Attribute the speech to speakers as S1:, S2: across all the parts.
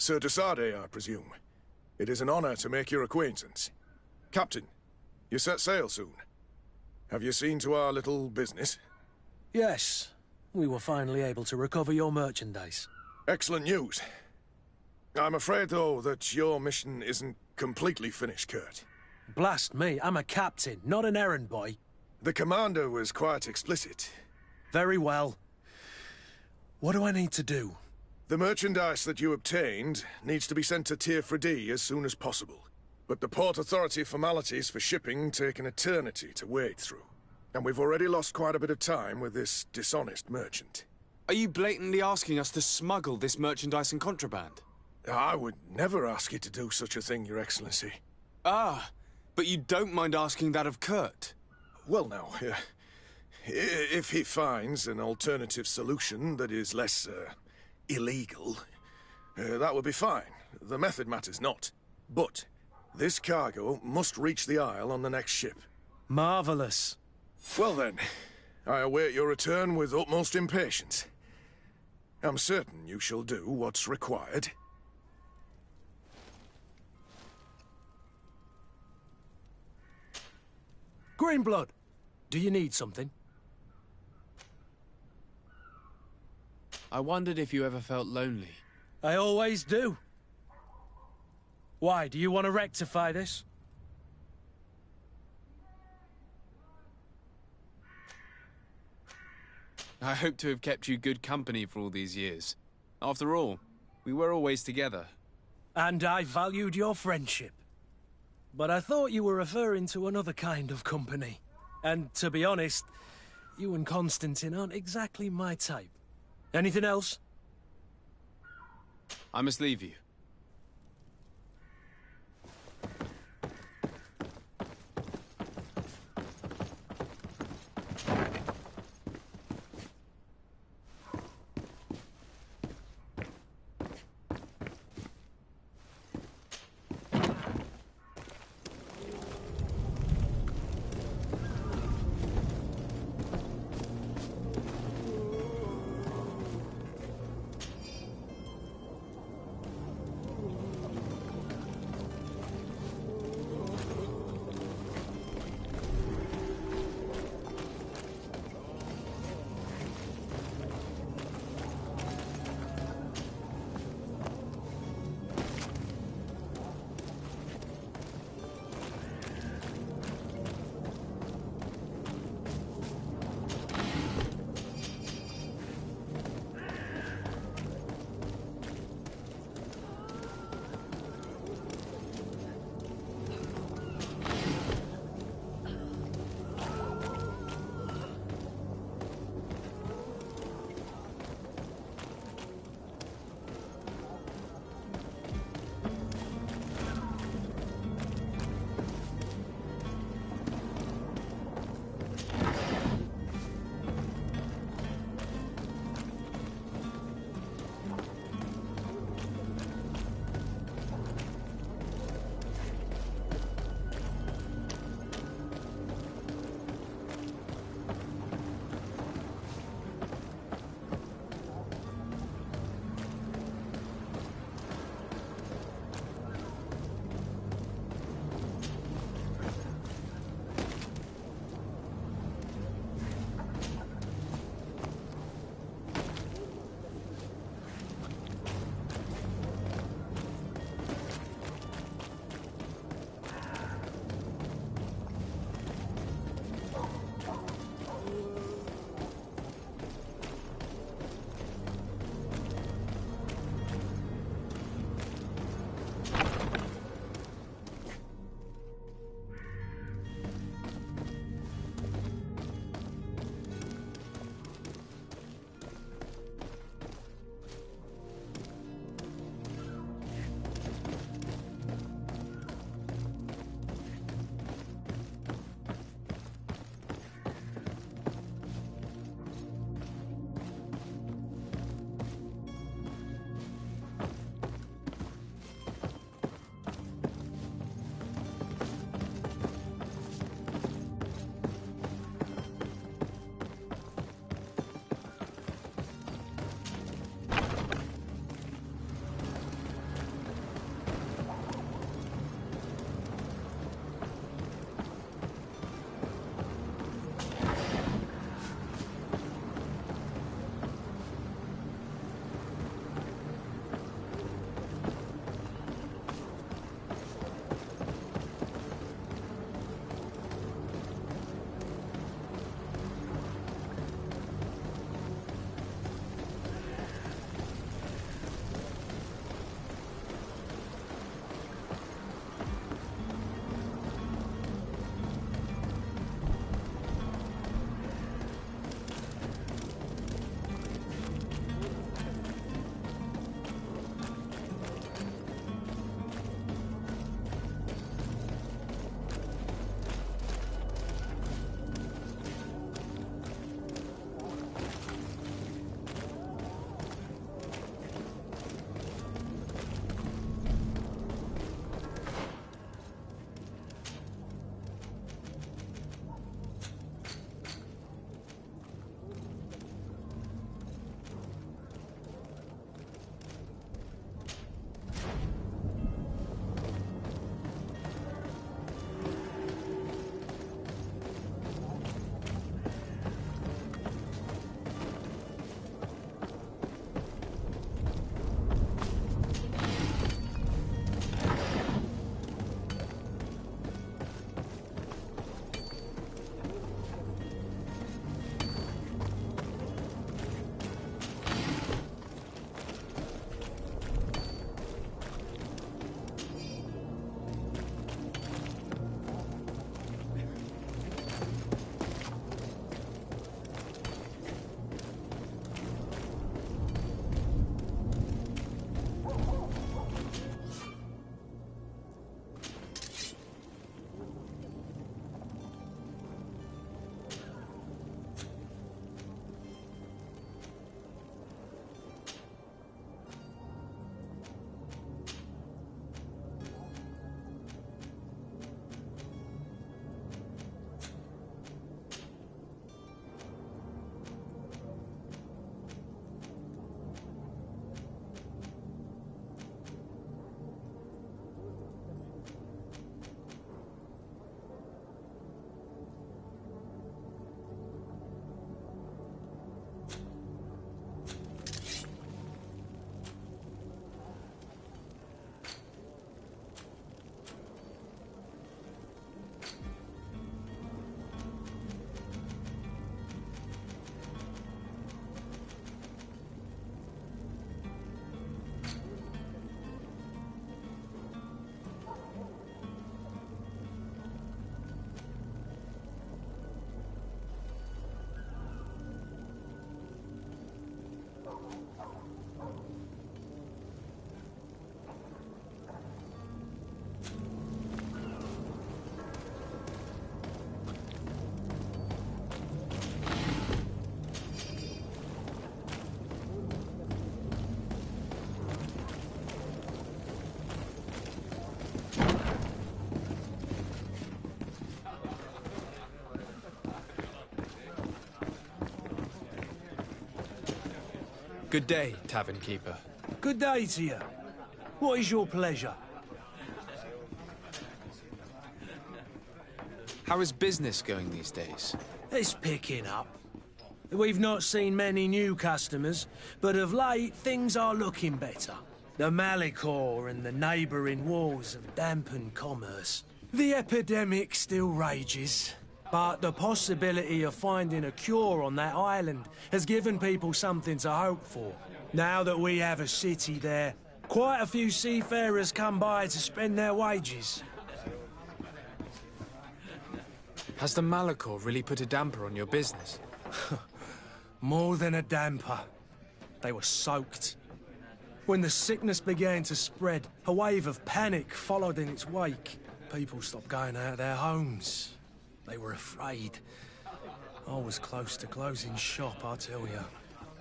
S1: Sir Desade, I presume. It is an honor to make your acquaintance. Captain, you set sail soon. Have you seen to our little business?
S2: Yes. We were finally able to recover your merchandise.
S1: Excellent news. I'm afraid, though, that your mission isn't completely finished, Kurt.
S2: Blast me, I'm a captain, not an errand boy.
S1: The commander was quite explicit.
S2: Very well. What do I need to do?
S1: The merchandise that you obtained needs to be sent to Teofra D as soon as possible. But the Port Authority formalities for shipping take an eternity to wade through. And we've already lost quite a bit of time with this dishonest merchant.
S3: Are you blatantly asking us to smuggle this merchandise and contraband?
S1: I would never ask you to do such a thing, Your Excellency.
S3: Ah, but you don't mind asking that of Kurt?
S1: Well now, if he finds an alternative solution that is less, illegal, that would be fine. The method matters not. But this cargo must reach the Isle on the next ship.
S2: Marvelous.
S1: Well then, I await your return with utmost impatience. I'm certain you shall do what's required.
S2: Greenblood, do you need something?
S3: I wondered if you ever felt lonely.
S2: I always do. Why, do you want to rectify this?
S3: I hope to have kept you good company for all these years. After all, we were always together.
S2: And I valued your friendship. But I thought you were referring to another kind of company. And to be honest, you and Constantine aren't exactly my type. Anything else?
S3: I must leave you. Good day, tavern keeper.
S2: Good day to you. What is your pleasure?
S3: How is business going these days?
S2: It's picking up. We've not seen many new customers, but of late things are looking better. The Malachor and the neighbouring wars have dampened commerce. The epidemic still rages, but the possibility of finding a cure on that island has given people something to hope for. Now that we have a city there, quite a few seafarers come by to spend their wages.
S3: Has the Malachor really put a damper on your business?
S2: More than a damper. They were soaked. When the sickness began to spread, a wave of panic followed in its wake. People stopped going out of their homes. They were afraid. I was close to closing shop, I tell you.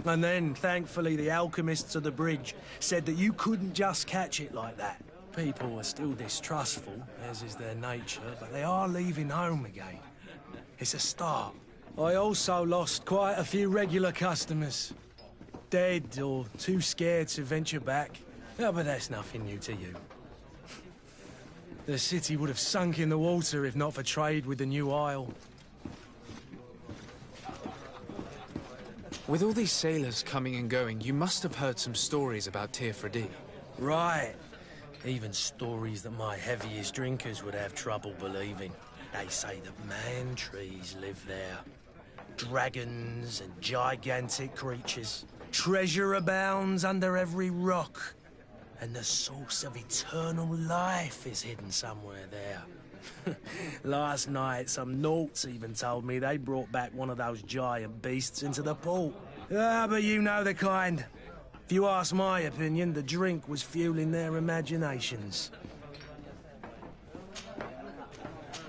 S2: And then, thankfully, the alchemists of the bridge said that you couldn't just catch it like that. People are still distrustful, as is their nature, but they are leaving home again. It's a start. I also lost quite a few regular customers. Dead or too scared to venture back. Oh, but that's nothing new to you. The city would have sunk in the water if not for trade with the new isle.
S3: With all these sailors coming and going, you must have heard some stories about Teofredi.
S2: Right. Even stories that my heaviest drinkers would have trouble believing. They say that man-trees live there. Dragons and gigantic creatures. Treasure abounds under every rock. And the source of eternal life is hidden somewhere there. Last night, some Nauts even told me they brought back one of those giant beasts into the port. Ah, but you know the kind. If you ask my opinion, the drink was fueling their imaginations.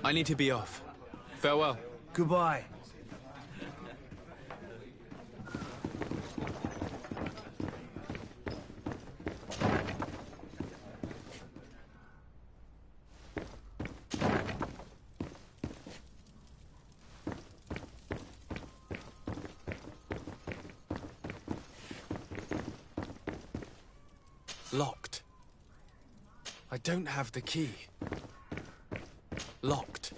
S3: I need to be off. Farewell.
S2: Goodbye.
S3: Locked. I don't have the key. Locked.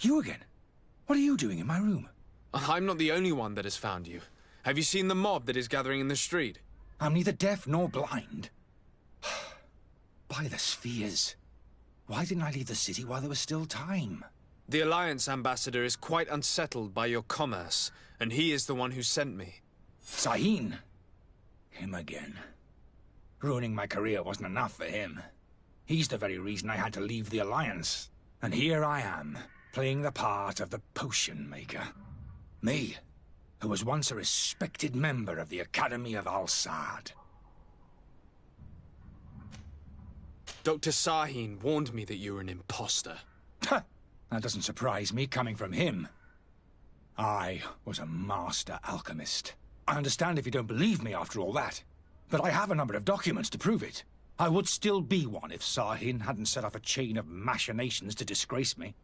S4: You again? What are you doing in my room?
S3: I'm not the only one that has found you. Have you seen the mob that is gathering in the street?
S4: I'm neither deaf nor blind. By the spheres. Why didn't I leave the city while there was still time?
S3: The Alliance ambassador is quite unsettled by your commerce, and he is the one who sent me.
S4: Sahin. Him again. Ruining my career wasn't enough for him. He's the very reason I had to leave the Alliance. And here I am, playing the part of the potion maker. Me, who was once a respected member of the Academy of Al-Saad.
S3: Dr. Sahin warned me that you were an imposter.
S4: That doesn't surprise me, coming from him. I was a master alchemist. I understand if you don't believe me after all that, but I have a number of documents to prove it. I would still be one if Sahin hadn't set off a chain of machinations to disgrace me.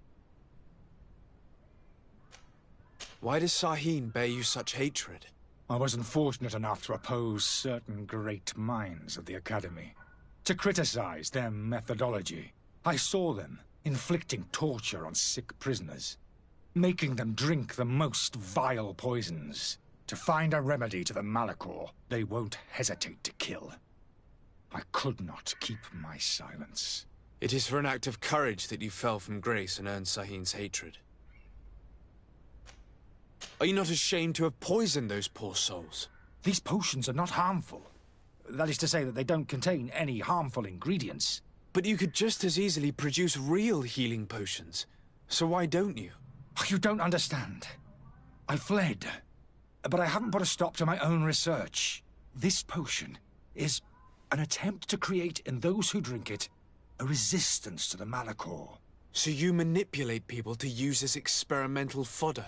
S3: Why does Sahin bear you such hatred?
S4: I wasn't fortunate enough to oppose certain great minds of the Academy, to criticize their methodology. I saw them inflicting torture on sick prisoners, making them drink the most vile poisons. To find a remedy to the Malachor, they won't hesitate to kill. I could not keep my silence.
S3: It is for an act of courage that you fell from grace and earned Sahin's hatred. Are you not ashamed to have poisoned those poor souls?
S4: These potions are not harmful. That is to say that they don't contain any harmful ingredients.
S3: But you could just as easily produce real healing potions. So why don't you?
S4: You don't understand. I fled, but I haven't put a stop to my own research. This potion is an attempt to create in those who drink it a resistance to the Malachor.
S3: So you manipulate people to use as experimental fodder?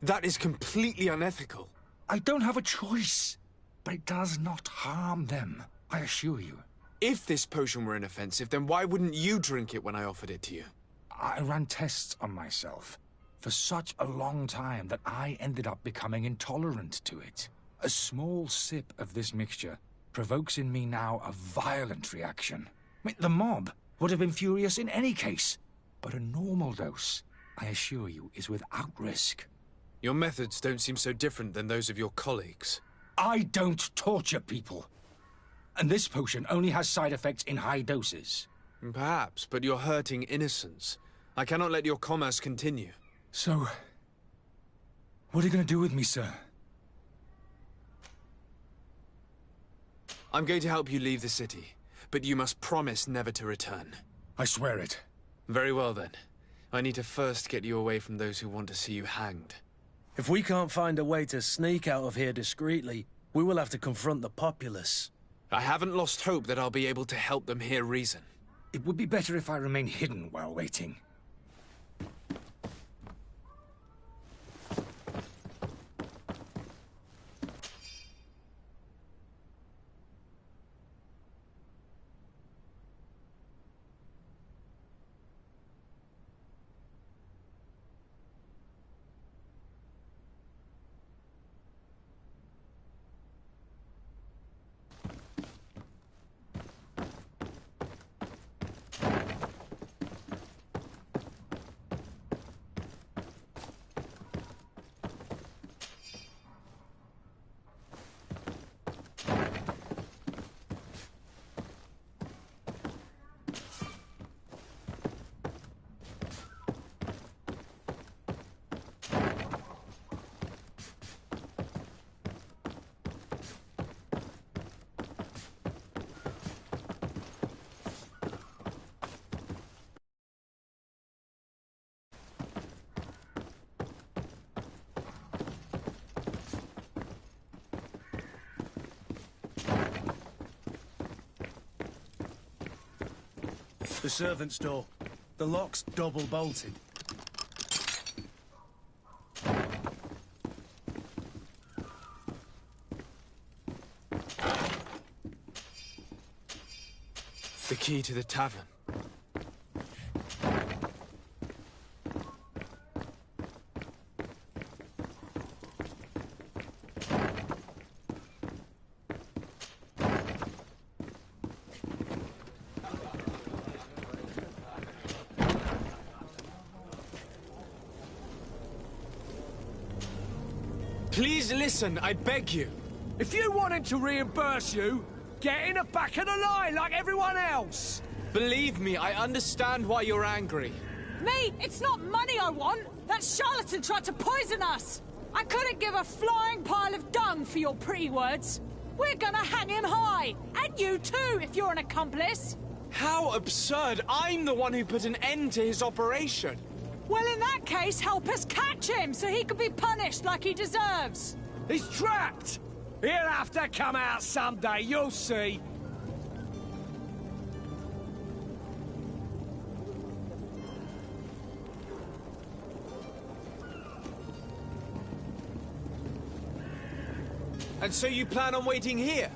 S3: That is completely unethical.
S4: I don't have a choice, but it does not harm them, I assure you.
S3: If this potion were inoffensive, then why wouldn't you drink it when I offered it to you?
S4: I ran tests on myself for such a long time that I ended up becoming intolerant to it. A small sip of this mixture provokes in me now a violent reaction. I mean, the mob would have been furious in any case, but a normal dose, I assure you, is without risk.
S3: Your methods don't seem so different than those of your colleagues.
S4: I don't torture people. And this potion only has side effects in high doses.
S3: Perhaps, but you're hurting innocents. I cannot let your commerce continue.
S4: So, what are you going to do with me, sir?
S3: I'm going to help you leave the city, but you must promise never to return.
S4: I swear it.
S3: Very well, then. I need to first get you away from those who want to see you hanged.
S2: If we can't find a way to sneak out of here discreetly, we will have to confront the populace.
S3: I haven't lost hope that I'll be able to help them hear reason.
S4: It would be better if I remain hidden while waiting.
S2: The servant's door. The lock's double bolted.
S3: The key to the tavern. Please listen, I beg you.
S5: If you want him to reimburse you, get in the back of the line like everyone else.
S3: Believe me, I understand why you're angry.
S6: Me? It's not money I want. That charlatan tried to poison us. I couldn't give a flying pile of dung for your pretty words. We're gonna hang him high. And you too, if you're an accomplice.
S3: How absurd! I'm the one who put an end to his operation.
S6: Well, in that case, help us catch him so he can be punished like he deserves.
S5: He's trapped. He'll have to come out someday, you'll see.
S3: And so you plan on waiting here?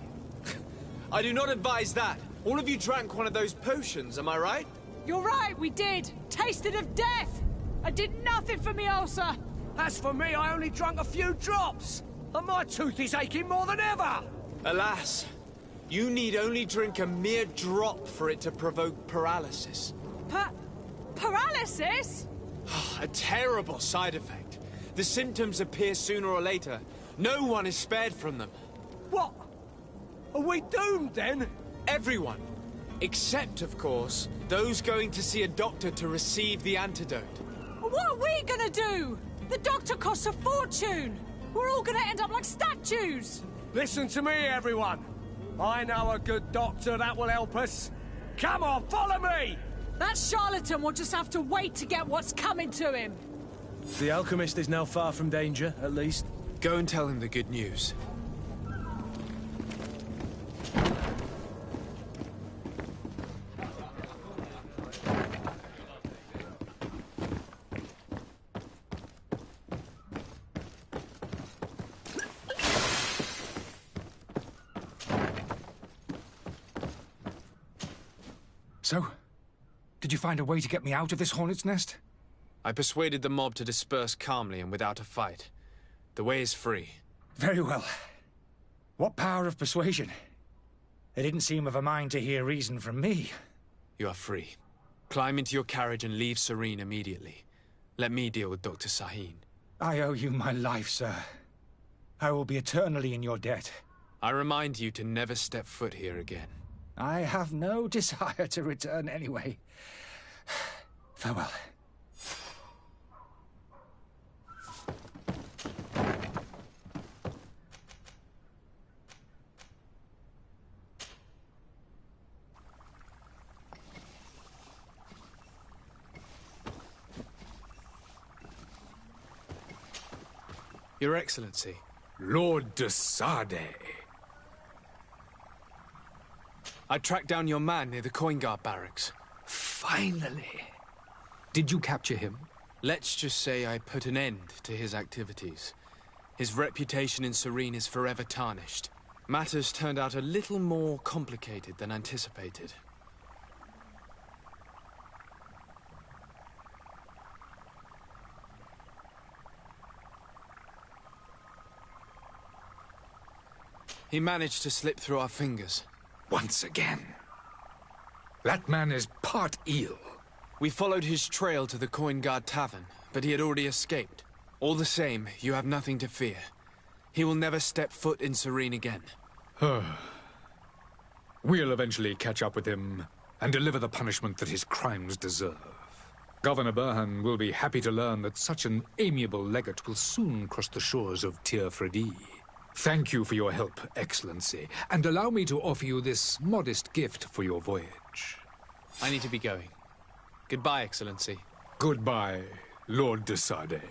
S3: I do not advise that. All of you drank one of those potions, am I right?
S6: You're right, we did. Tasted of death. I did nothing for me ulcer.
S5: As for me, I only drank a few drops. And my tooth is aching more than ever.
S3: Alas, you need only drink a mere drop for it to provoke paralysis.
S6: Paralysis?
S3: A terrible side effect. The symptoms appear sooner or later. No one is spared from them.
S5: What? Are we doomed, then?
S3: Everyone. Except, of course, those going to see a doctor to receive the antidote.
S6: What are we gonna do? The doctor costs a fortune. We're all gonna end up like statues.
S5: Listen to me, everyone. I know a good doctor that will help us. Come on, follow me!
S6: That charlatan will just have to wait to get what's coming to him.
S2: The alchemist is now far from danger, at least.
S3: Go and tell him the good news.
S4: So, did you find a way to get me out of this hornet's nest?
S3: I persuaded the mob to disperse calmly and without a fight. The way is free.
S4: Very well. What power of persuasion? They didn't seem of a mind to hear reason from me.
S3: You are free. Climb into your carriage and leave Serene immediately. Let me deal with Dr. Sahin.
S4: I owe you my life, sir. I will be eternally in your debt.
S3: I remind you to never step foot here again.
S4: I have no desire to return anyway. Farewell.
S3: Your Excellency.
S7: Lord de Sade.
S3: I tracked down your man near the Coin Guard barracks.
S7: Finally. Did you capture him?
S3: Let's just say I put an end to his activities. His reputation in Serene is forever tarnished. Matters turned out a little more complicated than anticipated. He managed to slip through our fingers.
S7: Once again. That man is part eel.
S3: We followed his trail to the Coin Guard Tavern, but he had already escaped. All the same, you have nothing to fear. He will never step foot in Serene again.
S7: We'll eventually catch up with him and deliver the punishment that his crimes deserve. Governor Burhan will be happy to learn that such an amiable legate will soon cross the shores of Tir Fredi. Thank you for your help, Excellency, and allow me to offer you this modest gift for your voyage.
S3: I need to be going. Goodbye, Excellency.
S7: Goodbye, Lord de Sade.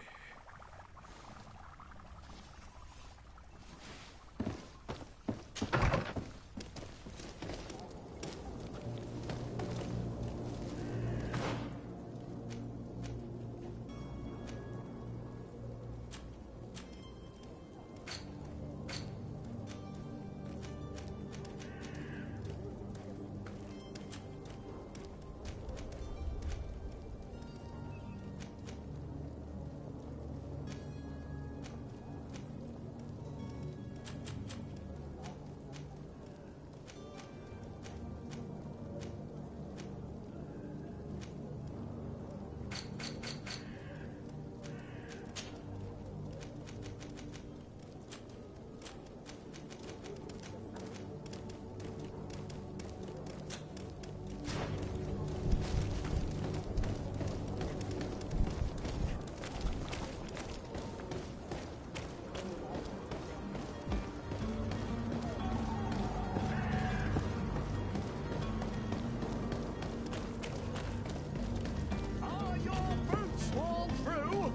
S5: Are your boots worn through?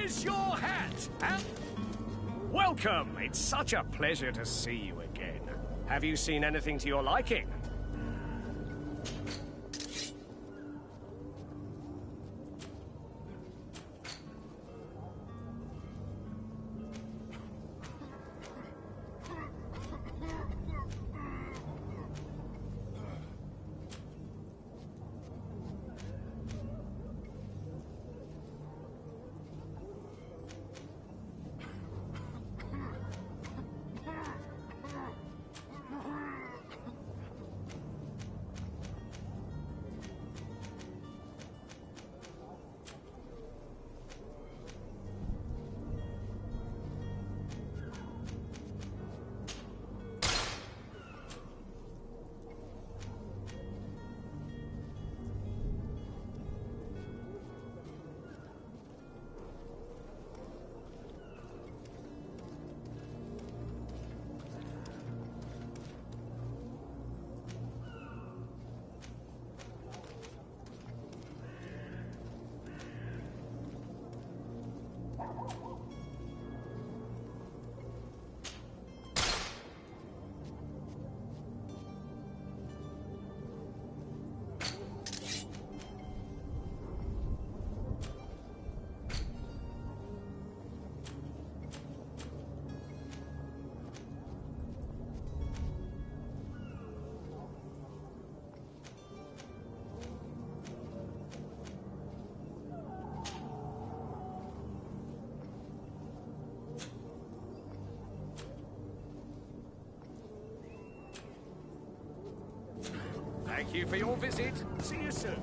S5: Is your hat and... Welcome! It's such a pleasure to see you again. Have you seen anything to your liking? Thank you for your visit. See you soon.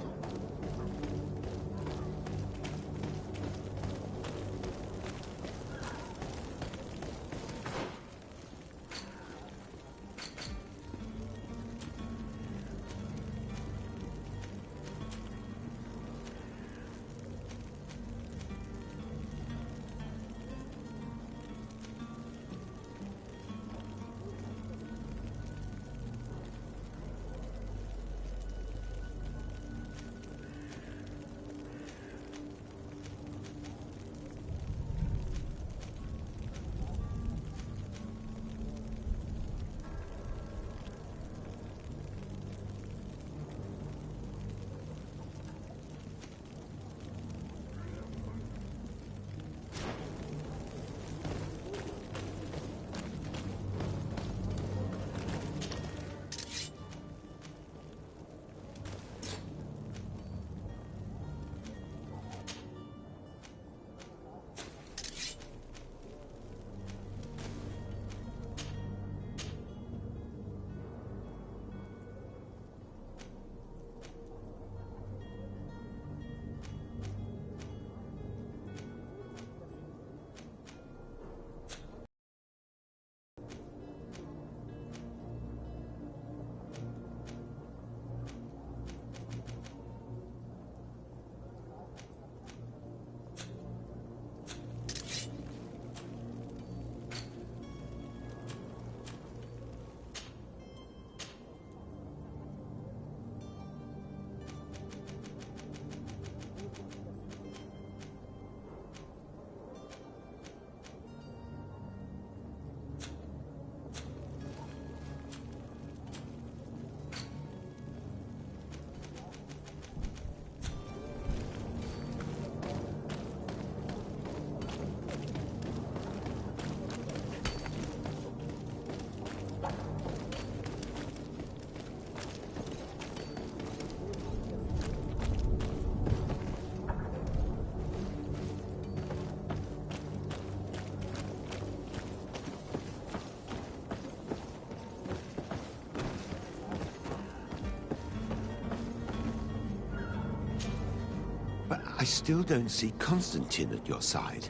S8: I still don't see Constantine at your side.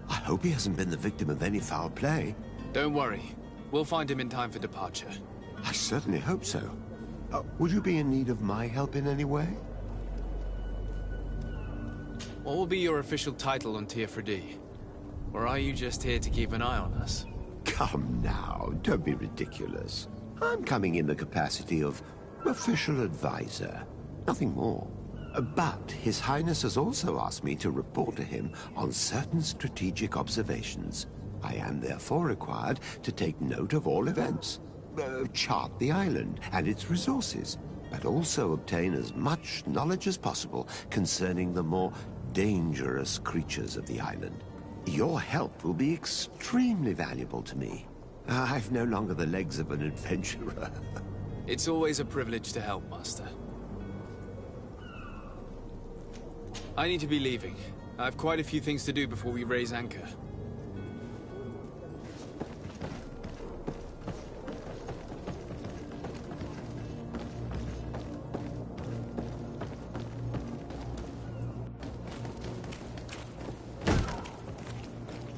S8: I hope he hasn't been the victim of any foul play.
S3: Don't worry. We'll find him in time for departure.
S8: I certainly hope so. Would you be in need of my help in any way?
S3: What will be your official title on Teofredi? Or are you just here to keep an eye on us?
S8: Come now, don't be ridiculous. I'm coming in the capacity of official advisor, nothing more. But His Highness has also asked me to report to him on certain strategic observations. I am therefore required to take note of all events, chart the island and its resources, but also obtain as much knowledge as possible concerning the more dangerous creatures of the island. Your help will be extremely valuable to me. I've no longer the legs of an adventurer.
S3: It's always a privilege to help, Master. I need to be leaving. I have quite a few things to do before we raise anchor.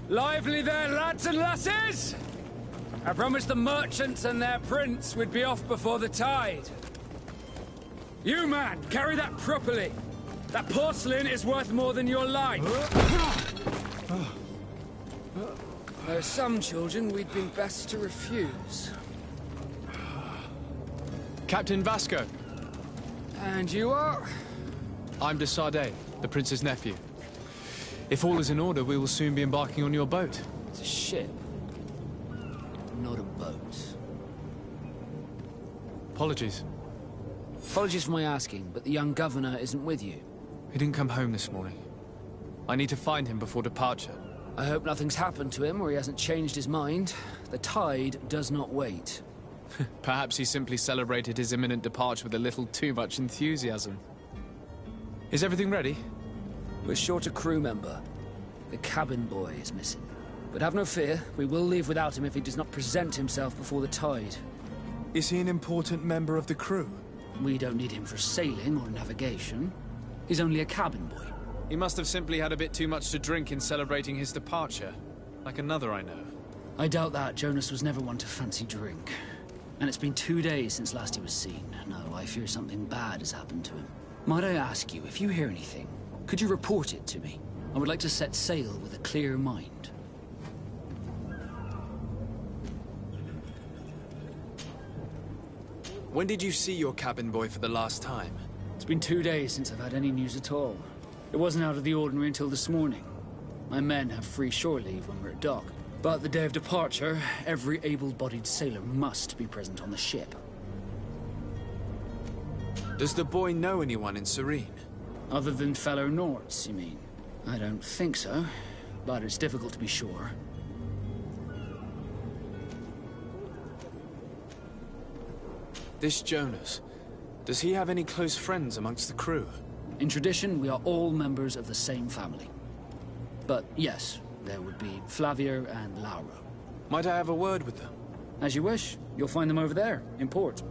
S9: Lively there, lads and lasses! I promised the merchants and their prince we'd be off before the tide. You, man, carry that properly. That porcelain is worth more than your life. There are some children we'd been best to refuse.
S3: Captain Vasco.
S9: And you are?
S3: I'm de Sardet, the prince's nephew. If all is in order, we will soon be embarking on your boat.
S9: It's a ship, not a boat.
S3: Apologies.
S9: Apologies for my asking, but the young governor isn't with you.
S3: He didn't come home this morning. I need to find him before departure.
S9: I hope nothing's happened to him or he hasn't changed his mind. The tide does not wait.
S3: Perhaps he simply celebrated his imminent departure with a little too much enthusiasm. Is everything ready?
S9: We're short a crew member. The cabin boy is missing. But have no fear, we will leave without him if he does not present himself before the tide.
S3: Is he an important member of the crew?
S10: We don't need him for sailing or navigation. He's only a cabin boy.
S3: He must have simply had a bit too much to drink in celebrating his departure. Like another I know.
S10: I doubt that. Jonas was never one to fancy drink. And it's been 2 days since last he was seen. No, I fear something bad has happened to him. Might I ask you, if you hear anything, could you report it to me? I would like to set sail with a clear mind.
S3: When did you see your cabin boy for the last time?
S10: It's been 2 days since I've had any news at all. It wasn't out of the ordinary until this morning. My men have free shore leave when we're at dock. But the day of departure, every able-bodied sailor must be present on the ship.
S3: Does the boy know anyone in Serene?
S10: Other than fellow Nords, you mean? I don't think so, but it's difficult to be sure.
S3: This Jonas, does he have any close friends amongst the crew?
S10: In tradition, we are all members of the same family. But yes, there would be Flavia and Laura.
S3: Might I have a word with them?
S10: As you wish. You'll find them over there, in port.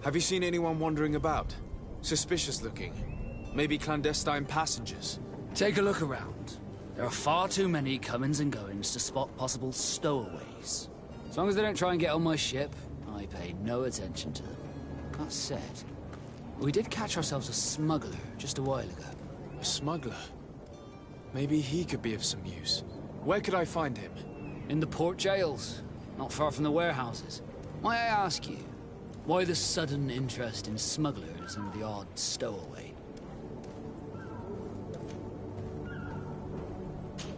S3: Have you seen anyone wandering about? Suspicious looking? Maybe clandestine passengers?
S10: Take a look around. There are far too many comings and goings to spot possible stowaways. As long as they don't try and get on my ship, I pay no attention to them. That said, we did catch ourselves a smuggler just a while ago.
S3: A smuggler? Maybe he could be of some use. Where could I find him?
S10: In the port jails, not far from the warehouses. May I ask you, why the sudden interest in smugglers and the odd stowaway?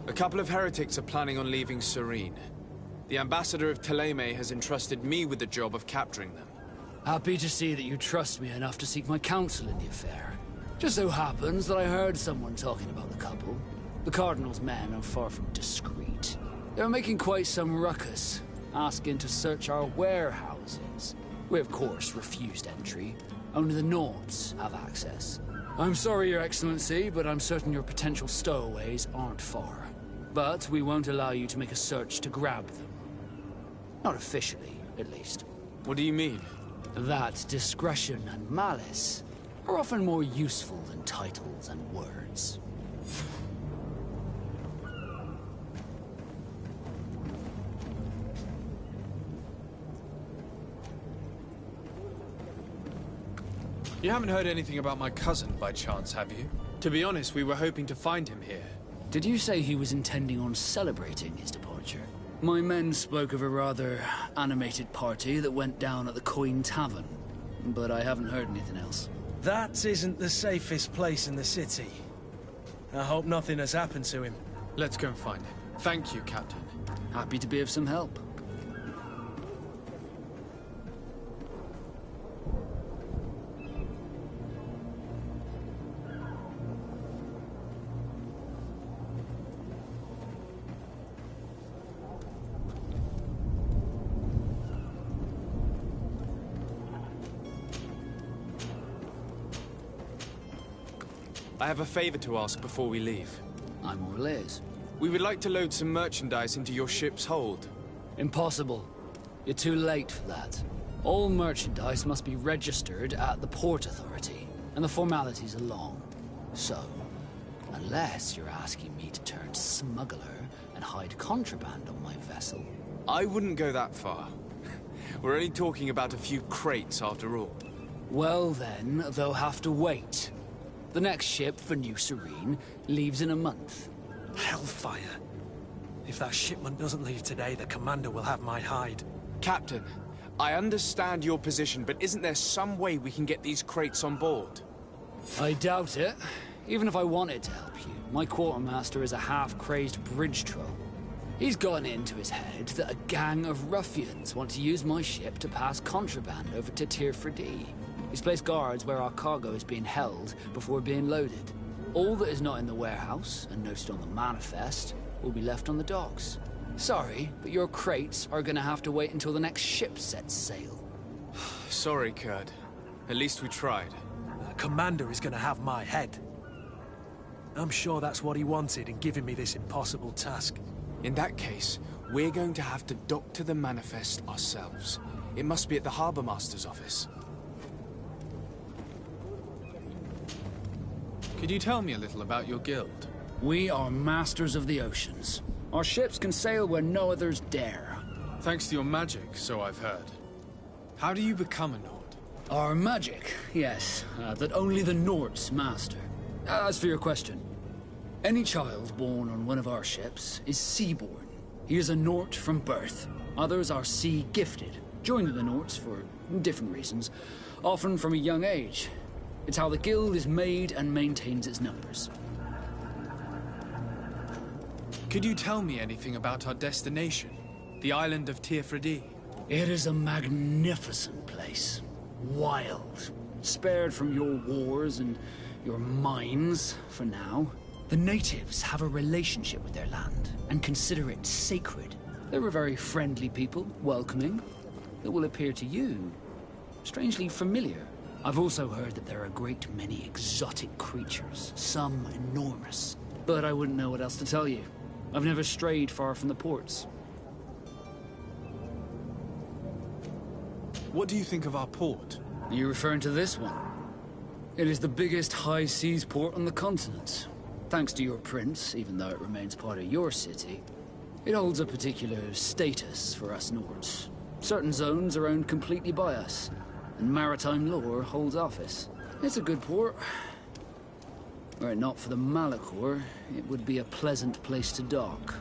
S3: A couple of heretics are planning on leaving Serene. The ambassador of Thélème has entrusted me with the job of capturing them.
S10: Happy to see that you trust me enough to seek my counsel in the affair. Just so happens that I heard someone talking about the couple. The Cardinal's men are far from discreet. They were making quite some ruckus, asking to search our warehouses. We, of course, refused entry. Only the Nords have access. I'm sorry, Your Excellency, but I'm certain your potential stowaways aren't far. But we won't allow you to make a search to grab them. Not officially, at least.
S3: What do you mean?
S10: That discretion and malice are often more useful than titles and words.
S3: You haven't heard anything about my cousin, by chance, have you? To be honest, we were hoping to find him here.
S10: Did you say he was intending on celebrating his departure? My men spoke of a rather animated party that went down at the Coin Tavern, but I haven't heard anything else.
S2: That isn't the safest place in the city. I hope nothing has happened to him.
S3: Let's go and find him. Thank you, Captain.
S10: Happy to be of some help.
S3: I have a favor to ask before we leave.
S10: I'm all ears.
S3: We would like to load some merchandise into your ship's hold.
S10: Impossible. You're too late for that. All merchandise must be registered at the Port Authority, and the formalities are long. So, unless you're asking me to turn smuggler and hide contraband on my vessel...
S3: I wouldn't go that far. We're only talking about a few crates after all.
S10: Well then, they'll have to wait. The next ship for New Serene leaves in a month.
S2: Hellfire. If that shipment doesn't leave today, the commander will have my hide.
S3: Captain, I understand your position, but isn't there some way we can get these crates on board?
S10: I doubt it. Even if I wanted to help you, my quartermaster is a half-crazed bridge troll. He's gotten it into his head that a gang of ruffians want to use my ship to pass contraband over to Tir Fredee. He's placed guards where our cargo is being held before being loaded. All that is not in the warehouse, and noted on the manifest, will be left on the docks. Sorry, but your crates are gonna have to wait until the next ship sets sail.
S3: Sorry, Kurd. At least we tried.
S2: The commander is gonna have my head. I'm sure that's what he wanted in giving me this impossible task.
S3: In that case, we're going to have to doctor the manifest ourselves. It must be at the Harbour Master's office. Could you tell me a little about your guild?
S10: We are masters of the oceans. Our ships can sail where no others dare.
S3: Thanks to your magic, so I've heard. How do you become a Nord?
S10: Our magic, yes, that only the Nords master. As for your question, any child born on one of our ships is seaborn. He is a Nord from birth. Others are sea-gifted, joining the Nords for different reasons, often from a young age. It's how the guild is made and maintains its numbers.
S3: Could you tell me anything about our destination? The island of Teer Fradee?
S10: It is a magnificent place. Wild. Spared from your wars and your mines, for now. The natives have a relationship with their land and consider it sacred. They're a very friendly people, welcoming. It will appear to you strangely familiar. I've also heard that there are a great many exotic creatures, some enormous. But I wouldn't know what else to tell you. I've never strayed far from the ports.
S3: What do you think of our port?
S10: Are you referring to this one? It is the biggest high seas port on the continent. Thanks to your prince, even though it remains part of your city, it holds a particular status for us Nords. Certain zones are owned completely by us, and maritime law holds office. It's a good port. Were it not for the Malachor, it would be a pleasant place to dock.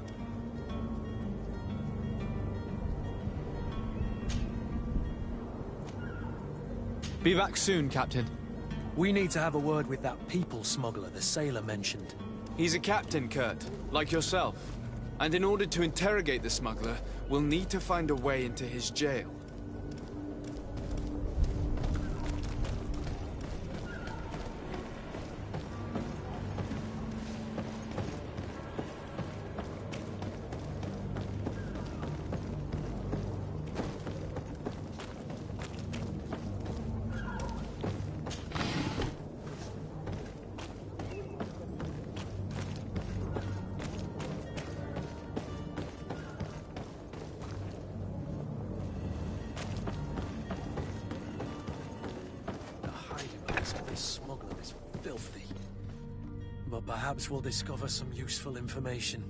S3: Be back soon, Captain.
S2: We need to have a word with that people smuggler the sailor mentioned.
S3: He's a captain, Kurt, like yourself. And in order to interrogate the smuggler, we'll need to find a way into his jail.
S2: But perhaps we'll discover some useful information.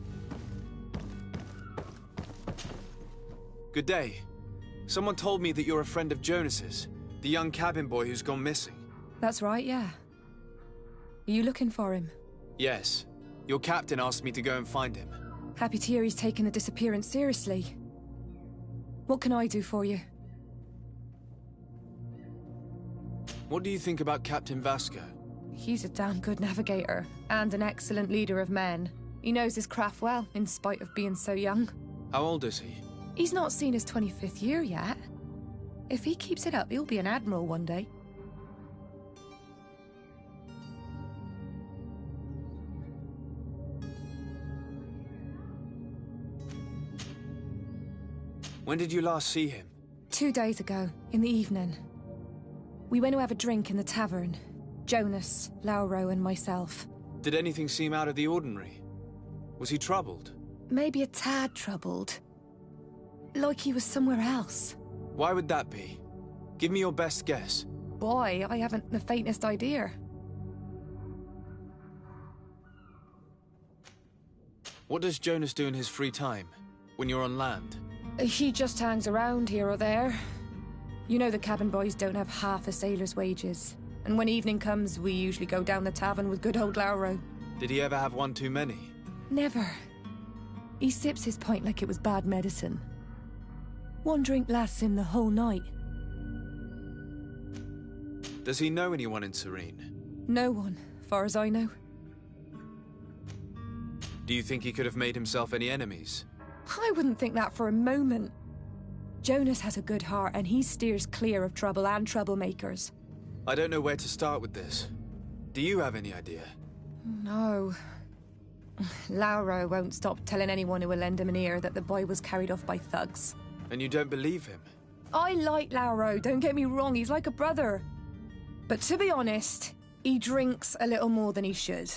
S3: Good day. Someone told me that you're a friend of Jonas's, the young cabin boy who's gone missing.
S11: That's right, yeah. Are you looking for him?
S3: Yes. Your captain asked me to go and find him.
S11: Happy to hear he's taken the disappearance seriously. What can I do for you?
S3: What do you think about Captain Vasco?
S11: He's a damn good navigator, and an excellent leader of men. He knows his craft well, in spite of being so young.
S3: How old is he?
S11: He's not seen his 25th year yet. If he keeps it up, he'll be an admiral one day.
S3: When did you last see him?
S11: 2 days ago, in the evening. We went to have a drink in the tavern. Jonas, Lauro, and myself.
S3: Did anything seem out of the ordinary? Was he troubled?
S11: Maybe a tad troubled. Like he was somewhere else.
S3: Why would that be? Give me your best guess.
S11: Boy, I haven't the faintest idea.
S3: What does Jonas do in his free time, when you're on land?
S11: He just hangs around here or there. You know the cabin boys don't have half a sailor's wages. And when evening comes, we usually go down the tavern with good old Lauro.
S3: Did he ever have one too many?
S11: Never. He sips his pint like it was bad medicine. One drink lasts him the whole night.
S3: Does he know anyone in Serene?
S11: No one, far as I know.
S3: Do you think he could have made himself any enemies?
S11: I wouldn't think that for a moment. Jonas has a good heart, and he steers clear of trouble and troublemakers.
S3: I don't know where to start with this. Do you have any idea?
S11: No. Lauro won't stop telling anyone who will lend him an ear that the boy was carried off by thugs.
S3: And you don't believe him?
S11: I like Lauro, don't get me wrong, he's like a brother. But to be honest, he drinks a little more than he should.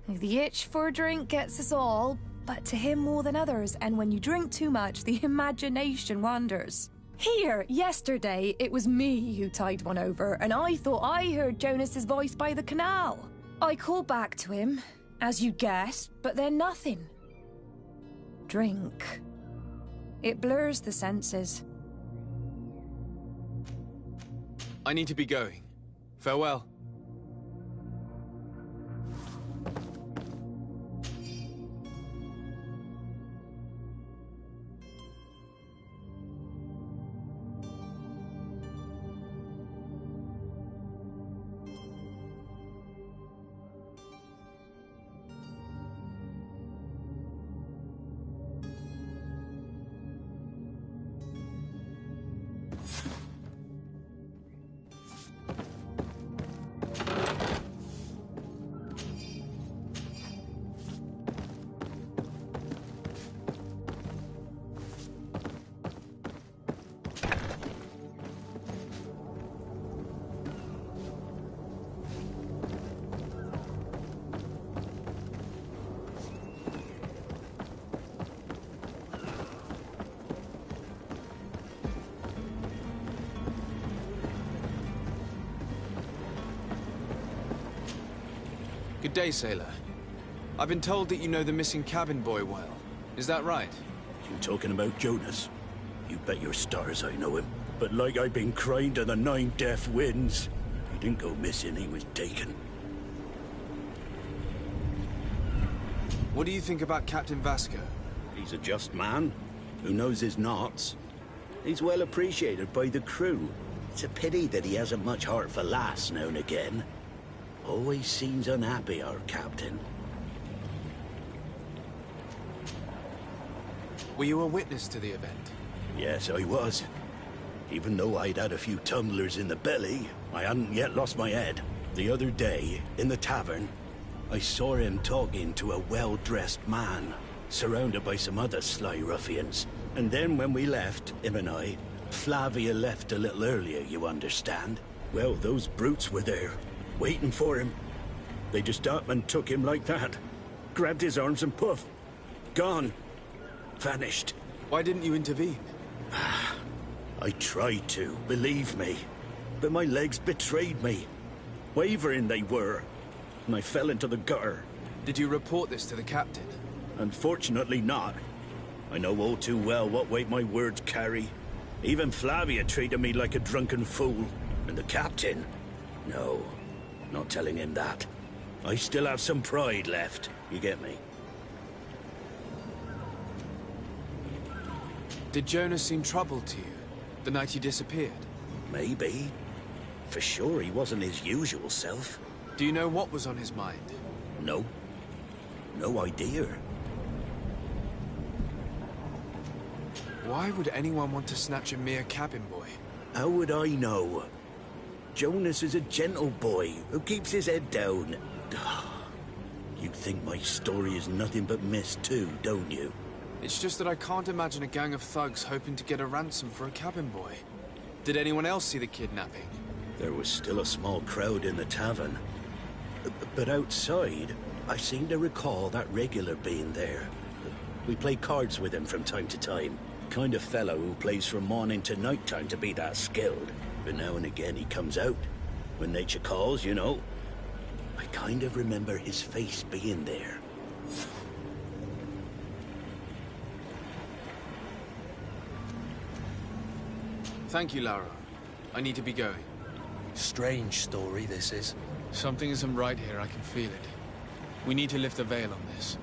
S11: The itch for a drink gets us all, but to him more than others, and when you drink too much, the imagination wanders. Here, yesterday, it was me who tied one over, and I thought I heard Jonas's voice by the canal. I called back to him, as you guessed, but then nothing. Drink. It blurs the senses.
S3: I need to be going. Farewell. Good day, sailor. I've been told that you know the missing cabin boy well. Is that right?
S12: You talking about Jonas? You bet your stars I know him. But like I've been crying to the 9 deaf winds, he didn't go missing, he was taken.
S3: What do you think about Captain Vasco?
S12: He's a just man who knows his knots. He's well appreciated by the crew. It's a pity that he hasn't much heart for lass now and again. Always seems unhappy, our captain.
S3: Were you a witness to the event?
S12: Yes, I was. Even though I'd had a few tumblers in the belly, I hadn't yet lost my head. The other day, in the tavern, I saw him talking to a well-dressed man, surrounded by some other sly ruffians. And then when we left, him and I, Flavia left a little earlier, you understand? Well, those brutes were there, waiting for him. They just up and took him like that. Grabbed his arms and poof. Gone. Vanished.
S3: Why didn't you intervene?
S12: I tried to, believe me. But my legs betrayed me. Wavering they were. And I fell into the gutter.
S3: Did you report this to the captain?
S12: Unfortunately not. I know all too well what weight my words carry. Even Flavia treated me like a drunken fool. And the captain? No. Not telling him that. I still have some pride left. You get me?
S3: Did Jonas seem troubled to you the night he disappeared?
S12: Maybe. For sure he wasn't his usual self.
S3: Do you know what was on his mind?
S12: No. No idea.
S3: Why would anyone want to snatch a mere cabin boy?
S12: How would I know? Jonas is a gentle boy who keeps his head down. You think my story is nothing but mist too, don't you?
S3: It's just that I can't imagine a gang of thugs hoping to get a ransom for a cabin boy. Did anyone else see the kidnapping?
S12: There was still a small crowd in the tavern. But outside, I seem to recall that regular being there. We play cards with him from time to time. Kind of fellow who plays from morning to night time to be that skilled. But now and again he comes out. When nature calls, you know. I kind of remember his face being there.
S3: Thank you, Lara. I need to be going.
S2: Strange story, this is.
S3: Something isn't right here, I can feel it. We need to lift the veil on this.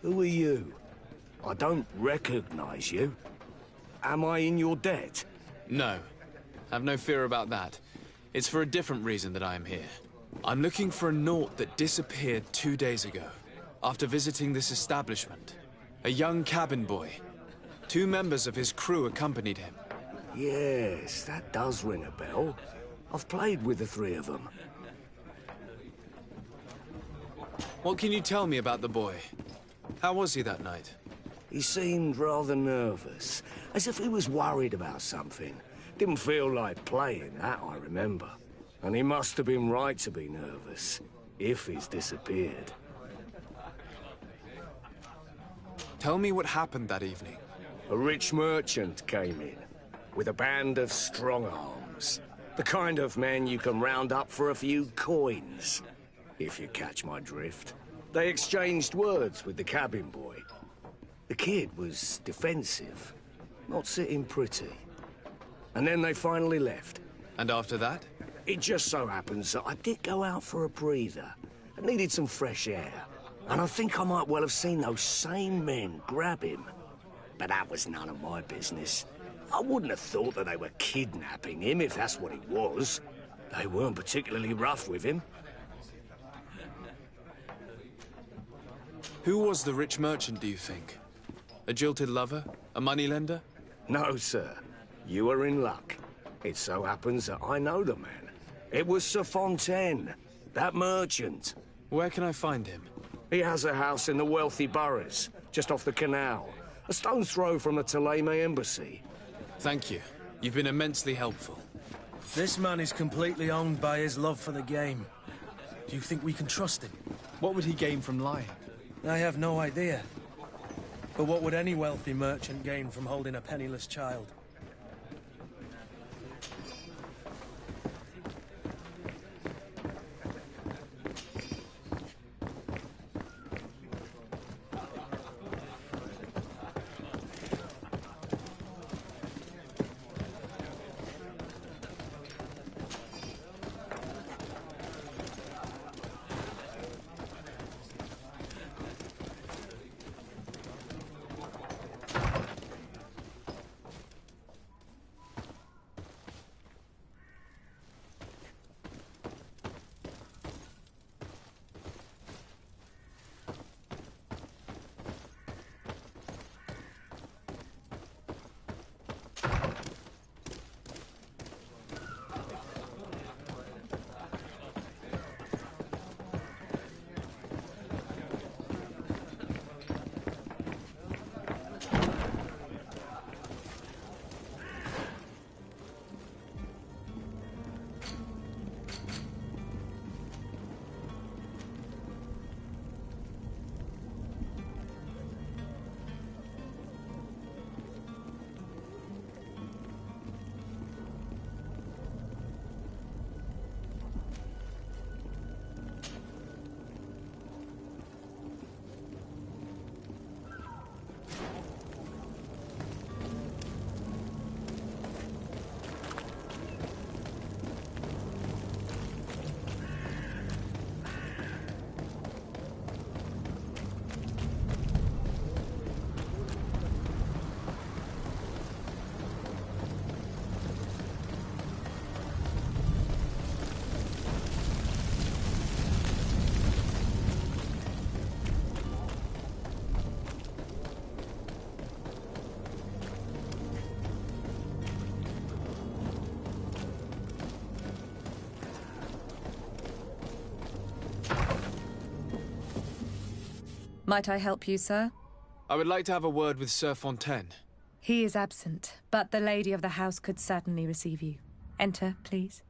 S12: Who are you? I don't recognize you. Am I in your debt?
S3: No. Have no fear about that. It's for a different reason that I am here. I'm looking for a Naut that disappeared 2 days ago, after visiting this establishment. A young cabin boy. 2 members of his crew accompanied him.
S12: Yes, that does ring a bell. I've played with the 3 of them.
S3: What can you tell me about the boy? How was he that night?
S12: He seemed rather nervous, as if he was worried about something. Didn't feel like playing, that I remember. And he must have been right to be nervous, if he's disappeared.
S3: Tell me what happened that evening.
S12: A rich merchant came in, with a band of strong arms. The kind of men you can round up for a few coins, if you catch my drift. They exchanged words with the cabin boy. The kid was defensive, not sitting pretty. And then they finally left.
S3: And after that?
S12: It just so happens that I did go out for a breather. I needed some fresh air. And I think I might well have seen those same men grab him. But that was none of my business. I wouldn't have thought that they were kidnapping him, if that's what it was. They weren't particularly rough with him.
S3: Who was the rich merchant, do you think? A jilted lover? A moneylender?
S12: No, sir. You are in luck. It so happens that I know the man. It was Sir Fontaine, that merchant.
S3: Where can I find him?
S12: He has a house in the wealthy boroughs, just off the canal. A stone's throw from the Thélème embassy.
S3: Thank you. You've been immensely helpful.
S2: This man is completely owned by his love for the game. Do you think we can trust him?
S3: What would he gain from lying?
S2: I have no idea. But what would any wealthy merchant gain from holding a penniless child?
S11: Might I help you, sir?
S3: I would like to have a word with Sir Fontaine.
S11: He is absent, but the lady of the house could certainly receive you. Enter, please.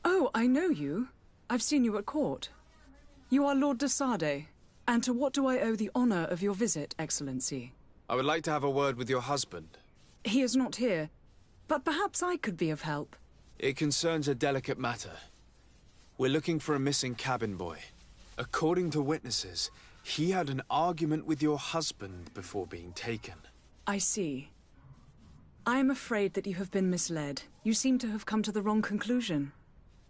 S13: Oh, I know you. I've seen you at court. You are Lord de Sardet. And to what do I owe the honor of your visit, Excellency?
S3: I would like to have a word with your husband.
S13: He is not here, but perhaps I could be of help.
S3: It concerns a delicate matter. We're looking for a missing cabin boy. According to witnesses, He had an argument with your husband before being taken.
S13: I see. I am afraid that you have been misled. You seem to have come to the wrong conclusion.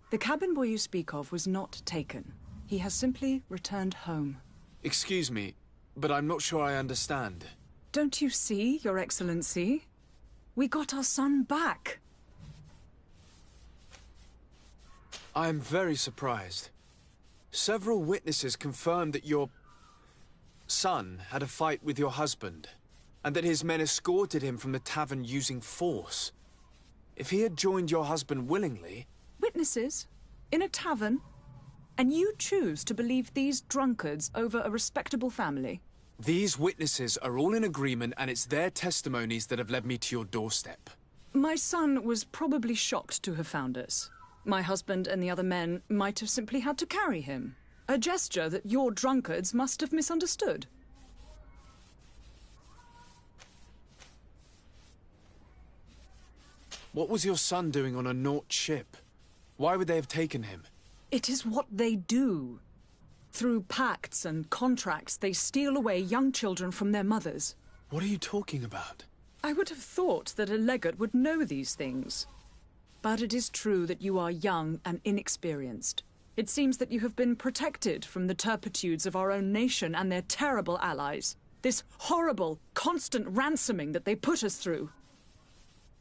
S13: The cabin boy you speak of was not taken. He has simply returned home.
S3: Excuse me, but I'm not sure I understand.
S13: Don't you see, Your Excellency? We got our son back.
S3: I am very surprised. Several witnesses confirmed that your son had a fight with your husband, and that his men escorted him from the tavern using force. If he had joined your husband willingly...
S13: Witnesses? In a tavern? And you choose to believe these drunkards over a respectable family?
S3: These witnesses are all in agreement, and it's their testimonies that have led me to your doorstep.
S13: My son was probably shocked to have found us. My husband and the other men might have simply had to carry him. A gesture that your drunkards must have misunderstood.
S3: What was your son doing on a Nort ship? Why would they have taken him?
S13: It is what they do. Through pacts and contracts, they steal away young children from their mothers.
S3: What are you talking about?
S13: I would have thought that a legate would know these things. But it is true that you are young and inexperienced. It seems that you have been protected from the turpitudes of our own nation and their terrible allies. This horrible, constant ransoming that they put us through.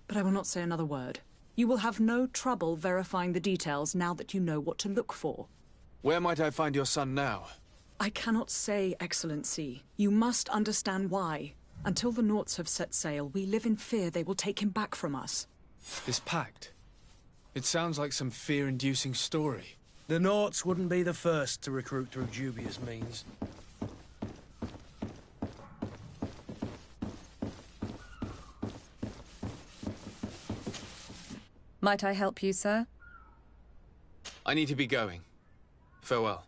S13: But I will not say another word. You will have no trouble verifying the details now that you know what to look for.
S3: Where might I find your son now?
S13: I cannot say, Excellency. You must understand why. Until the Norts have set sail, we live in fear they will take him back from us.
S3: This pact? It sounds like some fear-inducing story.
S2: The Norts wouldn't be the first to recruit through dubious means.
S14: Might I help you, sir?
S3: I need to be going. Farewell.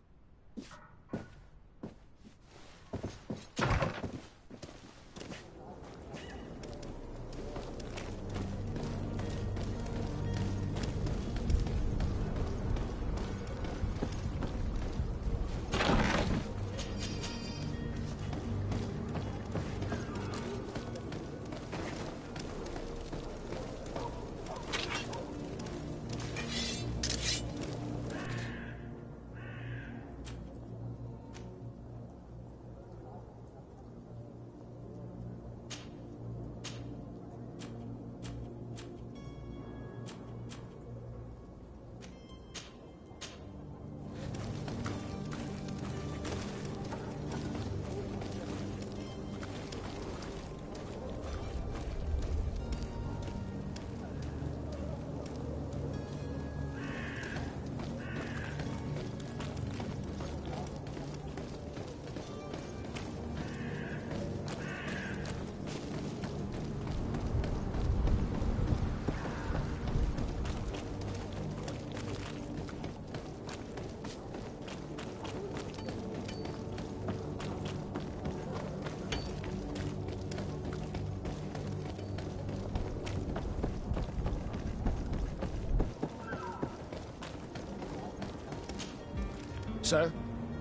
S10: Sir,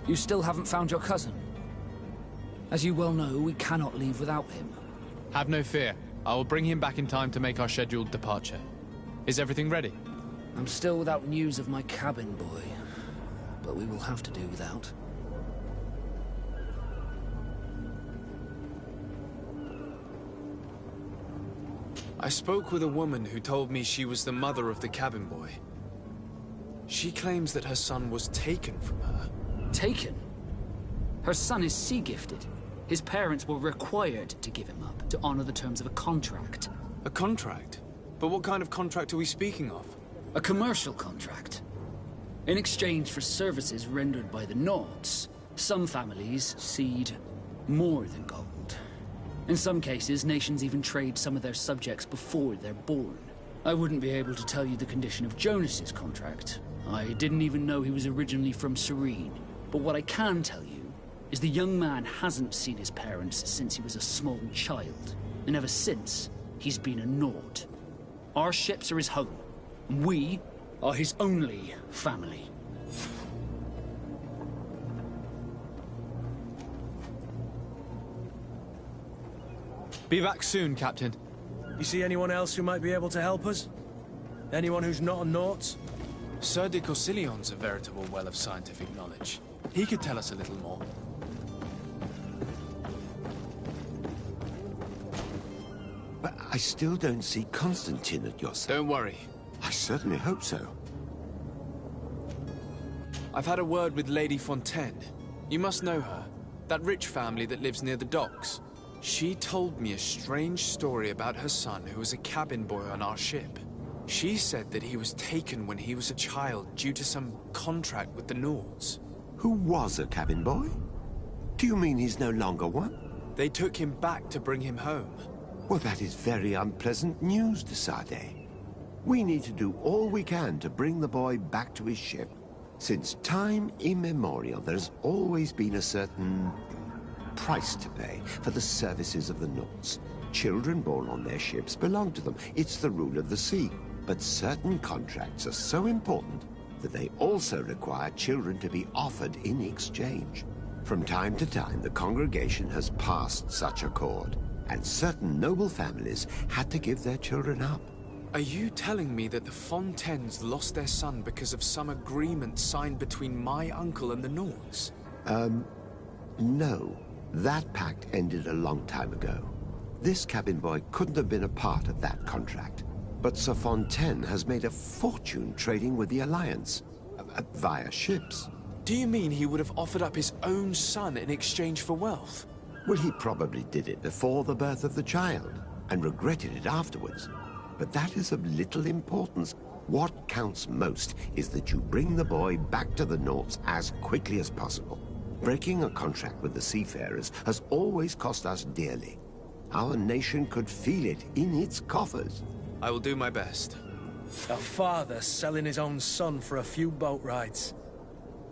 S10: you still haven't found your cousin. As you well know, we cannot leave without him.
S3: Have no fear. I will bring him back in time to make our scheduled departure. Is everything ready?
S10: I'm still without news of my cabin boy, but we will have to do without.
S3: I spoke with a woman who told me she was the mother of the cabin boy. She claims that her son was taken from her.
S10: Taken? Her son is sea-gifted. His parents were required to give him up to honor the terms of a contract.
S3: A contract? But what kind of contract are we speaking of?
S10: A commercial contract. In exchange for services rendered by the Norts, some families cede more than gold. In some cases, nations even trade some of their subjects before they're born. I wouldn't be able to tell you the condition of Jonas's contract. I didn't even know he was originally from Serene. But what I can tell you is the young man hasn't seen his parents since he was a small child. And ever since, he's been a Nort. Our ships are his home. And we are his only family.
S3: Be back soon, Captain.
S2: You see anyone else who might be able to help us? Anyone who's not a Naut?
S3: Sir de Corsillion's a veritable well of scientific knowledge. He could tell us a little more.
S8: But I still don't see Constantine at your side.
S3: Don't worry.
S8: I certainly hope so.
S3: I've had a word with Lady Fontaine. You must know her. That rich family that lives near the docks. She told me a strange story about her son who was a cabin boy on our ship. She said that he was taken when he was a child due to some contract with the Nords.
S8: Who was a cabin boy? Do you mean he's no longer one?
S3: They took him back to bring him home.
S8: Well, that is very unpleasant news, de Sade. We need to do all we can to bring the boy back to his ship. Since time immemorial, there's always been a certain price to pay for the services of the Nords. Children born on their ships belong to them. It's the rule of the sea. But certain contracts are so important that they also require children to be offered in exchange. From time to time, the congregation has passed such accord, and certain noble families had to give their children up.
S3: Are you telling me that the Fontaines lost their son because of some agreement signed between my uncle and the Nords?
S8: No. That pact ended a long time ago. This cabin boy couldn't have been a part of that contract. But Sir Fontaine has made a fortune trading with the Alliance, via ships.
S3: Do you mean he would have offered up his own son in exchange for wealth?
S8: Well, he probably did it before the birth of the child, and regretted it afterwards. But that is of little importance. What counts most is that you bring the boy back to the Nords as quickly as possible. Breaking a contract with the seafarers has always cost us dearly. Our nation could feel it in its coffers.
S3: I will do my best.
S2: A father selling his own son for a few boat rides.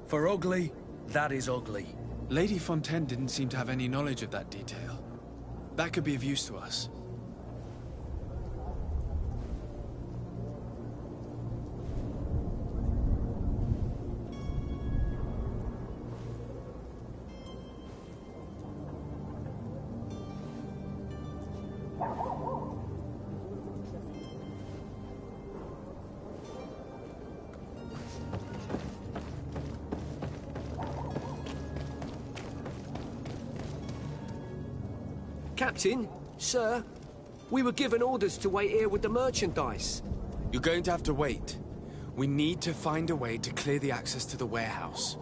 S2: For ugly, that is ugly.
S3: Lady Fontaine didn't seem to have any knowledge of that detail. That could be of use to us.
S15: Captain, sir, we were given orders to wait here with the merchandise.
S3: You're going to have to wait. We need to find a way to clear the access to the warehouse.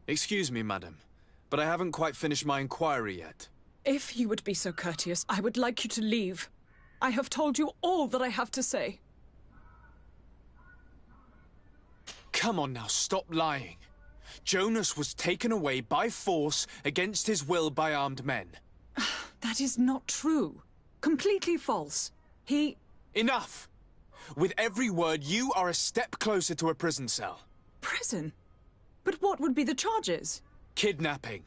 S3: Excuse me, madam, but I haven't quite finished my inquiry yet.
S13: If you would be so courteous, I would like you to leave. I have told you all that I have to say.
S3: Come on now, stop lying. Jonas was taken away by force against his will by armed men.
S13: That is not true. Completely false. He...
S3: Enough! With every word, you are a step closer to a prison cell.
S13: Prison? But what would be the charges?
S3: Kidnapping.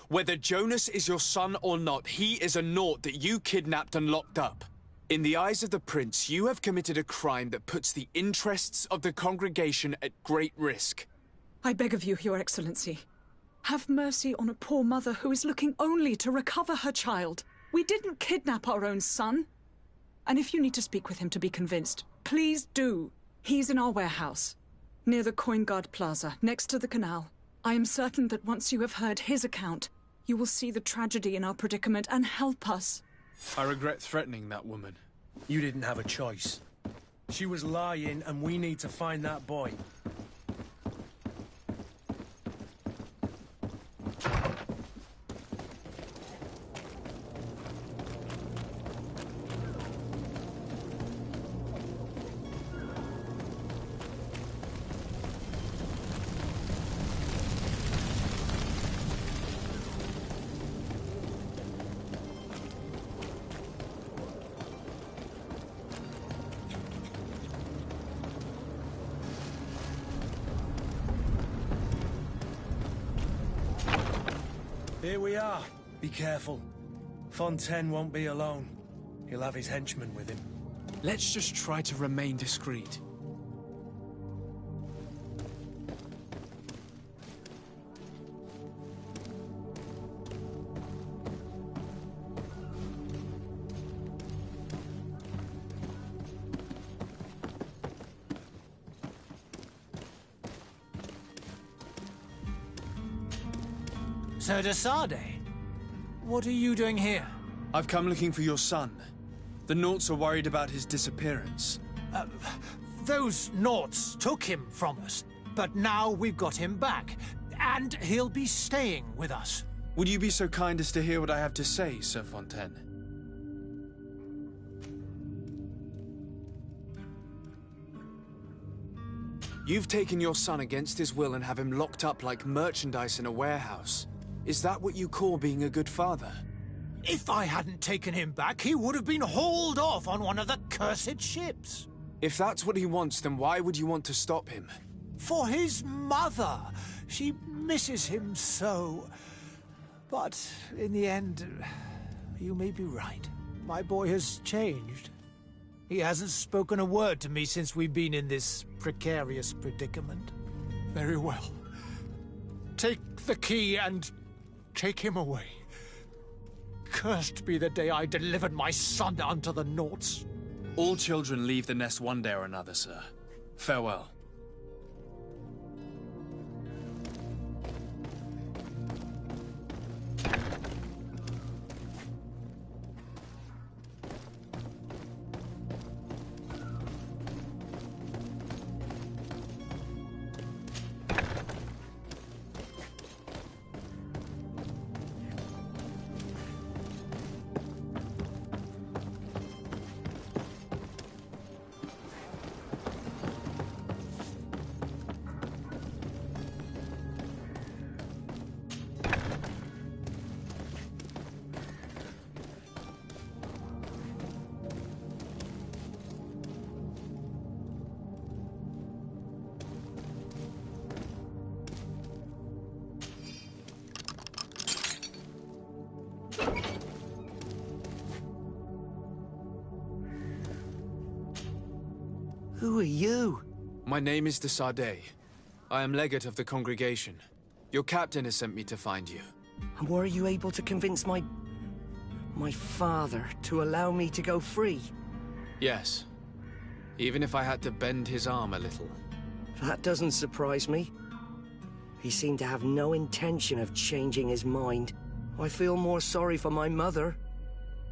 S3: Whether Jonas is your son or not, he is a Naut that you kidnapped and locked up. In the eyes of the Prince, you have committed a crime that puts the interests of the congregation at great risk.
S13: I beg of you, Your Excellency. Have mercy on a poor mother who is looking only to recover her child. We didn't kidnap our own son. And if you need to speak with him to be convinced, please do. He's in our warehouse, near the Coin Guard Plaza, next to the canal. I am certain that once you have heard his account, you will see the tragedy in our predicament and help us.
S3: I regret threatening that woman.
S2: You didn't have a choice. She was lying, and we need to find that boy. Here we are. Be careful. Fontaine won't be alone. He'll have his henchmen with him.
S3: Let's just try to remain discreet.
S16: Sir de Sardet, what are you doing here?
S3: I've come looking for your son. The Nauts are worried about his disappearance.
S16: Those Nauts took him from us, but now we've got him back, and he'll be staying with us.
S3: Would you be so kind as to hear what I have to say, Sir Fontaine? You've taken your son against his will and have him locked up like merchandise in a warehouse. Is that what you call being a good father?
S16: If I hadn't taken him back, he would have been hauled off on one of the cursed ships.
S3: If that's what he wants, then why would you want to stop him?
S16: For his mother. She misses him so. But in the end, you may be right. My boy has changed. He hasn't spoken a word to me since we've been in this precarious predicament. Very well. Take the key and take him away. Cursed be the day I delivered my son unto the Nauts.
S3: All children leave the nest one day or another, sir. Farewell.
S15: Who are you?
S3: My name is de Sardet. I am legate of the congregation. Your captain has sent me to find you.
S15: And were you able to convince my father to allow me to go free?
S3: Yes. Even if I had to bend his arm a little.
S15: That doesn't surprise me. He seemed to have no intention of changing his mind. I feel more sorry for my mother.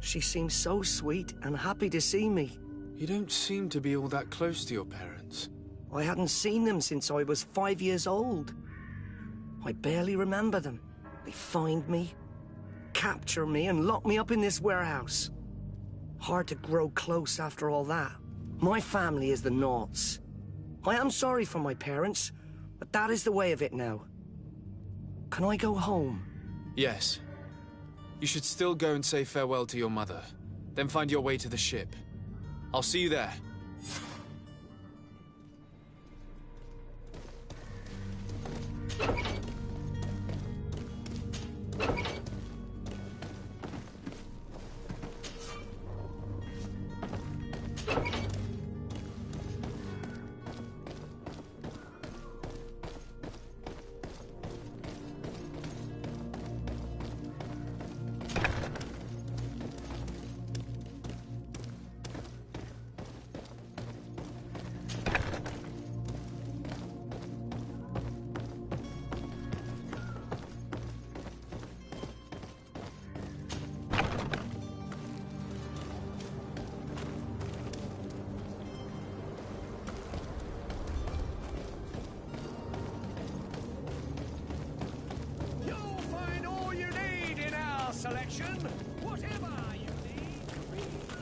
S15: She seems so sweet and happy to see me.
S3: You don't seem to be all that close to your parents.
S15: I hadn't seen them since I was 5 years old. I barely remember them. They find me, capture me, and lock me up in this warehouse. Hard to grow close after all that. My family is the Nauts. I am sorry for my parents, but that is the way of it now. Can I go home?
S3: Yes. You should still go and say farewell to your mother. Then find your way to the ship. I'll see you there.
S5: Selection, whatever you need.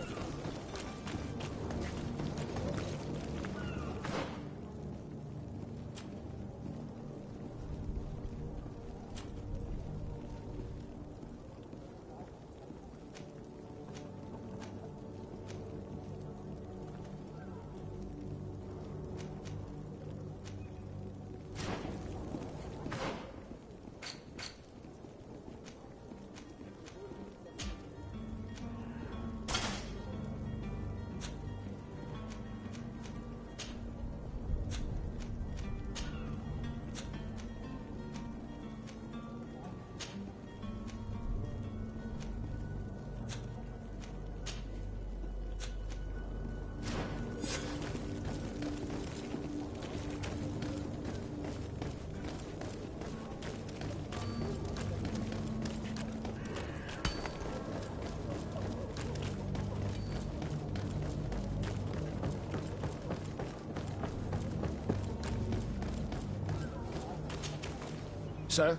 S9: Sir,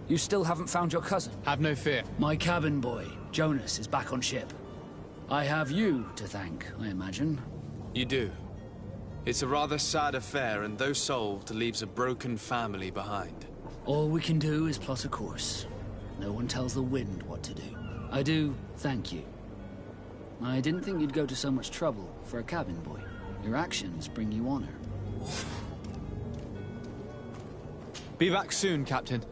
S9: you still haven't found your cousin?
S3: Have no fear.
S10: My cabin boy, Jonas, is back on ship. I have you to thank, I imagine.
S3: You do. It's a rather sad affair, and though solved, leaves a broken family behind.
S10: All we can do is plot a course. No one tells the wind what to do. I do thank you. I didn't think you'd go to so much trouble for a cabin boy. Your actions bring you honor.
S3: Be back soon, Captain.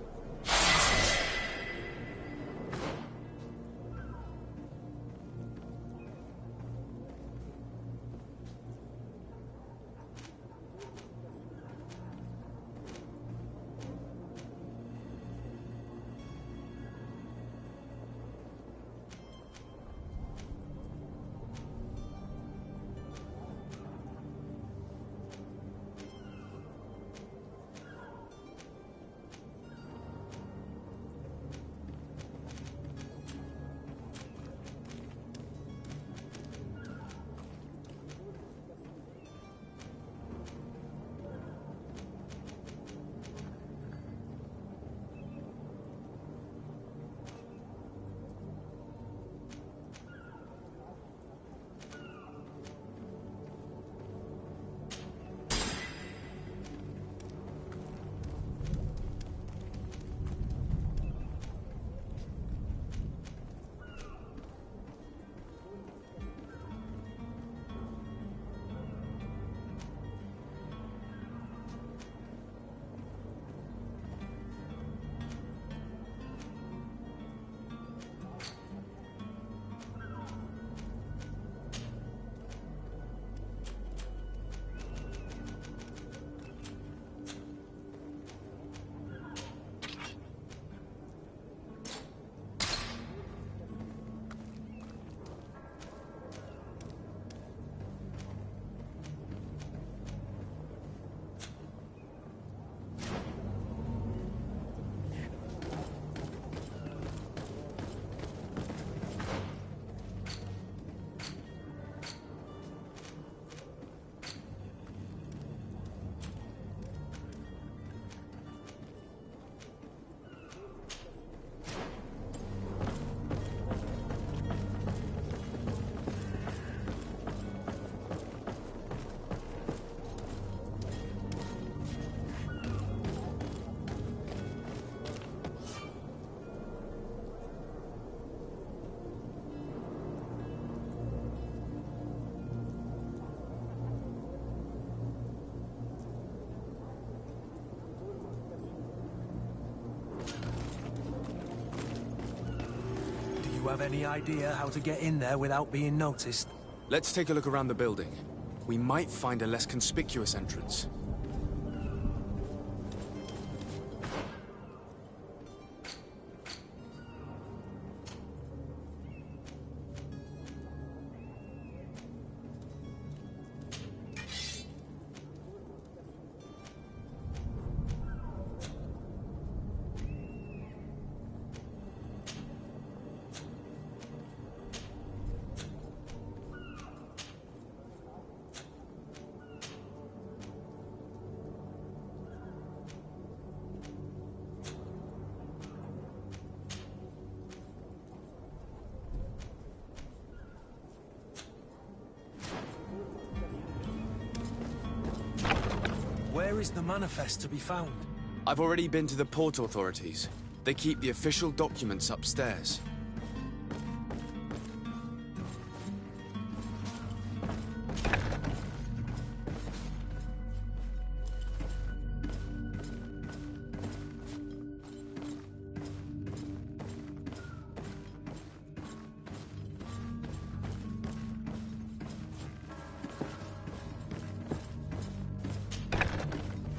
S2: You have any idea how to get in there without being noticed?
S3: Let's take a look around the building. We might find a less conspicuous entrance.
S2: Where is the manifest to be found?
S3: I've already been to the port authorities. They keep the official documents upstairs.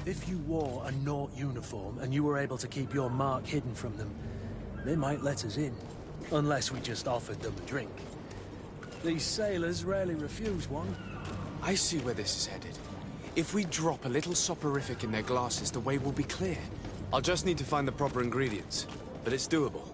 S2: If you wore a Nort uniform and you were able to keep your mark hidden from them, they might let us in. Unless we just offered them a drink. These sailors rarely refuse one.
S3: I see where this is headed. If we drop a little soporific in their glasses, the way will be clear. I'll just need to find the proper ingredients, but it's doable.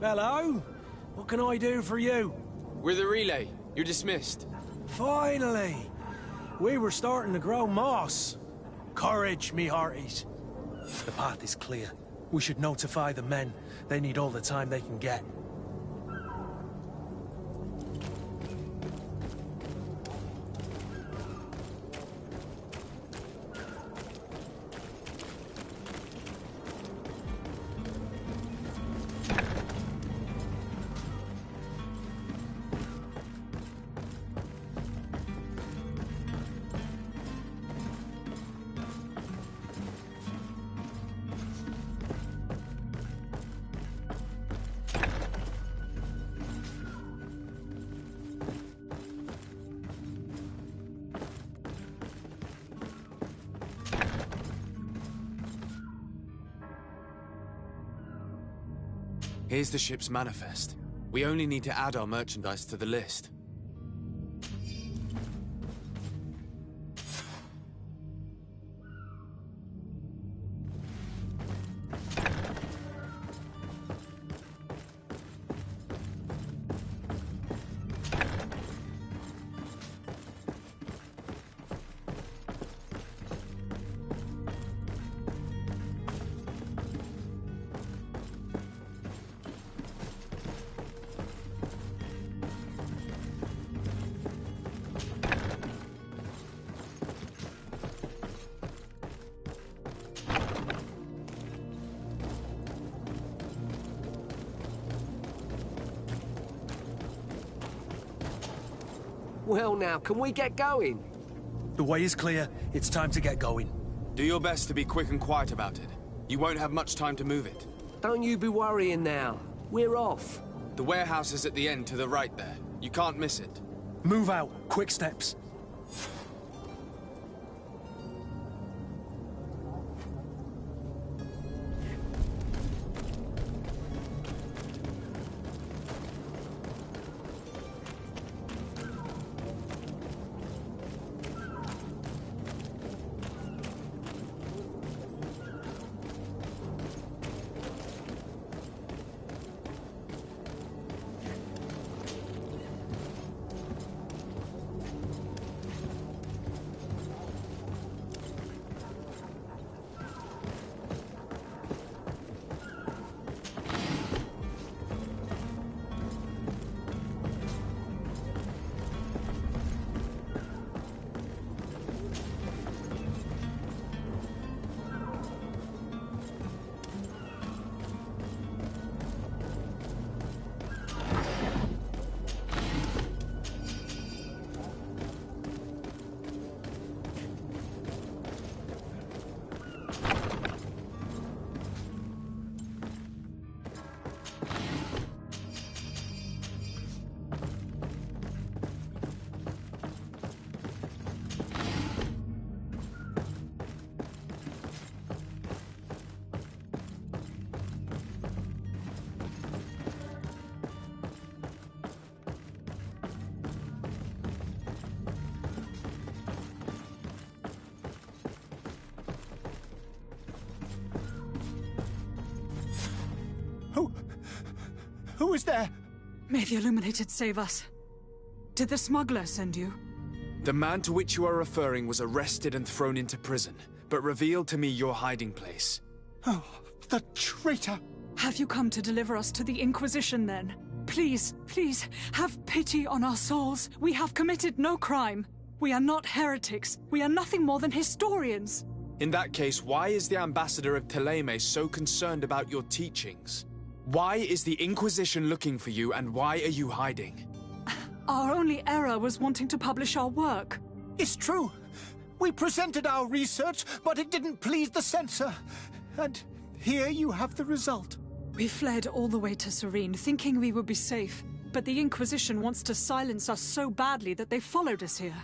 S2: Hello? What can I do for you?
S3: We're the relay. You're dismissed.
S2: Finally! We were starting to grow moss. Courage, me hearties. The path is clear. We should notify the men. They need all the time they can get.
S3: Here's the ship's manifest. We only need to add our merchandise to the list.
S15: Well now, can we get going?
S2: The way is clear. It's time to get going.
S3: Do your best to be quick and quiet about it. You won't have much time to move it.
S15: Don't you be worrying now. We're off.
S3: The warehouse is at the end to the right there. You can't miss it.
S2: Move out. Quick steps.
S16: Who is there?
S13: May the Illuminated save us. Did the smuggler send you?
S3: The man to which you are referring was arrested and thrown into prison, but revealed to me your hiding place.
S16: Oh, the traitor!
S13: Have you come to deliver us to the Inquisition, then? Please, please, have pity on our souls. We have committed no crime. We are not heretics. We are nothing more than historians.
S3: In that case, why is the ambassador of Thélème so concerned about your teachings? Why is the Inquisition looking for you, and why are you hiding?
S13: Our only error was wanting to publish our work.
S16: It's true. We presented our research, but it didn't please the censor. And here you have the result.
S13: We fled all the way to Serene, thinking we would be safe. But the Inquisition wants to silence us so badly that they followed us here.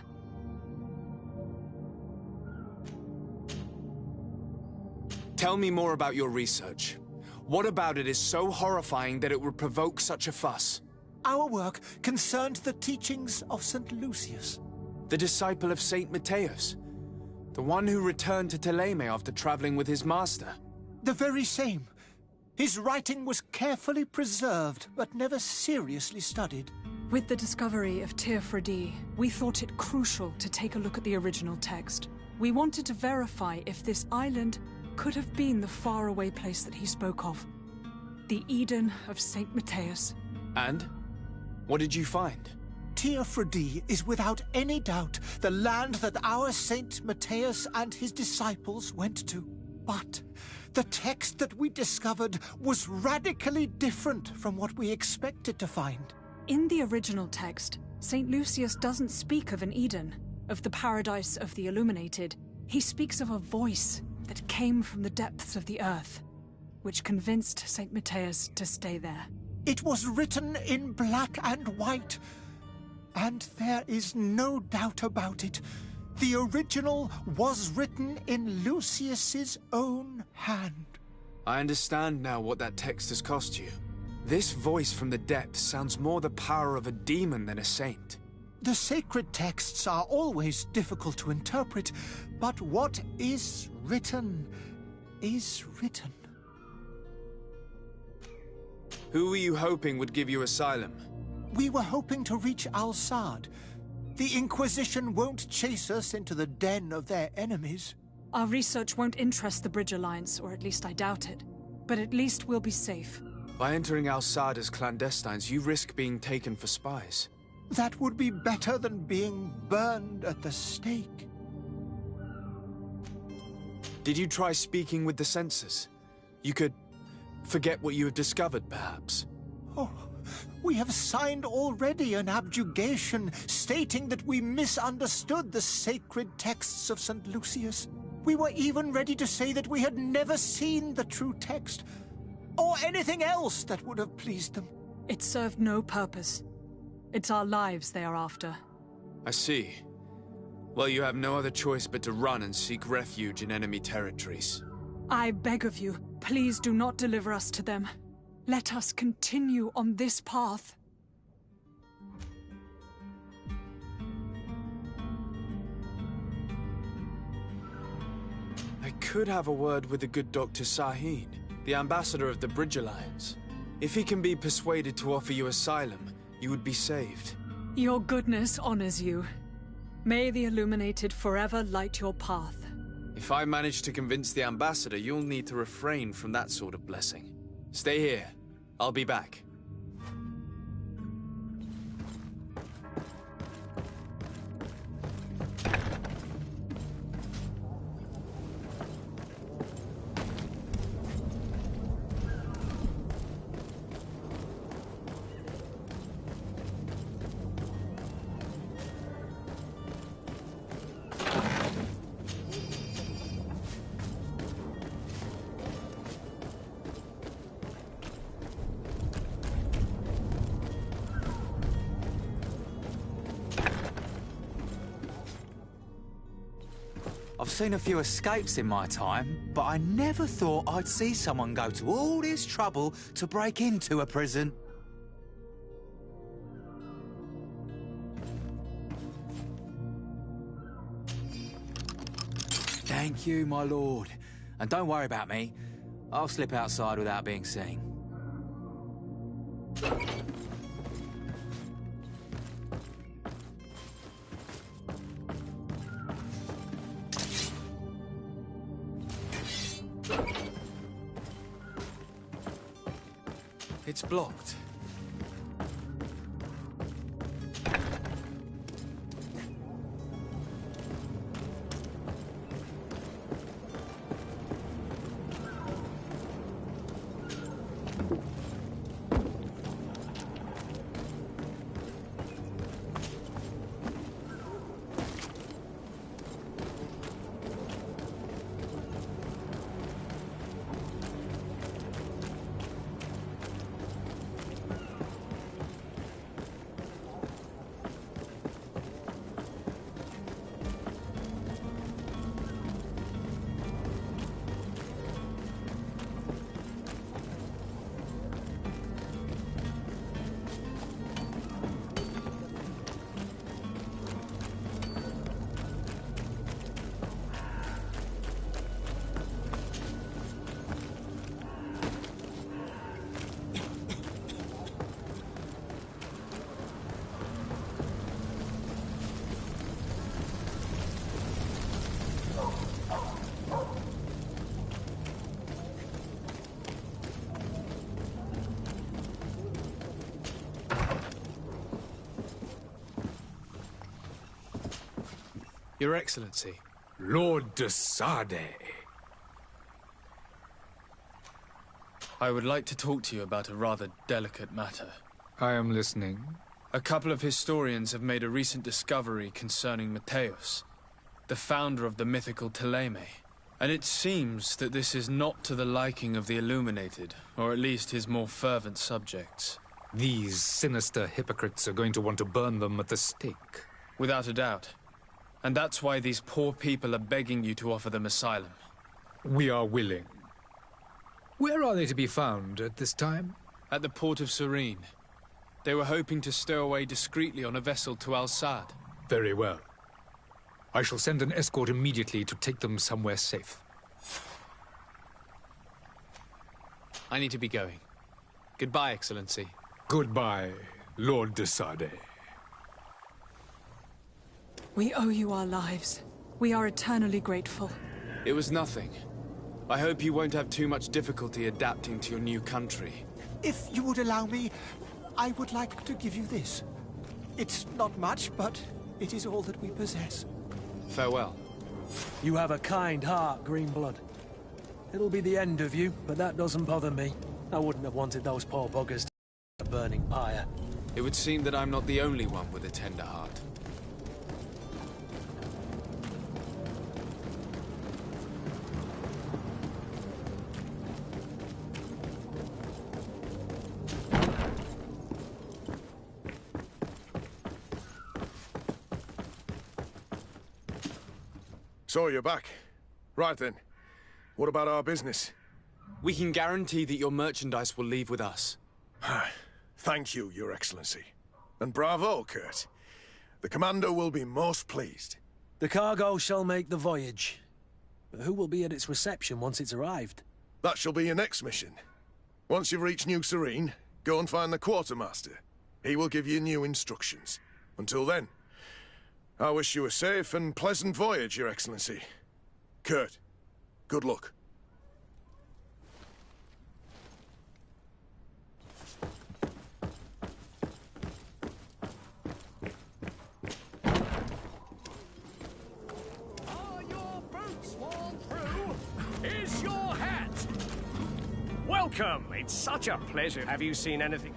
S3: Tell me more about your research. What about it is so horrifying that it would provoke such a fuss?
S16: Our work concerned the teachings of St. Lucius.
S3: The disciple of St. Matthias? The one who returned to Thélème after traveling with his master?
S16: The very same. His writing was carefully preserved, but never seriously studied.
S13: With the discovery of Tir Freddy, we thought it crucial to take a look at the original text. We wanted to verify if this island could have been the faraway place that he spoke of. The Eden of St. Matthias.
S3: And? What did you find?
S16: Tir Freddy is without any doubt the land that our Saint Matthias and his disciples went to. But the text that we discovered was radically different from what we expected to find.
S13: In the original text, St. Lucius doesn't speak of an Eden, of the paradise of the illuminated. He speaks of a voice that came from the depths of the earth, which convinced St. Matthias to stay there.
S16: It was written in black and white, and there is no doubt about it. The original was written in Lucius's own hand.
S3: I understand now what that text has cost you. This voice from the depths sounds more the power of a demon than a saint.
S16: The sacred texts are always difficult to interpret, but what is written is written.
S3: Who were you hoping would give you asylum?
S16: We were hoping to reach Al-Sad. The Inquisition won't chase us into the den of their enemies.
S13: Our research won't interest the Bridge Alliance, or at least I doubt it. But at least we'll be safe.
S3: By entering Al-Sad as clandestines, you risk being taken for spies.
S16: That would be better than being burned at the stake.
S3: Did you try speaking with the censors? You could forget what you have discovered, perhaps.
S16: Oh, we have signed already an abjugation stating that we misunderstood the sacred texts of St. Lucius. We were even ready to say that we had never seen the true text, or anything else that would have pleased them.
S13: It served no purpose. It's our lives they are after.
S3: I see. Well, you have no other choice but to run and seek refuge in enemy territories.
S13: I beg of you, please do not deliver us to them. Let us continue on this path.
S3: I could have a word with the good Dr. Sahin, the ambassador of the Bridge Alliance. If he can be persuaded to offer you asylum, you would be saved.
S13: Your goodness honors you. May the Illuminated forever light your path.
S3: If I manage to convince the ambassador, you'll need to refrain from that sort of blessing. Stay here. I'll be back.
S17: I've seen a few escapes in my time, but I never thought I'd see someone go to all this trouble to break into a prison. Thank you, my lord. And don't worry about me. I'll slip outside without being seen.
S3: It's blocked. Your Excellency.
S7: Lord de Sade.
S3: I would like to talk to you about a rather delicate matter.
S7: I am listening.
S3: A couple of historians have made a recent discovery concerning Mateus, the founder of the mythical Thélème. And it seems that this is not to the liking of the Illuminated, or at least his more fervent subjects.
S7: These sinister hypocrites are going to want to burn them at the stake.
S3: Without a doubt. And that's why these poor people are begging you to offer them asylum.
S7: We are willing. Where are they to be found at this time?
S3: At the port of Serene. They were hoping to stow away discreetly on a vessel to Al-Sad.
S7: Very well. I shall send an escort immediately to take them somewhere safe.
S3: I need to be going. Goodbye, Excellency.
S7: Goodbye, Lord de Sade.
S13: We owe you our lives. We are eternally grateful.
S3: It was nothing. I hope you won't have too much difficulty adapting to your new country.
S16: If you would allow me, I would like to give you this. It's not much, but it is all that we possess.
S3: Farewell.
S2: You have a kind heart, Greenblood. It'll be the end of you, but that doesn't bother me. I wouldn't have wanted those poor buggers to a burning pyre.
S3: It would seem that I'm not the only one with a tender heart.
S1: So you're back. Right then. What about our business?
S3: We can guarantee that your merchandise will leave with us.
S1: Thank you, Your Excellency. And bravo, Kurt. The Commander will be most pleased.
S2: The cargo shall make the voyage. But who will be at its reception once it's arrived?
S1: That shall be your next mission. Once you've reached New Serene, go and find the Quartermaster. He will give you new instructions. Until then, I wish you a safe and pleasant voyage, Your Excellency. Kurt, good luck.
S5: Are your boots worn through? Is your hat? Welcome! It's such a pleasure. Have you seen anything?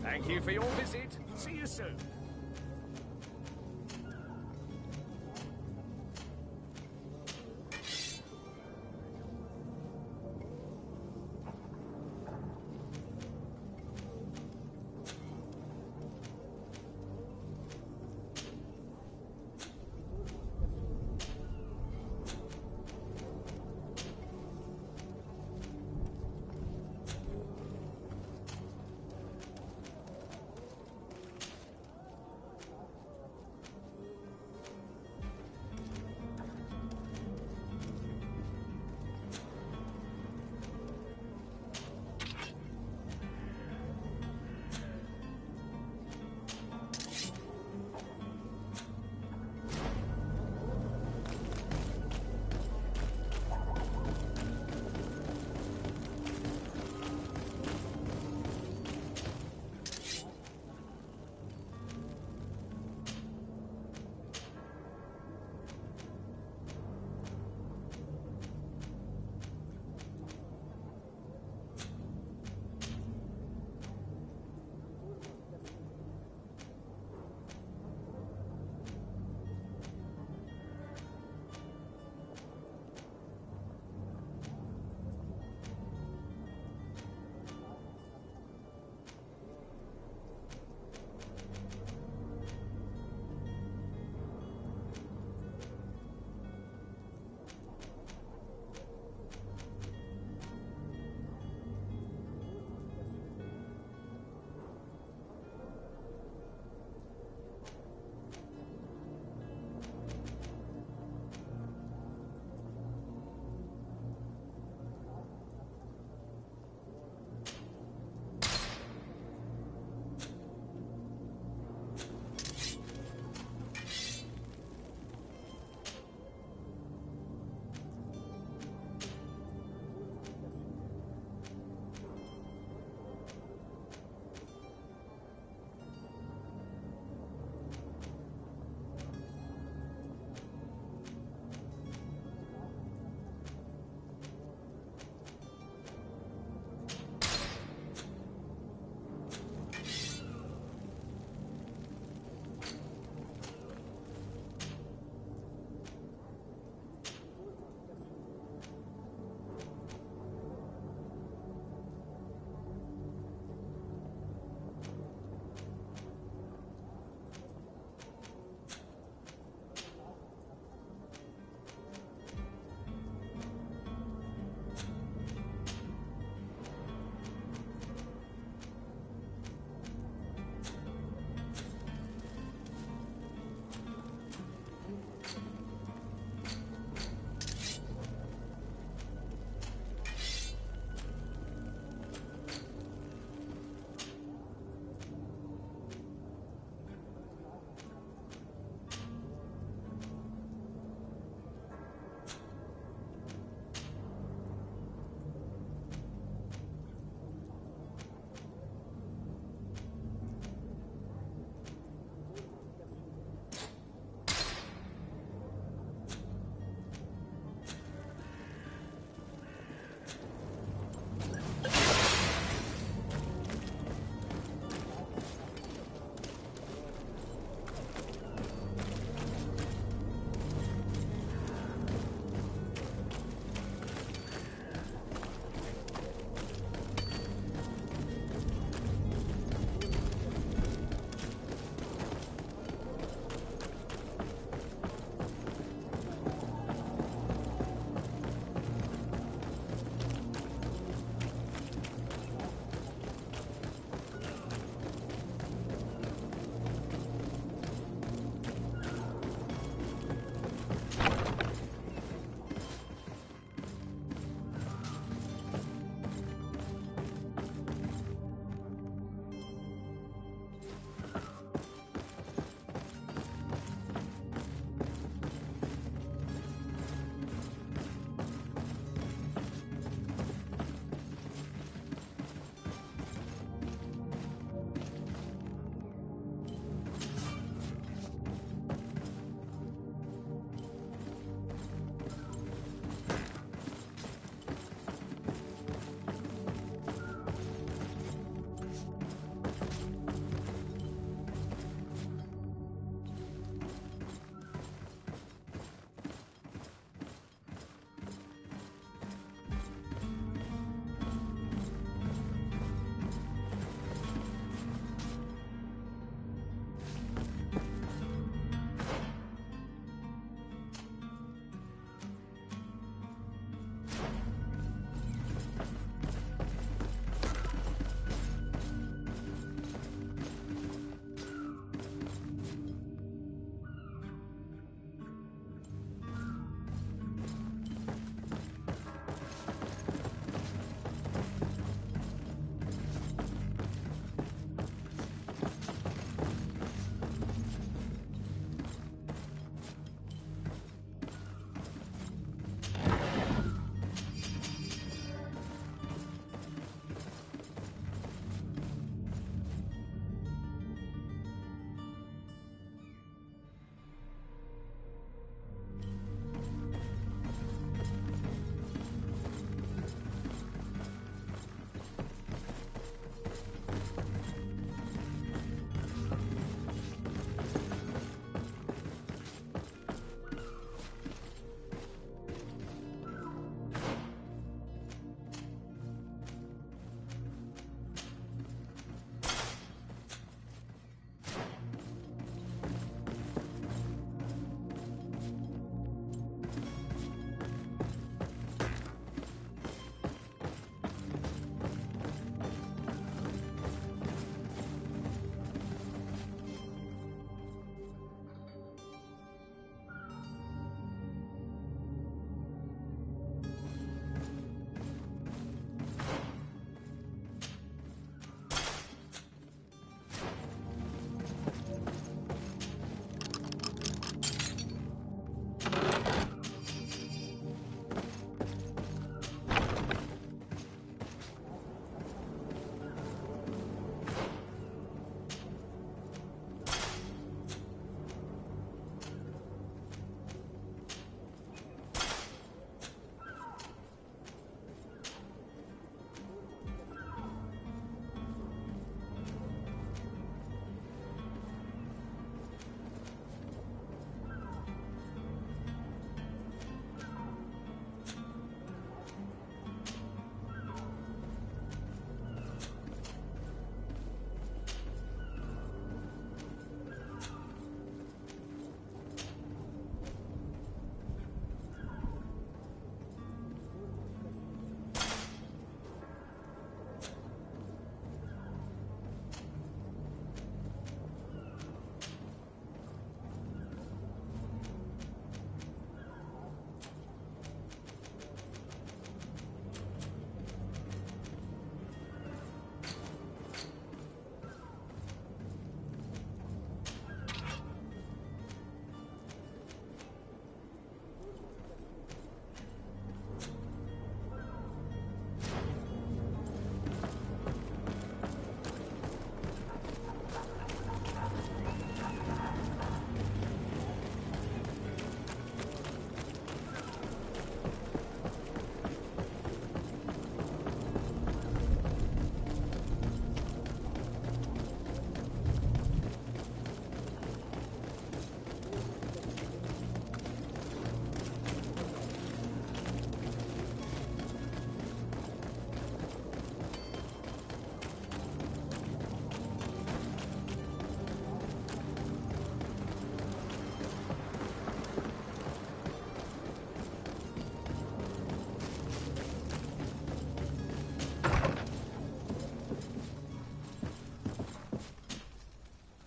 S5: Thank you for your visit. See you soon.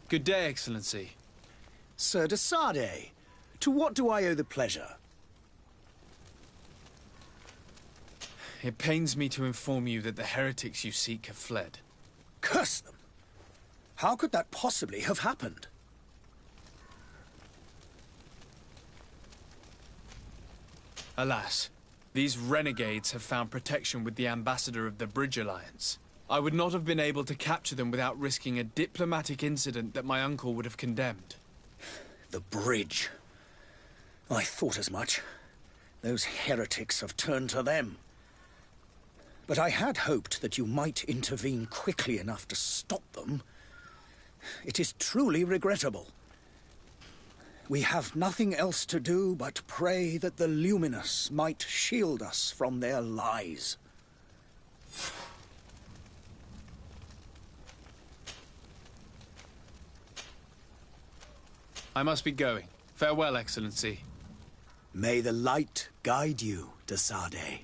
S3: Good day, Excellency.
S12: Sir de Sardet, to what do I owe the pleasure?
S3: It pains me to inform you that the heretics you seek have fled.
S12: Curse them! How could that possibly have happened?
S3: Alas, these renegades have found protection with the ambassador of the Bridge Alliance. I would not have been able to capture them without risking a diplomatic incident that my uncle would have condemned.
S12: The bridge. I thought as much. Those heretics have turned to them. But I had hoped that you might intervene quickly enough to stop them. It is truly regrettable. We have nothing else to do but pray that the Luminous might shield us from their lies.
S3: I must be going. Farewell, Excellency.
S12: May the light guide you, de Sardet.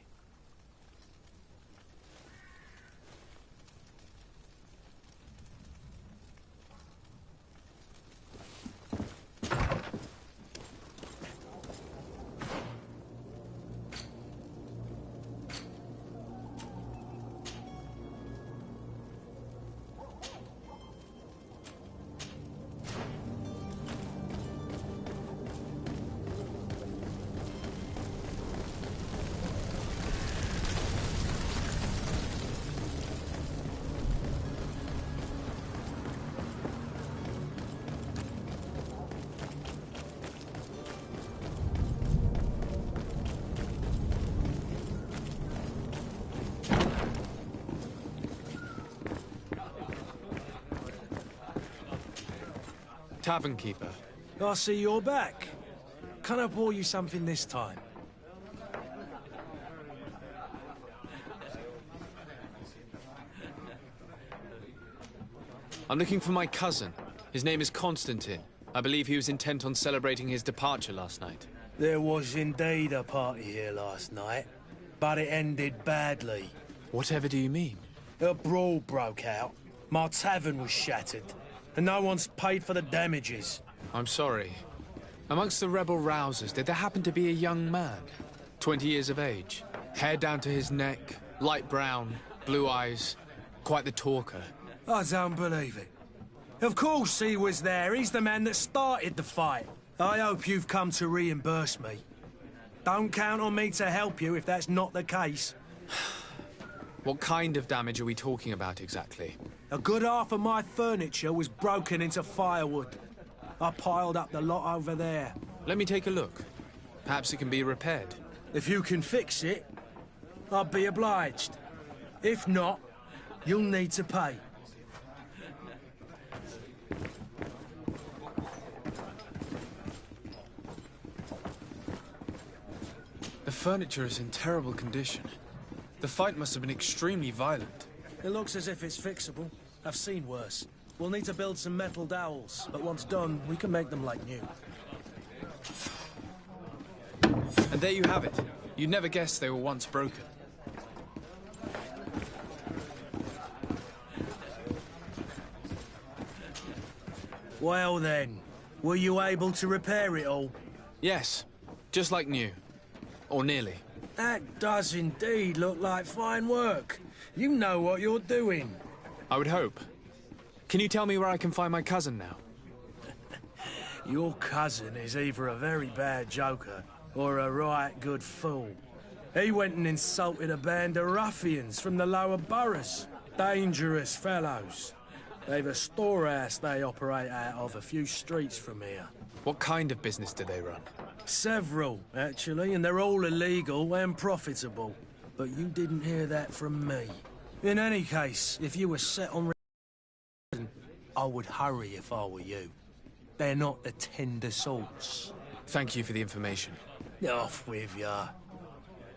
S3: Tavern keeper.
S2: I see you're back. Can I pour you something this time?
S3: I'm looking for my cousin. His name is Constantine. I believe he was intent on celebrating his departure last night.
S2: There was indeed a party here last night, but it ended badly.
S3: Whatever do you mean?
S2: A brawl broke out. My tavern was shattered, and no one's paid for the damages.
S3: I'm sorry. Amongst the rebel rousers, did there happen to be a young man? 20 years of age, hair down to his neck, light brown, blue eyes, quite the talker.
S2: I don't believe it. Of course he was there. He's the man that started the fight. I hope you've come to reimburse me. Don't count on me to help you if that's not the case.
S3: What kind of damage are we talking about exactly?
S2: A good half of my furniture was broken into firewood. I piled up the lot over there.
S3: Let me take a look. Perhaps it can be repaired.
S2: If you can fix it, I'll be obliged. If not, you'll need to pay.
S3: The furniture is in terrible condition. The fight must have been extremely violent.
S2: It looks as if it's fixable. I've seen worse. We'll need to build some metal dowels, but once done, we can make them like new.
S3: And there you have it. You'd never guess they were once broken.
S2: Well then, were you able to repair it all?
S3: Yes, just like new. Or nearly.
S2: That does indeed look like fine work. You know what you're doing.
S3: I would hope. Can you tell me where I can find my cousin now?
S2: Your cousin is either a very bad joker or a right good fool. He went and insulted a band of ruffians from the lower boroughs. Dangerous fellows. They've a storehouse they operate out of a few streets from here.
S3: What kind of business do they run?
S2: Several, actually, and they're all illegal and profitable. But you didn't hear that from me. In any case, if you were set on I would hurry if I were you. They're not the tender sorts.
S3: Thank you for the information.
S2: Off with ya.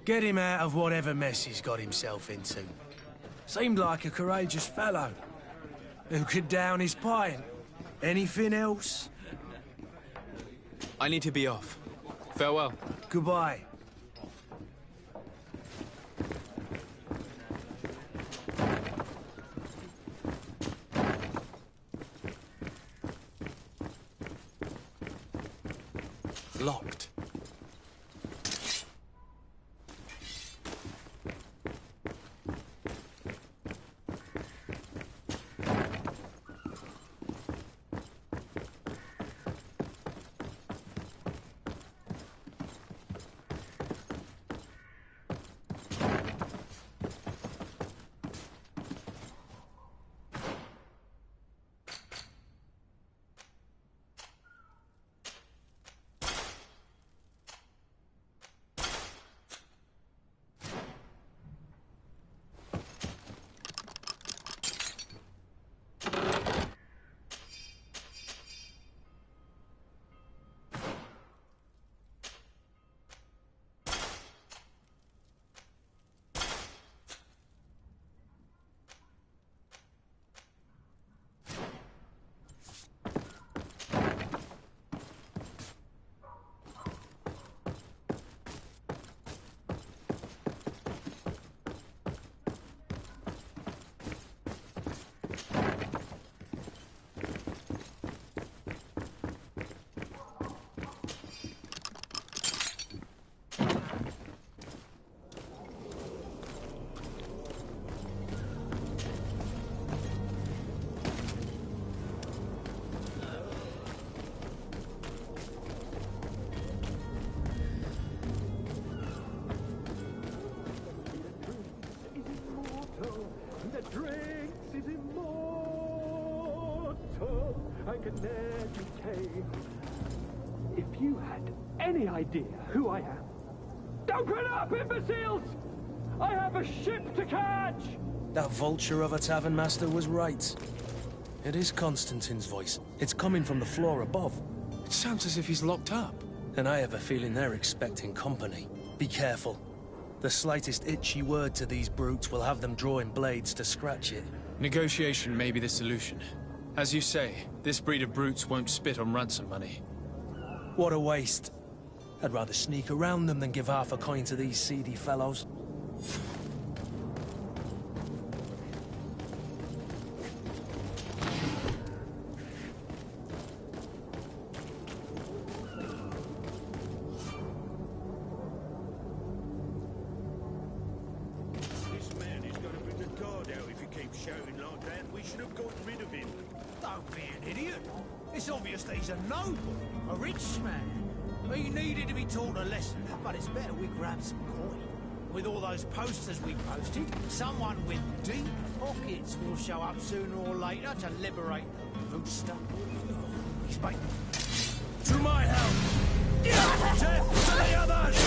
S2: Get him out of whatever mess he's got himself into. Seemed like a courageous fellow. Who could down his pint? Anything else?
S3: I need to be off. Farewell.
S2: Goodbye. Locked.
S18: If you had any idea who I am... Open up, imbeciles! I have a ship to catch!
S2: That vulture of a tavern master was right. It is Constantine's voice. It's coming from the floor above.
S3: It sounds as if he's locked up.
S2: And I have a feeling they're expecting company. Be careful. The slightest itchy word to these brutes will have them drawing blades to scratch it.
S3: Negotiation may be the solution. As you say, this breed of brutes won't spit on ransom money.
S2: What a waste. I'd rather sneak around them than give half a coin to these seedy fellows.
S12: This man is going to bring the guard out if he keeps shouting like that. We should have gotten rid of him.
S16: Don't be an idiot. It's obvious that he's a noble, a rich man. He needed to be taught a lesson, but it's better we grab some coin. With all those posters we posted, someone with deep pockets will show up sooner or later to liberate the rooster. He's making...
S5: To my help! Death to the others!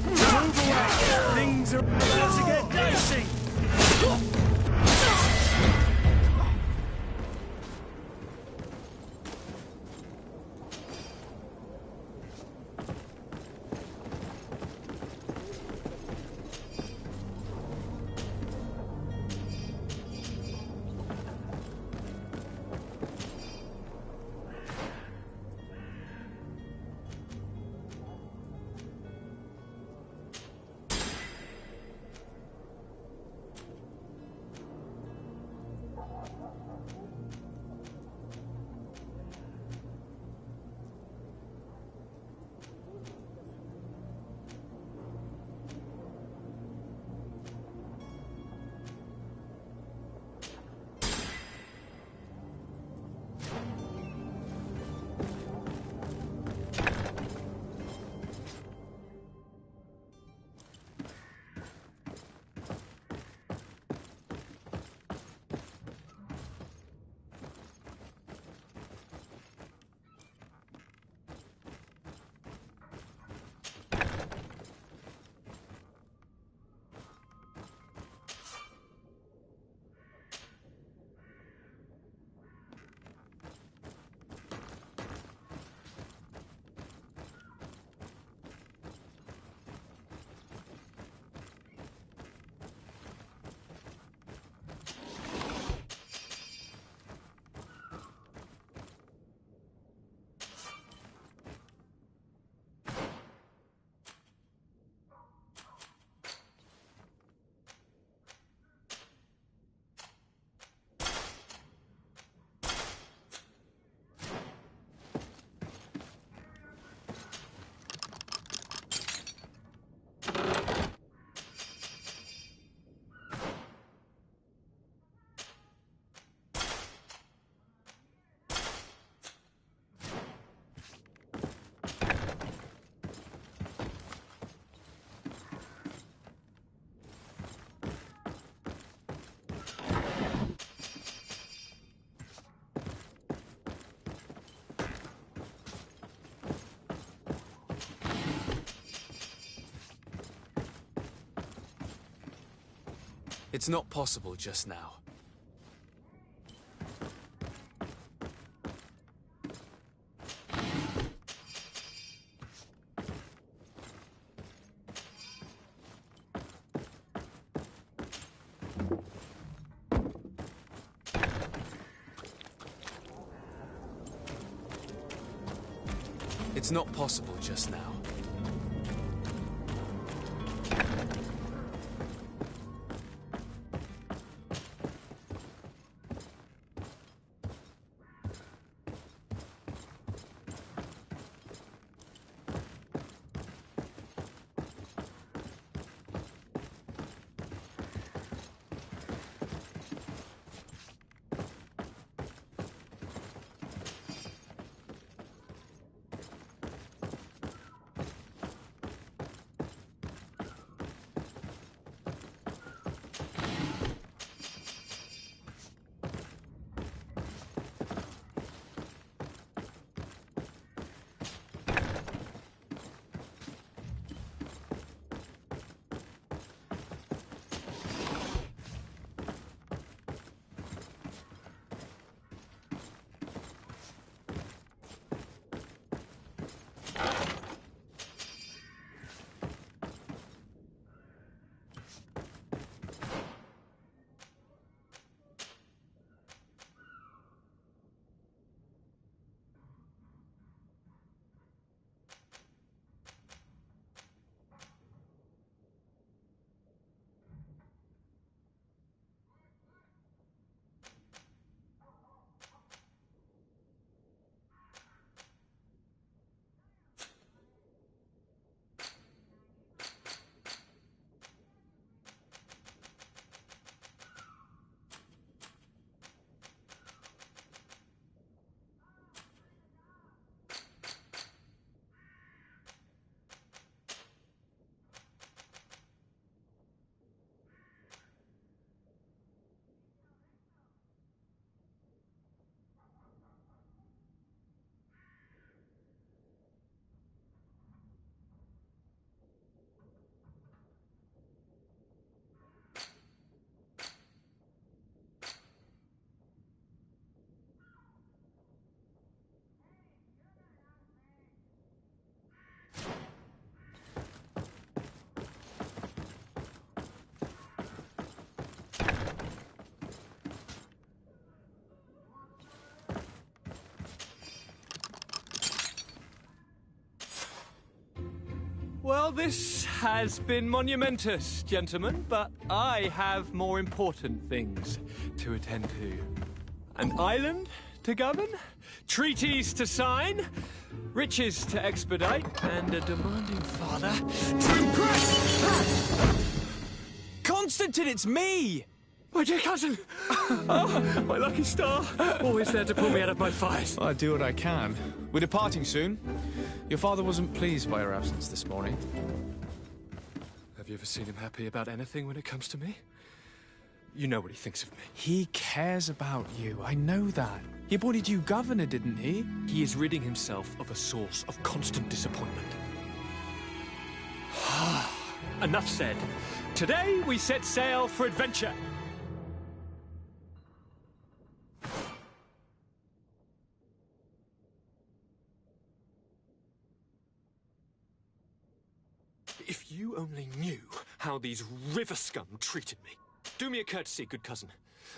S5: Move away! Things are about to get dicey!
S3: It's not possible just now. It's not possible just now.
S18: Well, this has been monumentous, gentlemen, but I have more important things to attend to. An island to govern, treaties to sign, riches to expedite, and a demanding father to impress!
S3: Constantine, it's me!
S18: My dear cousin! Oh, my lucky star! Always there to pull me out of my fires.
S3: Well, I do what I can. We're departing soon. Your father wasn't pleased by your absence this morning.
S18: Have you ever seen him happy about anything when it comes to me? You know what he thinks of me.
S3: He cares about you, I know that. He appointed you governor, didn't he?
S18: He is ridding himself of a source of constant disappointment. Enough said. Today we set sail for adventure. If you only knew how these river scum treated me. Do me a courtesy, good cousin.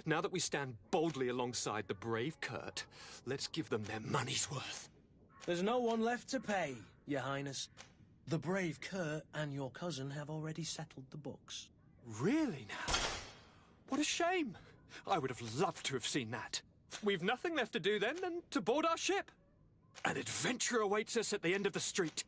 S18: Now that we stand boldly alongside the brave Kurt, let's give them their money's worth.
S2: There's no one left to pay, Your Highness. The brave Kurt and your cousin have already settled the books.
S18: Really now? What a shame. I would have loved to have seen that. We've nothing left to do then than to board our ship. An adventure awaits us at the end of the street.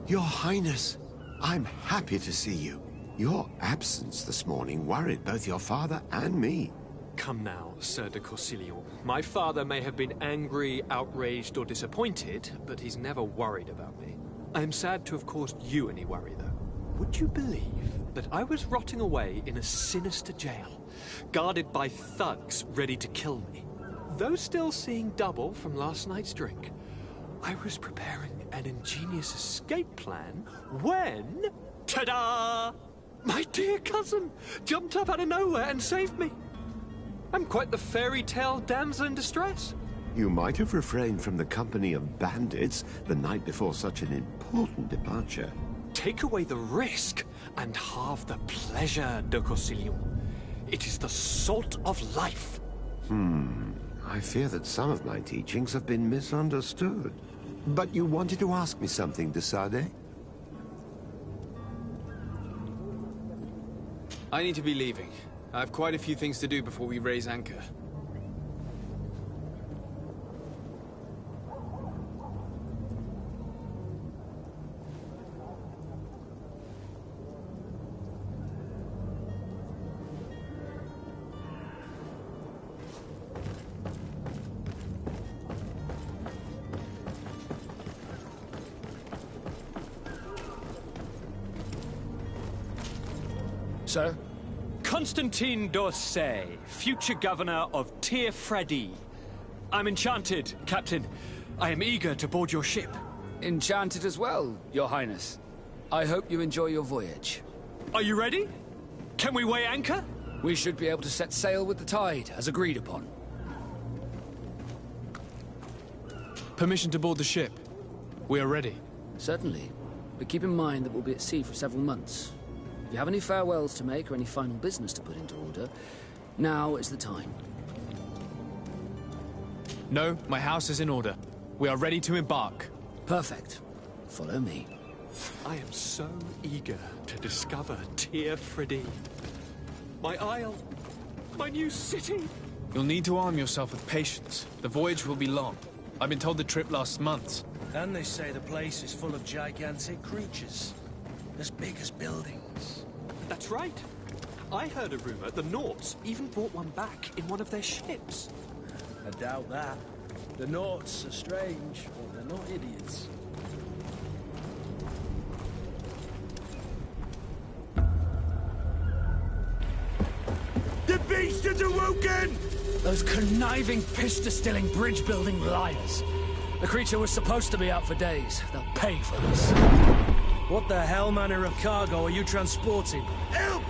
S8: Your Highness, I'm happy to see you. Your absence this morning worried both your father and me.
S18: Come now, Sir de Corsilion. My father may have been angry, outraged, or disappointed, but he's never worried about me. I am sad to have caused you any worry, though. Would you believe that I was rotting away in a sinister jail, guarded by thugs ready to kill me? Though still seeing double from last night's drink, I was preparing an ingenious escape plan when... ta-da! My dear cousin jumped up out of nowhere and saved me. I'm quite the fairy tale damsel in distress.
S8: You might have refrained from the company of bandits the night before such an important departure.
S18: Take away the risk and halve the pleasure, de Corsilion. It is the salt of life.
S8: I fear that some of my teachings have been misunderstood. But you wanted to ask me something, de Sade?
S3: I need to be leaving. I have quite a few things to do before we raise anchor.
S10: Sir?
S18: Constantine d'Orsay, future governor of Tir Freddy. I'm enchanted, Captain. I am eager to board your ship.
S10: Enchanted as well, Your Highness. I hope you enjoy your voyage.
S18: Are you ready? Can we weigh anchor?
S10: We should be able to set sail with the tide, as agreed upon.
S3: Permission to board the ship. We are ready.
S10: Certainly. But keep in mind that we'll be at sea for several months. If you have any farewells to make or any final business to put into order, now is the time.
S3: No, my house is in order. We are ready to embark.
S10: Perfect. Follow me.
S18: I am so eager to discover Tir Freddy. My isle, my new city.
S3: You'll need to arm yourself with patience. The voyage will be long. I've been told the trip lasts months.
S2: And they say the place is full of gigantic creatures. As big as buildings.
S18: That's right. I heard a rumor the Nauts even brought one back in one of their ships.
S2: I doubt that. The Nauts are strange, but they're not idiots.
S12: The beast has awoken!
S10: Those conniving, piss-distilling, bridge-building liars. The creature was supposed to be out for days. They'll pay for this.
S2: What the hell manner of cargo are you transporting?
S12: Help!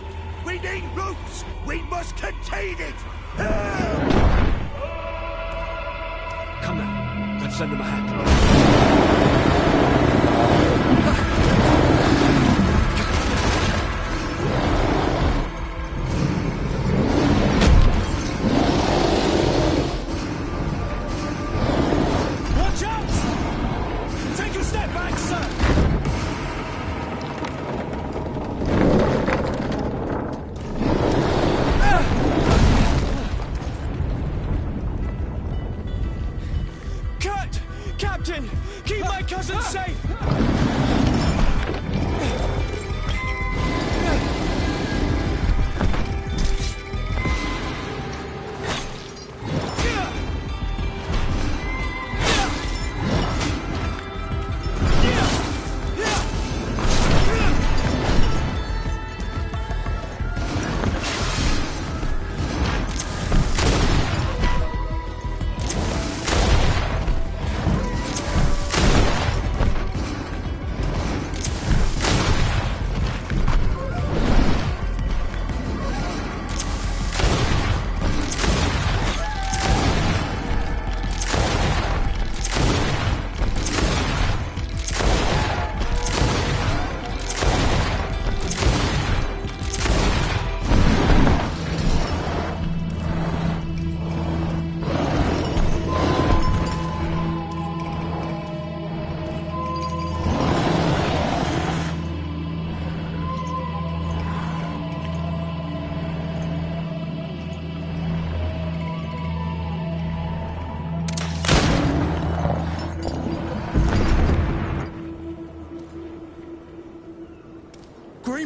S12: We need ropes! We must contain it! Help!
S18: Come now, let's lend them a hand.
S2: Watch out! Take a step back, sir!
S18: Captain! Keep my cousin safe!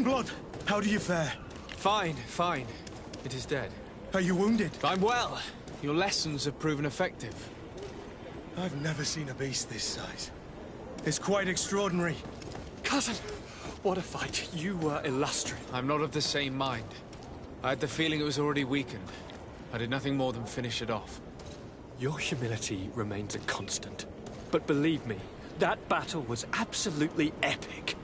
S19: in blood. How do you fare?
S3: Fine, fine. It is dead.
S19: Are you wounded?
S3: I'm well. Your lessons have proven effective.
S19: I've never seen a beast this size. It's quite extraordinary.
S18: Cousin, what a fight. You were illustrious.
S3: I'm not of the same mind. I had the feeling it was already weakened. I did nothing more than finish it off.
S18: Your humility remains a constant. But believe me, that battle was absolutely epic.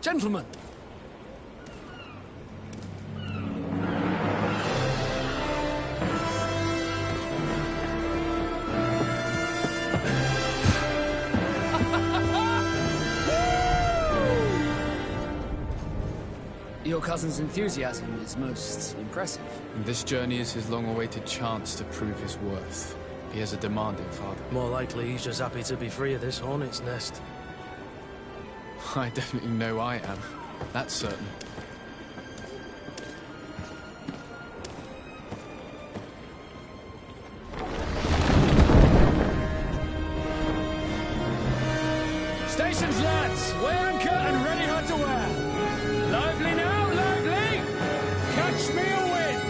S2: Gentlemen!
S10: Your cousin's enthusiasm is most impressive.
S3: And this journey is his long-awaited chance to prove his worth. He has a demanding father.
S2: More likely he's just happy to be free of this hornet's nest.
S3: I definitely know I am. That's certain.
S9: Stations, lads! Weigh anchor and ready her to wear. Lively now, lively! Catch me a wind!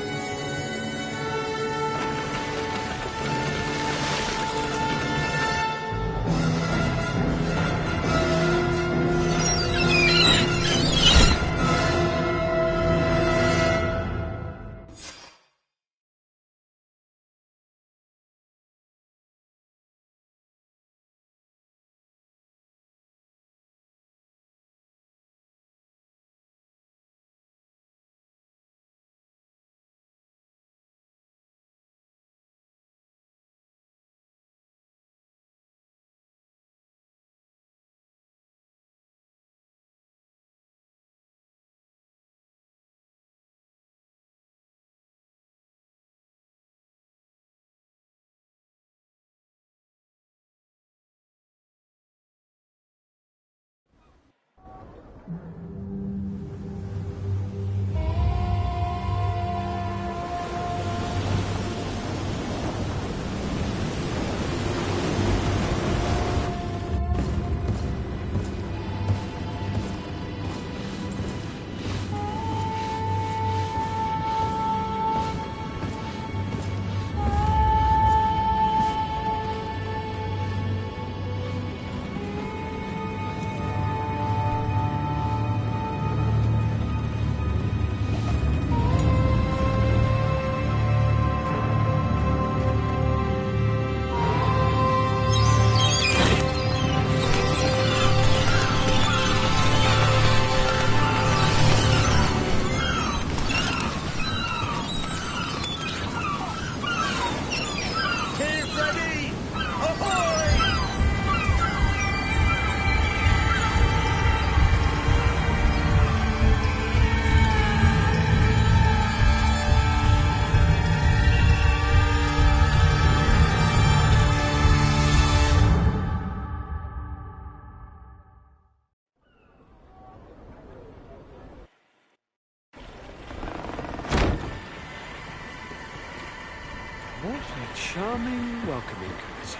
S18: charming, welcoming courtesy.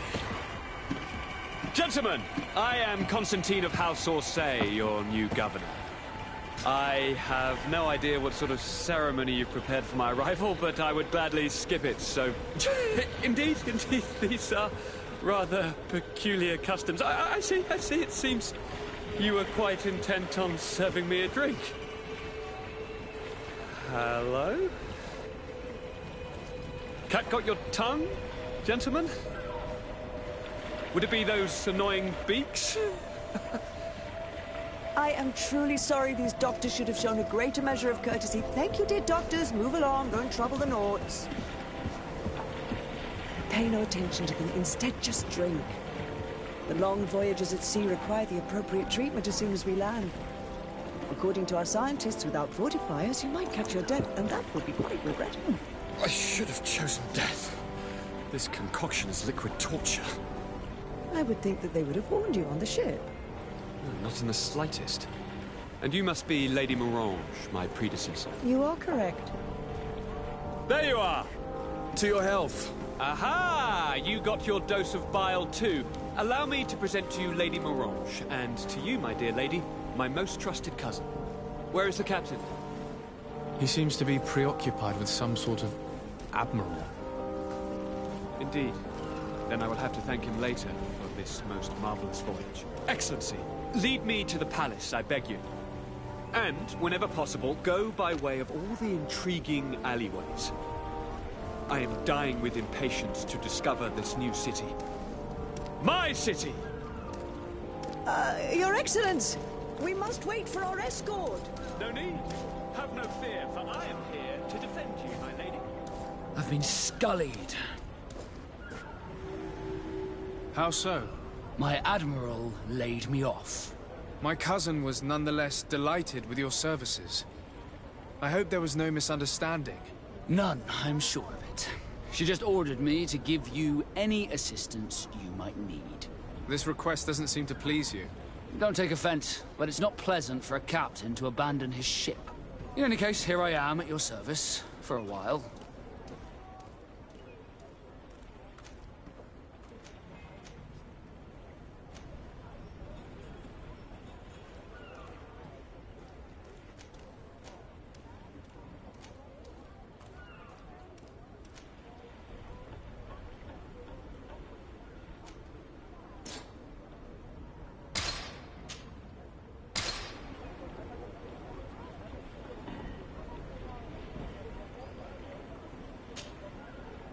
S18: Gentlemen, I am Constantine of House Orsay, your new governor. I have no idea what sort of ceremony you've prepared for my arrival, but I would gladly skip it, so... Indeed, these are rather peculiar customs. I see, it seems you were quite intent on serving me a drink. Hello? Cat got your tongue, gentlemen? Would it be those annoying beaks?
S20: I am truly sorry. These doctors should have shown a greater measure of courtesy. Thank you, dear doctors. Move along. Don't trouble the Nords. Pay no attention to them. Instead, just drink. The long voyages at sea require the appropriate treatment as soon as we land. According to our scientists, without fortifiers, you might catch your death, and that would be quite regrettable.
S18: I should have chosen death. This concoction is liquid torture.
S20: I would think that they would have warned you on the ship.
S18: Not in the slightest. And you must be Lady Morange, my predecessor.
S20: You are correct.
S18: There you are!
S3: To your health.
S18: Aha! You got your dose of bile too. Allow me to present to you Lady Morange, and to you, my dear lady, my most trusted cousin. Where is the captain?
S3: He seems to be preoccupied with some sort of admiral.
S18: Indeed. Then I will have to thank him later for this most marvelous voyage. Excellency, lead me to the palace, I beg you. And, whenever possible, go by way of all the intriguing alleyways. I am dying with impatience to discover this new city. My city!
S20: Your Excellence! We must wait for our escort!
S18: No need. Have no fear, for I am here to defend you, my lady.
S10: I've been scullied.
S3: How so?
S10: My admiral laid me off.
S3: My cousin was nonetheless delighted with your services. I hope there was no misunderstanding.
S10: None, I'm sure of it. She just ordered me to give you any assistance you might need.
S3: This request doesn't seem to please you.
S10: Don't take offense, but it's not pleasant for a captain to abandon his ship. In any case, here I am at your service, for a while.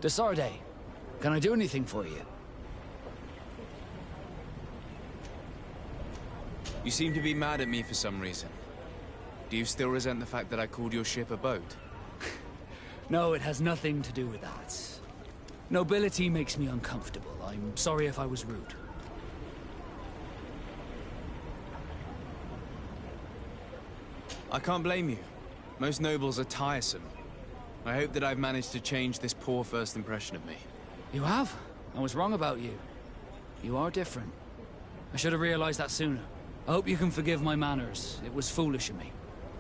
S10: De Sardet, can I do anything for you?
S3: You seem to be mad at me for some reason. Do you still resent the fact that I called your ship a boat?
S10: No, it has nothing to do with that. Nobility makes me uncomfortable. I'm sorry if I was rude.
S3: I can't blame you. Most nobles are tiresome. I hope that I've managed to change this poor first impression of me.
S10: You have? I was wrong about you. You are different. I should have realized that sooner. I hope you can forgive my manners. It was foolish of me.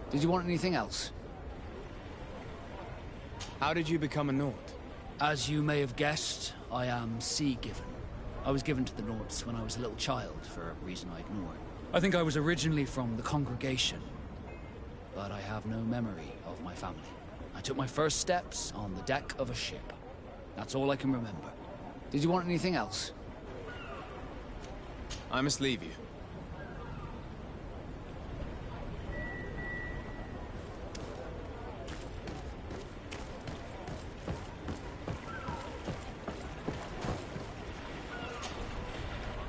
S10: Did you want anything else?
S3: How did you become a Nord?
S10: As you may have guessed, I am sea-given. I was given to the Nords when I was a little child, for a reason I ignore. I think I was originally from the Congregation, but I have no memory of my family. I took my first steps on the deck of a ship. That's all I can remember. Did you want anything else?
S3: I must leave you.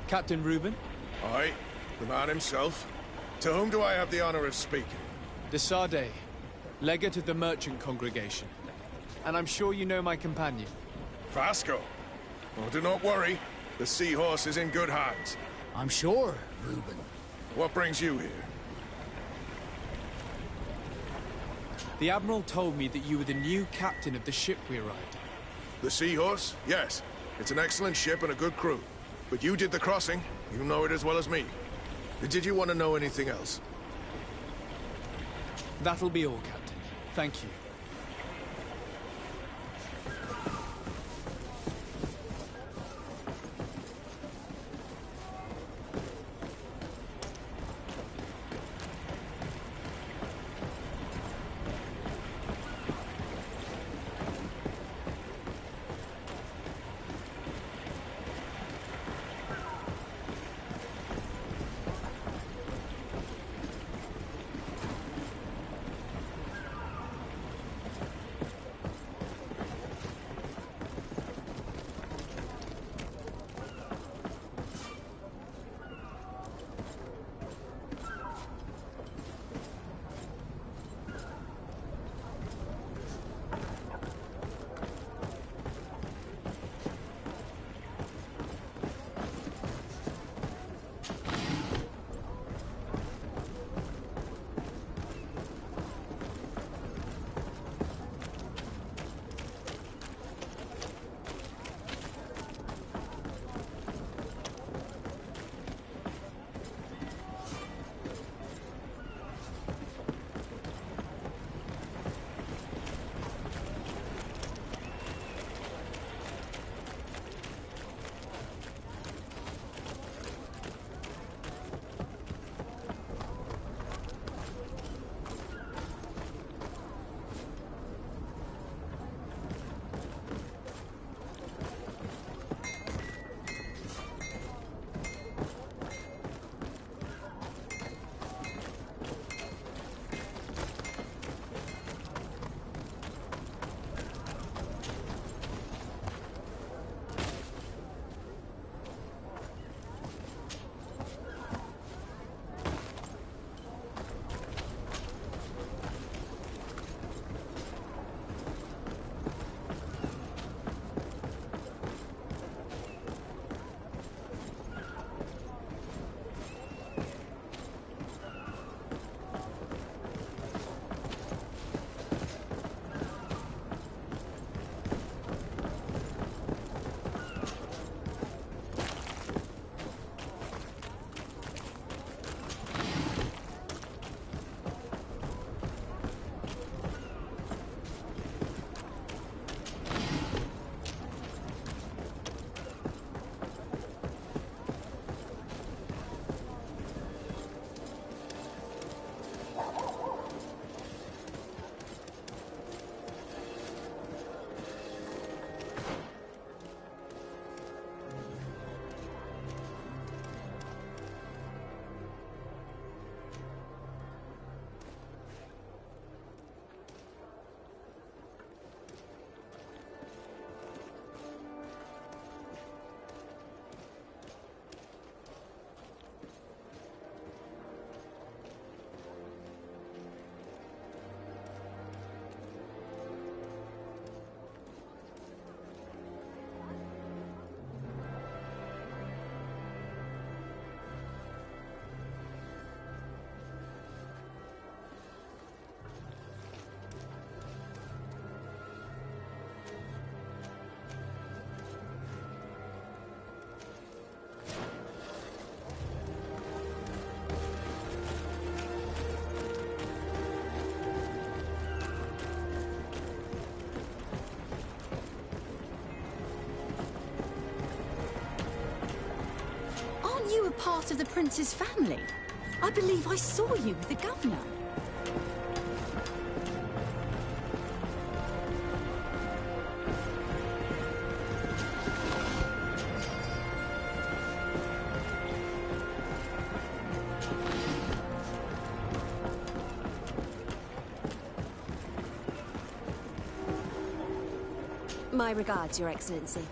S3: Captain Reuben?
S1: Aye, the man himself. To whom do I have the honor of speaking?
S3: De Sardet, legate of the Merchant Congregation. And I'm sure you know my companion.
S1: Vasco. Oh, do not worry. The Seahorse is in good hands.
S10: I'm sure, Reuben.
S1: What brings you here?
S3: The Admiral told me that you were the new captain of the ship we arrived in.
S1: The Seahorse? Yes. It's an excellent ship and a good crew. But you did the crossing. You know it as well as me. Did you want to know anything else?
S3: That'll be all, Captain. Thank you.
S21: part of the prince's family? I believe I saw you with the governor.
S22: My regards, Your Excellency.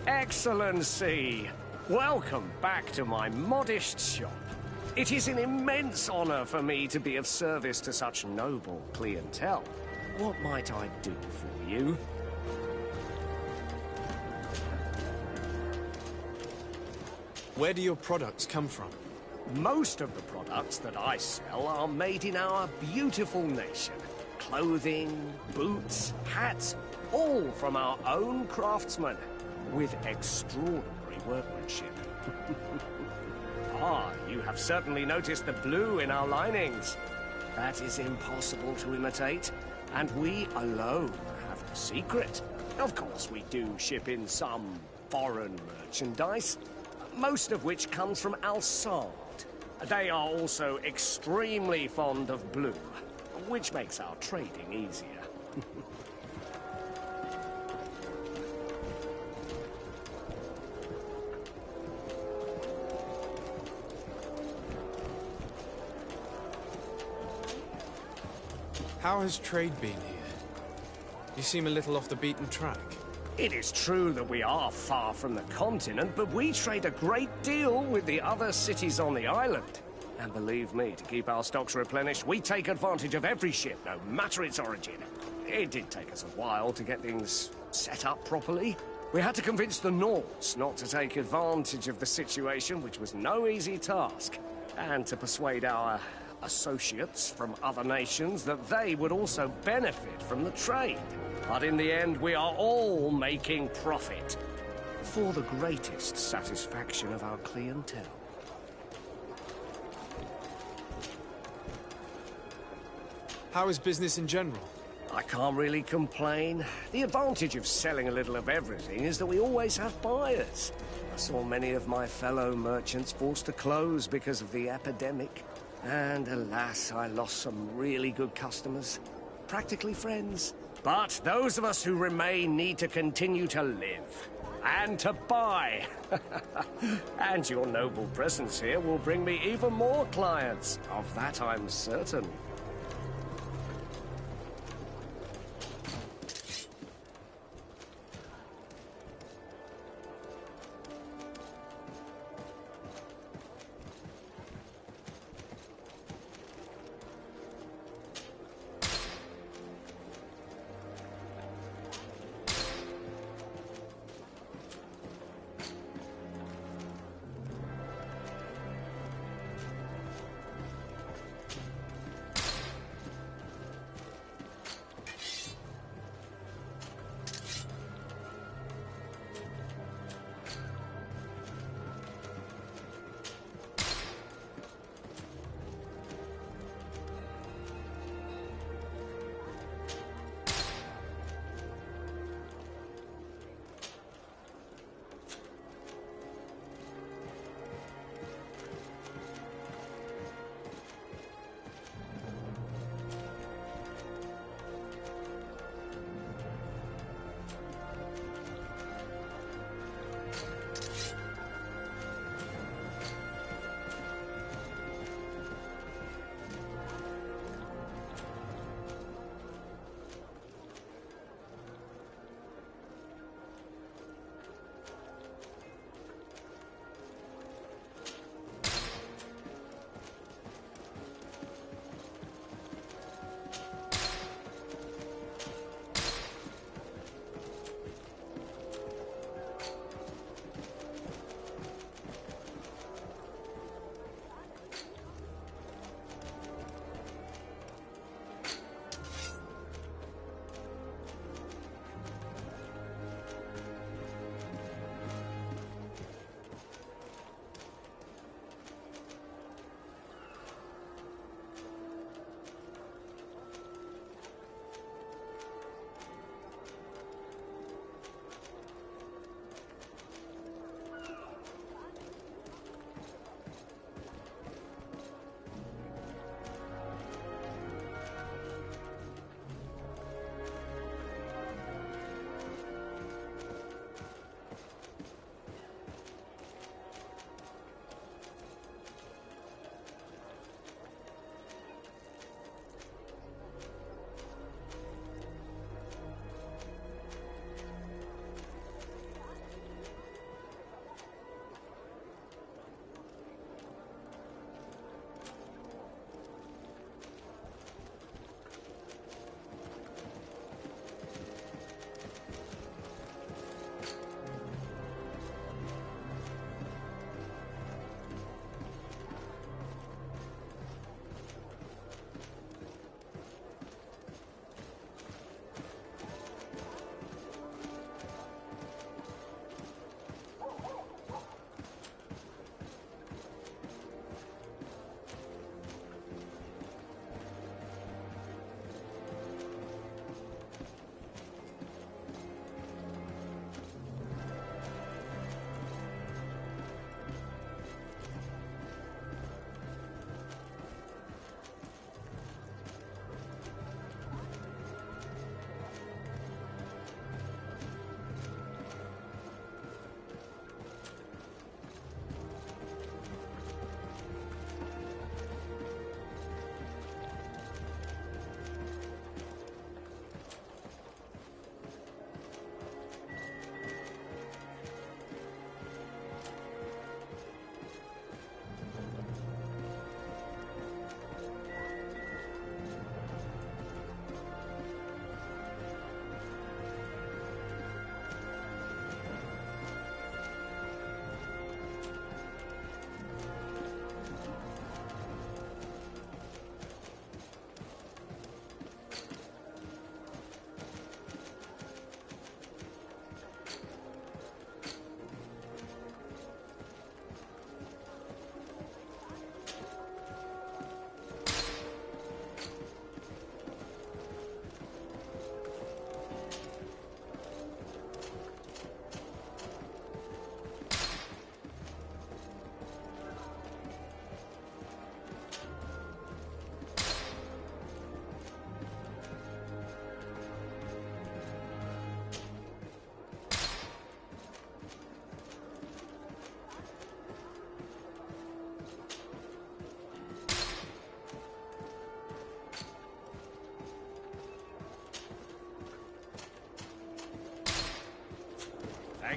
S5: Excellency, welcome back to my modest shop. It is an immense honor for me to be of service to such noble clientele. What might I do for you?
S3: Where do your products come from?
S5: Most of the products that I sell are made in our beautiful nation. Clothing, boots, hats, all from our own craftsmen, with extraordinary workmanship. Ah, you have certainly noticed the blue in our linings. That is impossible to imitate, and we alone have the secret. Of course, we do ship in some foreign merchandise, most of which comes from Alsard. They are also extremely fond of blue, which makes our trading easier.
S3: How has trade been here? You seem a little off the beaten track.
S5: It is true that we are far from the continent, but we trade a great deal with the other cities on the island. And believe me, to keep our stocks replenished, we take advantage of every ship, no matter its origin. It did take us a while to get things set up properly. We had to convince the Nords not to take advantage of the situation, which was no easy task, and to persuade our associates from other nations that they would also benefit from the trade. But in the end, we are all making profit, for the greatest satisfaction of our clientele.
S3: How is business in general?
S5: I can't really complain. The advantage of selling a little of everything is that we always have buyers. I saw many of my fellow merchants forced to close because of the epidemic. And alas, I lost some really good customers. Practically friends. But those of us who remain need to continue to live. And to buy. And your noble presence here will bring me even more clients. Of that I'm certain.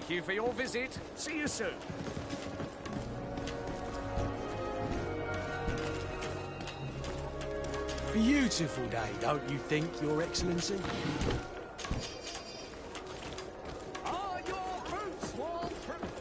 S5: Thank you for your visit. See you soon.
S2: Beautiful day, don't you think, Your Excellency?
S5: Are your boots waterproof?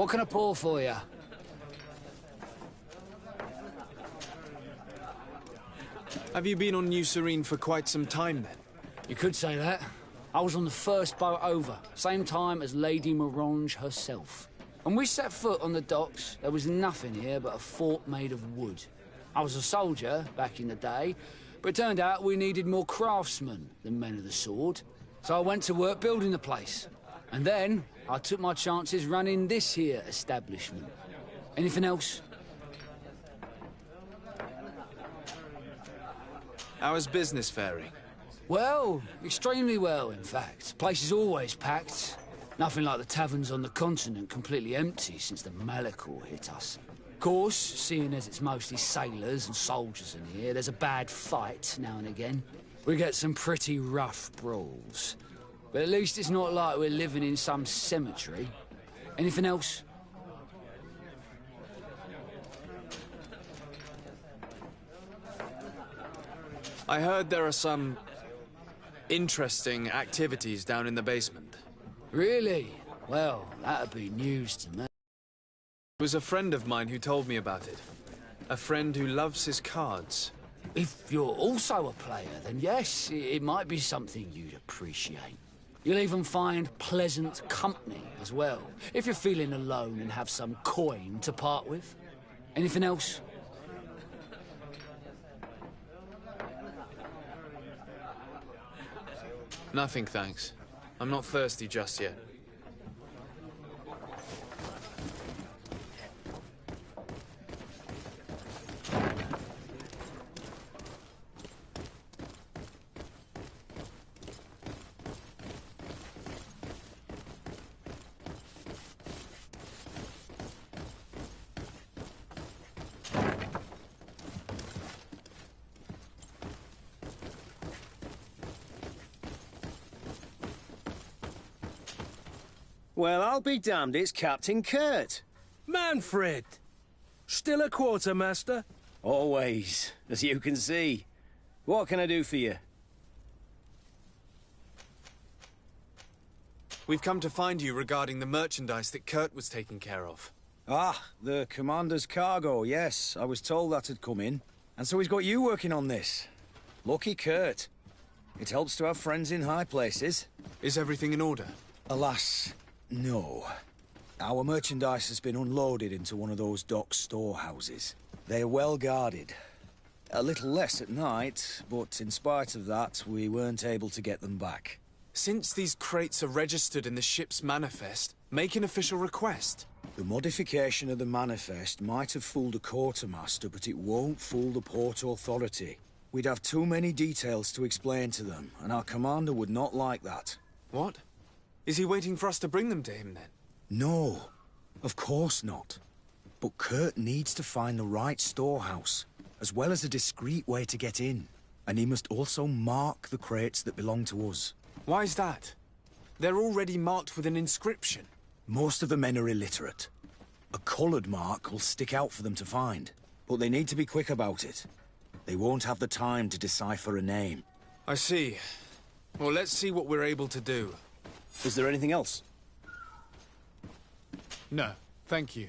S10: What can I pour for you?
S3: Have you been on New Serene for quite some time, then?
S10: You could say that. I was on the first boat over, same time as Lady Morange herself. When we set foot on the docks, there was nothing here but a fort made of wood. I was a soldier back in the day, but it turned out we needed more craftsmen than men of the sword. So I went to work building the place. And then I took my chances running this here establishment. Anything else?
S3: How is business faring?
S10: Well, extremely well, in fact. Place is always packed. Nothing like the taverns on the continent completely empty since the Malachor hit us. Of course, seeing as it's mostly sailors and soldiers in here, there's a bad fight now and again. We get some pretty rough brawls. But at least it's not like we're living in some cemetery. Anything else?
S3: I heard there are some interesting activities down in the basement.
S10: Really? Well, that'd be news to me.
S3: It was a friend of mine who told me about it. A friend who loves his cards.
S10: If you're also a player, then yes, it might be something you'd appreciate. You'll even find pleasant company as well, if you're feeling alone and have some coin to part with. Anything else?
S3: Nothing, thanks. I'm not thirsty just yet.
S4: Well, I'll be damned, it's Captain Kurt.
S2: Manfred! Still a quartermaster?
S4: Always, as you can see. What can I do for you?
S3: We've come to find you regarding the merchandise that Kurt was taking care of.
S4: Ah, the commander's cargo, yes. I was told that had come in. And so he's got you working on this. Lucky Kurt. It helps to have friends in high places.
S3: Is everything in order?
S4: Alas, no. Our merchandise has been unloaded into one of those dock storehouses. They're well guarded. A little less at night, but in spite of that, we weren't able to get them back.
S3: Since these crates are registered in the ship's manifest, make an official request.
S4: The modification of the manifest might have fooled a quartermaster, but it won't fool the Port Authority. We'd have too many details to explain to them, and our commander would not like that.
S3: What? Is he waiting for us to bring them to him, then?
S4: No, of course not. But Kurt needs to find the right storehouse, as well as a discreet way to get in. And he must also mark the crates that belong to us.
S3: Why's that? They're already marked with an inscription.
S4: Most of the men are illiterate. A coloured mark will stick out for them to find, but they need to be quick about it. They won't have the time to decipher a name.
S3: I see. Well, let's see what we're able to do.
S6: Is there anything else?
S3: No, thank you.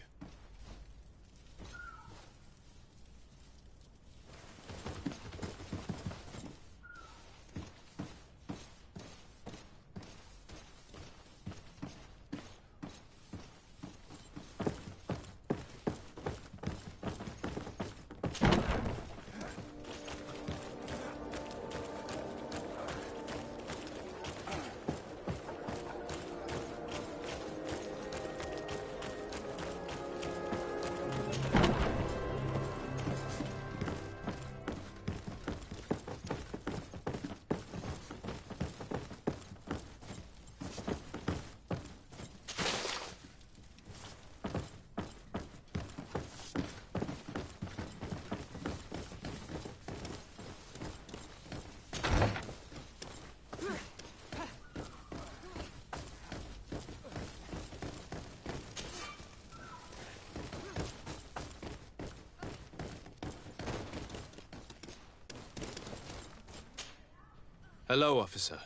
S3: Hello, officer.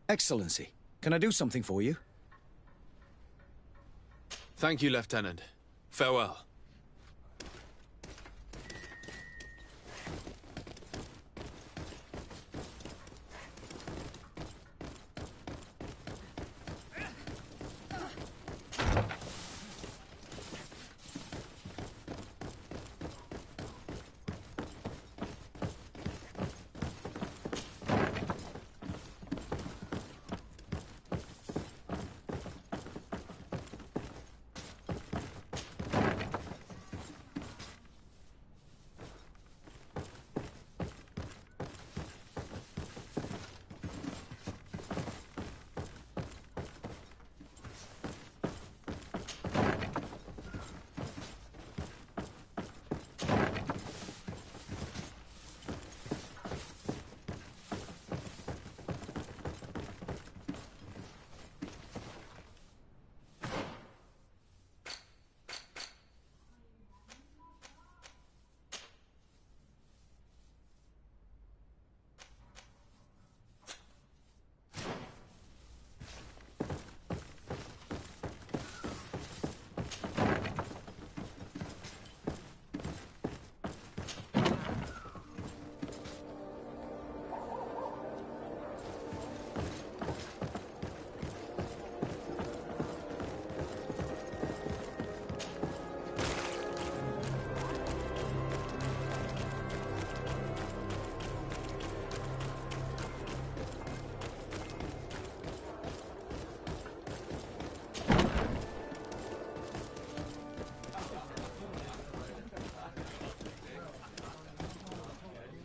S4: Excellency, can I do something for you?
S3: Thank you, Lieutenant. Farewell.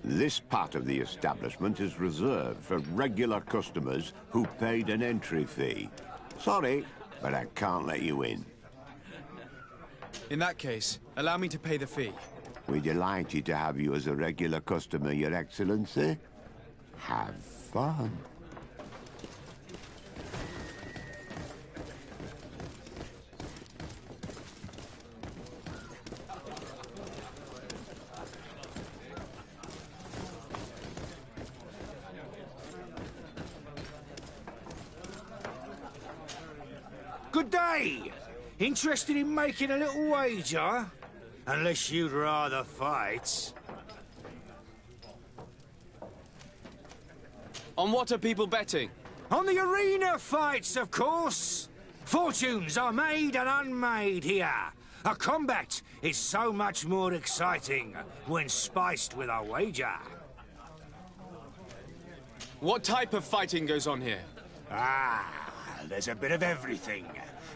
S8: This part of the establishment is reserved for regular customers who paid an entry fee. Sorry, but I can't let you in.
S3: In that case, allow me to pay the fee.
S8: We're delighted to have you as a regular customer, Your Excellency. Have fun.
S16: Good day. Interested in making a little wager? Unless you'd rather fight.
S3: On what are people betting?
S16: On the arena fights, of course. Fortunes are made and unmade here. A combat is so much more exciting when spiced with a wager.
S3: What type of fighting goes on here?
S4: There's a bit of everything.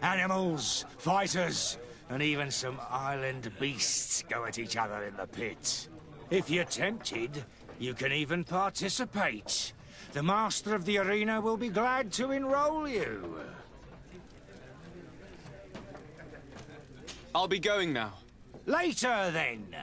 S4: Animals, fighters, and even some island beasts go at each other in the pit. If you're tempted, you can even participate. The master of the arena will be glad to enroll you.
S3: I'll be going now.
S4: Later, then.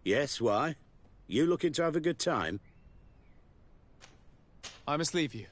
S12: Yes, why? You looking to have a good time?
S3: I must leave you.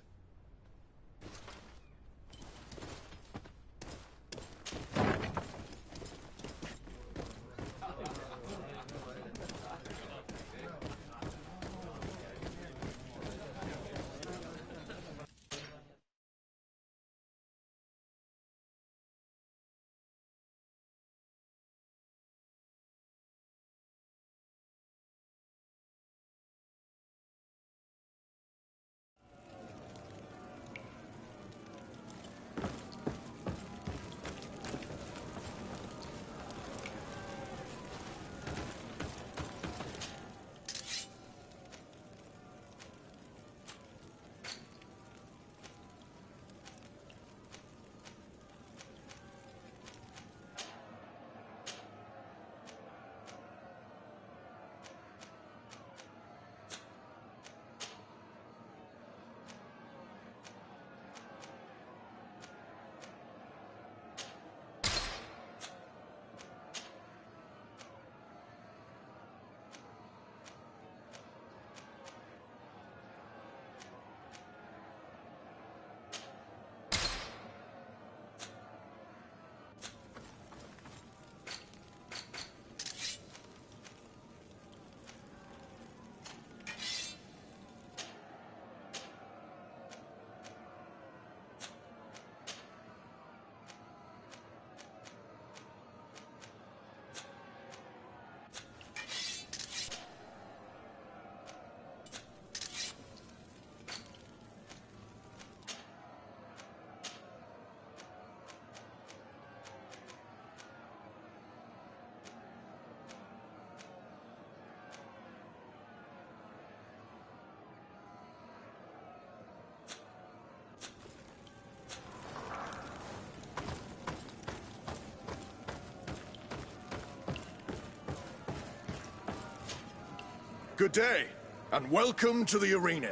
S1: Good day, and welcome to the arena.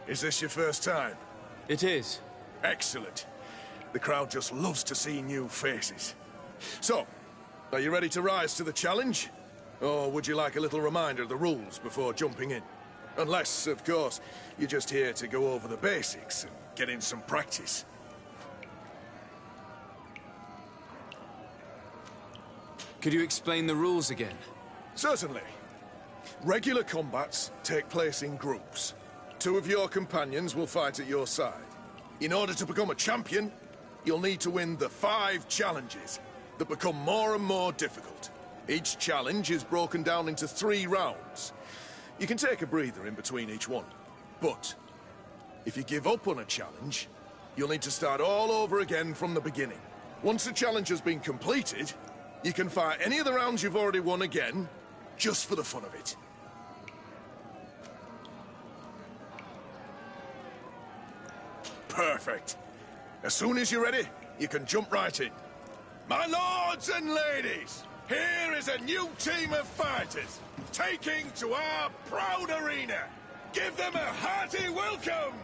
S1: Is this your first time?
S3: It is.
S1: Excellent. The crowd just loves to see new faces. So, are you ready to rise to the challenge? Or would you like a little reminder of the rules before jumping in? Unless, of course, you're just here to go over the basics and get in some practice.
S3: Could you explain the rules again?
S1: Certainly. Regular combats take place in groups. 2 of your companions will fight at your side. In order to become a champion, you'll need to win the 5 challenges that become more and more difficult. Each challenge is broken down into 3 rounds. You can take a breather in between each one. But if you give up on a challenge, you'll need to start all over again from the beginning. Once the challenge has been completed, you can fight any of the rounds you've already won again, just for the fun of it. Perfect. As soon as you're ready, you can jump right in. My lords and ladies, here is a new team of fighters, taking to our proud arena. Give them a hearty welcome!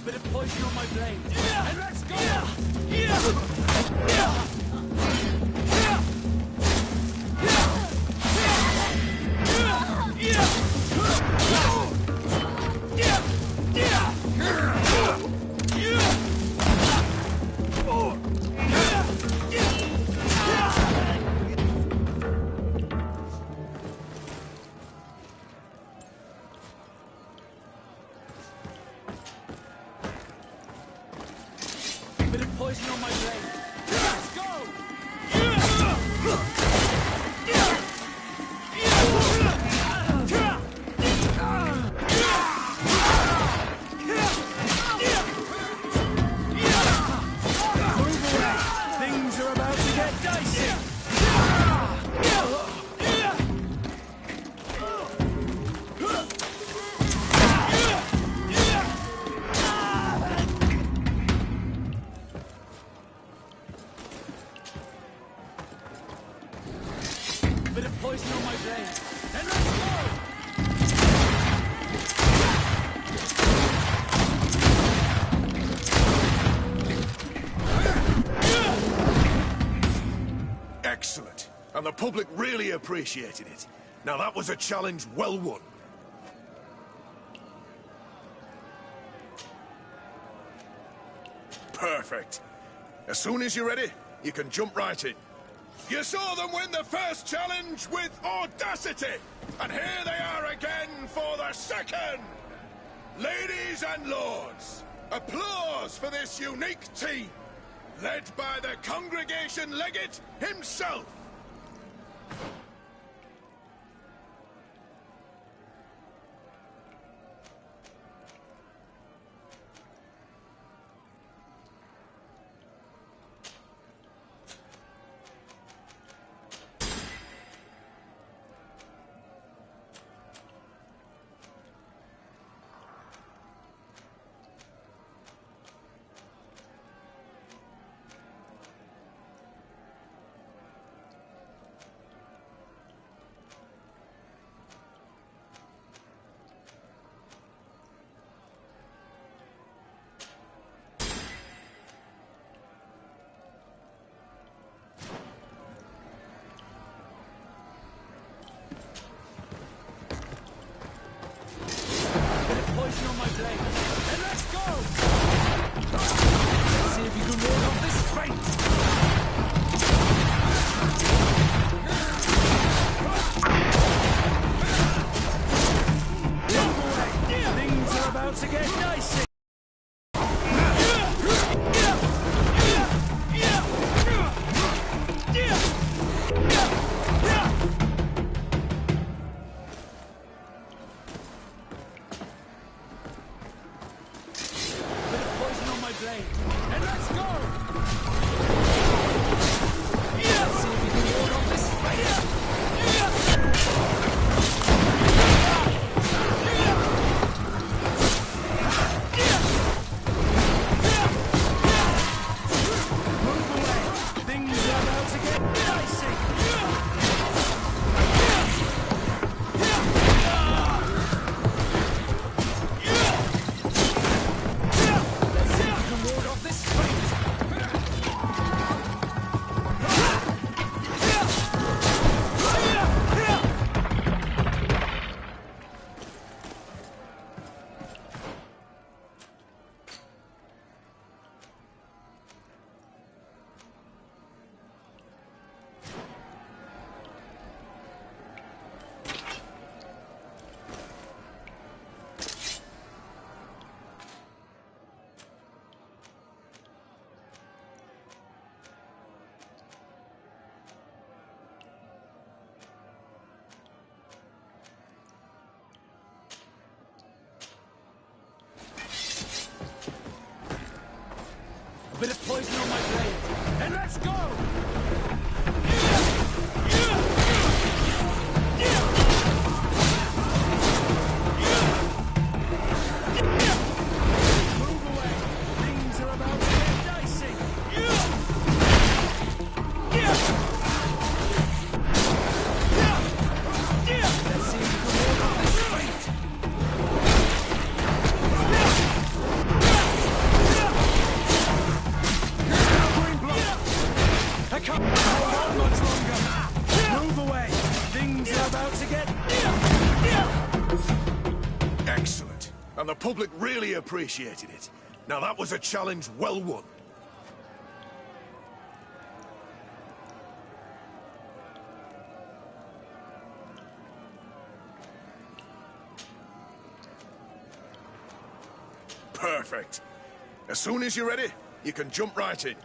S9: Bit of poison on my blade. And let's go! Yeah!
S10: poison on my blade. Let's go!
S2: Things are about to get dicey.
S10: Bit of poison on my blade. And let's go!
S1: Excellent. And the public really appreciated it. Now that was a challenge well won. Perfect. As soon as you're ready, you can jump right in. You saw them win the first challenge with audacity! And here they are again for the second! Ladies and lords, applause for this unique team, led by the congregation legate himself!
S10: Poison on my blade. And let's go! Let's see if you can ward off this fate.
S2: Things are about to get dicey.
S10: Poison on my blade. And let's go! Let's see if you can ward off this fate.
S2: Things are about to get dicey.
S10: Let's see if you can ward off this fate. A bit of poison on my blade. And let's go!
S2: Move away. Things are about to get dicey.
S10: Let's see if you can ward off this fate.
S2: I can't hold on much longer. Move away. Things are about to get...
S1: Excellent. And the public really appreciated it. Now that was a challenge well won. Perfect. As soon as you're ready, You can jump right in.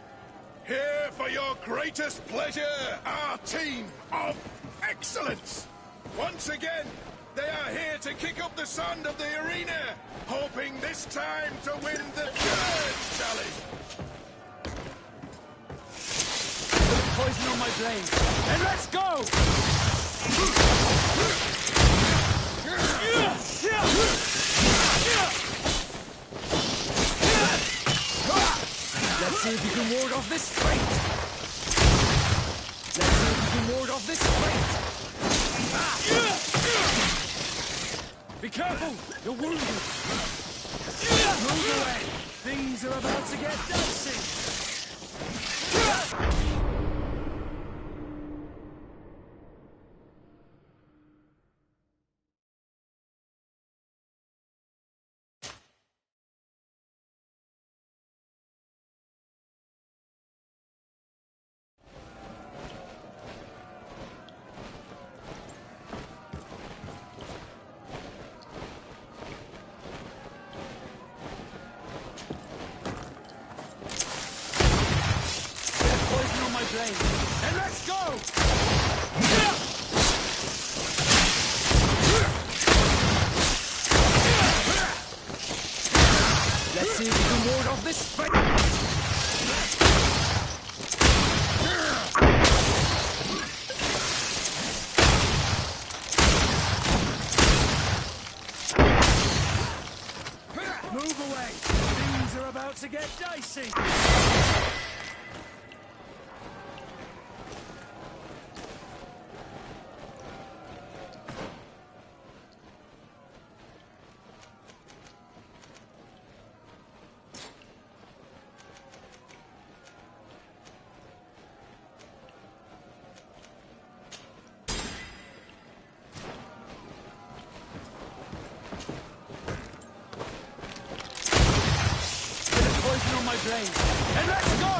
S1: Here for your greatest pleasure, our team of excellence. Once again, they are here to kick up the sand of the arena, hoping this time to win the third challenge.
S9: Poison on my blade. And let's go!
S5: Let's see if you can ward off this fate. Let's see if you can ward off this fate.
S9: Be careful! You're wounded!
S2: Move away! Things are about to get dicey!
S9: And let's go!
S5: Let's see if you can ward off this fight.
S2: Move away! Things are about to get dicey!
S9: On my blade. And let's go!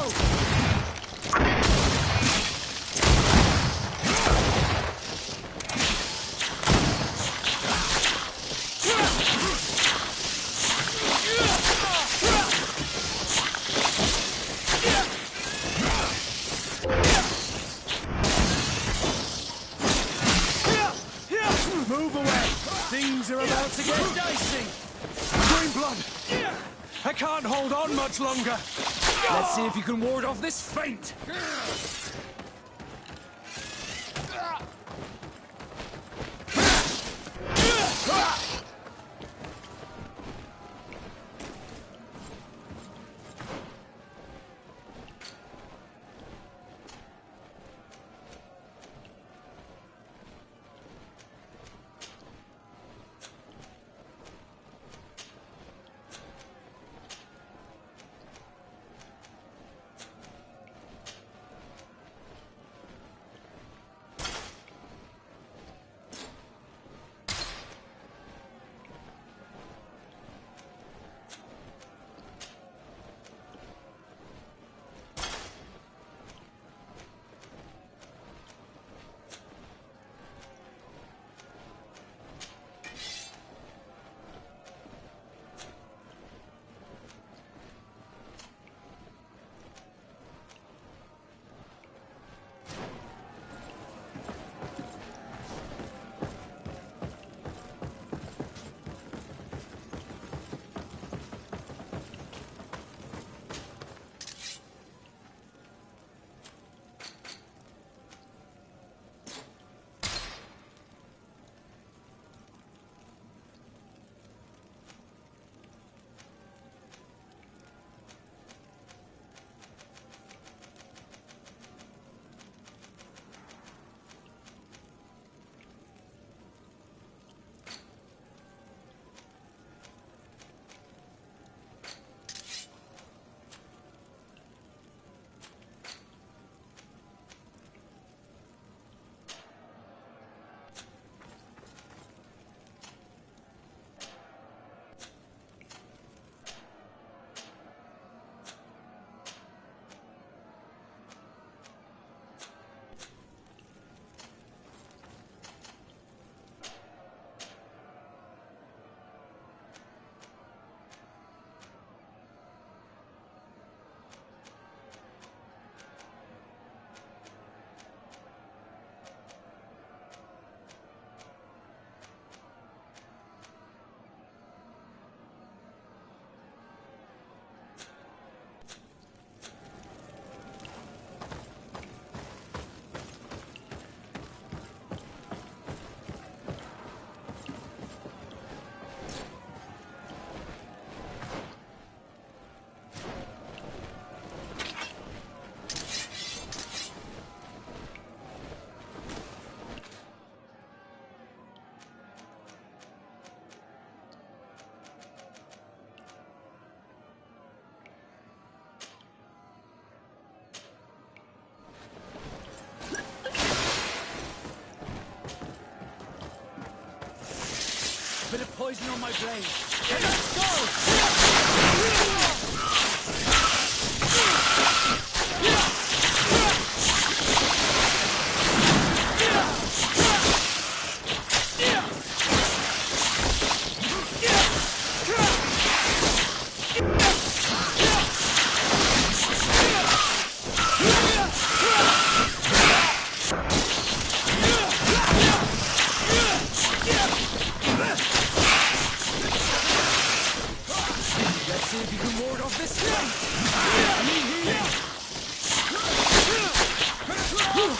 S2: Move away! Things are about to get dicey! Green blood! I can't hold on much longer!
S5: Let's see if you can ward off this feint!
S10: Bit of poison on my blade.
S2: Let's
S10: see if you can ward off this thing.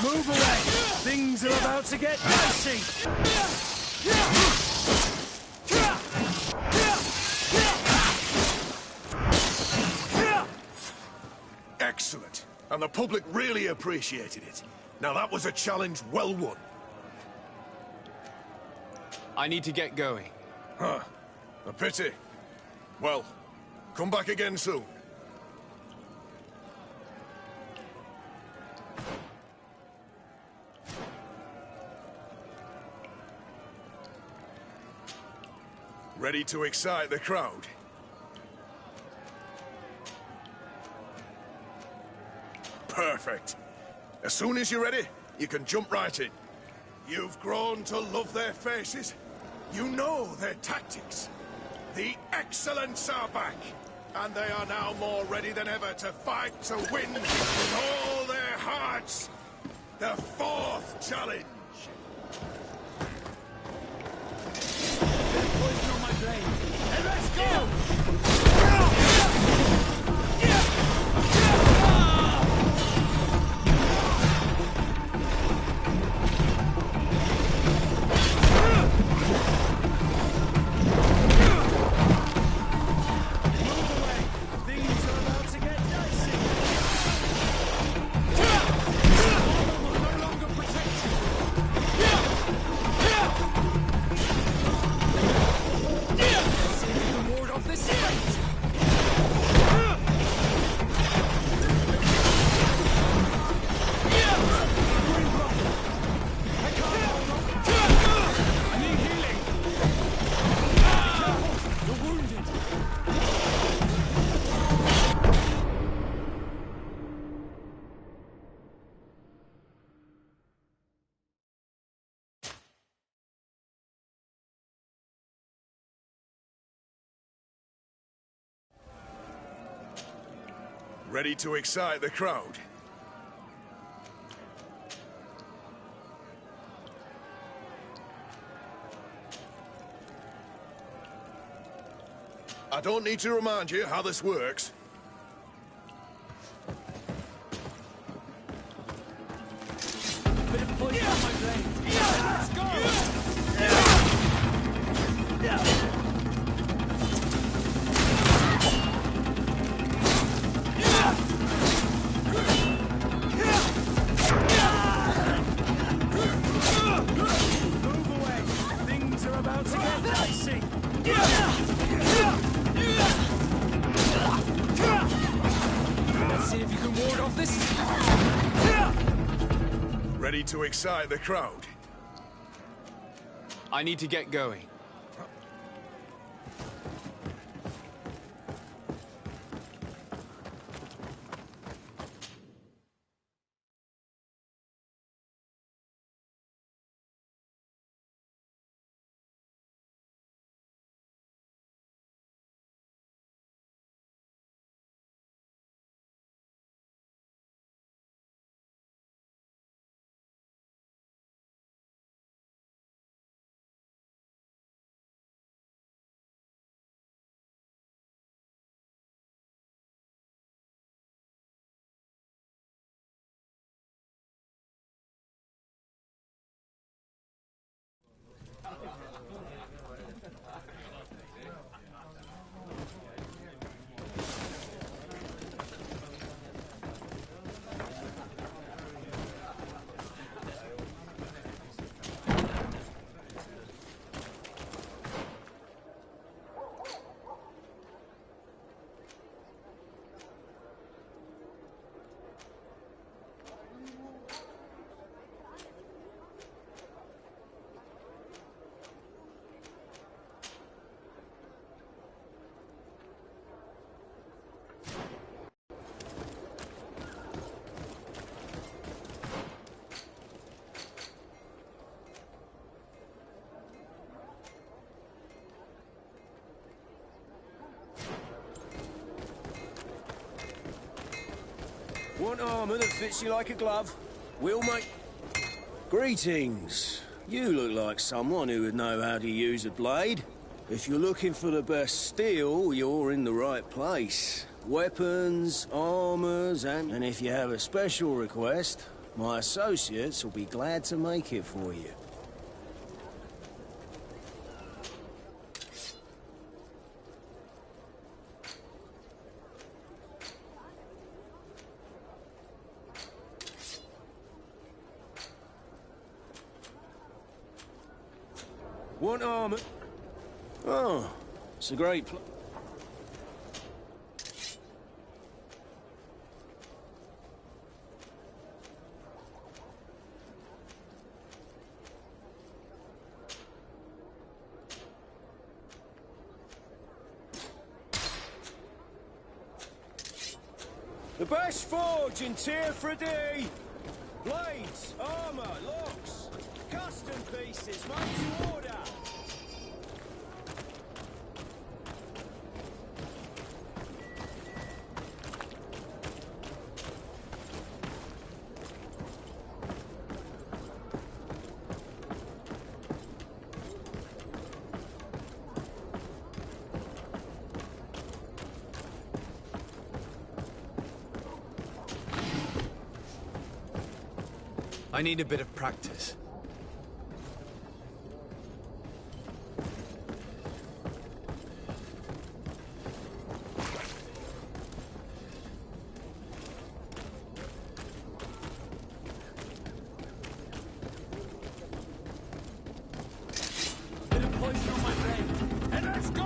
S2: move away! Things are about to get dicey!
S1: Excellent. And the public really appreciated it. Now that was a challenge well won.
S3: I need to get going.
S1: Huh. A pity. Well, come back again soon. Ready to excite the crowd? Perfect. As soon as you're ready, you can jump right in. You've grown to love their faces. You know their tactics. The excellents are back, and they are now more ready than ever to fight to win with all their hearts. The fourth challenge.
S10: Poison on my blade. And let's go!
S1: Ready to excite the crowd? I don't need to remind you how this works.
S10: Bit of poison on my blade. Let's go!
S2: Move away! Things are about to get dicey!
S10: Let's see if you can ward off this.
S1: Ready to excite the crowd?
S3: I need to get going.
S11: Want armor that fits you like a glove? We'll make... Greetings. You look like someone who would know how to use a blade. If you're looking for the best steel, you're in the right place. Weapons, armors, and if you have a special request, my associates will be glad to make it for you. Want armor? Oh, it's a great pl... The best forge in Tyr Fredee! Blades, armor, locks, custom pieces made to order!
S3: I need a bit of practice.
S11: Bit of poison on my blade, and let's go!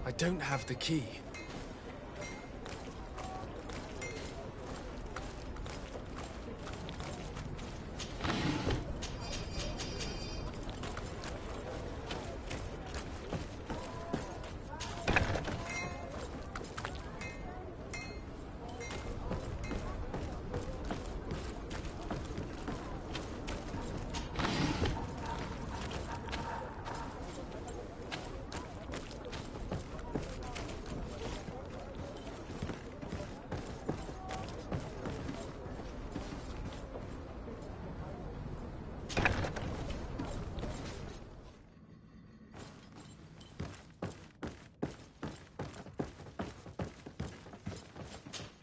S3: I don't have the key.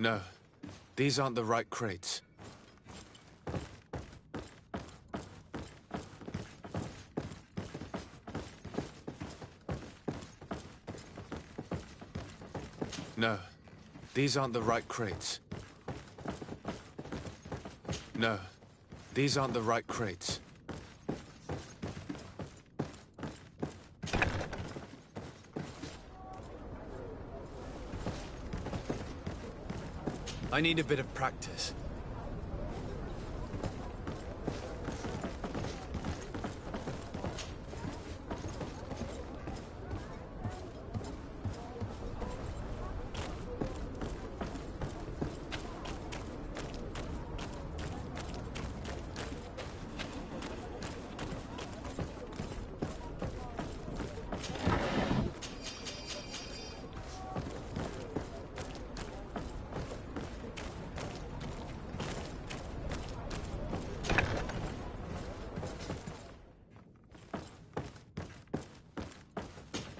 S3: No, these aren't the right crates. No. These aren't the right crates. No. These aren't the right crates. I need a bit of practice.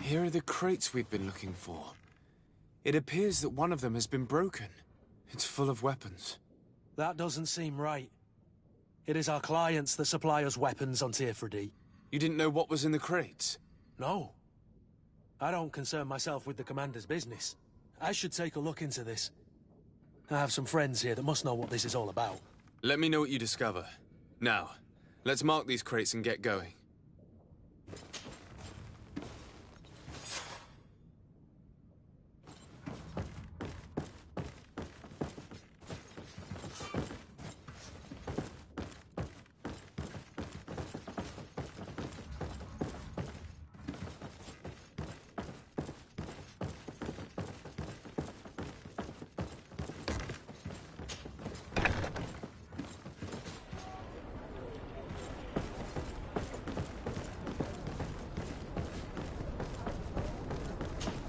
S3: Here are the crates we've been looking for. It appears that one of them has been broken. It's full of weapons.
S2: That doesn't seem right. It is our clients that supply us weapons on Teer Fradee.
S3: You didn't know what was in the crates?
S2: No. I don't concern myself with the commander's business. I should take a look into this. I have some friends here that must know what this is all about.
S3: Let me know what you discover. Now, let's mark these crates and get going.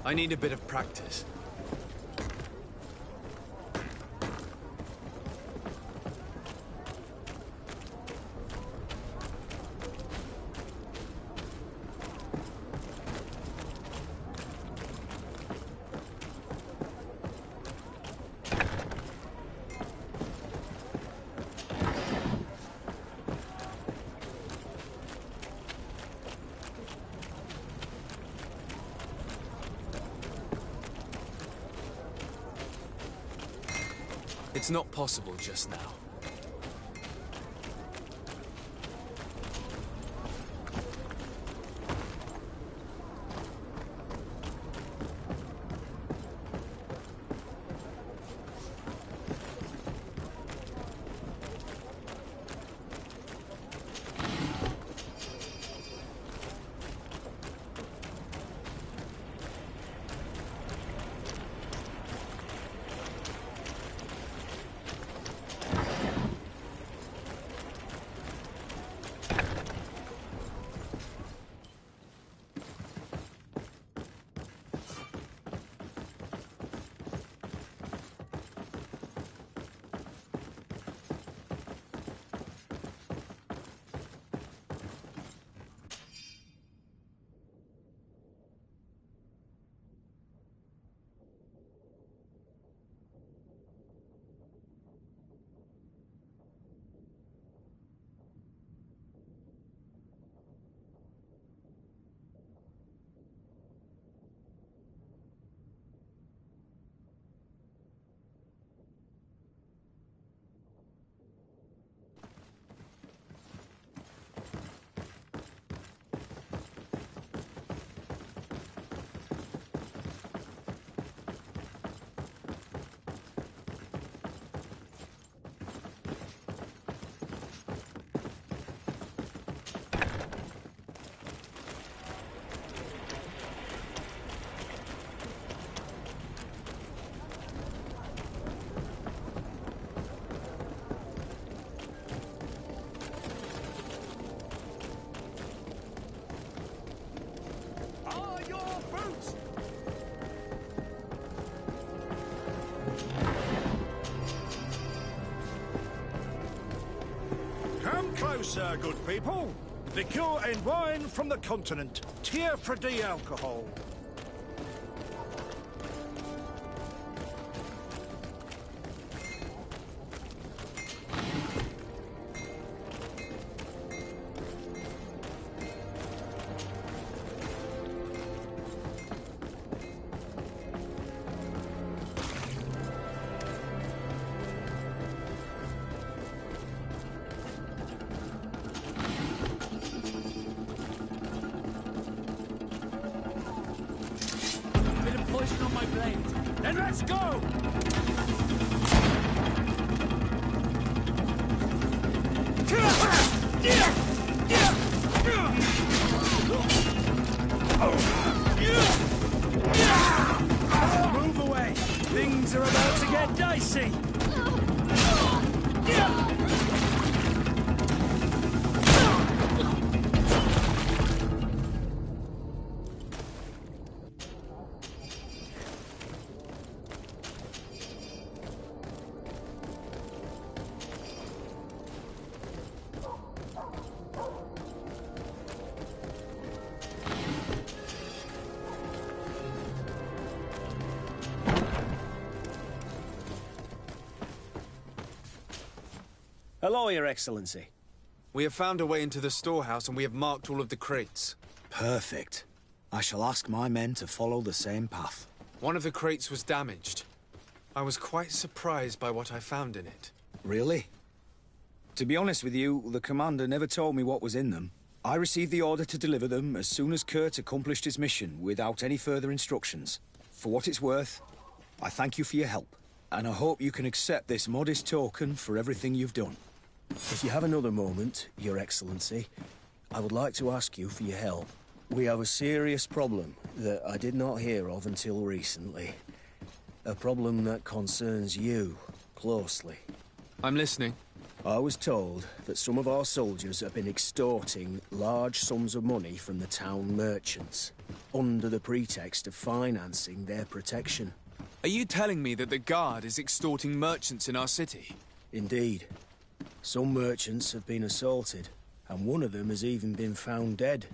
S3: I need a bit of practice. It's not possible just now.
S14: Closer, good people. Liqueur and wine from the continent. Teer Fradee alcohol.
S16: Move away! Things are about to get dicey!
S11: Hello, Your Excellency.
S3: We have found a way into the storehouse and we have marked all of the crates.
S4: Perfect. I shall ask my men to follow the same path.
S3: One of the crates was damaged. I was quite surprised by what I found in it.
S4: Really? To be honest with you, the commander never told me what was in them. I received the order to deliver them as soon as Kurt accomplished his mission, without any further instructions. For what it's worth, I thank you for your help, and I hope you can accept this modest token for everything you've done.
S11: If you have another moment, Your Excellency, I would like to ask you for your help. We have a serious problem that I did not hear of until recently. A problem that concerns you closely.
S3: I'm listening.
S11: I was told that some of our soldiers have been extorting large sums of money from the town merchants, under the pretext of financing their protection.
S3: Are you telling me that the Guard is extorting merchants in our city?
S11: Indeed. Some merchants have been assaulted, and one of them has even been found dead.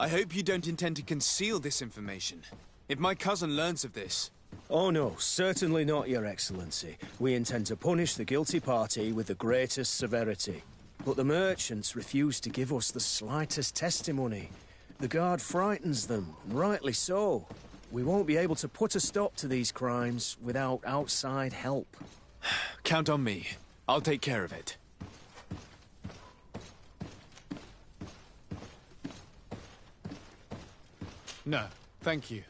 S3: I hope you don't intend to conceal this information. If my cousin learns of this...
S11: Oh no, certainly not, Your Excellency. We intend to punish the guilty party with the greatest severity. But the merchants refuse to give us the slightest testimony. The Guard frightens them, and rightly so. We won't be able to put a stop to these crimes without outside help.
S3: Count on me. I'll take care of it. No, thank you.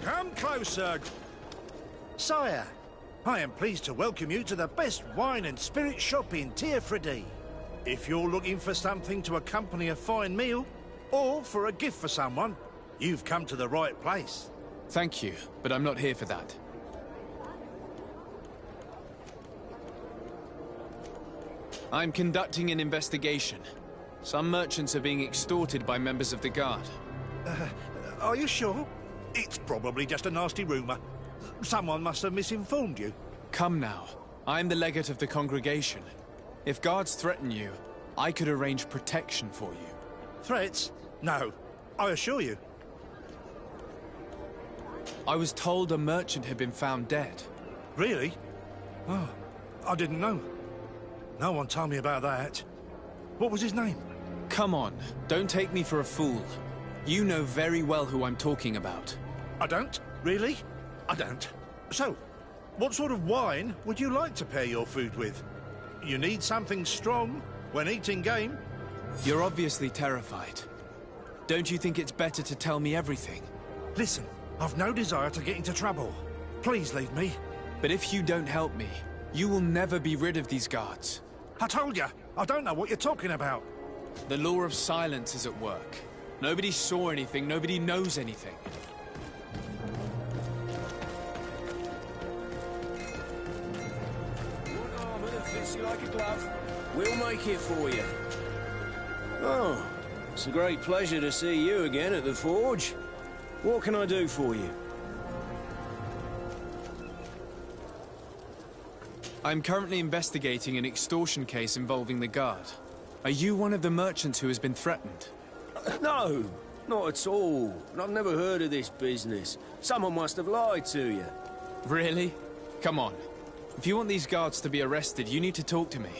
S14: Come closer. Sire, I am pleased to welcome you to the best wine and spirit shop in Teofredi. If you're looking for something to accompany a fine meal, or for a gift for someone, you've come to the right place.
S3: Thank you, but I'm not here for that. I'm conducting an investigation. Some merchants are being extorted by members of the Guard.
S14: Are you sure? It's probably just a nasty rumor. Someone must have misinformed you.
S3: Come now. I'm the legate of the congregation. If guards threaten you, I could arrange protection for you.
S14: Threats? No. I assure you.
S3: I was told a merchant had been found dead.
S14: Really? Oh, I didn't know. No one told me about that. What was his name?
S3: Come on, don't take me for a fool. You know very well who I'm talking about.
S14: I don't? Really? I don't. So, what sort of wine would you like to pair your food with? You need something strong when eating game?
S3: You're obviously terrified. Don't you think it's better to tell me everything?
S14: Listen, I've no desire to get into trouble. Please leave me.
S3: But if you don't help me, you will never be rid of these guards.
S14: I told you, I don't know what you're talking about.
S3: The law of silence is at work. Nobody saw anything, nobody knows anything.
S11: One armor that fits you like a glove. We'll make it for you. Oh, it's a great pleasure to see you again at the Forge. What can I do for you?
S3: I'm currently investigating an extortion case involving the Guard. Are you one of the merchants who has been threatened?
S11: No, not at all. I've never heard of this business. Someone must have lied to you.
S3: Really? Come on. If you want these guards to be arrested, you need to talk to me.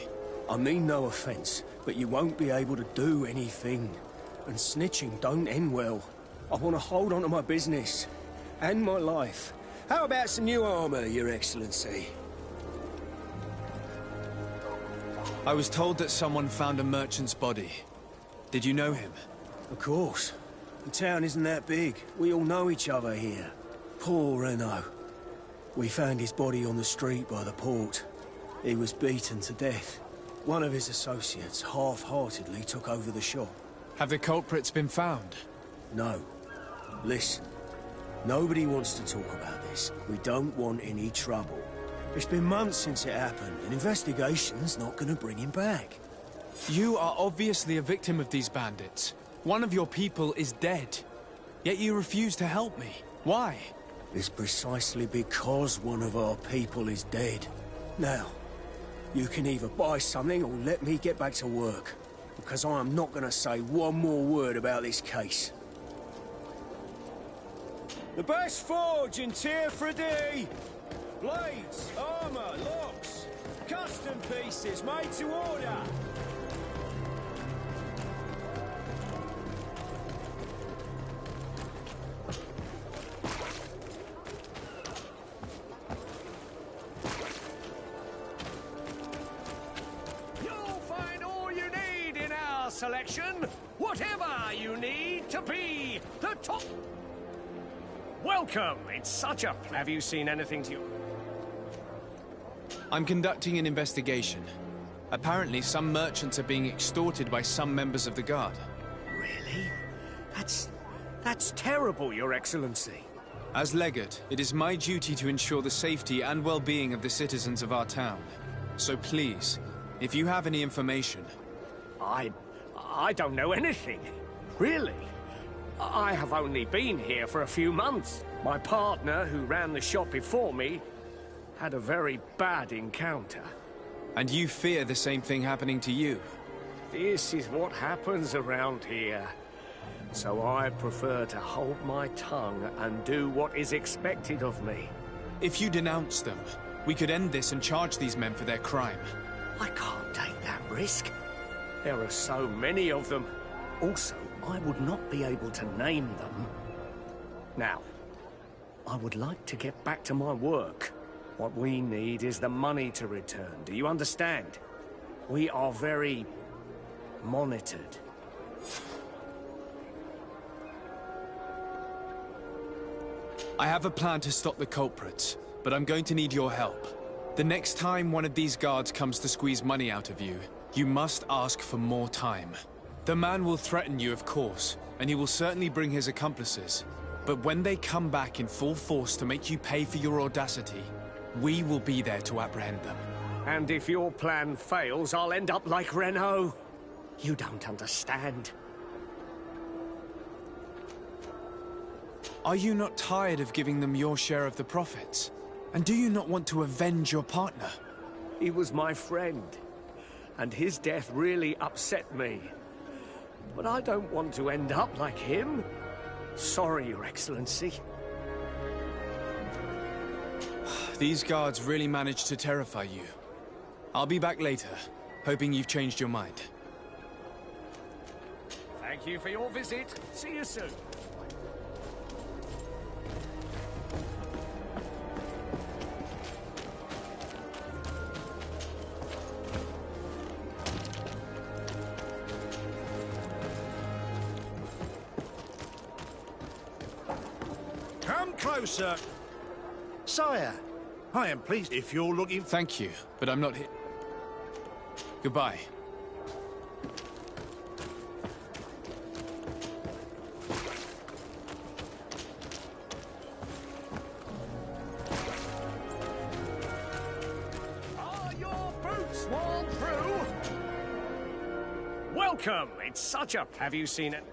S11: I mean no offense, but you won't be able to do anything. And snitching don't end well. I want to hold on to my business. And my life. How about some new armor, Your Excellency?
S3: I was told that someone found a merchant's body. Did you know him?
S11: Of course. The town isn't that big. We all know each other here. Poor Renault. We found his body on the street by the port. He was beaten to death. One of his associates half-heartedly took over the shop.
S3: Have the culprits been found?
S11: No. Listen. Nobody wants to talk about this. We don't want any trouble. It's been months since it happened. An investigation's not going to bring him back.
S3: You are obviously a victim of these bandits. One of your people is dead. Yet you refuse to help me. Why?
S11: It's precisely because one of our people is dead. Now, you can either buy something or let me get back to work. Because I am not going to say one more word about this case. The best forge in Teer Fradee! Blades, armor, locks, custom pieces made to order!
S5: Selection, whatever you need to be the top. Welcome. It's such a... Have you seen anything to you?
S3: I'm conducting an investigation. Apparently, some merchants are being extorted by some members of the Guard.
S5: Really? That's terrible, Your Excellency.
S3: As legate, it is my duty to ensure the safety and well-being of the citizens of our town. So please, if you have any information...
S5: I don't know anything. Really. I have only been here for a few months. My partner, who ran the shop before me, had a very bad encounter.
S3: And you fear the same thing happening to you?
S5: This is what happens around here. So I prefer to hold my tongue and do what is expected of me.
S3: If you denounce them, we could end this and charge these men for their crime.
S5: I can't take that risk. There are so many of them. Also, I would not be able to name them. Now, I would like to get back to my work. What we need is the money to return. Do you understand? We are very... monitored.
S3: I have a plan to stop the culprits, but I'm going to need your help. The next time one of these guards comes to squeeze money out of you, You must ask for more time. The man will threaten you, of course, and he will certainly bring his accomplices. But when they come back in full force to make you pay for your audacity, we will be there to apprehend them.
S5: And if your plan fails, I'll end up like Renault. You don't understand.
S3: Are you not tired of giving them your share of the profits? And do you not want to avenge your partner?
S5: He was my friend, and his death really upset me. But I don't want to end up like him. Sorry, Your Excellency.
S3: These guards really managed to terrify you. I'll be back later, hoping you've changed your mind.
S5: Thank you for your visit. See you soon.
S14: Come closer. Sire, I am pleased if you're looking...
S3: Thank you, but I'm not here. Goodbye.
S5: Are your boots worn through? Welcome. It's such a... Have you seen it?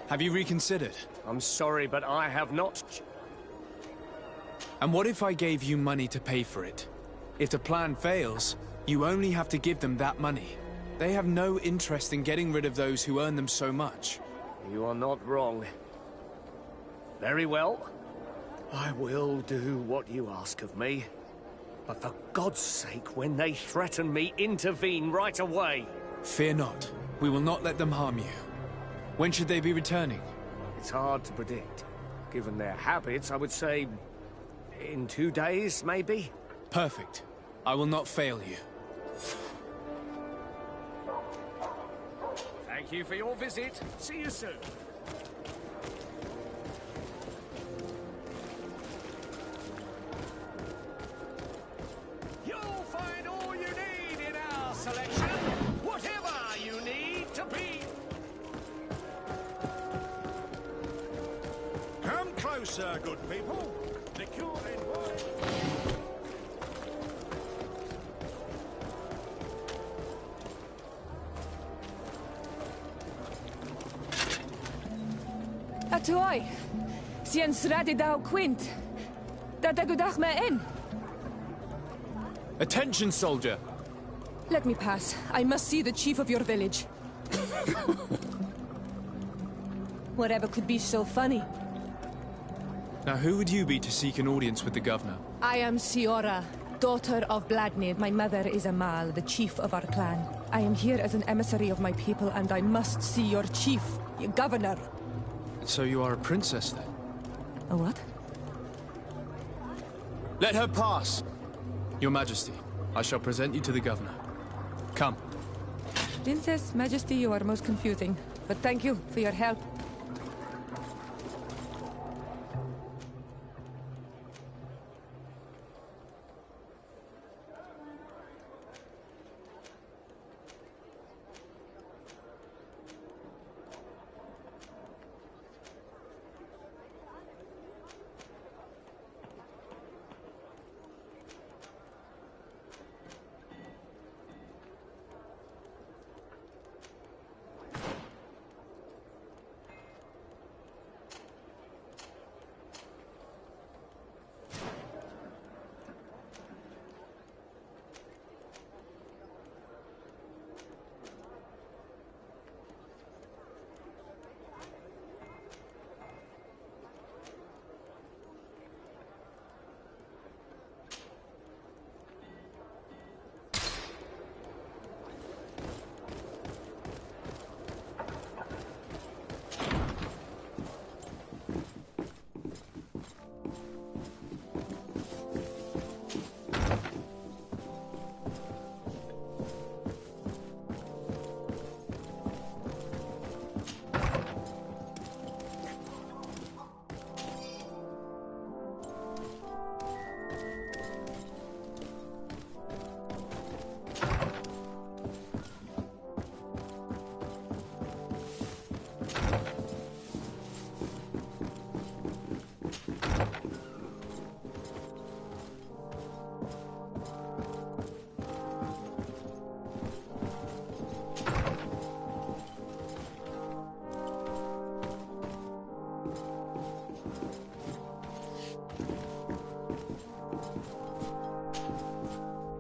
S3: Have you reconsidered?
S5: I'm sorry, but I have not...
S3: And what if I gave you money to pay for it? If the plan fails, you only have to give them that money. They have no interest in getting rid of those who earn them so much.
S5: You are not wrong. Very well. I will do what you ask of me. But for God's sake, when they threaten me, intervene right away.
S3: Fear not. We will not let them harm you. When should they be returning?
S5: It's hard to predict. Given their habits, I would say... in 2 days, maybe?
S3: Perfect. I will not fail you.
S5: Thank you for your visit. See you soon. You'll find all you need in our selection. Whatever you need to be.
S14: Come closer, good people. Liqueur and wine.
S15: Atoy, Sien Sradi Dao Quint. Datagudach me in.
S3: Attention, soldier!
S15: Let me pass. I must see the chief of your village. Whatever could be so funny?
S3: Now, who would you be to seek an audience with the governor?
S15: I am Siora, daughter of Vladimir. My mother is Amal, the chief of our clan. I am here as an emissary of my people, and I must see your chief, your governor.
S3: So you are a princess, then?
S15: A what?
S3: Let her pass! Your Majesty, I shall present you to the governor. Come.
S15: Princess, Majesty, you are most confusing. But thank you for your help.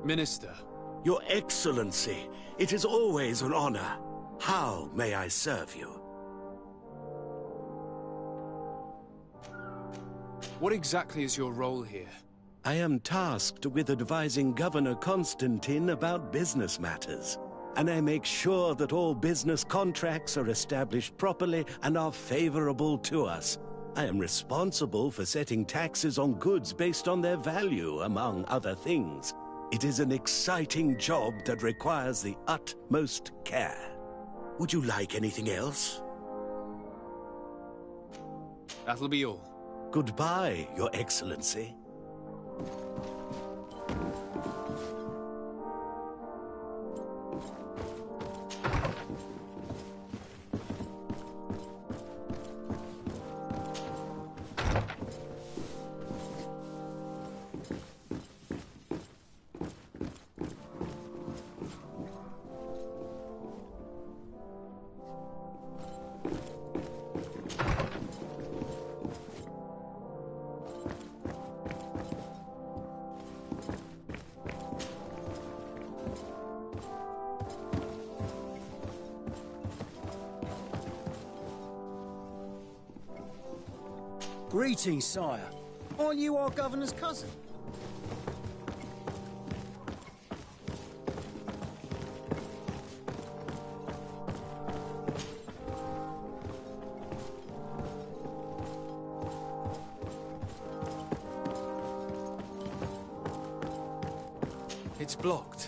S3: Minister.
S12: Your Excellency, it is always an honor. How may I serve you?
S3: What exactly is your role here?
S12: I am tasked with advising Governor Constantine about business matters, and I make sure that all business contracts are established properly and are favorable to us. I am responsible for setting taxes on goods based on their value, among other things. It is an exciting job that requires the utmost care. Would you like anything else?
S3: That'll be all.
S12: Goodbye, Your Excellency.
S11: Greetings, sire. Aren't you our governor's cousin?
S3: It's blocked.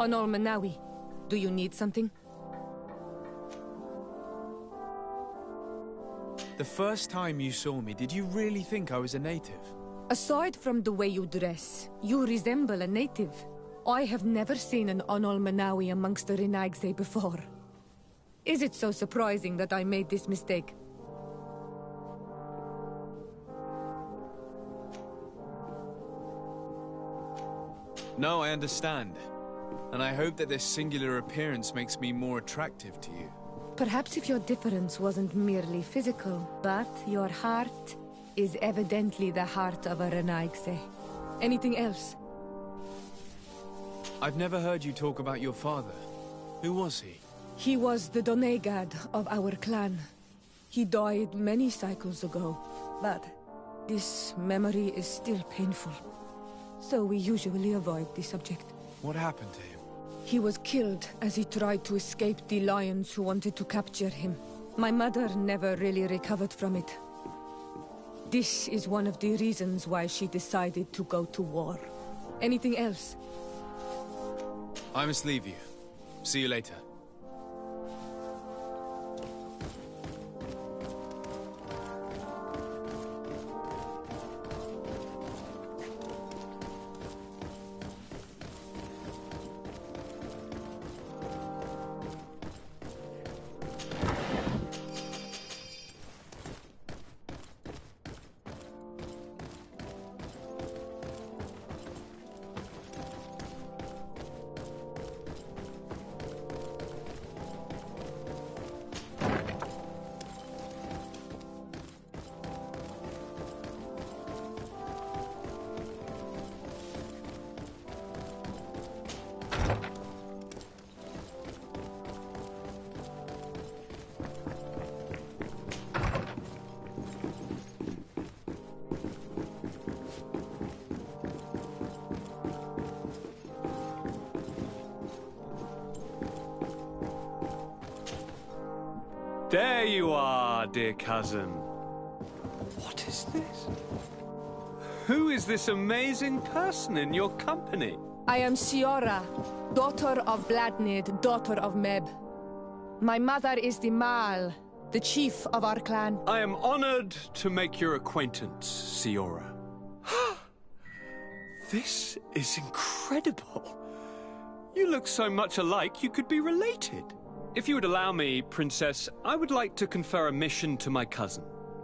S15: Onol Manawi, do you need something?
S3: The first time you saw me, did you really think I was a native?
S15: Aside from the way you dress, you resemble a native. I have never seen an Onol Manawi amongst the Renaigse before. Is it so surprising that I made this mistake?
S3: No, I understand. And I hope that this singular appearance makes me more attractive to you.
S15: Perhaps if your difference wasn't merely physical, but your heart is evidently the heart of a Renaigse. Anything else?
S3: I've never heard you talk about your father. Who was he?
S15: He was the Donegad of our clan. He died many cycles ago, but this memory is still painful. So we usually avoid the subject.
S3: What happened to him?
S15: He was killed as he tried to escape the lions who wanted to capture him. My mother never really recovered from it. This is one of the reasons why she decided to go to war. Anything else?
S3: I must leave you. See you later.
S18: There you are, dear cousin. What is this? Who is this amazing person in your company?
S15: I am Siora, daughter of Bladnid, daughter of Meb. My mother is the Mal, the chief of our clan.
S18: I am honored to make your acquaintance, Siora. This is incredible. You look so much alike you could be related. If you would allow me, Princess, I would like to confer a mission to my cousin.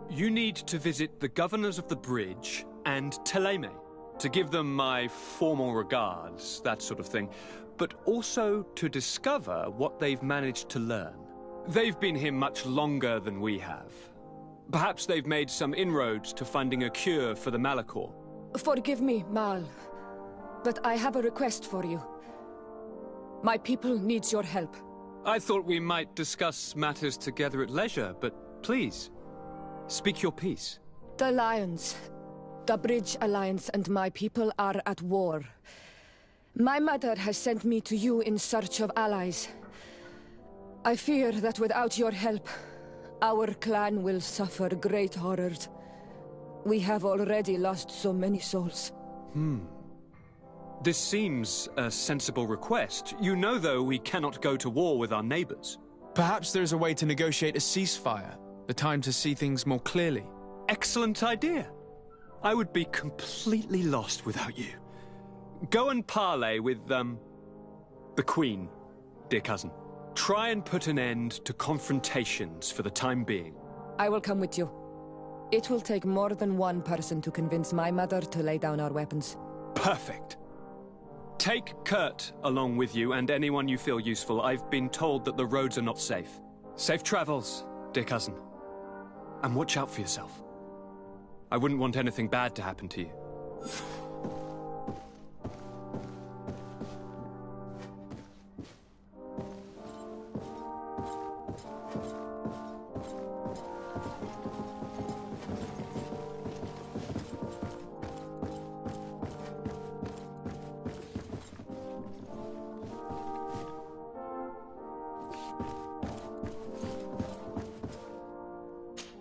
S18: You need to visit the governors of the bridge and Teleme to give them my formal regards, that sort of thing, but also to discover what they've managed to learn. They've been here much longer than we have. Perhaps they've made some inroads to finding a cure for the Malachor.
S15: Forgive me, Mal, but I have a request for you. My people needs your help.
S18: I thought we might discuss matters together at leisure, but please, speak your piece.
S15: The Lions, the Bridge Alliance and my people are at war. My mother has sent me to you in search of allies. I fear that without your help, our clan will suffer great horrors. We have already lost so many souls.
S18: This seems a sensible request. You know, though, we cannot go to war with our neighbors.
S3: Perhaps there's a way to negotiate a ceasefire. The time to see things more clearly.
S18: Excellent idea. I would be completely lost without you. Go and parley with, the Queen, dear cousin. Try and put an end to confrontations for the time being.
S15: I will come with you. It will take more than one person to convince my mother to lay down our weapons.
S18: Perfect. Take Kurt along with you and anyone you feel useful. I've been told that the roads are not safe. Safe travels, dear cousin. And watch out for yourself. I wouldn't want anything bad to happen to you.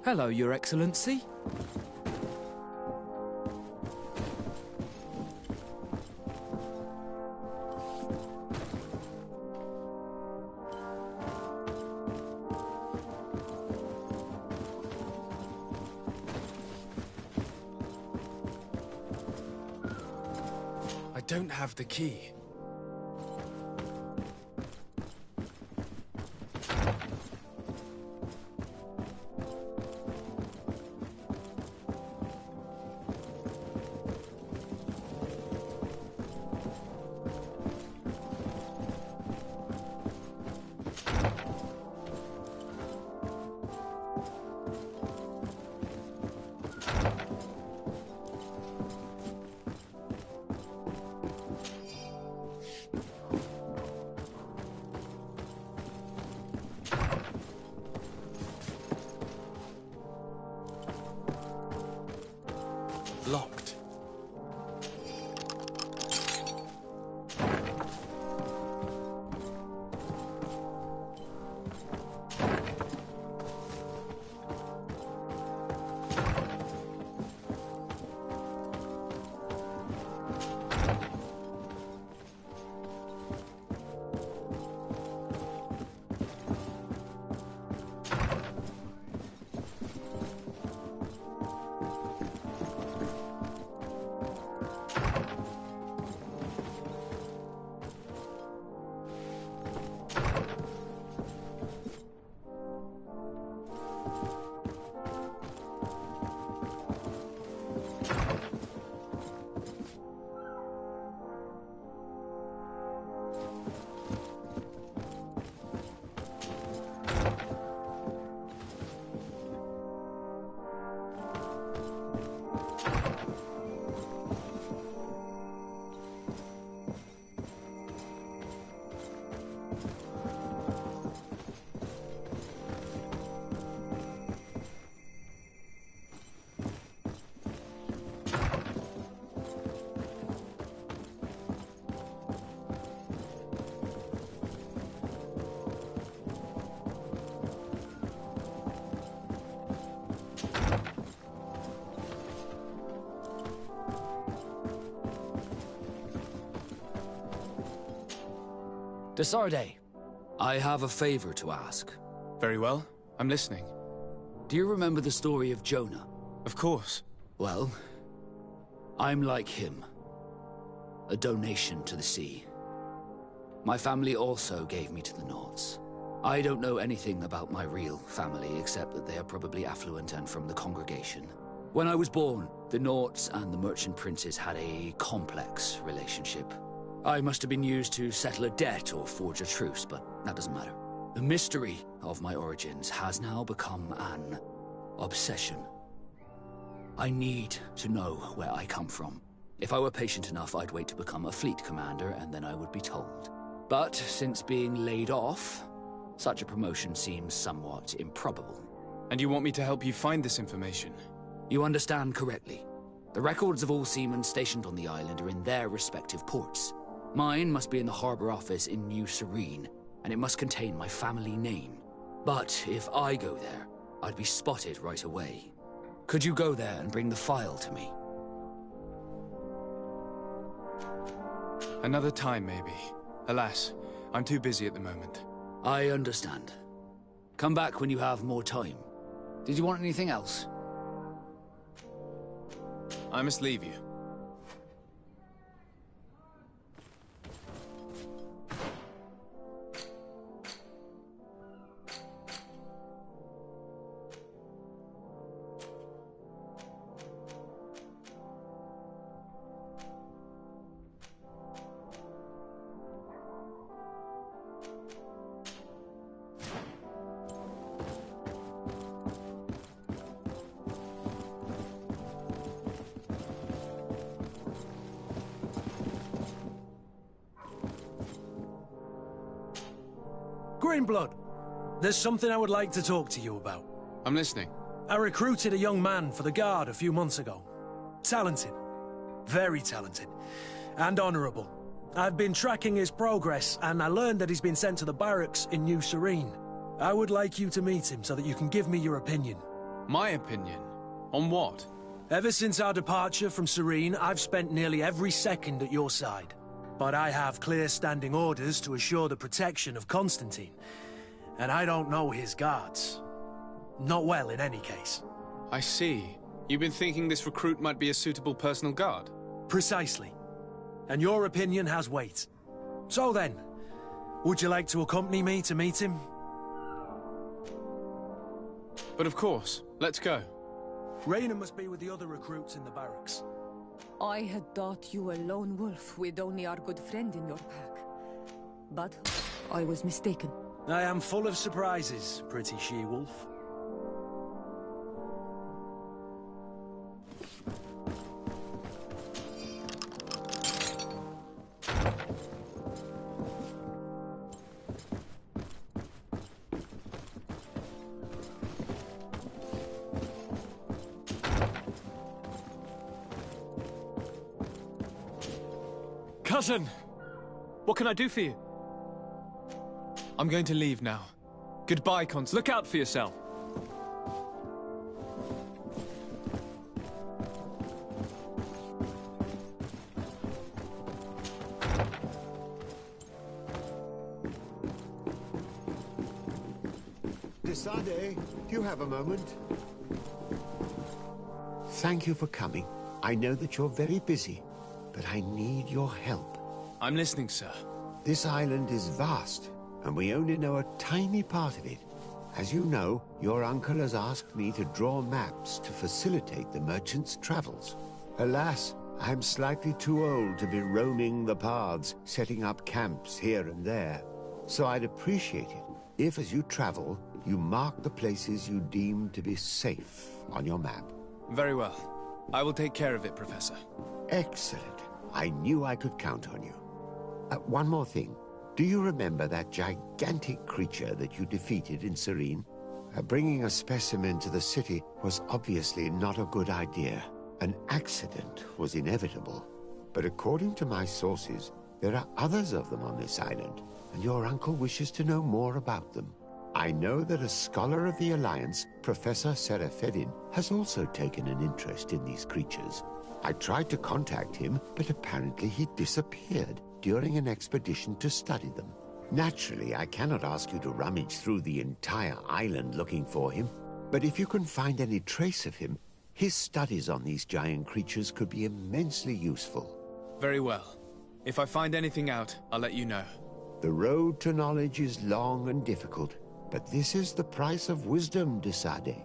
S4: Hello, Your Excellency.
S3: I don't have the key. Locked.
S10: Desarde, I have a favor to ask.
S3: Very well. I'm listening.
S10: Do you remember the story of Jonah?
S3: Of course.
S10: Well, I'm like him. A donation to the sea. My family also gave me to the Nords. I don't know anything about my real family, except that they are probably affluent and from the congregation. When I was born, the Nords and the merchant princes had a complex relationship. I must have been used to settle a debt or forge a truce, but that doesn't matter. The mystery of my origins has now become an obsession. I need to know where I come from. If I were patient enough, I'd wait to become a fleet commander, and then I would be told. But since being laid off, such a promotion seems somewhat improbable.
S3: And you want me to help you find this information?
S10: You understand correctly. The records of all seamen stationed on the island are in their respective ports. Mine must be in the harbor office in New Serene, and it must contain my family name. But if I go there, I'd be spotted right away. Could you go there and bring the file to me?
S3: Another time, maybe. Alas, I'm too busy at the moment.
S10: I understand. Come back when you have more time. Did you want anything else?
S3: I must leave you.
S2: Greenblood, there's something I would like to talk to you about.
S3: I'm listening.
S2: I recruited a young man for the Guard a few months ago. Talented. Very talented. And honorable. I've been tracking his progress, and I learned that he's been sent to the barracks in New Serene. I would like you to meet him so that you can give me your opinion.
S3: My opinion? On what?
S2: Ever since our departure from Serene, I've spent nearly every second at your side. But I have clear standing orders to assure the protection of Constantine. And I don't know his guards. Not well, in any case.
S3: I see. You've been thinking this recruit might be a suitable personal guard?
S2: Precisely. And your opinion has weight. So then, would you like to accompany me to meet him?
S3: But of course. Let's go.
S2: Raina must be with the other recruits in the barracks.
S15: I had thought you a lone wolf with only our good friend in your pack. But I was mistaken.
S2: I am full of surprises, pretty she-wolf.
S18: Cousin! What can I do for you?
S3: I'm going to leave now. Goodbye, Constantine.
S18: Look out for yourself.
S8: Desarde, do you have a moment? Thank you for coming. I know that you're very busy, but I need your help.
S3: I'm listening, sir.
S8: This island is vast, and we only know a tiny part of it. As you know, your uncle has asked me to draw maps to facilitate the merchant's travels. Alas, I'm slightly too old to be roaming the paths, setting up camps here and there. So I'd appreciate it if, as you travel, you mark the places you deem to be safe on your map.
S3: Very well. I will take care of it, Professor.
S8: Excellent. I knew I could count on you. One more thing. Do you remember that gigantic creature that you defeated in Serene? Bringing a specimen to the city was obviously not a good idea. An accident was inevitable. But according to my sources, there are others of them on this island, and your uncle wishes to know more about them. I know that a scholar of the Alliance, Professor Serafedin, has also taken an interest in these creatures. I tried to contact him, but apparently he disappeared during an expedition to study them. Naturally, I cannot ask you to rummage through the entire island looking for him, but if you can find any trace of him, his studies on these giant creatures could be immensely useful.
S3: Very well. If I find anything out, I'll let you know.
S8: The road to knowledge is long and difficult, but this is the price of wisdom, de Sade.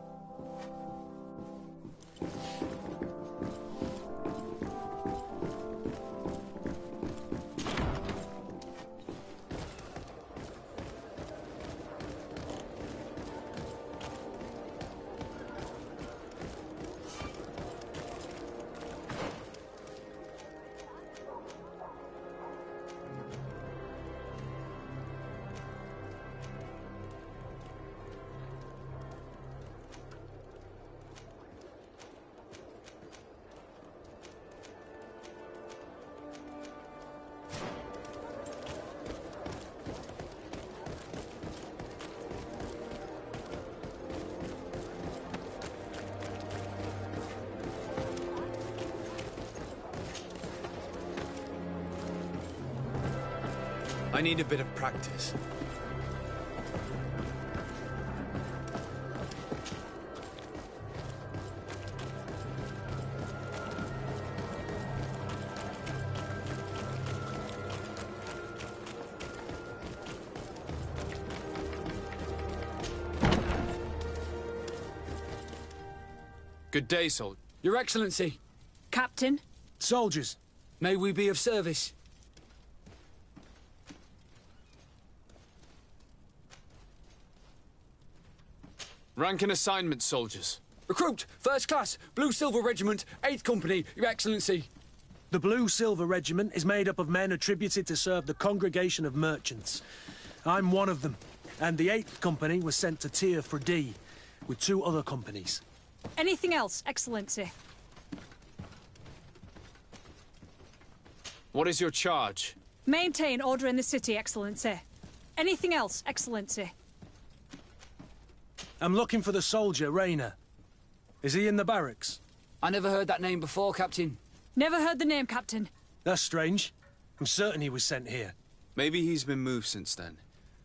S3: I need a bit of practice. Good day, Sol.
S10: Your Excellency.
S13: Captain.
S2: Soldiers.
S10: May we be of service?
S3: Rank and assignment, soldiers.
S10: Recruit, First Class, Blue Silver Regiment, 8th Company, Your Excellency.
S2: The Blue Silver Regiment is made up of men attributed to serve the Congregation of Merchants. I'm one of them, and the 8th Company was sent to Tyr for D, with 2 other companies.
S13: Anything else, Excellency?
S3: What is your charge?
S13: Maintain order in the city, Excellency. Anything else, Excellency?
S2: I'm looking for the soldier, Rayner. Is he in the barracks?
S10: I never heard that name before, Captain.
S13: Never heard the name, Captain.
S2: That's strange. I'm certain he was sent here.
S3: Maybe he's been moved since then.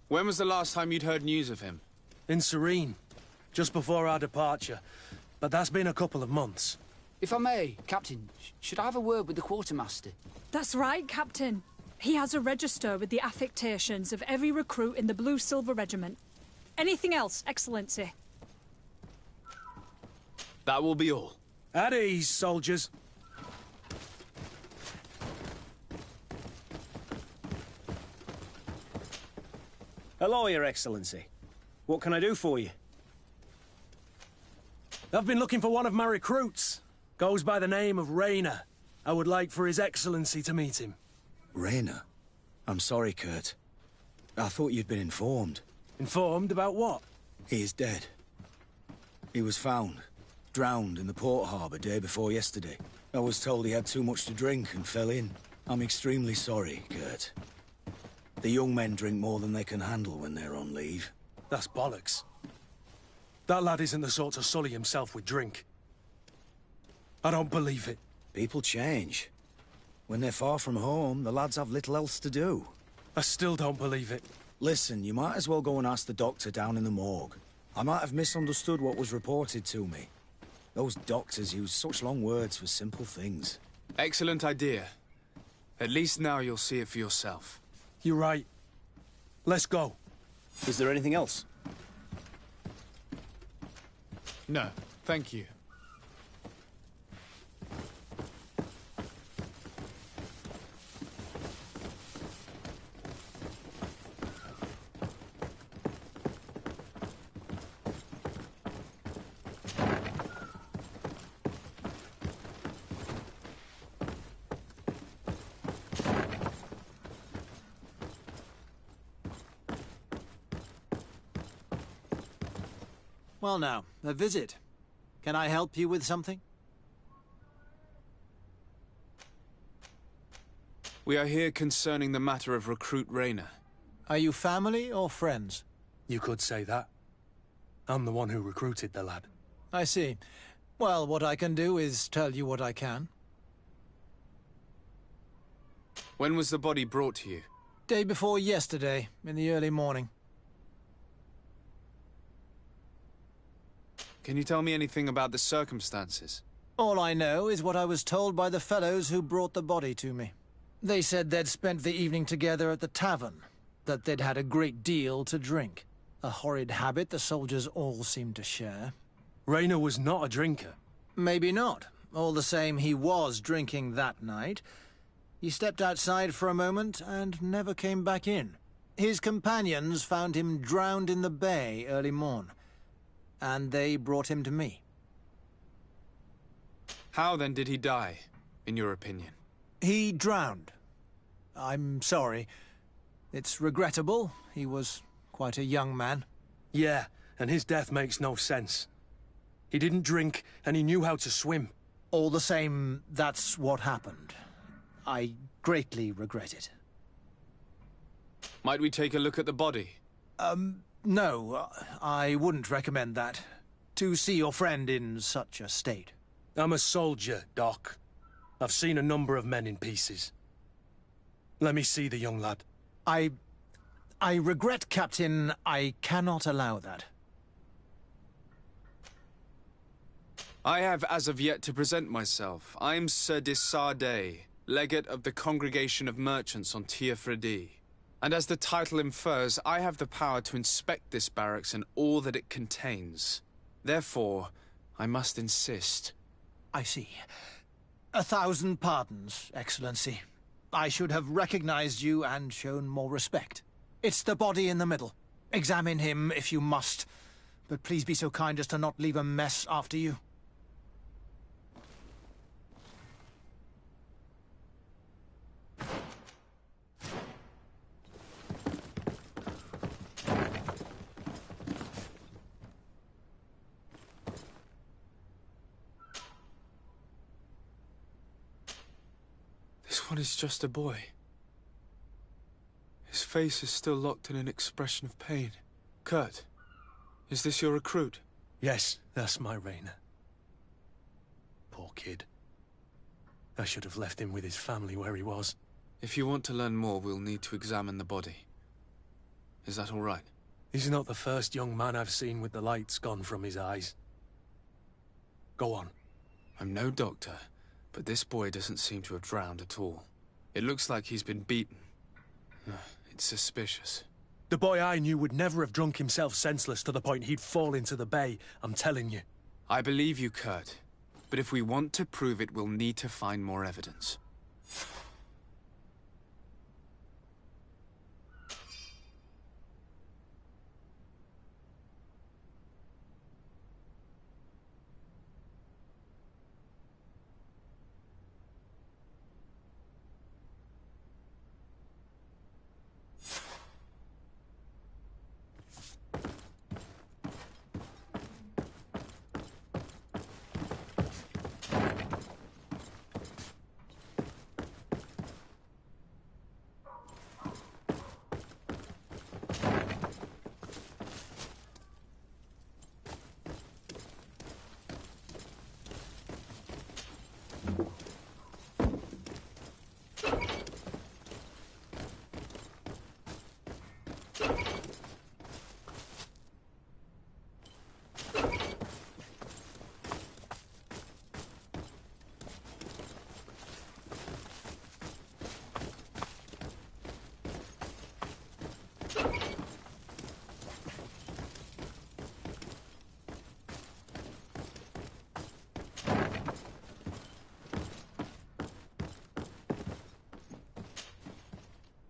S3: When was the last time you'd heard news of him?
S2: In Serene, just before our departure. But that's been a couple of months.
S10: If I may, Captain, should I have a word with the quartermaster?
S13: That's right, Captain. He has a register with the affectations of every recruit in the Blue Silver Regiment. Anything else, Excellency?
S3: That will be all.
S2: At ease, soldiers.
S6: Hello, Your Excellency. What can I do for you?
S2: I've been looking for one of my recruits. Goes by the name of Rayner. I would like for His Excellency to meet him.
S4: Rayner? I'm sorry, Kurt. I thought you'd been informed.
S2: Informed about what?
S4: He is dead. He was found, drowned in the port harbour day before yesterday. I was told he had too much to drink and fell in. I'm extremely sorry, Kurt. The young men drink more than they can handle when they're on leave.
S2: That's bollocks. That lad isn't the sort to sully himself with drink. I don't believe it.
S4: People change. When they're far from home, the lads have little else to do.
S2: I still don't believe it.
S4: Listen, you might as well go and ask the doctor down in the morgue. I might have misunderstood what was reported to me. Those doctors use such long words for simple things.
S3: Excellent idea. At least now you'll see it for yourself.
S2: You're right. Let's go.
S6: Is there anything else?
S3: No, thank you.
S16: Well now, a visit. Can I help you with something?
S3: We are here concerning the matter of Recruit Rayner.
S16: Are you family or friends?
S2: You could say that. I'm the one who recruited the lad.
S16: I see. Well, what I can do is tell you what I can.
S3: When was the body brought to you?
S16: Day before yesterday, in the early morning.
S3: Can you tell me anything about the circumstances?
S16: All I know is what I was told by the fellows who brought the body to me. They said they'd spent the evening together at the tavern, that they'd had a great deal to drink. A horrid habit the soldiers all seemed to share.
S2: Raynor was not a drinker.
S16: Maybe not. All the same, he was drinking that night. He stepped outside for a moment and never came back in. His companions found him drowned in the bay early morn, and they brought him to me.
S3: How then did he die, in your opinion?
S16: He drowned. I'm sorry. It's regrettable. He was quite a young man.
S2: Yeah, and his death makes no sense. He didn't drink, and he knew how to swim.
S16: All the same, that's what happened. I greatly regret it.
S3: Might we take a look at the body?
S16: No, I wouldn't recommend that. To see your friend in such a state.
S2: I'm a soldier, Doc. I've seen a number of men in pieces. Let me see the young lad.
S16: I regret, Captain. I cannot allow that.
S3: I have as of yet to present myself. I'm Sir Desardet, Legate of the Congregation of Merchants on Teofredi. And as the title infers, I have the power to inspect this barracks and all that it contains. Therefore, I must insist.
S16: I see. 1,000 pardons, Excellency. I should have recognized you and shown more respect. It's the body in the middle. Examine him if you must, but please be so kind as to not leave a mess after you.
S3: This one is just a boy. His face is still locked in an expression of pain. Kurt, is this your recruit?
S2: Yes, that's my Raynor. Poor kid. I should have left him with his family where he was.
S3: If you want to learn more, we'll need to examine the body. Is that all right?
S2: He's not the first young man I've seen with the lights gone from his eyes. Go on.
S3: I'm no doctor, but this boy doesn't seem to have drowned at all. It looks like he's been beaten. It's suspicious.
S2: The boy I knew would never have drunk himself senseless to the point he'd fall into the bay, I'm telling you.
S3: I believe you, Kurt. But if we want to prove it, we'll need to find more evidence.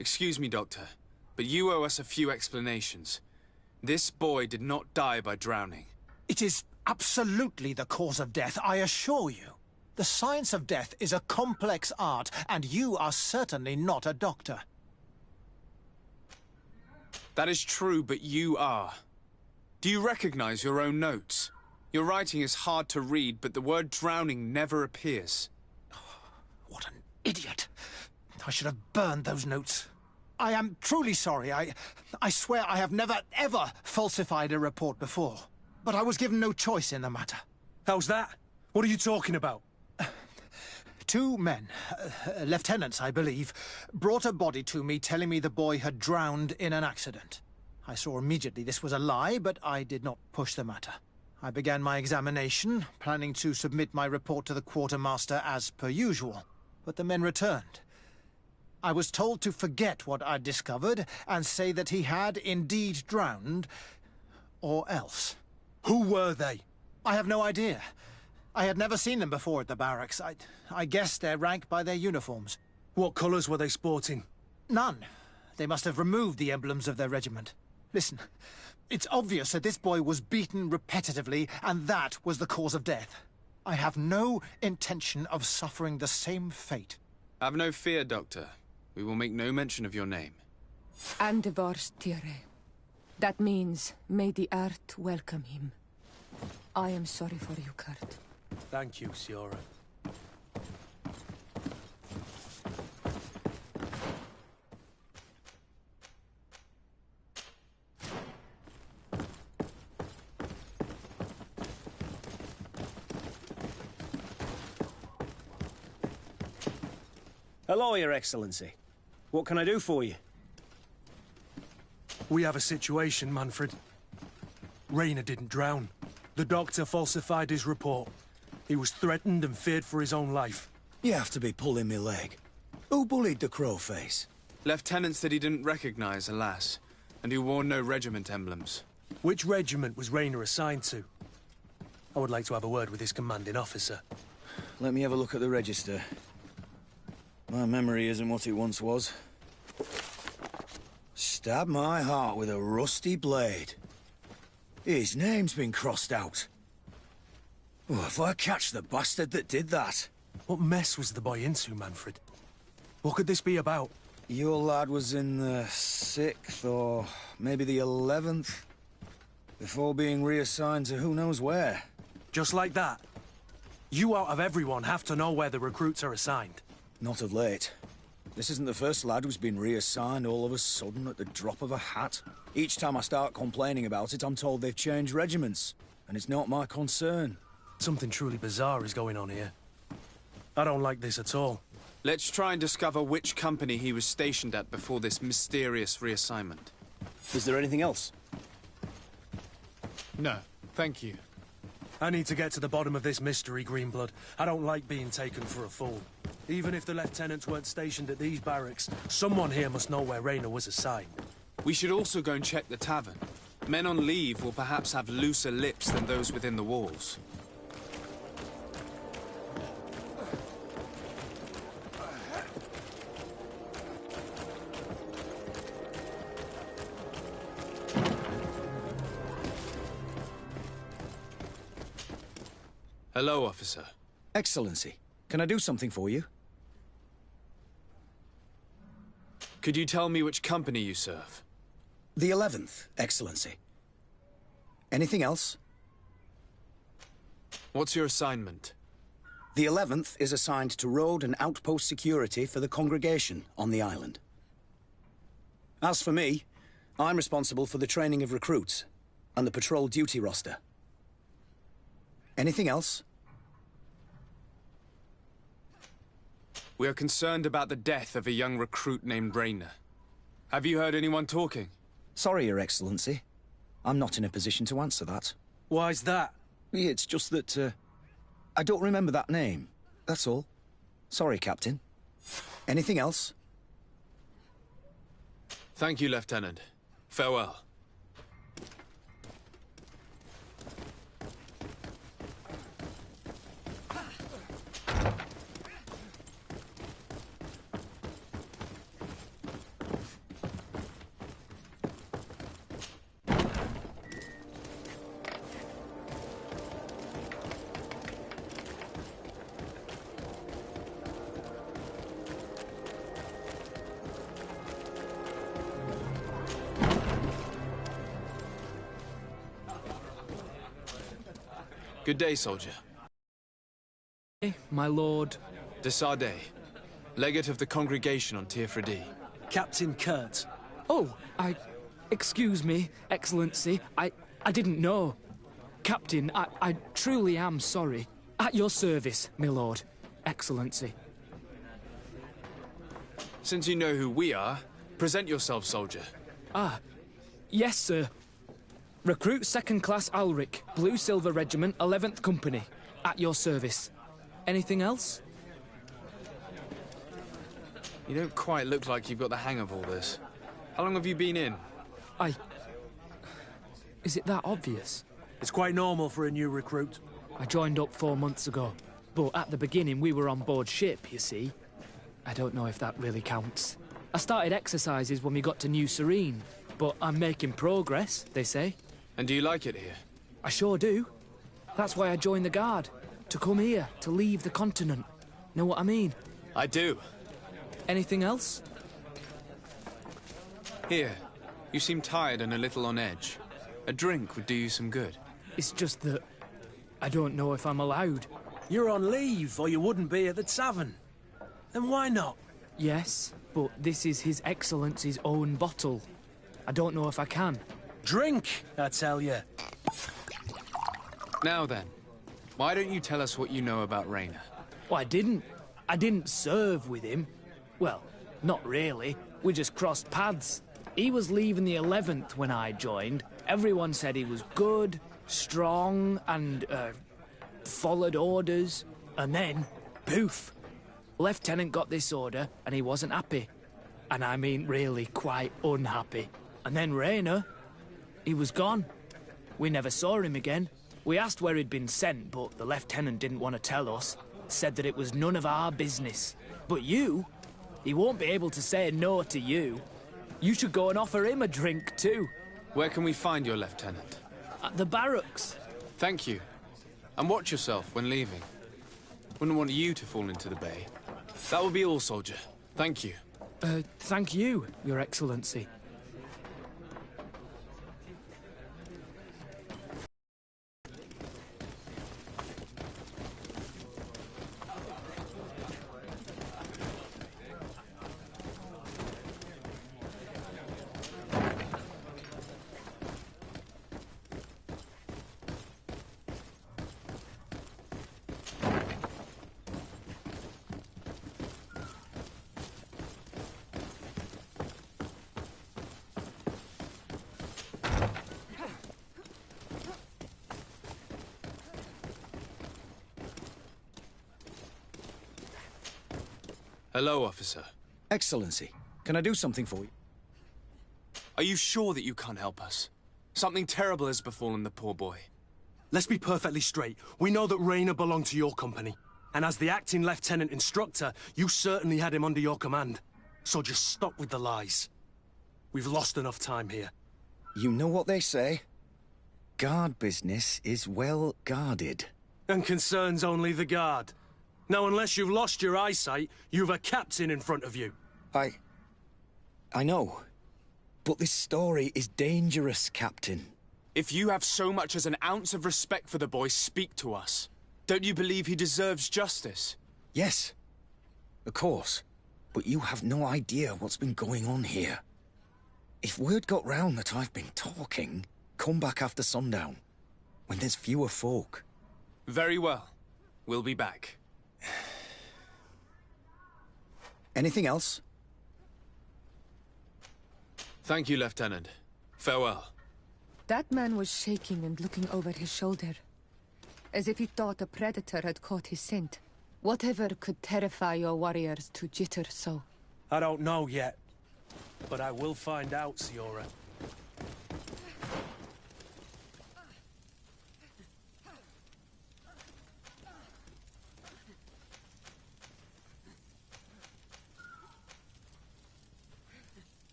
S3: Excuse me, Doctor, but you owe us a few explanations. This boy did not die by drowning.
S16: It is absolutely the cause of death, I assure you. The science of death is a complex art, and you are certainly not a doctor.
S3: That is true, but you are. Do you recognize your own notes? Your writing is hard to read, but the word drowning never appears.
S16: What an idiot. I should have burned those notes. I am truly sorry. I swear I have never, ever falsified a report before. But I was given no choice in the matter.
S2: How's that? What are you talking about?
S16: 2 men, lieutenants, I believe, brought a body to me telling me the boy had drowned in an accident. I saw immediately this was a lie, but I did not push the matter. I began my examination, planning to submit my report to the quartermaster as per usual, but the men returned. I was told to forget what I'd discovered and say that he had indeed drowned, or else.
S2: Who were they?
S16: I have no idea. I had never seen them before at the barracks. I guessed their rank by their uniforms.
S2: What colours were they sporting?
S16: None. They must have removed the emblems of their regiment. Listen, it's obvious that this boy was beaten repetitively, and that was the cause of death. I have no intention of suffering the same fate.
S3: Have no fear, Doctor. We will make no mention of your name.
S15: Andevars Tire. That means, may the earth welcome him. I am sorry for you, Kurt.
S2: Thank you, Siora.
S6: Hello, Your Excellency. What can I do for you?
S2: We have a situation, Manfred. Raynor didn't drown. The doctor falsified his report. He was threatened and feared for his own life.
S4: You have to be pulling me leg. Who bullied the crowface?
S3: Lieutenants that he didn't recognize, alas, and who wore no regiment emblems.
S2: Which regiment was Raynor assigned to? I would like to have a word with his commanding officer.
S4: Let me have a look at the register. My memory isn't what it once was. Stab my heart with a rusty blade. His name's been crossed out. Oh, if I catch the bastard that did that.
S2: What mess was the boy into, Manfred? What could this be about?
S4: Your lad was in the 6th, or maybe the 11th, before being reassigned to who knows where.
S2: Just like that? You out of everyone have to know where the recruits are assigned.
S4: Not of late. This isn't the first lad who's been reassigned all of a sudden at the drop of a hat. Each time I start complaining about it, I'm told they've changed regiments, and it's not my concern.
S2: Something truly bizarre is going on here. I don't like this at all.
S3: Let's try and discover which company he was stationed at before this mysterious reassignment.
S6: Is there anything else?
S3: No, thank you.
S2: I need to get to the bottom of this mystery, Greenblood. I don't like being taken for a fool. Even if the lieutenants weren't stationed at these barracks, someone here must know where Raynor was assigned.
S3: We should also go and check the tavern. Men on leave will perhaps have looser lips than those within the walls. Hello, officer.
S4: Excellency, can I do something for you?
S3: Could you tell me which company you serve?
S4: The 11th, Excellency. Anything else?
S3: What's your assignment?
S4: The 11th is assigned to road and outpost security for the congregation on the island. As for me, I'm responsible for the training of recruits and the patrol duty roster. Anything else?
S3: We are concerned about the death of a young recruit named Raynor. Have you heard anyone talking?
S4: Sorry, Your Excellency. I'm not in a position to answer that.
S2: Why's that?
S4: It's just that, I don't remember that name. That's all. Sorry, Captain. Anything else?
S3: Thank you, Lieutenant. Farewell. Good day, soldier.
S10: My lord.
S3: De Sardet, legate of the congregation on Teofredi.
S2: Captain Kurt.
S10: Oh, excuse me, Excellency. I didn't know. Captain, I truly am sorry. At your service, my lord. Excellency.
S3: Since you know who we are, present yourself, soldier.
S10: Ah, yes, sir. Recruit 2nd Class Alric, Blue Silver Regiment, 11th Company. At your service. Anything else?
S3: You don't quite look like you've got the hang of all this. How long have you been in?
S10: Is it that obvious?
S2: It's quite normal for a new recruit.
S10: I joined up 4 months ago. But at the beginning, we were on board ship, you see. I don't know if that really counts. I started exercises when we got to New Serene. But I'm making progress, they say.
S3: And do you like it here?
S10: I sure do. That's why I joined the Guard. To come here, to leave the continent. Know what I mean?
S3: I do.
S10: Anything else?
S3: Here. You seem tired and a little on edge. A drink would do you some good.
S10: It's just that I don't know if I'm allowed.
S2: You're on leave, or you wouldn't be at the tavern. Then why not?
S10: Yes, but this is His Excellency's own bottle. I don't know if I can.
S2: Drink, I tell you.
S3: Now then, why don't you tell us what you know about Raynor?
S10: Well, I didn't serve with him. Well, not really. We just crossed paths. He was leaving the 11th when I joined. Everyone said he was good, strong, and, followed orders. And then, poof. Lieutenant got this order, and he wasn't happy. And I mean really quite unhappy. And then Raynor, he was gone. We never saw him again. We asked where he'd been sent, but the lieutenant didn't want to tell us. Said that it was none of our business. But you, he won't be able to say no to you. You should go and offer him a drink too.
S3: Where can we find your lieutenant?
S10: At the barracks.
S3: Thank you. And watch yourself when leaving. Wouldn't want you to fall into the bay. That will be all, soldier. Thank you.
S10: Thank you, Your Excellency.
S3: Hello, officer.
S4: Excellency, can I do something for you?
S3: Are you sure that you can't help us? Something terrible has befallen the poor boy.
S2: Let's be perfectly straight. We know that Raynor belonged to your company. And as the acting lieutenant instructor, you certainly had him under your command. So just stop with the lies. We've lost enough time here.
S4: You know what they say? Guard business is well guarded.
S2: And concerns only the guard. Now, unless you've lost your eyesight, you've a captain in front of you.
S4: I know. But this story is dangerous, Captain.
S3: If you have so much as an ounce of respect for the boy, speak to us. Don't you believe he deserves justice?
S4: Yes, of course. But you have no idea what's been going on here. If word got round that I've been talking, come back after sundown, when there's fewer folk.
S3: Very well. We'll be back.
S4: Anything else?
S15: That man was shaking and looking over his shoulder, as if he thought a predator had caught his scent. Whatever could terrify your warriors to jitter so?
S2: I don't know yet, but I will find out, Siora.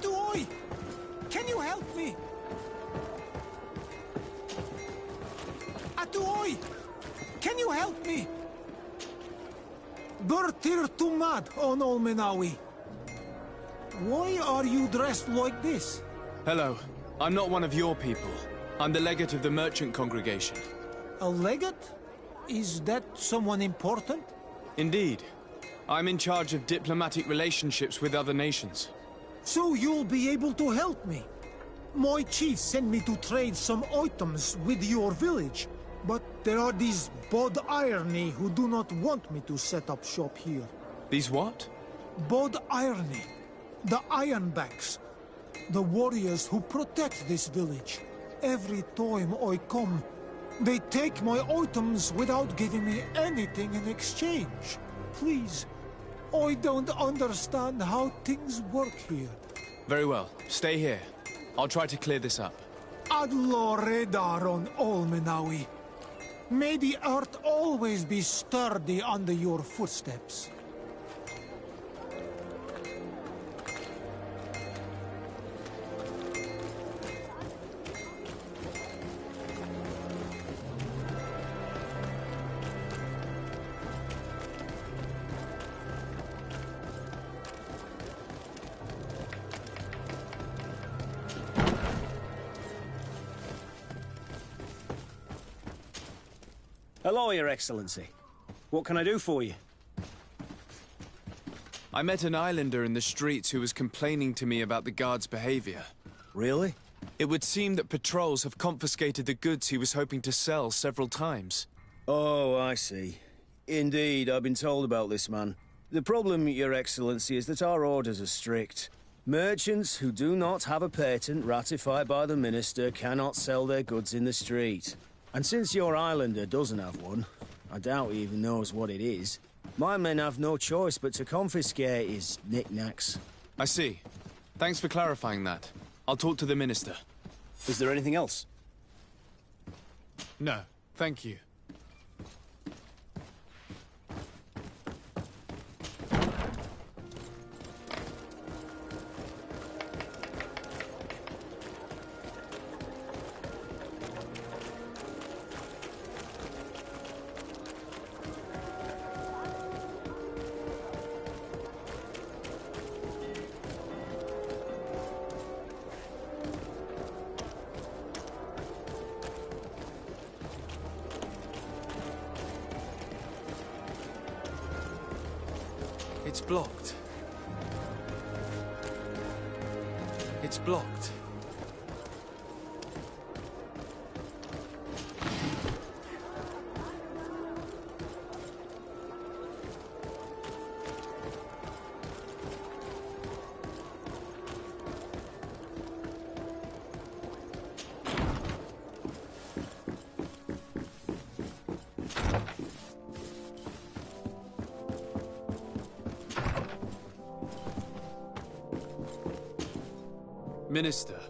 S16: Atuoi! Can you help me? Atuoi! Can you help me? Bertir Tumad on Olmenawi. Why are you dressed like this?
S3: Hello. I'm not one of your people. I'm the legate of the merchant congregation.
S16: A legate? Is that someone important?
S3: Indeed. I'm in charge of diplomatic relationships with other nations.
S16: So you'll be able to help me. My chief sent me to trade some items with your village, but there are these Bod Irony who do not want me to set up shop here.
S3: These what?
S16: Bod Irony. The Ironbacks. The warriors who protect this village. Every time I come, they take my items without giving me anything in exchange. Please, I don't understand how things work here.
S3: Very well. Stay here. I'll try to clear this up.
S16: Adlo Redar on Olmenawi. May the earth always be sturdy under your footsteps.
S6: Hello, Your Excellency. What can I do for you?
S3: I met an islander in the streets who was complaining to me about the guard's behavior.
S6: Really?
S3: It would seem that patrols have confiscated the goods he was hoping to sell several times.
S11: Oh, I see. Indeed, I've been told about this man. The problem, Your Excellency, is that our orders are strict. Merchants who do not have a patent ratified by the Minister cannot sell their goods in the street. And since your islander doesn't have one, I doubt he even knows what it is, my men have no choice but to confiscate his knickknacks.
S3: I see. Thanks for clarifying that. I'll talk to the Minister.
S6: Is there anything else?
S3: No, thank you. It's blocked. It's blocked. Minister.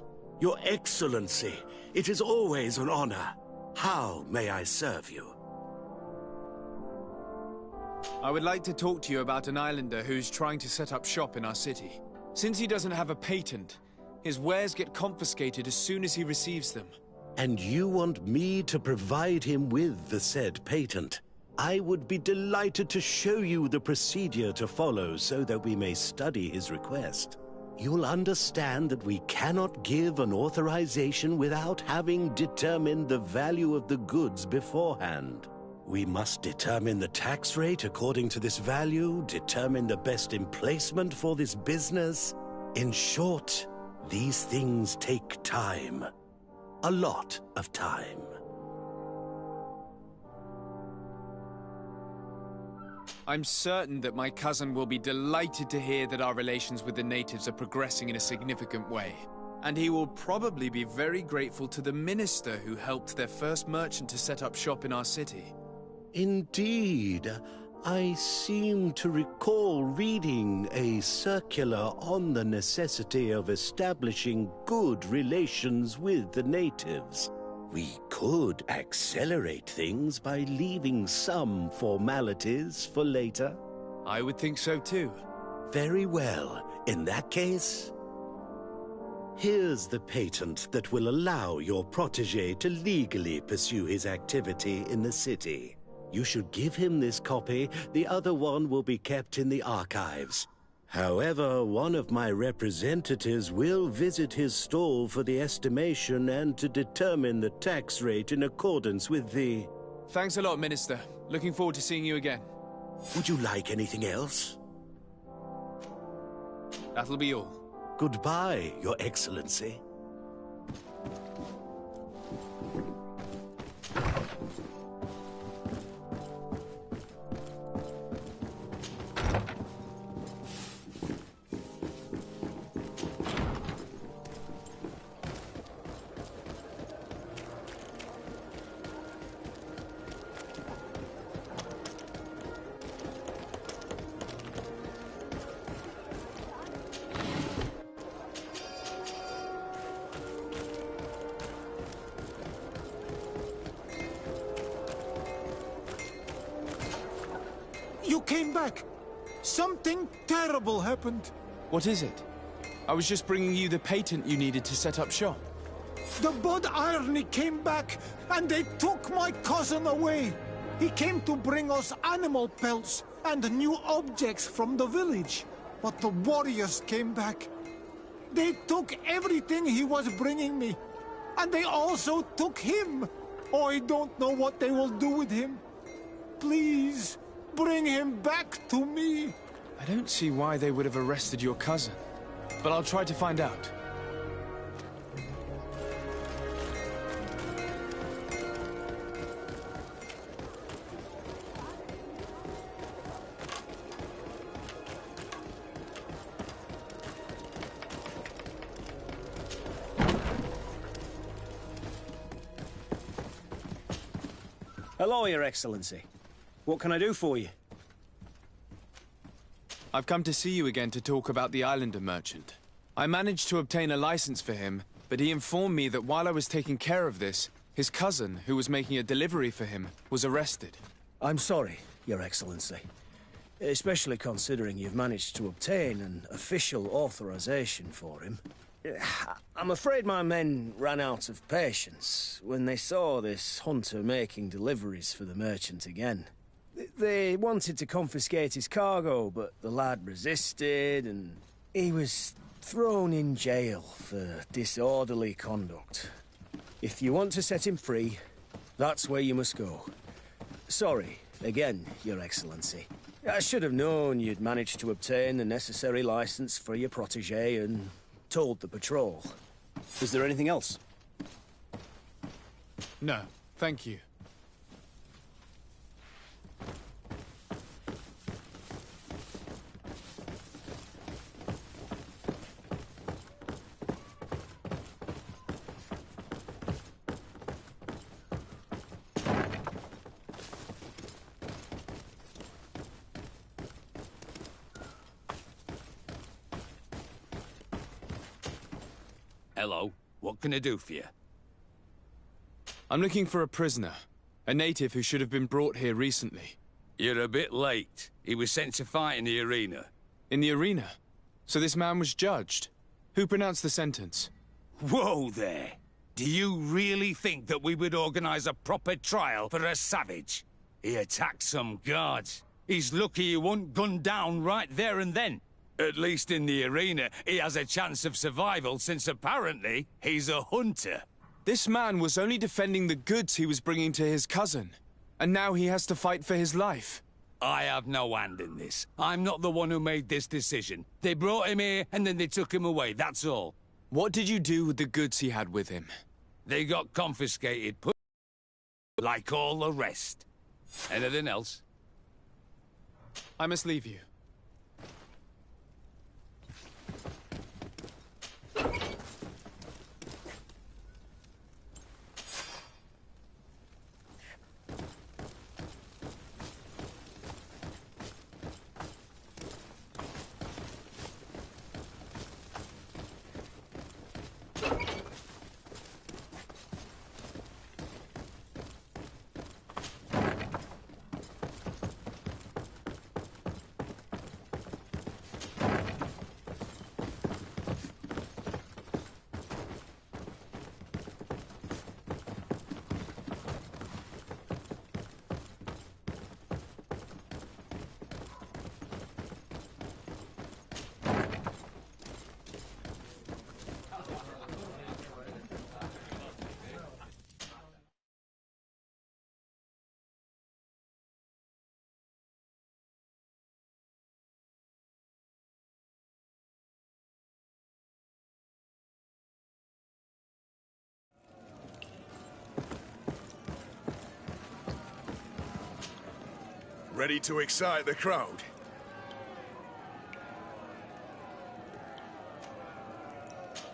S12: Your Excellency, it is always an honor. How may I serve you?
S3: I would like to talk to you about an islander who's trying to set up shop in our city. Since he doesn't have a patent, his wares get confiscated as soon as he receives them.
S12: And you want me to provide him with the said patent? I would be delighted to show you the procedure to follow so that we may study his request. You'll understand that we cannot give an authorization without having determined the value of the goods beforehand. We must determine the tax rate according to this value, determine the best emplacement for this business. In short, these things take time. A lot of time.
S3: I'm certain that my cousin will be delighted to hear that our relations with the natives are progressing in a significant way. And he will probably be very grateful to the minister who helped their first merchant to set up shop in our city.
S12: Indeed. I seem to recall reading a circular on the necessity of establishing good relations with the natives. We could accelerate things by leaving some formalities for later.
S3: I would think so too.
S12: Very well. In that case, Here's the patent that will allow your protege to legally pursue his activity in the city. You should give him this copy. The other one will be kept in the archives. However, one of my representatives will visit his stall for the estimation and to determine the tax rate in accordance with the...
S3: Thanks a lot, Minister. Looking forward to seeing you again.
S12: Would you like anything else?
S3: That'll be all.
S12: Goodbye, Your Excellency.
S16: You came back! Something terrible happened.
S3: What is it? I was just bringing you the patent you needed to set up shop.
S16: The Bod Irony came back, and they took my cousin away. He came to bring us animal pelts and new objects from the village. But the warriors came back. They took everything he was bringing me. And they also took him. Oh, I don't know what they will do with him. Please, bring him back to me.
S3: I don't see why they would have arrested your cousin, but I'll try to find out.
S6: Hello, Your Excellency. What can I do for you?
S3: I've come to see you again to talk about the Islander merchant. I managed to obtain a license for him, but he informed me that while I was taking care of this, his cousin, who was making a delivery for him, was arrested.
S6: I'm sorry, Your Excellency. Especially considering you've managed to obtain an official authorization for him. I'm afraid my men ran out of patience when they saw this hunter making deliveries for the merchant again. They wanted to confiscate his cargo, but the lad resisted, and he was thrown in jail for disorderly conduct. If you want to set him free, that's where you must go. Sorry, again, Your Excellency. I should have known you'd managed to obtain the necessary license for your protege and told the patrol. Is there anything else?
S3: No, thank you.
S7: Hello. What can I do for you?
S3: I'm looking for a prisoner. A native who should have been brought here recently.
S7: You're a bit late. He was sent to fight in the arena.
S3: In the arena? So this man was judged? Who pronounced the sentence?
S7: Whoa there! Do you really think that we would organize a proper trial for a savage? He attacked some guards. He's lucky he wasn't gunned down right there and then. At least in the arena, he has a chance of survival since apparently he's a hunter.
S3: This man was only defending the goods he was bringing to his cousin. And now he has to fight for his life.
S7: I have no hand in this. I'm not the one who made this decision. They brought him here and then they took him away, that's all.
S3: What did you do with the goods he had with him?
S7: They got confiscated, put like all the rest. Anything else?
S3: I must leave you.
S1: Ready to excite the crowd?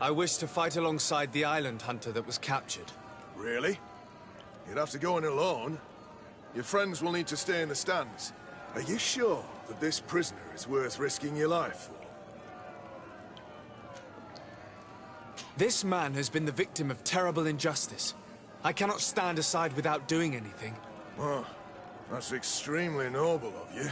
S3: I wish to fight alongside the island hunter that was captured.
S1: Really? You'd have to go in alone. Your friends will need to stay in the stands. Are you sure that this prisoner is worth risking your life for?
S3: This man has been the victim of terrible injustice. I cannot stand aside without doing anything.
S1: Oh, that's extremely noble of you.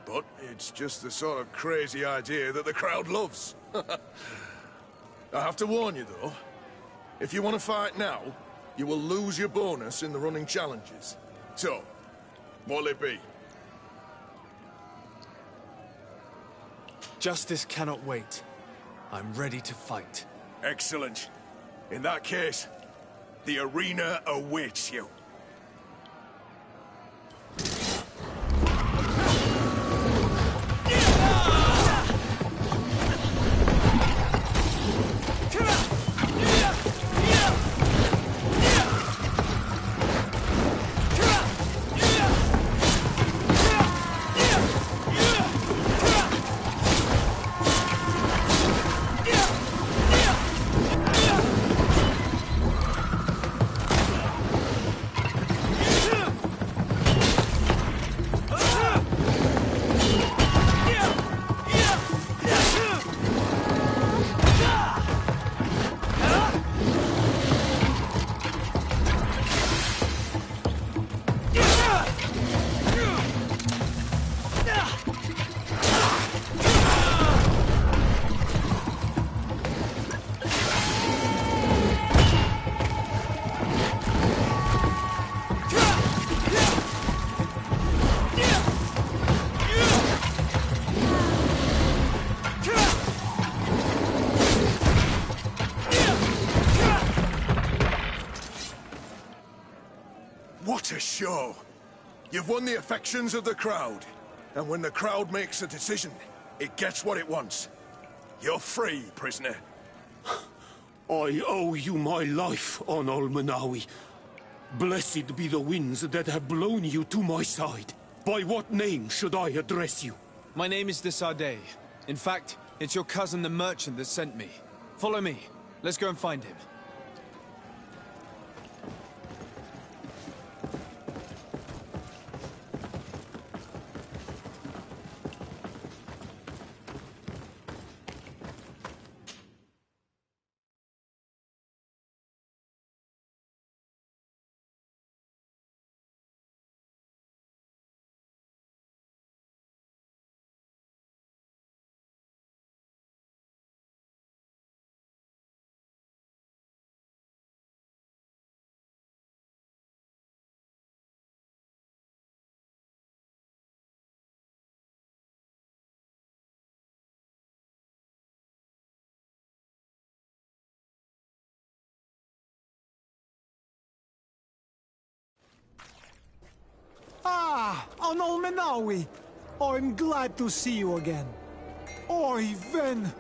S1: But it's just the sort of crazy idea that the crowd loves. I have to warn you, though. If you want to fight now, you will lose your bonus in the running challenges. So, what'll it be?
S3: Justice cannot wait. I'm ready to fight.
S1: Excellent. In that case, the arena awaits you. What a show! You've won the affections of the crowd. And when the crowd makes a decision, it gets what it wants. You're free, prisoner.
S17: I owe you my life, on Olmanawi. Blessed be the winds that have blown you to my side. By what name should I address you?
S3: My name is Desardet. In fact, it's your cousin the merchant that sent me. Follow me. Let's go and find him.
S16: Ah, on Olmanawi. I'm glad to see you again. Oi, Ven.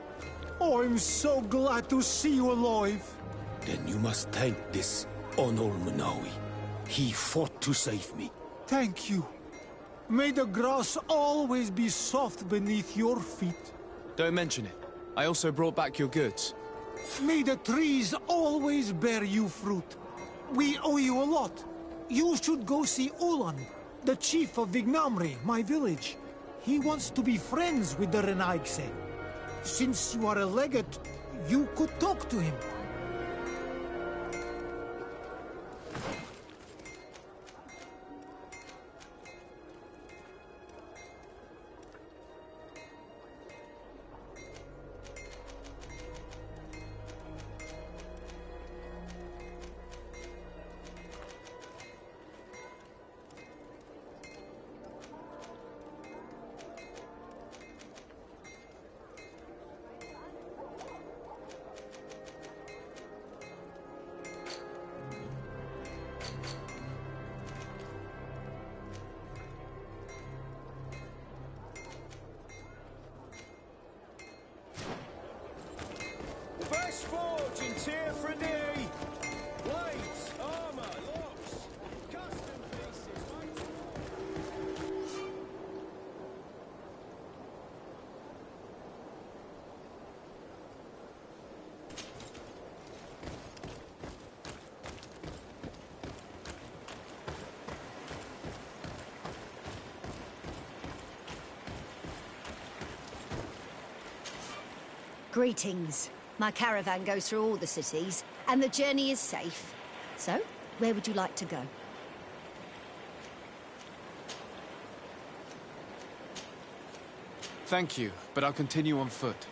S16: I'm so glad to see you alive.
S17: Then you must thank this on Olmanawi. He fought to save me.
S16: Thank you. May the grass always be soft beneath your feet.
S3: Don't mention it. I also brought back your goods.
S16: May the trees always bear you fruit. We owe you a lot. You should go see Ulan, the chief of Vignamri, my village. He wants to be friends with the Renaigse. Since you are a legate, you could talk to him.
S21: Greetings. My caravan goes through all the cities, and the journey is safe. So, where would you like to go?
S3: Thank you, but I'll continue on foot.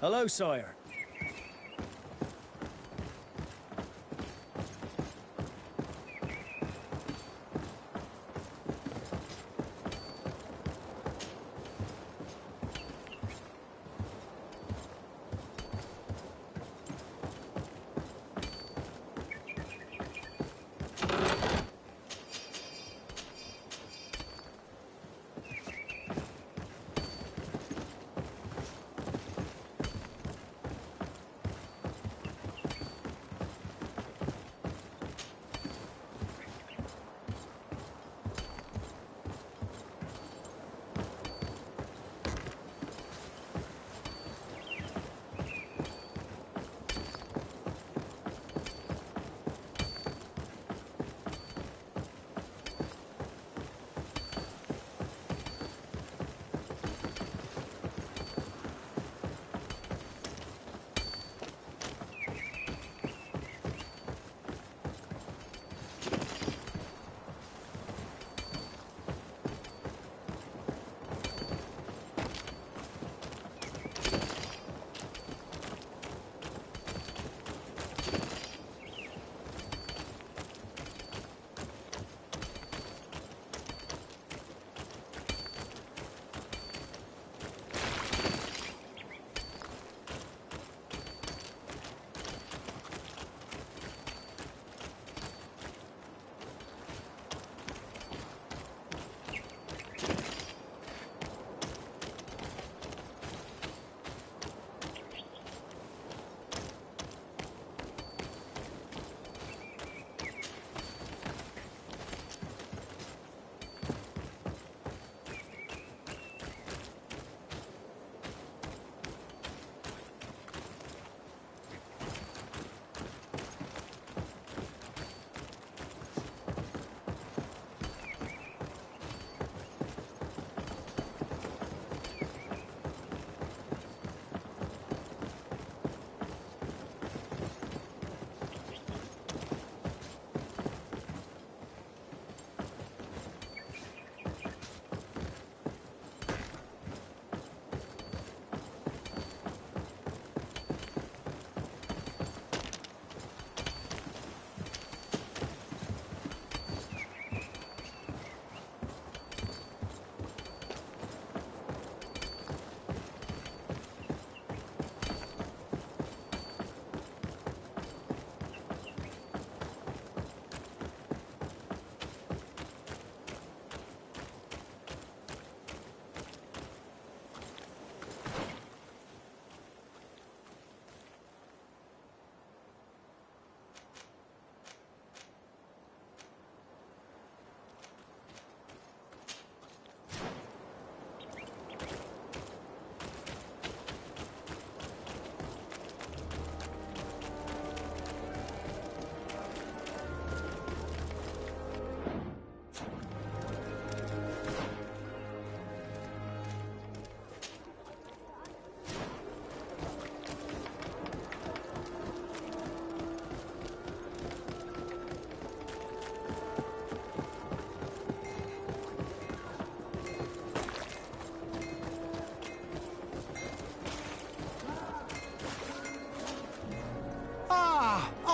S6: Hello, sire.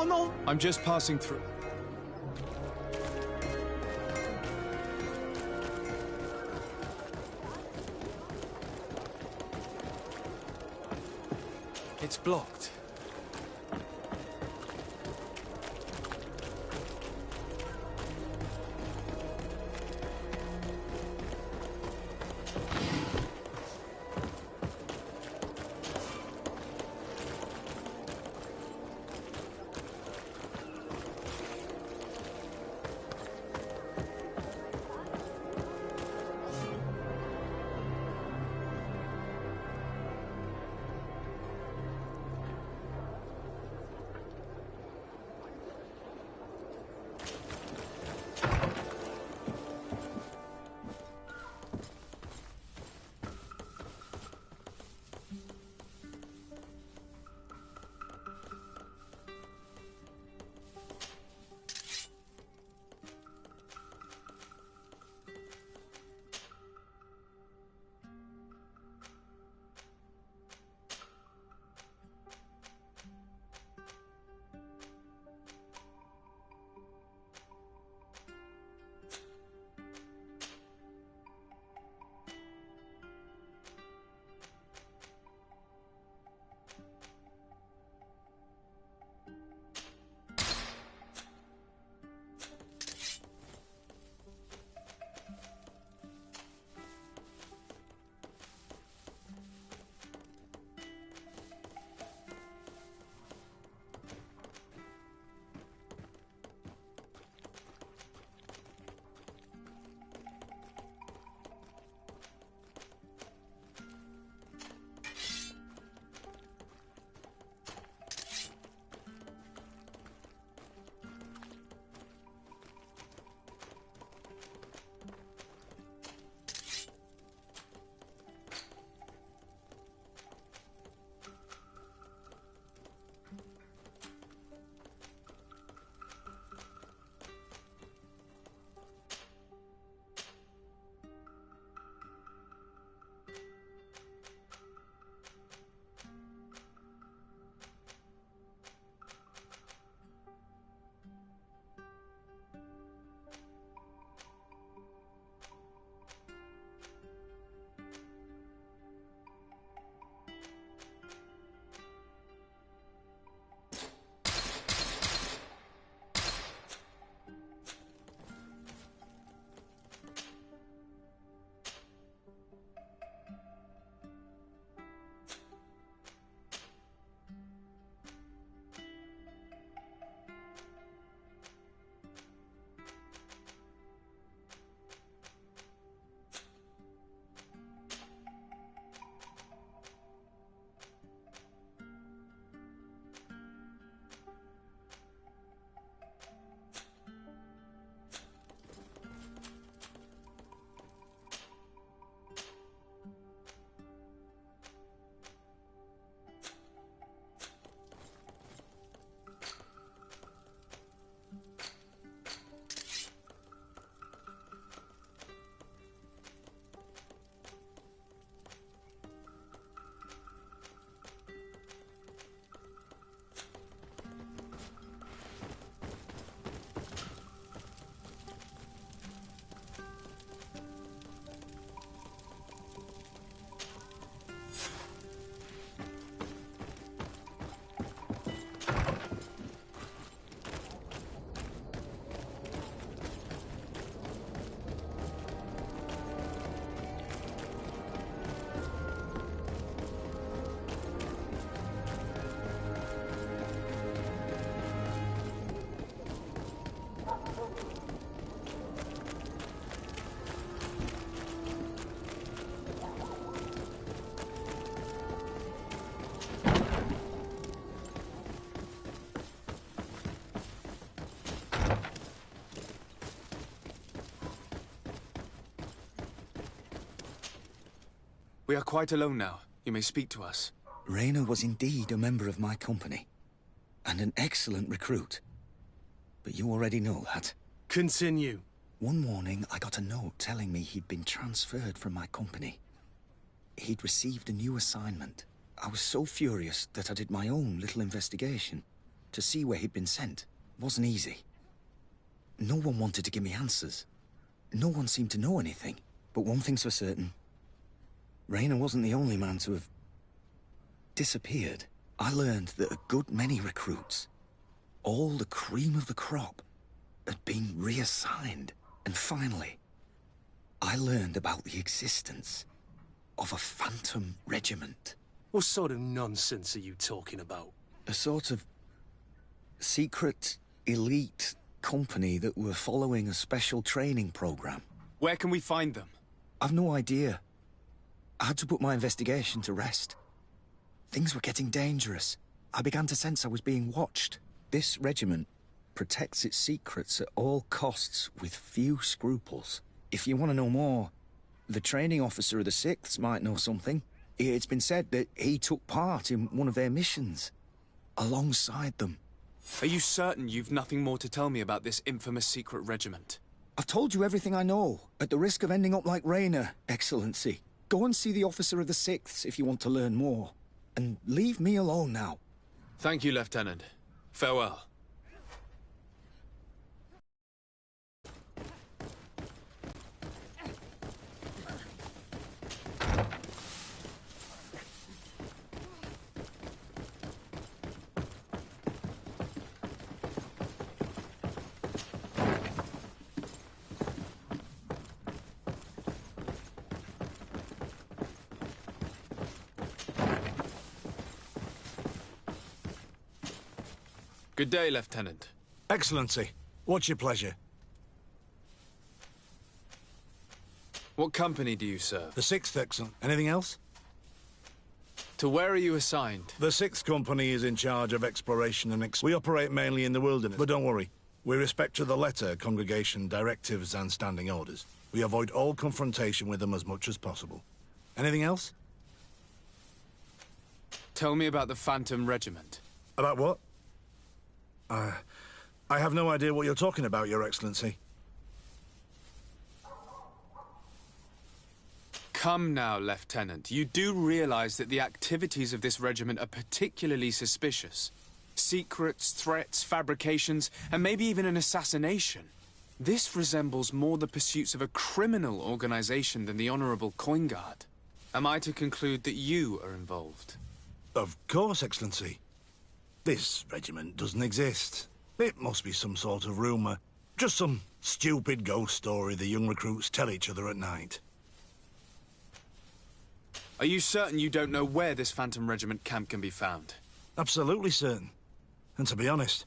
S12: Oh, no!
S3: I'm just passing through. It's blocked. We are quite alone now. You may speak to us.
S4: Raynor was indeed a member of my company, and an excellent recruit. But you already know that.
S2: Continue.
S4: One morning, I got a note telling me he'd been transferred from my company. He'd received a new assignment. I was so furious that I did my own little investigation. to see where he'd been sent. It wasn't easy. No one wanted to give me answers. No one seemed to know anything. But one thing's for certain. Rayner wasn't the only man to have disappeared. I learned that a good many recruits, all the cream of the crop, had been reassigned. And finally, I learned about the existence of a phantom regiment.
S2: What sort of nonsense are you talking about?
S4: A sort of secret, elite company that were following a special training program.
S3: Where can we find them?
S4: I've no idea. I had to put my investigation to rest. Things were getting dangerous. I began to sense I was being watched. This regiment protects its secrets at all costs with few scruples. If you want to know more, the training officer of the 6th might know something. It's been said that he took part in one of their missions, alongside them.
S3: Are you certain you've nothing more to tell me about this infamous secret regiment?
S4: I've told you everything I know, at the risk of ending up like Rayner, Excellency. Go and see the officer of the 6th if you want to learn more. And leave me alone now.
S3: Thank you, Lieutenant. Farewell. Good day, Lieutenant.
S14: Excellency, what's your pleasure?
S3: What company do you serve?
S14: The 6th, Excellent. Anything else?
S3: To where are you assigned?
S14: The 6th Company is in charge of exploration and we operate mainly in the wilderness. But don't worry, we respect to the letter congregation directives and standing orders. We avoid all confrontation with them as much as possible. Anything else?
S3: Tell me about the Phantom Regiment.
S14: About what? I have no idea what you're talking about, Your Excellency.
S3: Come now, Lieutenant. You do realize that the activities of this regiment are particularly suspicious. Secrets, threats, fabrications, and maybe even an assassination. This resembles more the pursuits of a criminal organization than the Honorable Coin Guard. Am I to conclude that you are involved?
S14: Of course, Excellency. This regiment doesn't exist. It must be some sort of rumor. Just some stupid ghost story the young recruits tell each other at night.
S3: Are you certain you don't know where this Phantom Regiment camp can be found?
S14: Absolutely certain. And to be honest,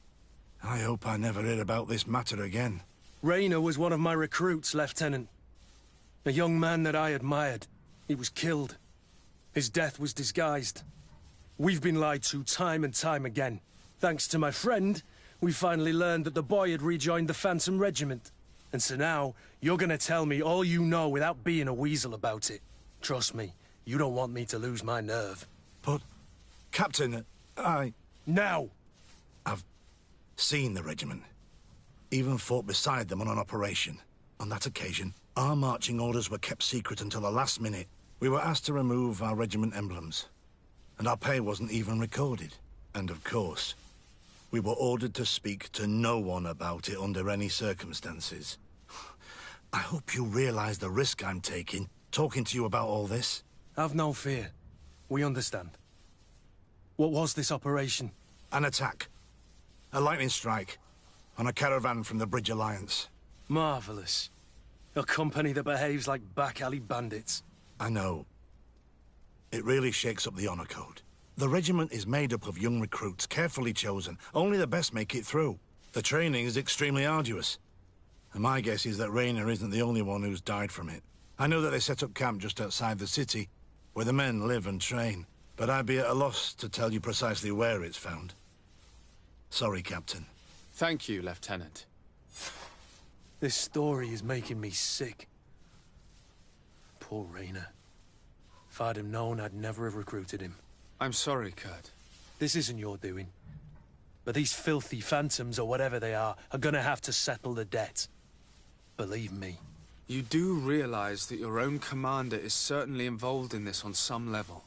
S14: I hope I never hear about this matter again.
S2: Rayner was one of my recruits, Lieutenant. A young man that I admired. He was killed. His death was disguised. We've been lied to time and time again. Thanks to my friend, we finally learned that the boy had rejoined the Phantom Regiment. And so now, you're gonna tell me all you know without being a weasel about it. Trust me, you don't want me to lose my nerve.
S14: But, Captain,
S2: Now!
S14: I've seen the regiment. Even fought beside them on an operation. On that occasion, our marching orders were kept secret until the last minute. We were asked to remove our regiment emblems. And our pay wasn't even recorded. And of course, we were ordered to speak to no one about it under any circumstances. I hope you realize the risk I'm taking, talking to you about all this.
S2: Have no fear. We understand. What was this operation?
S14: An attack. A lightning strike. On a caravan from the Bridge Alliance.
S2: Marvelous. A company that behaves like back-alley bandits.
S14: I know. It really shakes up the honor code. The regiment is made up of young recruits, carefully chosen. Only the best make it through. The training is extremely arduous. And my guess is that Rayner isn't the only one who's died from it. I know that they set up camp just outside the city, where the men live and train. But I'd be at a loss to tell you precisely where it's found. Sorry, Captain.
S3: Thank you, Lieutenant.
S2: This story is making me sick. Poor Rayner. If I'd have known, I'd never have recruited him.
S3: I'm sorry, Kurt.
S2: This isn't your doing. But these filthy phantoms, or whatever they are gonna have to settle the debt. Believe me.
S3: You do realize that your own commander is certainly involved in this on some level.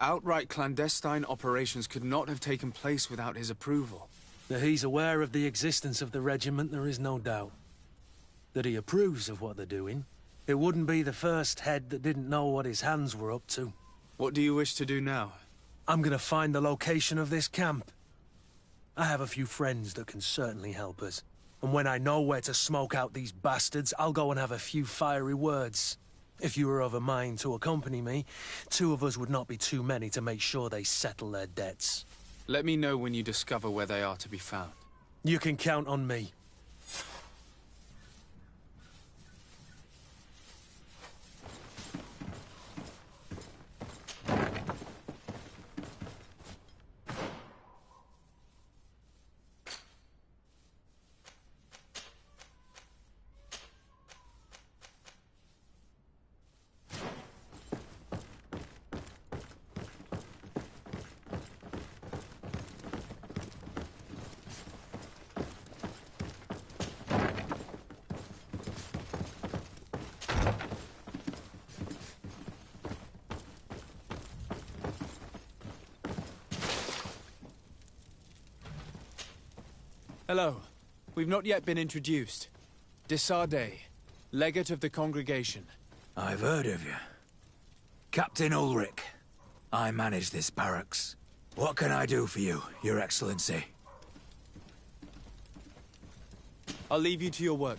S3: Outright clandestine operations could not have taken place without his approval.
S2: That he's aware of the existence of the regiment, there is no doubt. That he approves of what they're doing. It wouldn't be the first head that didn't know what his hands were up to.
S3: What do you wish to do now?
S2: I'm gonna find the location of this camp. I have a few friends that can certainly help us. And when I know where to smoke out these bastards, I'll go and have a few fiery words. If you were of a mind to accompany me, 2 of us would not be too many to make sure they settle their debts.
S3: Let me know when you discover where they are to be found.
S2: You can count on me.
S3: Hello. We've not yet been introduced. De Sardet, legate of the congregation.
S19: I've heard of you. Captain Ulrich. I manage this barracks. What can I do for you, Your Excellency?
S3: I'll leave you to your work.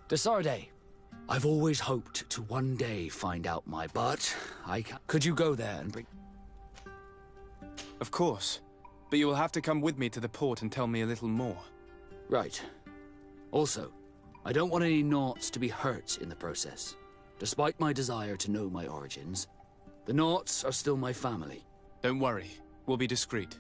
S10: De Sardet, I've always hoped to one day find out my butt. Could you go there and bring...
S3: Of course. But you will have to come with me to the port and tell me a little more.
S10: Right. Also, I don't want any Naughts to be hurt in the process. Despite my desire to know my origins, the Naughts are still my family.
S3: Don't worry. We'll be discreet.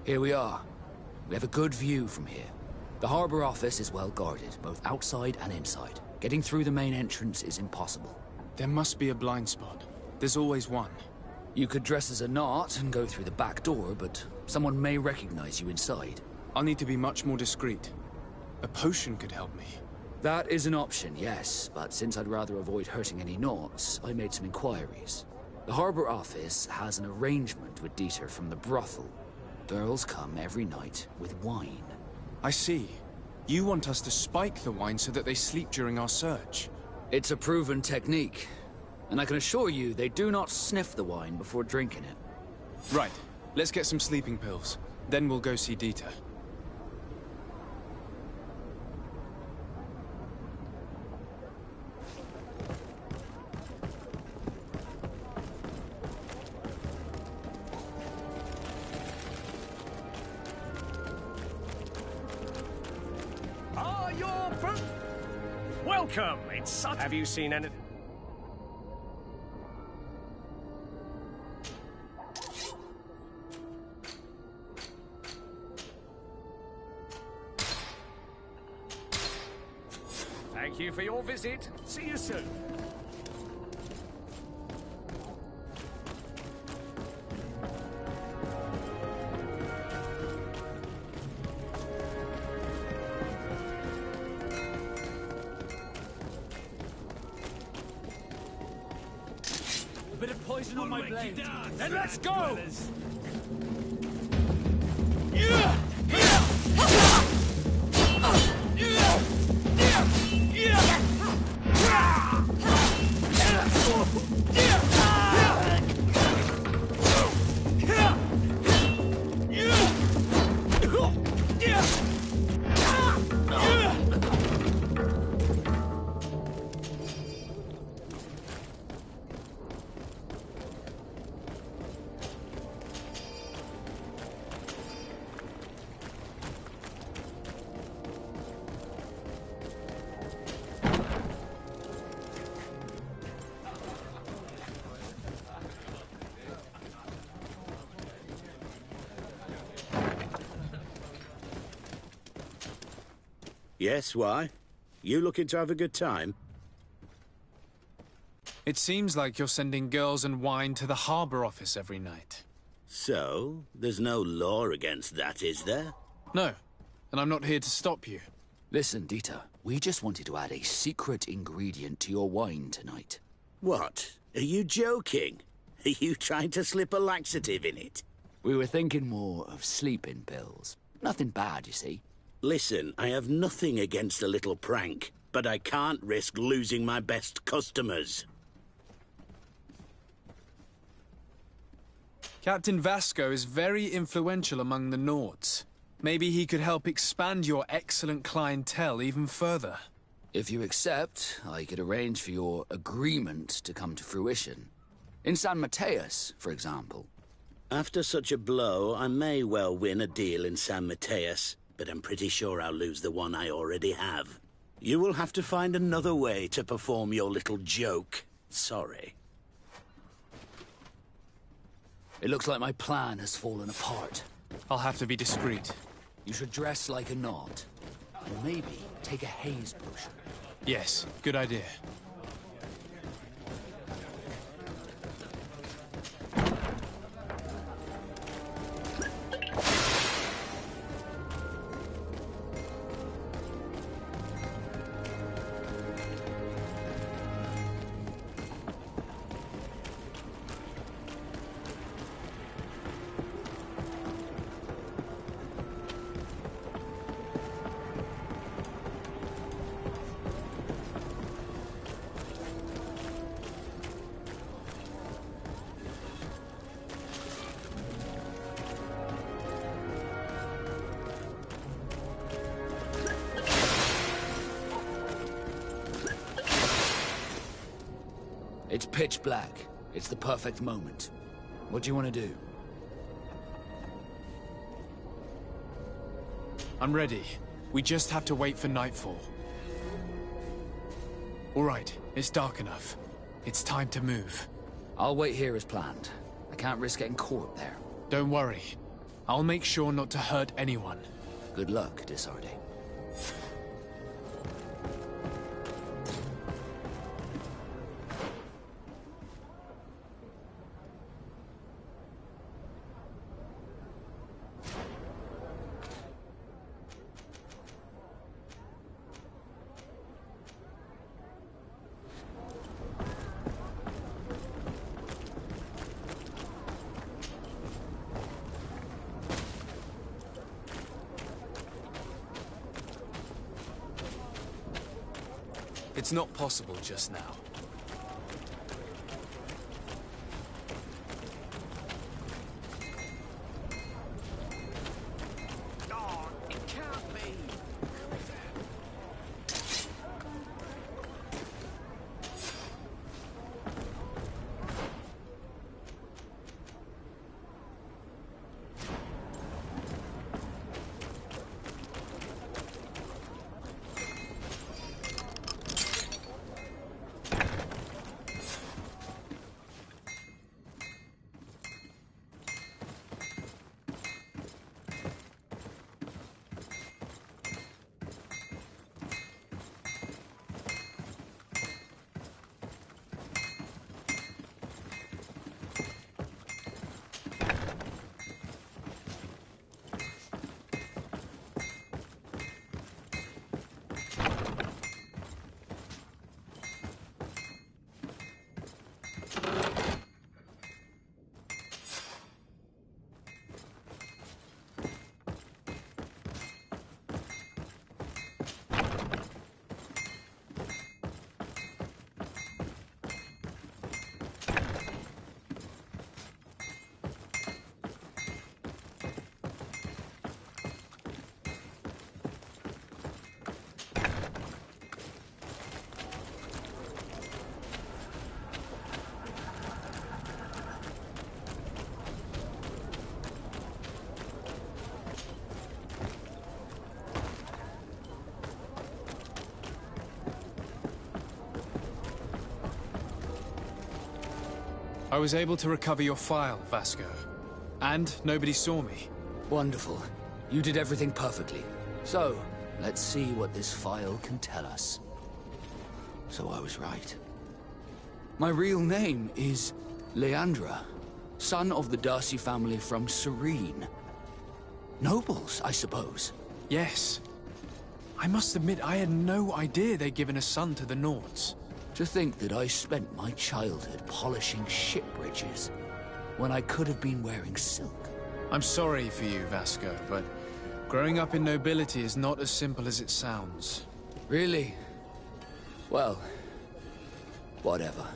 S10: Here we are. We have a good view from here. The harbor office is well guarded, both outside and inside. Getting through the main entrance is impossible.
S3: There must be a blind spot. There's always one.
S10: You could dress as a Naut and go through the back door, but someone may recognize you inside.
S3: I'll need to be much more discreet. A potion could help me.
S10: That is an option, yes, but since I'd rather avoid hurting any Nauts, I made some inquiries. The harbor office has an arrangement with Dieter from the brothel. Girls come every night with wine.
S3: I see. You want us to spike the wine so that they sleep during our search.
S10: It's a proven technique, and I can assure you they do not sniff the wine before drinking it.
S3: Right. Let's get some sleeping pills. Then we'll go see Dieter.
S5: Are your Welcome! It's such... Have you seen anything? Thank you for your visit. See you soon.
S9: A bit of poison on my blade. Then let's go!
S12: Yes, why? You looking to have a good time?
S3: It seems like you're sending girls and wine to the harbour office every night.
S12: So, there's no law against that, is there?
S3: No, and I'm not here to stop you.
S10: Listen, Dieter, we just wanted to add a secret ingredient to your wine tonight.
S12: What? Are you joking? Are you trying to slip a laxative in it?
S10: We were thinking more of sleeping pills. Nothing bad, you see.
S12: Listen, I have nothing against a little prank, but I can't risk losing my best customers.
S3: Captain Vasco is very influential among the Nords. Maybe he could help expand your excellent clientele even further.
S10: If you accept, I could arrange for your agreement to come to fruition. In San Mateus, for example.
S12: After such a blow, I may well win a deal in San Mateus, but I'm pretty sure I'll lose the one I already have. You will have to find another way to perform your little joke. Sorry.
S10: It looks like my plan has fallen apart.
S3: I'll have to be discreet.
S10: You should dress like a Nod. Or maybe take a haze potion.
S3: Yes, good idea.
S10: It's pitch black. It's the perfect moment. What do you want to do?
S3: I'm ready. We just have to wait for nightfall. All right, it's dark enough. It's time to move.
S10: I'll wait here as planned. I can't risk getting caught there.
S3: Don't worry. I'll make sure not to hurt anyone.
S10: Good luck, Disarde.
S3: It's not possible just now. I was able to recover your file, Vasco. And nobody saw me.
S10: Wonderful. You did everything perfectly. So, let's see what this file can tell us. So I was right. My real name is Leandra, son of the Darcy family from Serene. Nobles, I suppose.
S3: Yes. I must admit, I had no idea they'd given a son to the Nords.
S10: To think that I spent my childhood polishing ship bridges, when I could have been wearing silk.
S3: I'm sorry for you, Vasco, but growing up in nobility is not as simple as it sounds.
S10: Really? Well, whatever.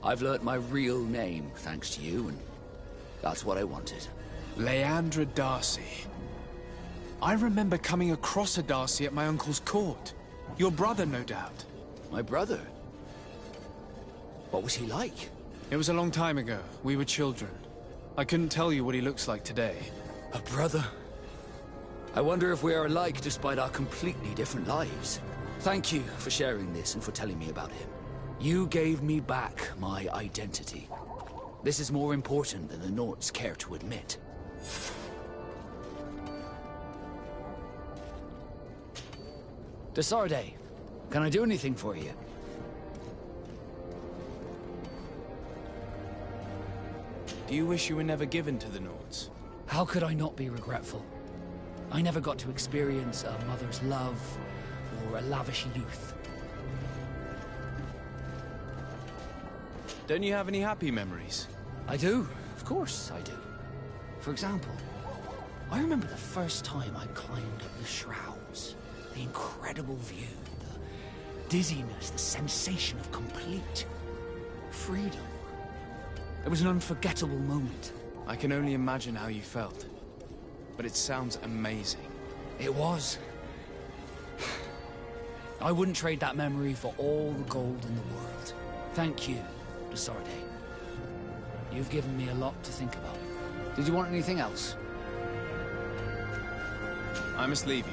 S10: I've learnt my real name, thanks to you, and that's what I wanted.
S3: Leandra Darcy. I remember coming across a Darcy at my uncle's court. Your brother, no doubt.
S10: My brother? What was he like?
S3: It was a long time ago. We were children. I couldn't tell you what he looks like today.
S10: A brother? I wonder if we are alike despite our completely different lives. Thank you for sharing this and for telling me about him. You gave me back my identity. This is more important than the Nords care to admit. Desarde, can I do anything for you?
S3: Do you wish you were never given to the Nords?
S10: How could I not be regretful? I never got to experience a mother's love or a lavish youth.
S3: Don't you have any happy memories?
S10: I do. Of course I do. For example, I remember the first time I climbed up the shrouds. The incredible view, the dizziness, the sensation of complete freedom. It was an unforgettable moment.
S3: I can only imagine how you felt. But it sounds amazing.
S10: It was. I wouldn't trade that memory for all the gold in the world. Thank you, Desarde. You've given me a lot to think about. Did you want anything else?
S3: I must leave you.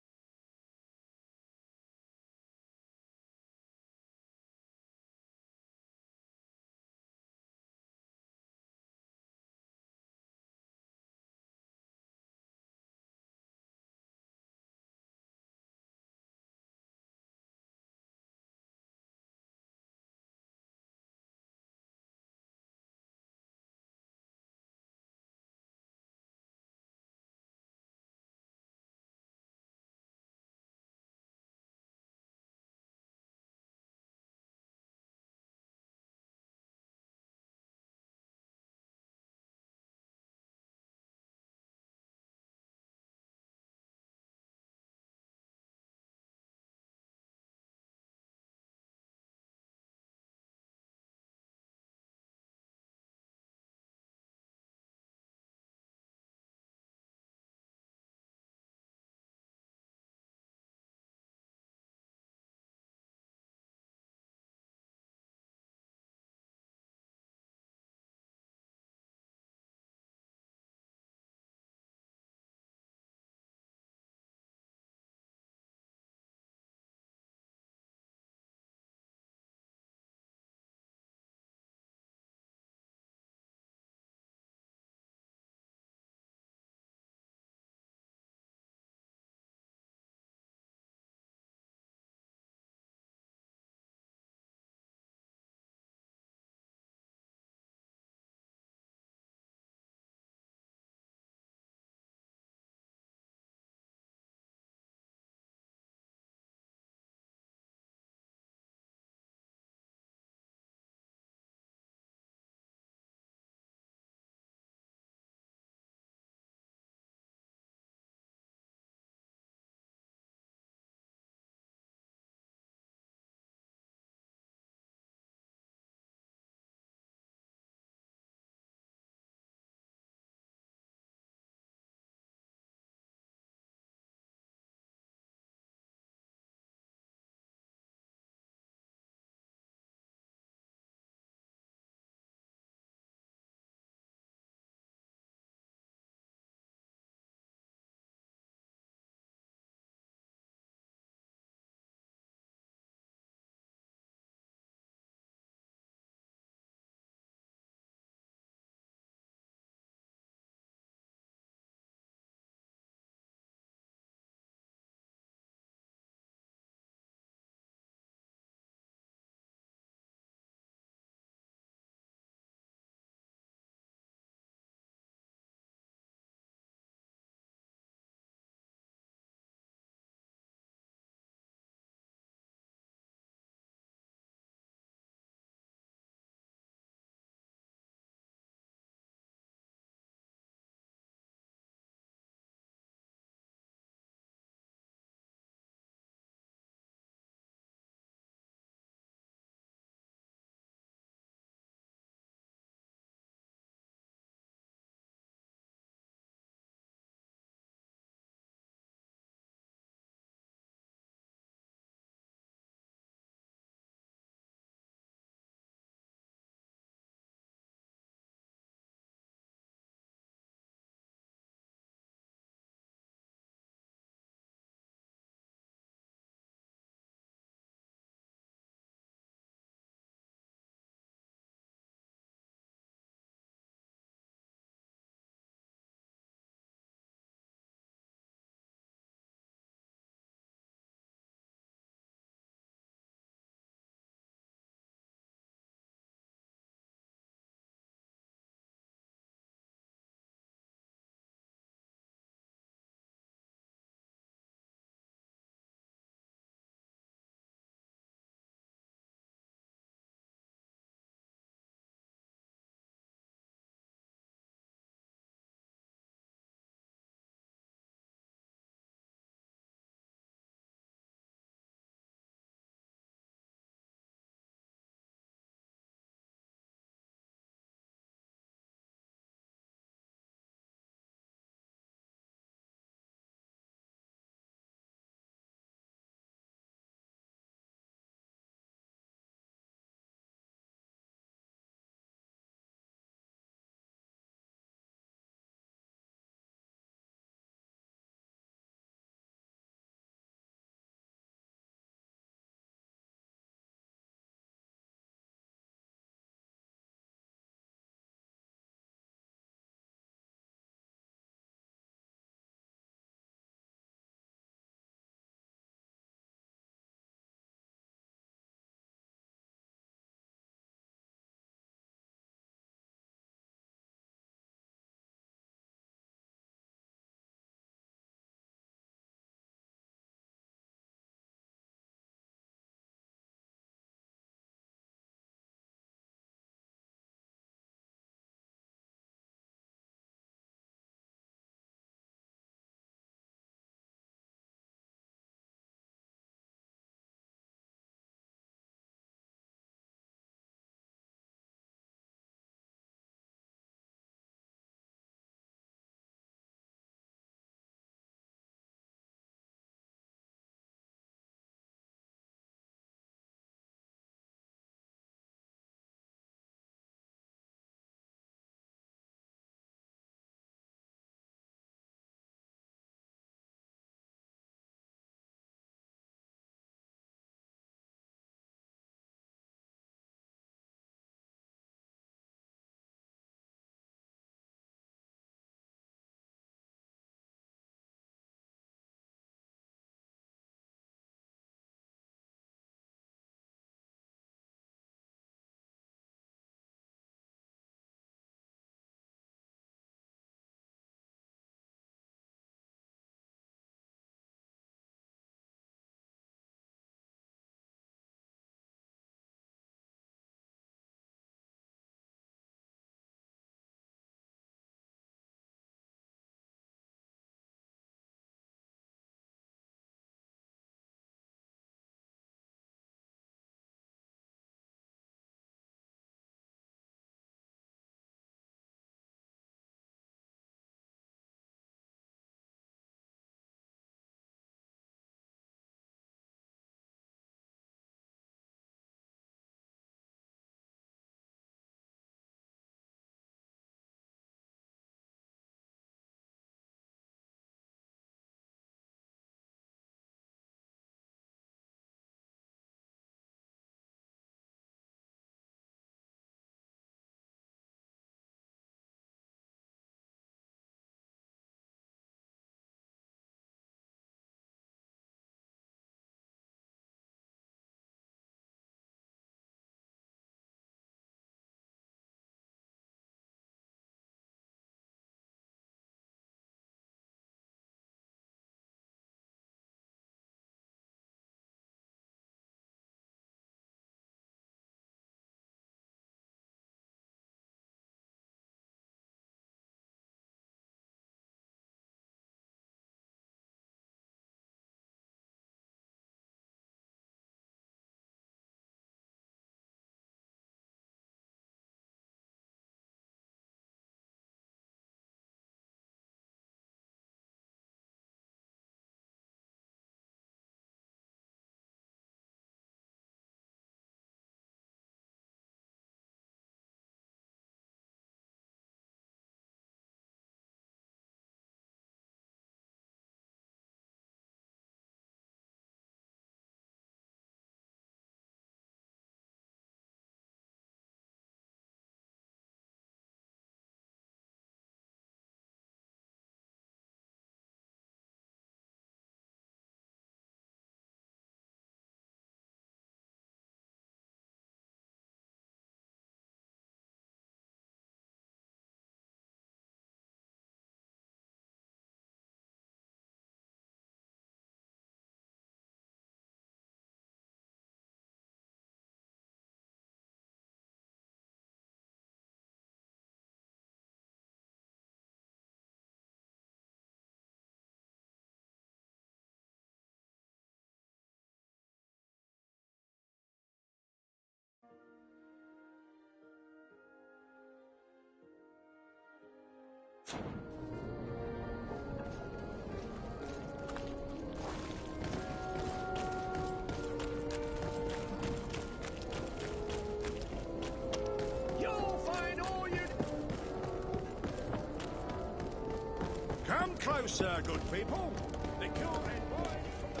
S14: closer, good people. The cure and wine from the...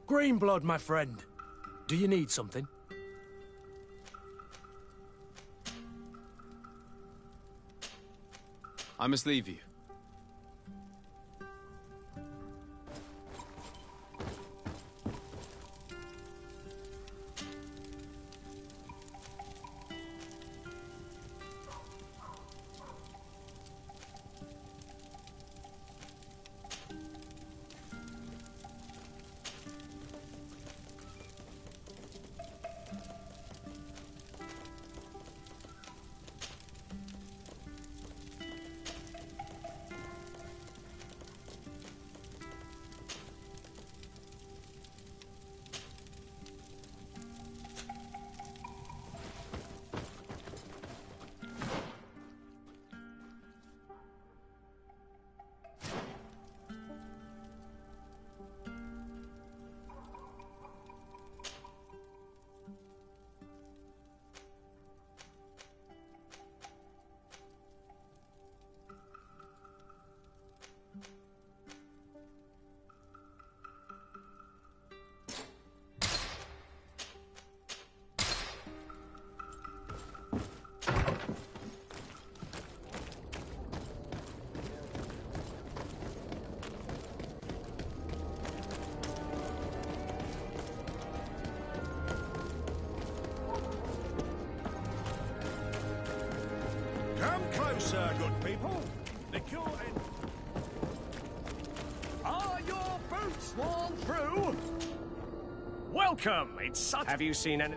S2: Greenblood, my friend. Do you need something?
S3: I must leave you.
S14: Come closer, good people. The cure and...
S5: Are your boots worn through? Welcome! It's such... Have you seen any...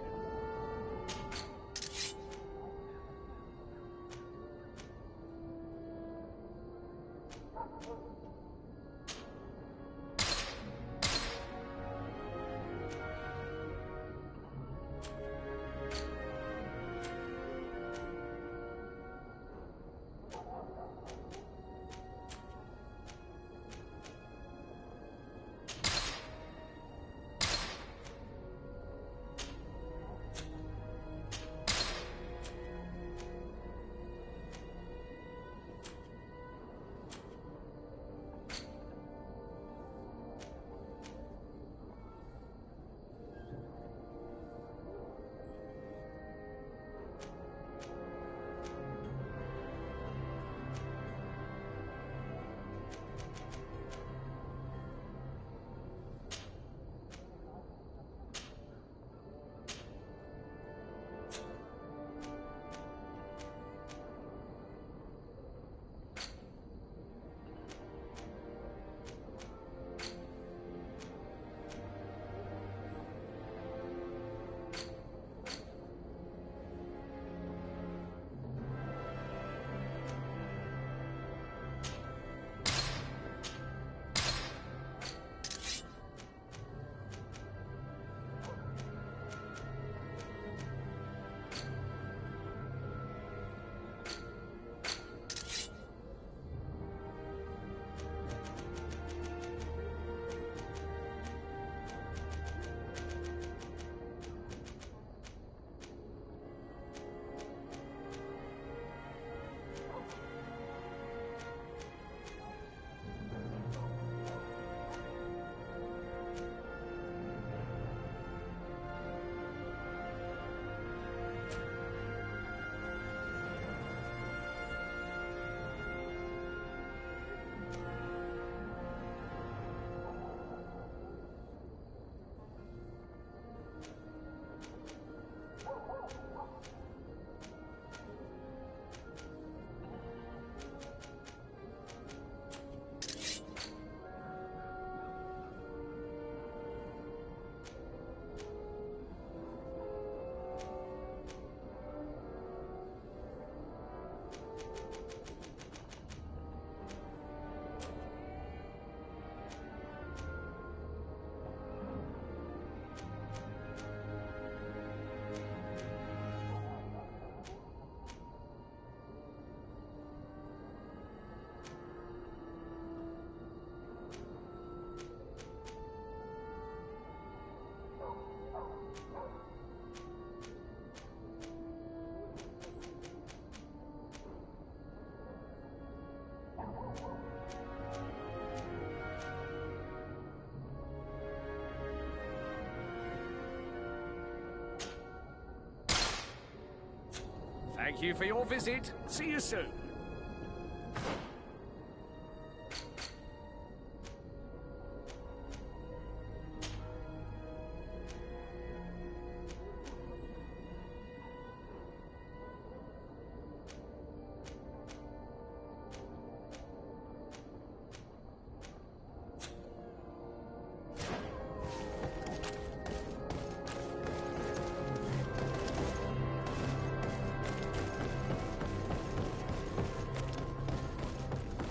S5: Thank you for your visit. See you soon.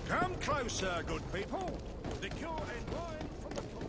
S14: Come closer, good people. The cure and wine from the court.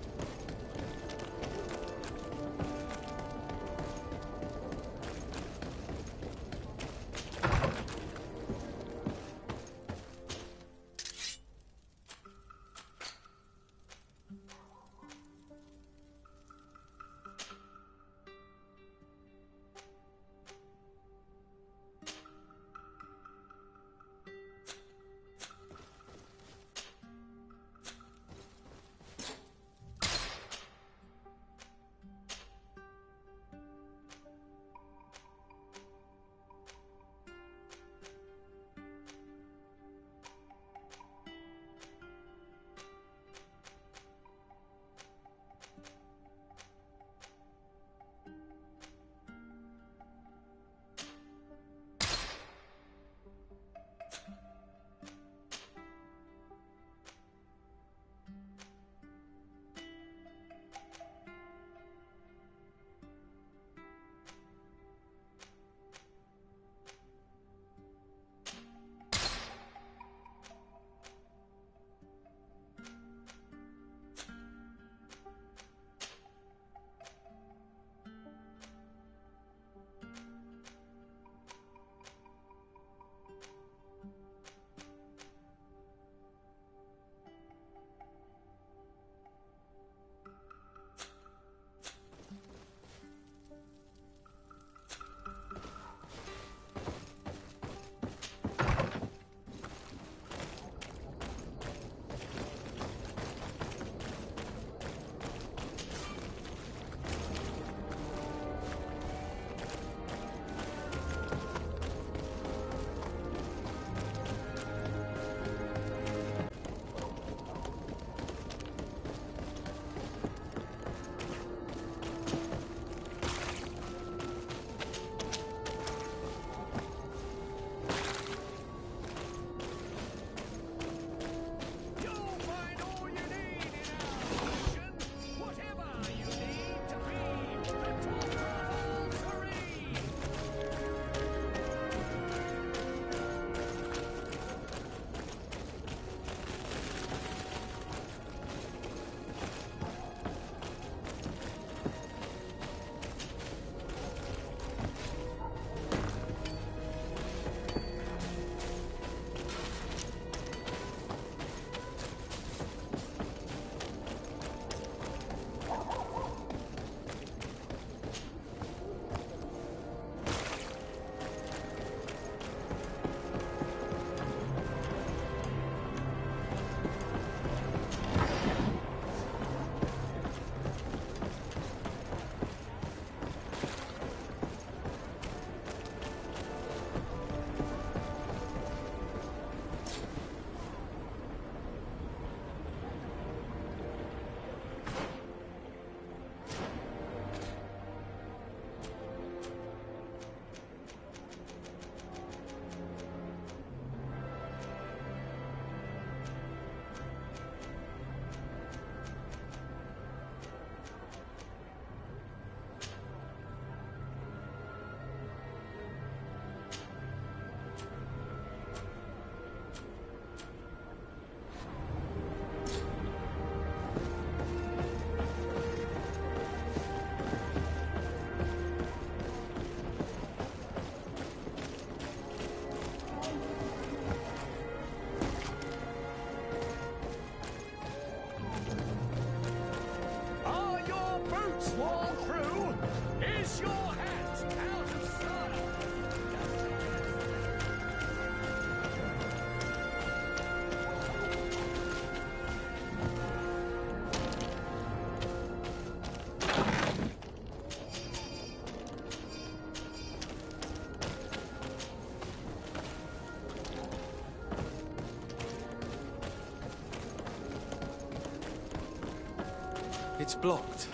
S3: It's blocked.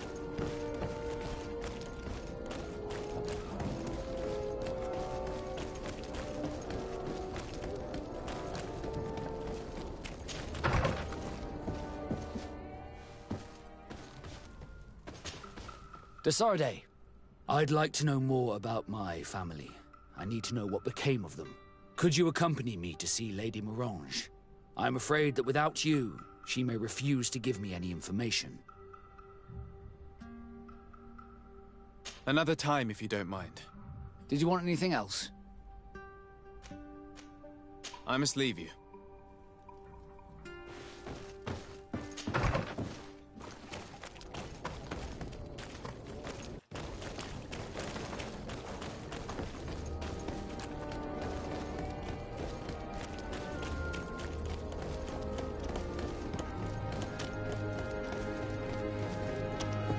S10: De Sardet, I'd like to know more about my family. I need to know what became of them. Could you accompany me to see Lady Morange? I'm afraid that without you, she may refuse to give me any information.
S3: Another time, if you don't mind.
S10: Did you want anything else?
S3: I must leave you.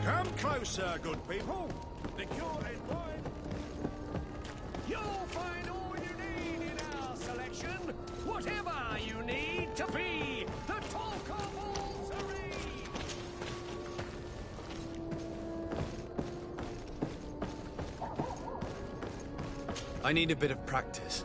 S20: Come closer, good people. The cure and wine.
S5: You'll find all you need in our selection. Whatever you need to be the talk of all Serene.
S3: I need a bit of practice.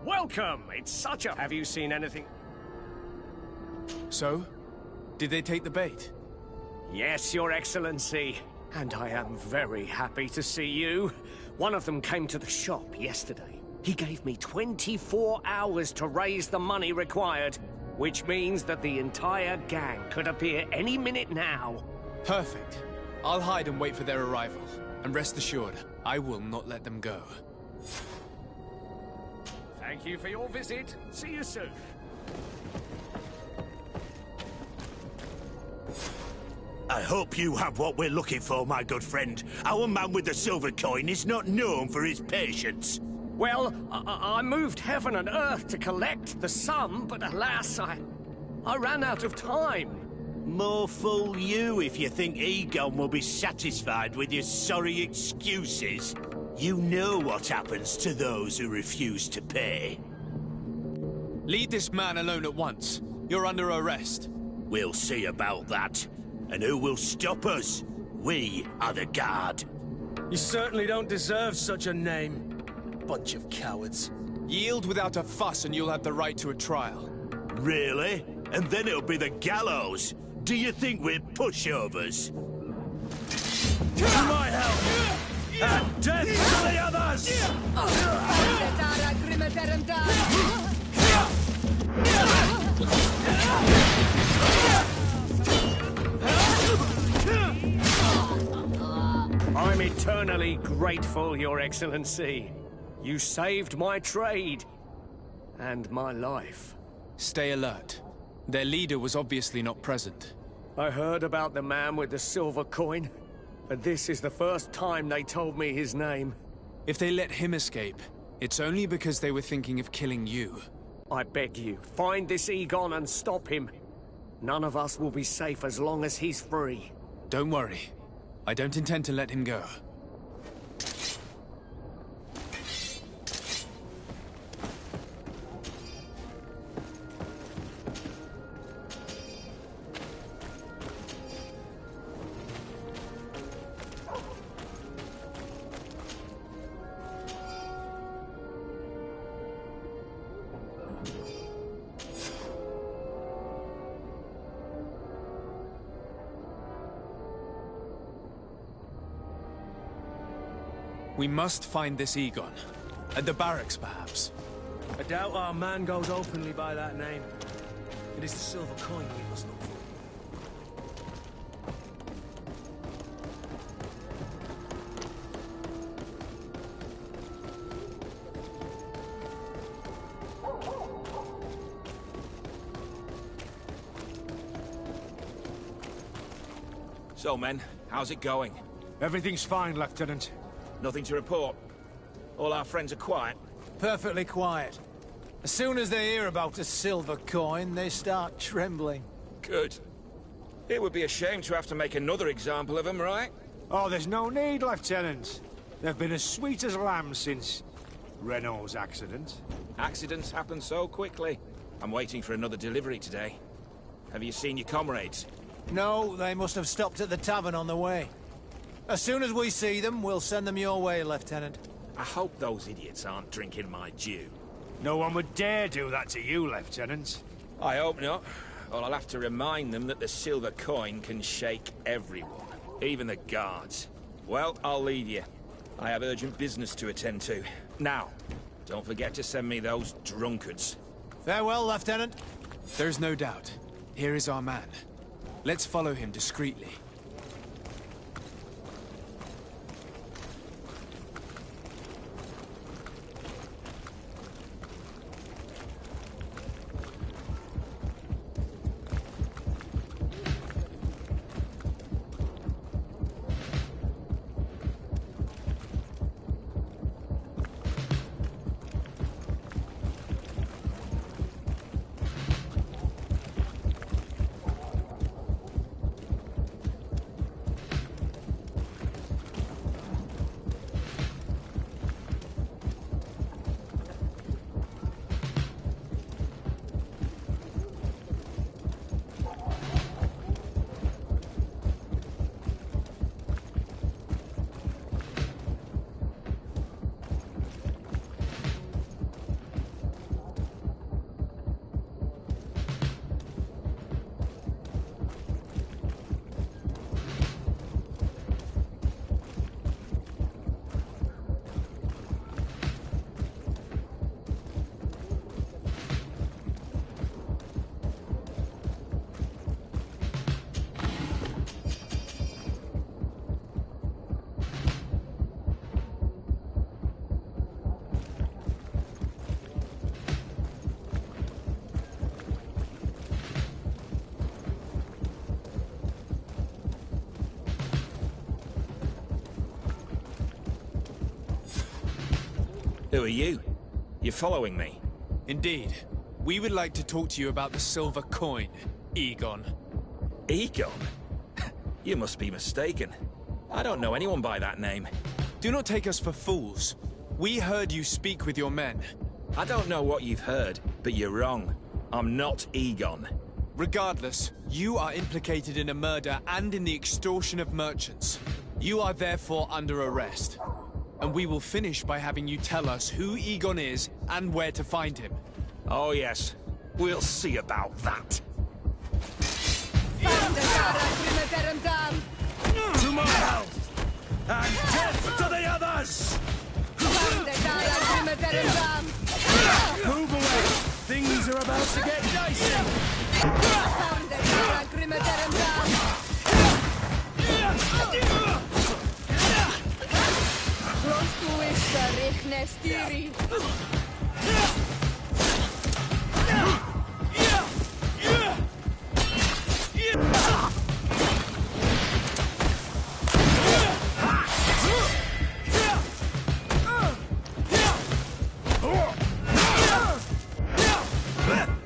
S5: Welcome! It's such a... Have you seen anything?
S3: So? Did they take the bait?
S5: Yes, Your Excellency. And I am very happy to see you. One of them came to the shop yesterday. He gave me 24 hours to raise the money required, which means that the entire gang could appear any minute now.
S3: Perfect. I'll hide and wait for their arrival. And rest assured, I will not let them go.
S5: Thank you for your visit. See you soon.
S12: I hope you have what we're looking for, my good friend. Our man with the silver coin is not known for his patience.
S5: Well, I moved heaven and earth to collect the sum, but alas, I ran out of time.
S12: More fool you if you think Egon will be satisfied with your sorry excuses. You know what happens to those who refuse to pay.
S3: Leave this man alone at once. You're under arrest.
S12: We'll see about that. And who will stop us? We are the guard.
S2: You certainly don't deserve such a name. Bunch of cowards.
S3: Yield without a fuss and you'll have the right to a trial.
S12: Really? And then it'll be the gallows. Do you think we're pushovers?
S16: To my help! And death to the others!
S5: I'm eternally grateful, Your Excellency. You saved my trade. And my life.
S3: Stay alert. Their leader was obviously not present.
S5: I heard about the man with the silver coin. And this is the first time they told me his name.
S3: If they let him escape, it's only because they were thinking of killing you.
S5: I beg you, find this Egon and stop him. None of us will be safe as long as he's free.
S3: Don't worry. I don't intend to let him go. We must find this Egon. At the barracks, perhaps.
S2: I doubt our man goes openly by that name. It is the silver coin we must look for.
S19: So, men, how's it going?
S16: Everything's fine, Lieutenant.
S19: Nothing to report. All our friends are quiet.
S16: Perfectly quiet. As soon as they hear about a silver coin, they start trembling.
S19: Good. It would be a shame to have to make another example of them, right?
S16: Oh, there's no need, Lieutenant. They've been as sweet as lambs since Renault's accident.
S19: Accidents happen so quickly. I'm waiting for another delivery today. Have you seen your comrades?
S16: No, they must have stopped at the tavern on the way. As soon as we see them, we'll send them your way, Lieutenant.
S19: I hope those idiots aren't drinking my dew.
S16: No one would dare do that to you, Lieutenant.
S19: I hope not. Or I'll have to remind them that the silver coin can shake everyone, even the guards. Well, I'll leave you. I have urgent business to attend to. Now, don't forget to send me those drunkards.
S16: Farewell, Lieutenant.
S3: There's no doubt. Here is our man. Let's follow him discreetly.
S19: Who are you? You're following me?
S3: Indeed. We would like to talk to you about the silver coin, Egon.
S19: Egon? You must be mistaken. I don't know anyone by that name.
S3: Do not take us for fools. We heard you speak with your men.
S19: I don't know what you've heard, But you're wrong. I'm not Egon.
S3: Regardless, you are implicated in a murder and in the extortion of merchants. You are therefore under arrest. And we will finish by having you tell us who Egon is and where to find him.
S19: Oh yes, we'll see about that.
S7: To my health! And death to the others! Move away! Things are about to get dicey!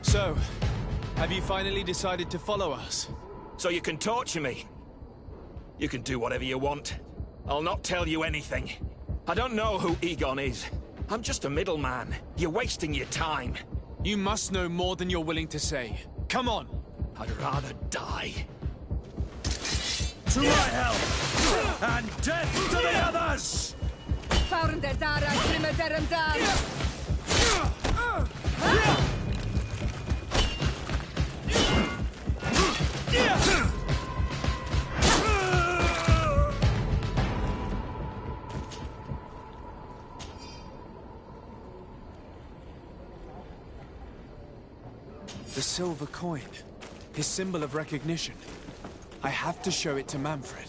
S3: So, have you finally decided to follow us?
S19: So you can torture me. You can do whatever you want. I'll not tell you anything. I don't know who Egon is. I'm just a middleman. You're wasting your time.
S3: You must know more than you're willing to say. Come on!
S19: I'd rather die.
S7: To my help! And death to the others!
S3: The silver coin. His symbol of recognition. I have to show it to Manfred.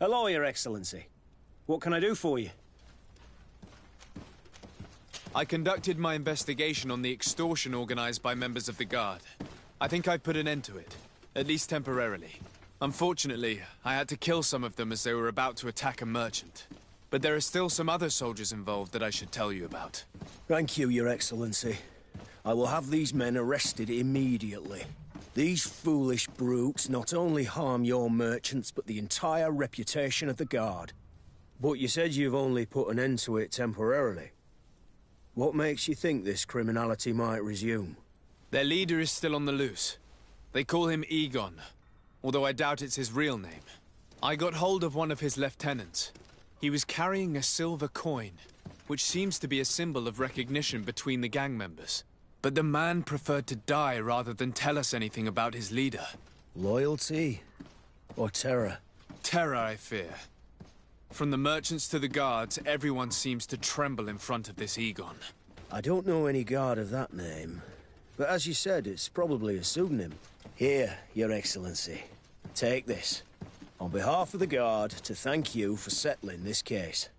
S6: Hello, Your Excellency. What can I do for you?
S3: I conducted my investigation on the extortion organized by members of the Guard. I think I've put an end to it, at least temporarily. Unfortunately, I had to kill some of them as they were about to attack a merchant. But there are still some other soldiers involved that I should tell you about.
S6: Thank you, Your Excellency. I will have these men arrested immediately. These foolish brutes not only harm your merchants, but the entire reputation of the Guard. But you said you've only put an end to it temporarily. What makes you think this criminality might resume?
S3: Their leader is still on the loose. They call him Egon, although I doubt it's his real name. I got hold of one of his lieutenants. He was carrying a silver coin, which seems to be a symbol of recognition between the gang members. But the man preferred to die rather than tell us anything about his leader.
S6: Loyalty? Or terror?
S3: Terror, I fear. From the merchants to the guards, everyone seems to tremble in front of this Egon.
S6: I don't know any guard of that name. But as you said, it's probably a pseudonym. Here, Your Excellency. Take this. On behalf of the Guard, to thank you for settling this case.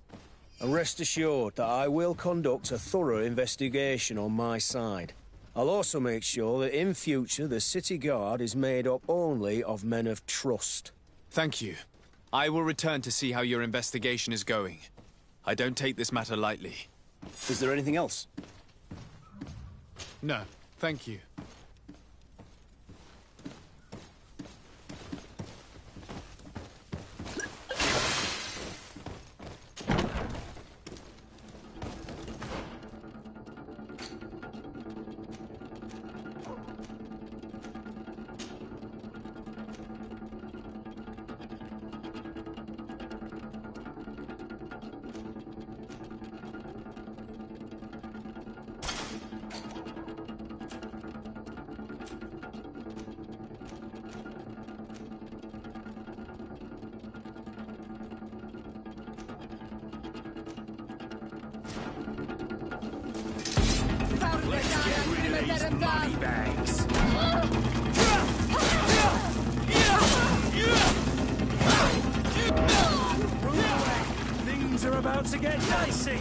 S6: And rest assured that I will conduct a thorough investigation on my side. I'll also make sure that in future the City Guard is made up only of men of trust.
S3: Thank you. I will return to see how your investigation is going. I don't take this matter lightly.
S6: Is there anything else?
S3: No, thank you.
S2: Things are about to get dicey.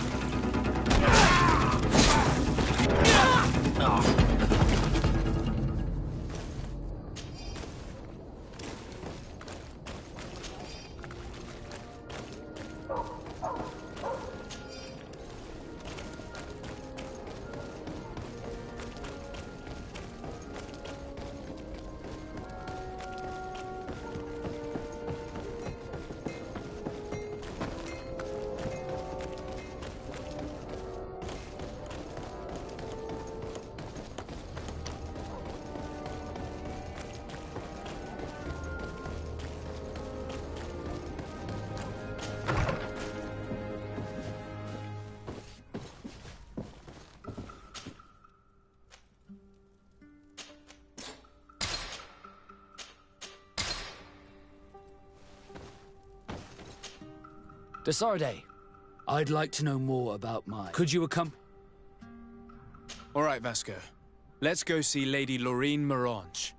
S10: Desarde, I'd like to know more about my... Could you accompany...
S3: All right, Vasco. Let's go see Lady Lorene Morange.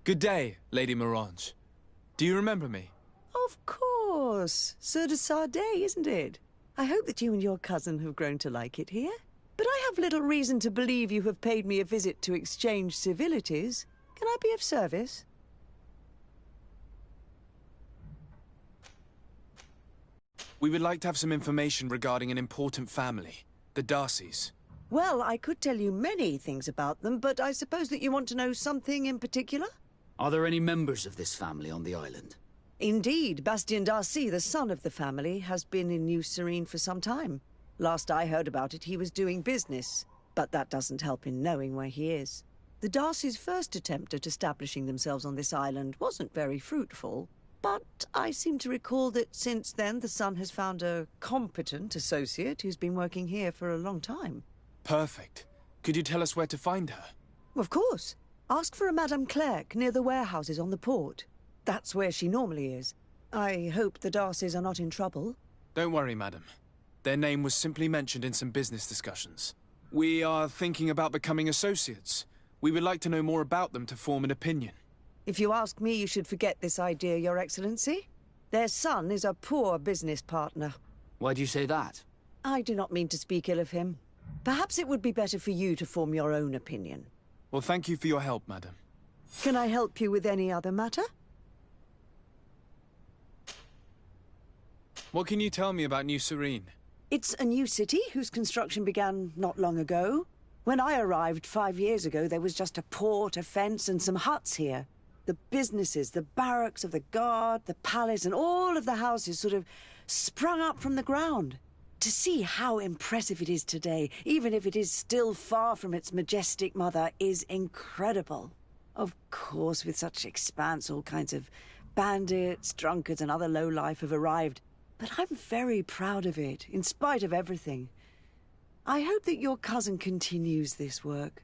S3: Good day, Lady Morange. Do you remember me?
S18: Of course. Sir de Sardet, isn't it? I hope that you and your cousin have grown to like it here. But I have little reason to believe you have paid me a visit to exchange civilities. Can I be of service?
S3: We would like to have some information regarding an important family, the Darcys.
S18: Well, I could tell you many things about them, but I suppose that you want to know something in particular?
S10: Are there any members of this family on the island?
S18: Indeed, Bastien Darcy, the son of the family, has been in New Serene for some time. Last I heard about it, he was doing business, but that doesn't help in knowing where he is. The Darcys' first attempt at establishing themselves on this island wasn't very fruitful, but I seem to recall that since then the son has found a competent associate who's been working here for a long time.
S3: Perfect. Could you tell us where to find her?
S18: Of course. Ask for a Madame Clerc near the warehouses on the port. That's where she normally is. I hope the Darcys are not in trouble.
S3: Don't worry, madam. Their name was simply mentioned in some business discussions. We are thinking about becoming associates. We would like to know more about them to form an opinion.
S18: If you ask me, you should forget this idea, Your Excellency. Their son is a poor business partner.
S10: Why do you say that?
S18: I do not mean to speak ill of him. Perhaps it would be better for you to form your own opinion.
S3: Well, thank you for your help, madam.
S18: Can I help you with any other matter?
S3: What can you tell me about New Serene?
S18: It's a new city whose construction began not long ago. When I arrived 5 years ago, there was just a port, a fence, and some huts here. The businesses, the barracks of the guard, the palace, and all of the houses sort of sprung up from the ground. To see how impressive it is today, even if it is still far from its majestic mother, is incredible. Of course, with such expanse, all kinds of bandits, drunkards, and other lowlife have arrived. But I'm very proud of it, in spite of everything. I hope that your cousin continues this work.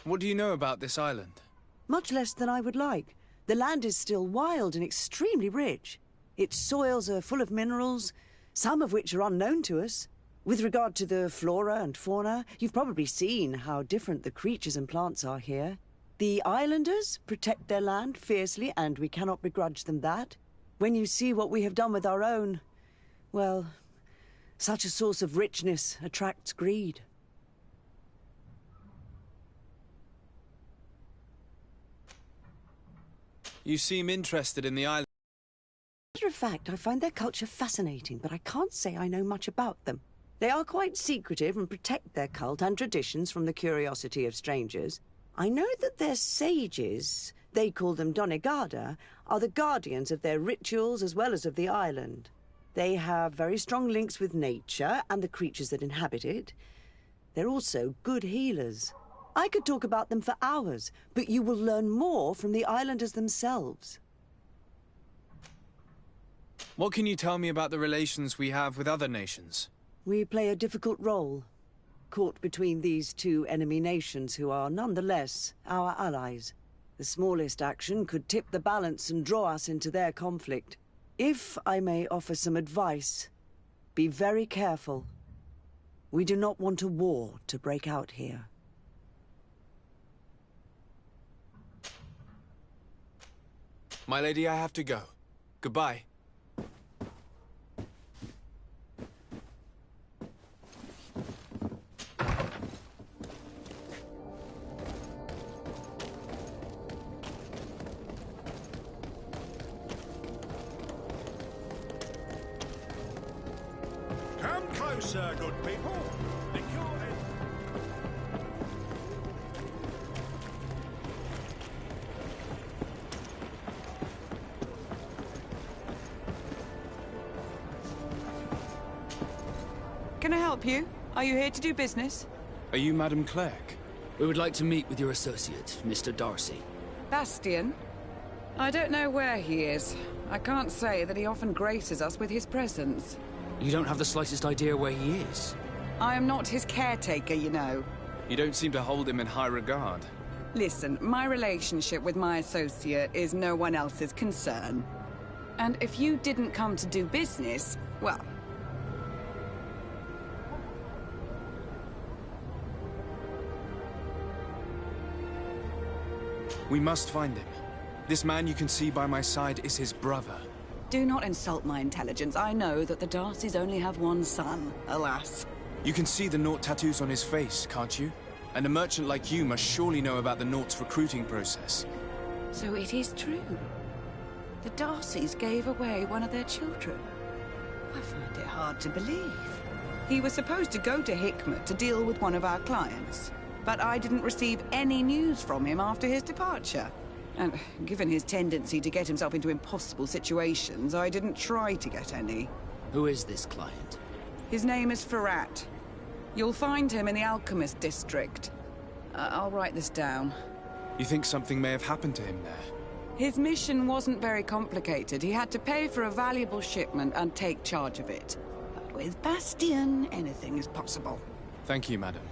S3: What do you know about this island?
S18: Much less than I would like. The land is still wild and extremely rich. Its soils are full of minerals, some of which are unknown to us. With regard to the flora and fauna, you've probably seen how different the creatures and plants are here. The islanders protect their land fiercely, and we cannot begrudge them that. When you see what we have done with our own, well, such a source of richness attracts greed.
S3: You seem interested in the island.
S18: As a matter of fact, I find their culture fascinating, but I can't say I know much about them. They are quite secretive and protect their cult and traditions from the curiosity of strangers. I know that their sages, they call them Donegada, are the guardians of their rituals as well as of the island. They have very strong links with nature and the creatures that inhabit it. They're also good healers. I could talk about them for hours, but you will learn more from the islanders themselves.
S3: What can you tell me about the relations we have with other nations?
S18: We play a difficult role, caught between these two enemy nations who are nonetheless our allies. The smallest action could tip the balance and draw us into their conflict. If I may offer some advice, be very careful. We do not want a war to break out here.
S3: My lady, I have to go. Goodbye.
S20: Come closer, good people. The cure
S8: Can I help you? Are you here to do business?
S3: Are you Madam Clerk?
S10: We would like to meet with your associate, Mr. Darcy.
S8: Bastian? I don't know where he is. I can't say that he often graces us with his presence.
S10: You don't have the slightest idea where he is?
S8: I am not his caretaker, you know.
S3: You don't seem to hold him in high regard.
S8: Listen, my relationship with my associate is no one else's concern. And if you didn't come to do business, well...
S3: We must find him. This man you can see by my side is his brother.
S8: Do not insult my intelligence. I know that the Darcys only have one son, alas.
S3: You can see the Naught tattoos on his face, can't you? And a merchant like you must surely know about the Naught's recruiting process.
S8: So it is true. The Darcys gave away one of their children. I find it hard to believe. He was supposed to go to Hikmet to deal with one of our clients, but I didn't receive any news from him after his departure. And given his tendency to get himself into impossible situations, I didn't try to get any.
S10: Who is this client?
S8: His name is Ferrat. You'll find him in the Alchemist District. I'll write this down.
S3: You think something may have happened to him there?
S8: His mission wasn't very complicated. He had to pay for a valuable shipment and take charge of it. But with Bastian, anything is possible.
S3: Thank you, madam.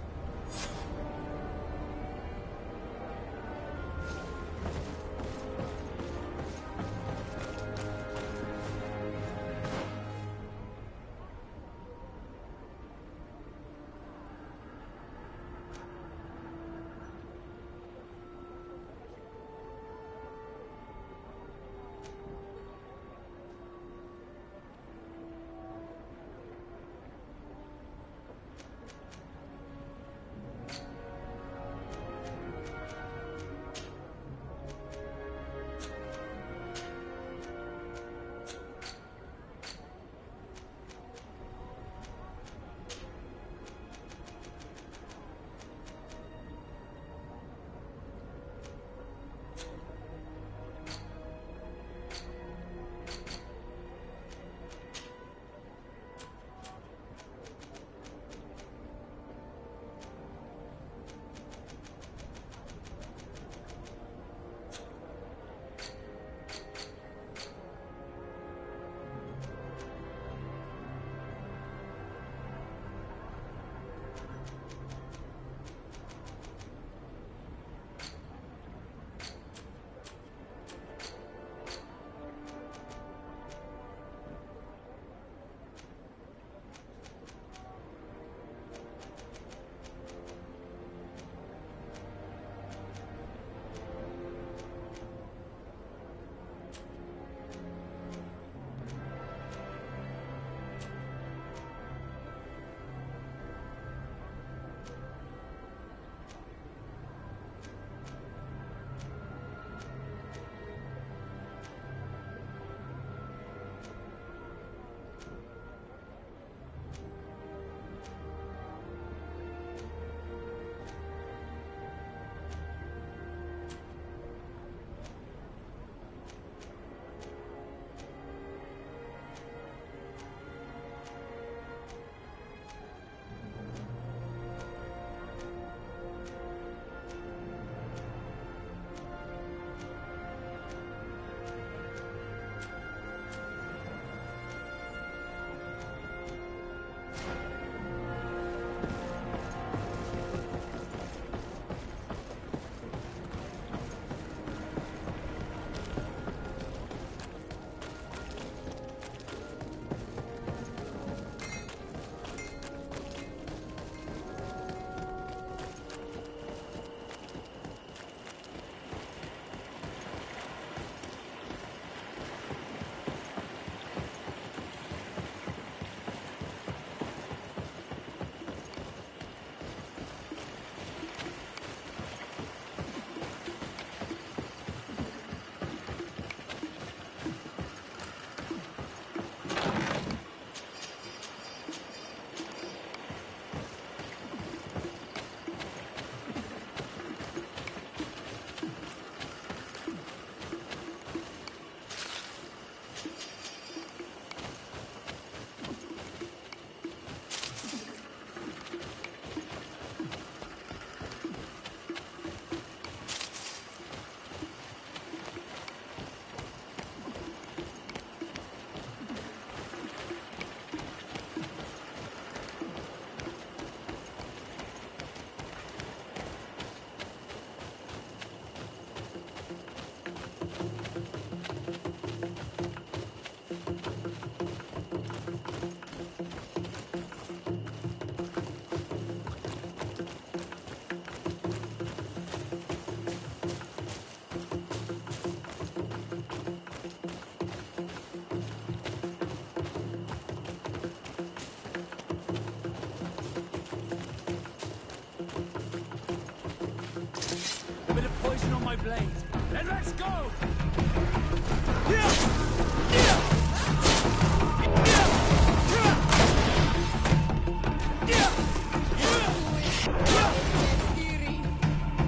S9: blade. Then let's go!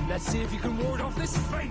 S9: Let's see if you can ward off this fate!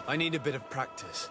S3: I need a bit of practice.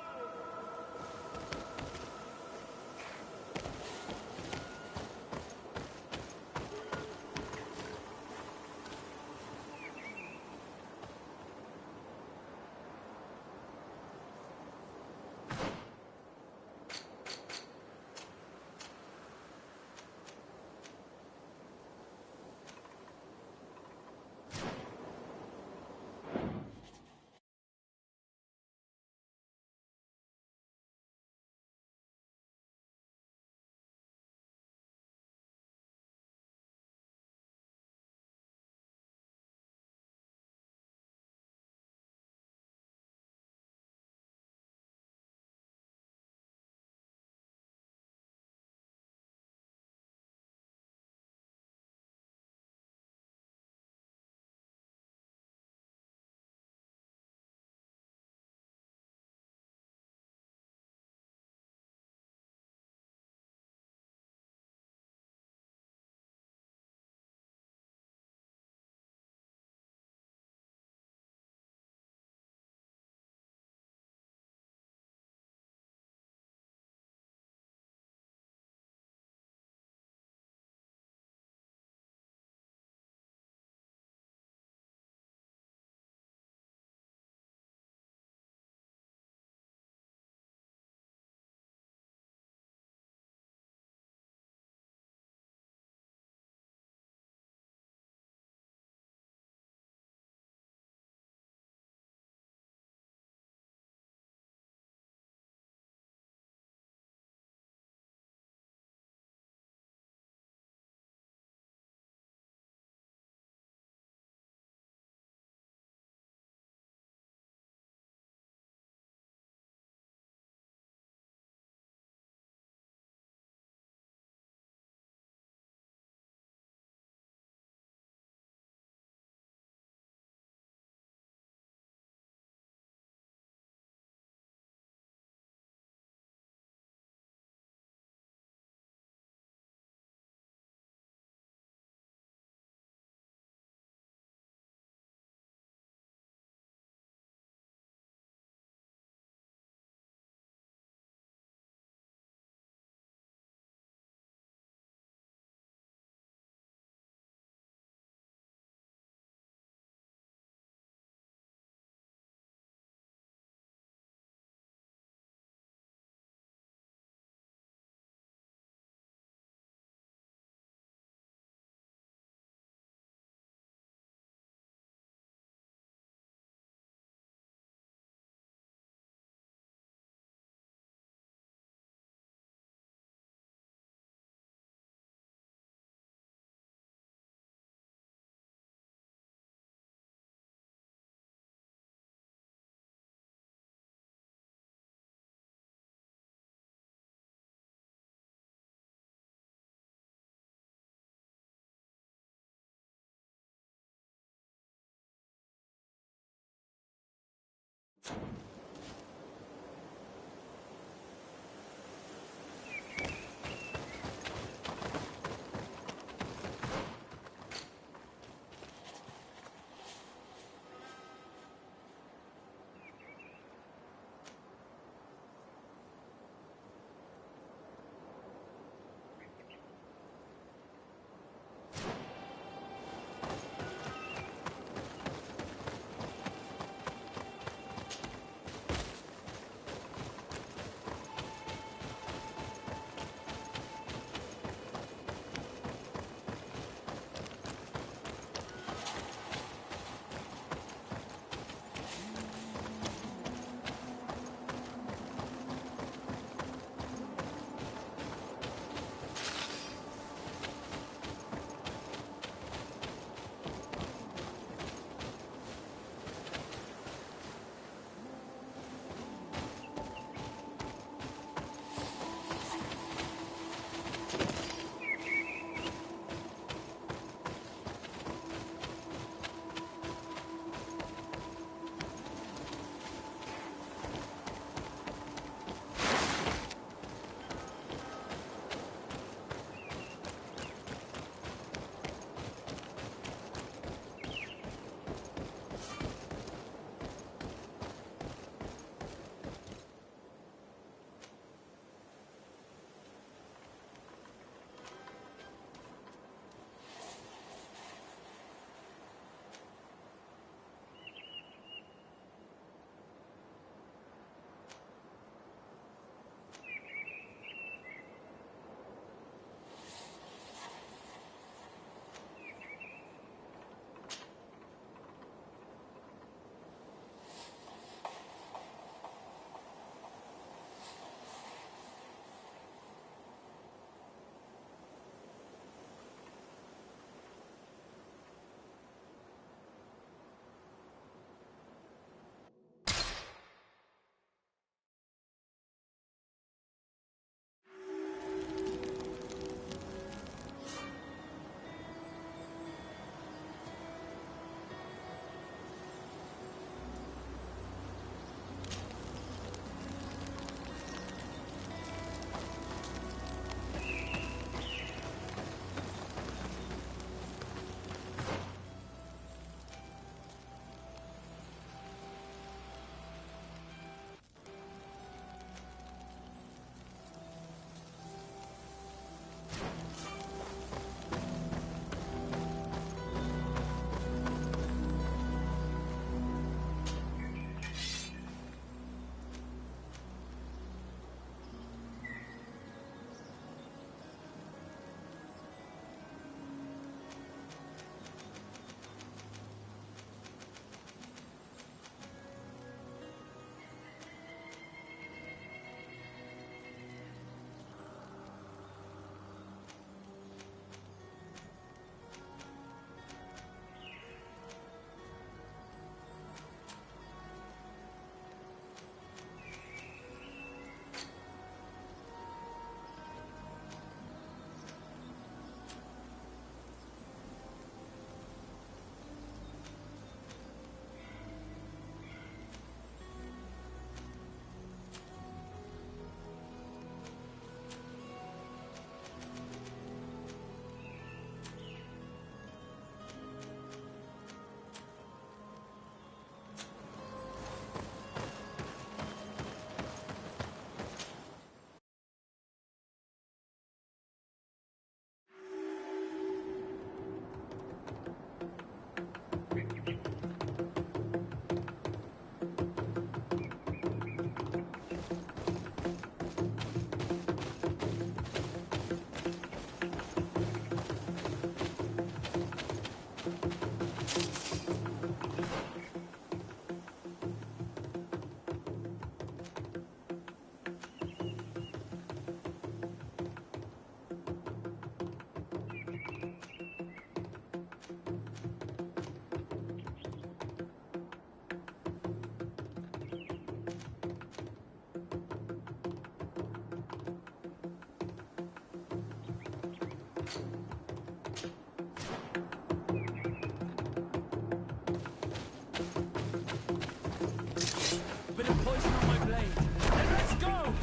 S9: Bit of poison on my blade. Then let's go!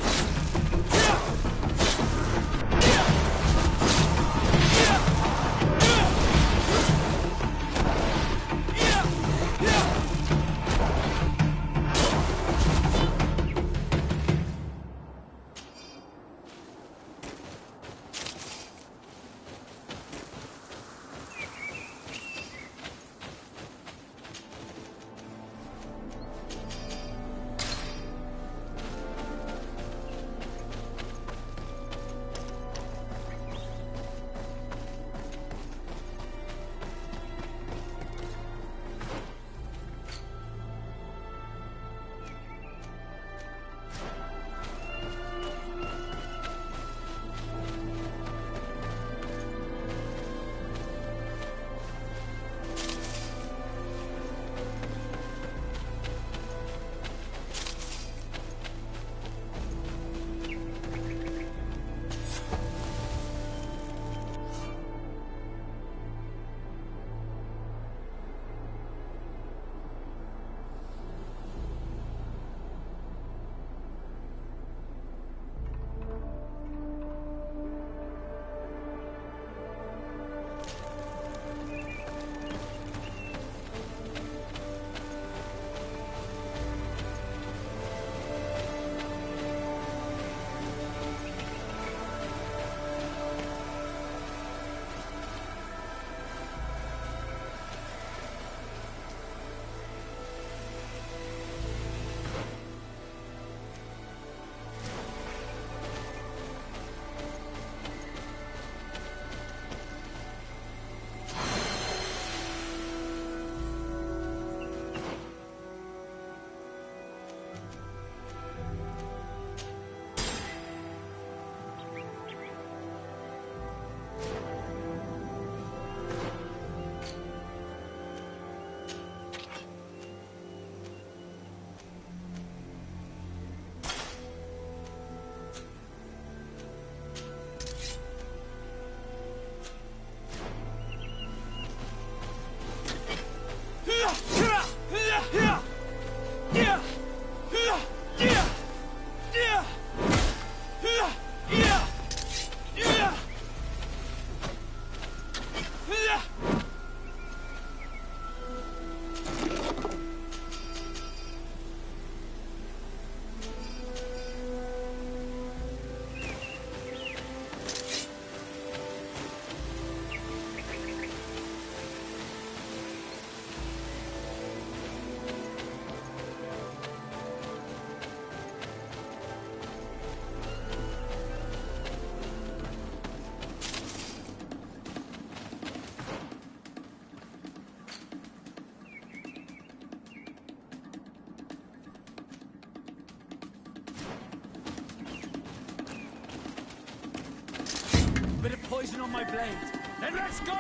S9: Bit of poison on my blade. Then let's go!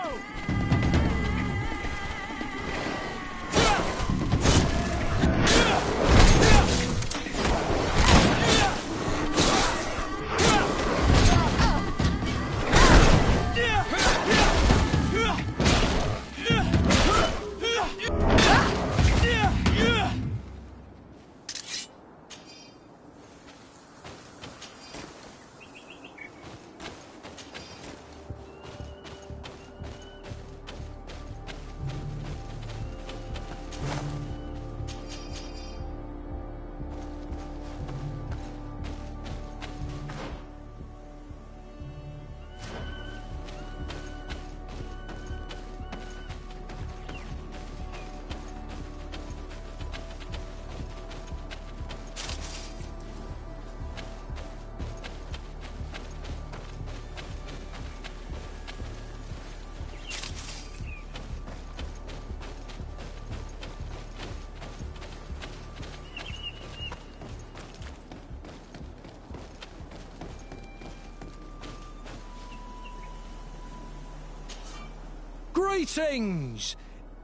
S2: Greetings!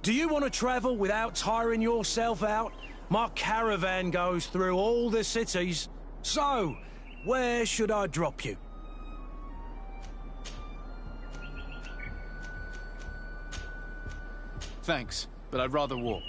S2: Do you want to travel without tiring yourself out? My caravan goes through all the cities. So, where should I drop you?
S3: Thanks, but I'd rather walk.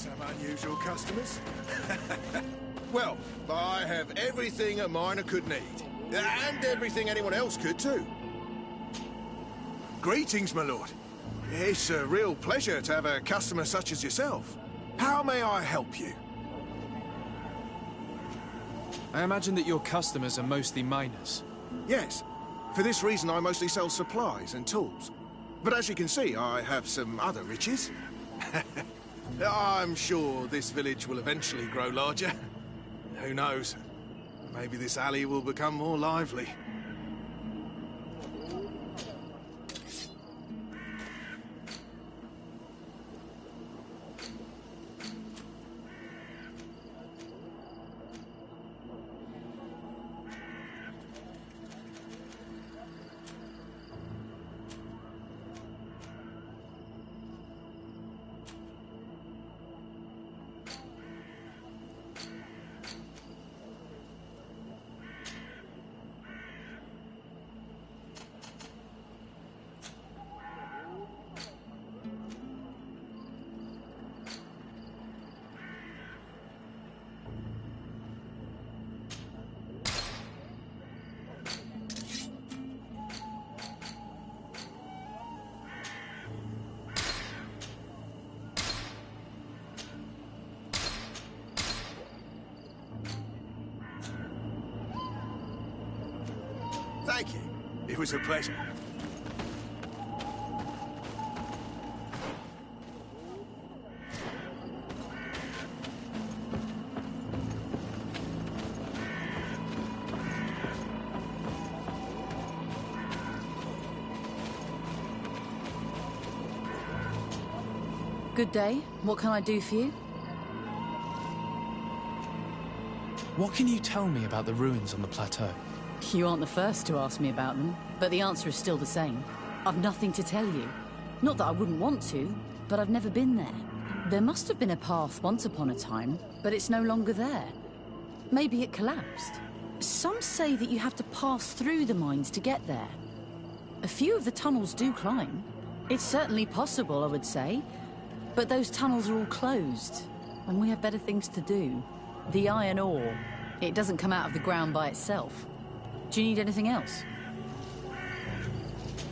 S1: Some unusual customers. Well, I have everything a miner could need. And everything anyone else could, too. Greetings, my lord. It's a real pleasure to have a customer such as yourself. How may I help you?
S3: I imagine that your customers are mostly miners.
S1: Yes. For this reason, I mostly sell supplies and tools. But as you can see, I have some other riches. I'm sure this village will eventually grow larger. Who knows? Maybe this alley will become more lively. Thank you. It was a pleasure.
S13: Good day. What can I do for you?
S3: What can you tell me about the ruins on the plateau?
S13: You aren't the first to ask me about them, but the answer is still the same. I've nothing to tell you. Not that I wouldn't want to, but I've never been there. There must have been a path once upon a time, but it's no longer there. Maybe it collapsed. Some say that you have to pass through the mines to get there. A few of the tunnels do climb. It's certainly possible, I would say. But those tunnels are all closed, and we have better things to do. The iron ore, it doesn't come out of the ground by itself. Do you need anything else?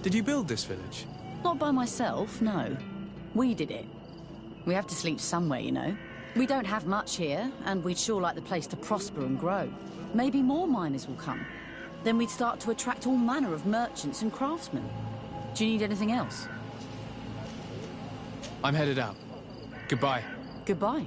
S3: Did you build this village?
S13: Not by myself, no. We did it. We have to sleep somewhere, you know. We don't have much here, and we'd sure like the place to prosper and grow. Maybe more miners will come. Then we'd start to attract all manner of merchants and craftsmen. Do you need anything else?
S3: I'm headed out. Goodbye.
S13: Goodbye.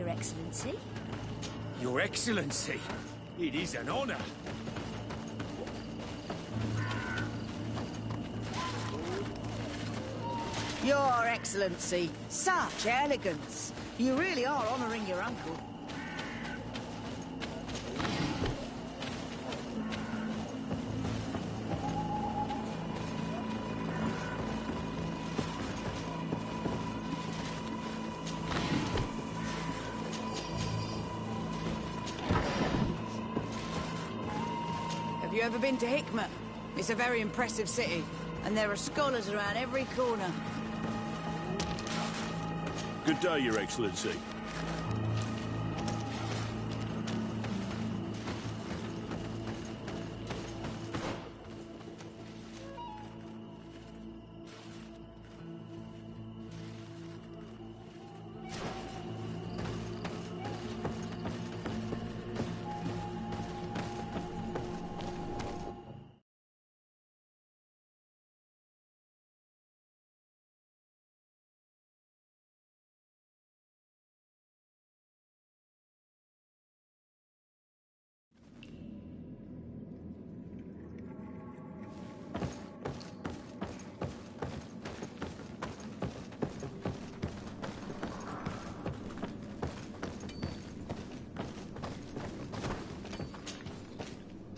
S22: Excellency.
S19: Your Excellency, it is an honor.
S22: Your Excellency, such elegance. You really are honouring your uncle. you ever been to Hikmet? It's a very impressive city, and there are scholars around every corner.
S20: Good day, Your Excellency.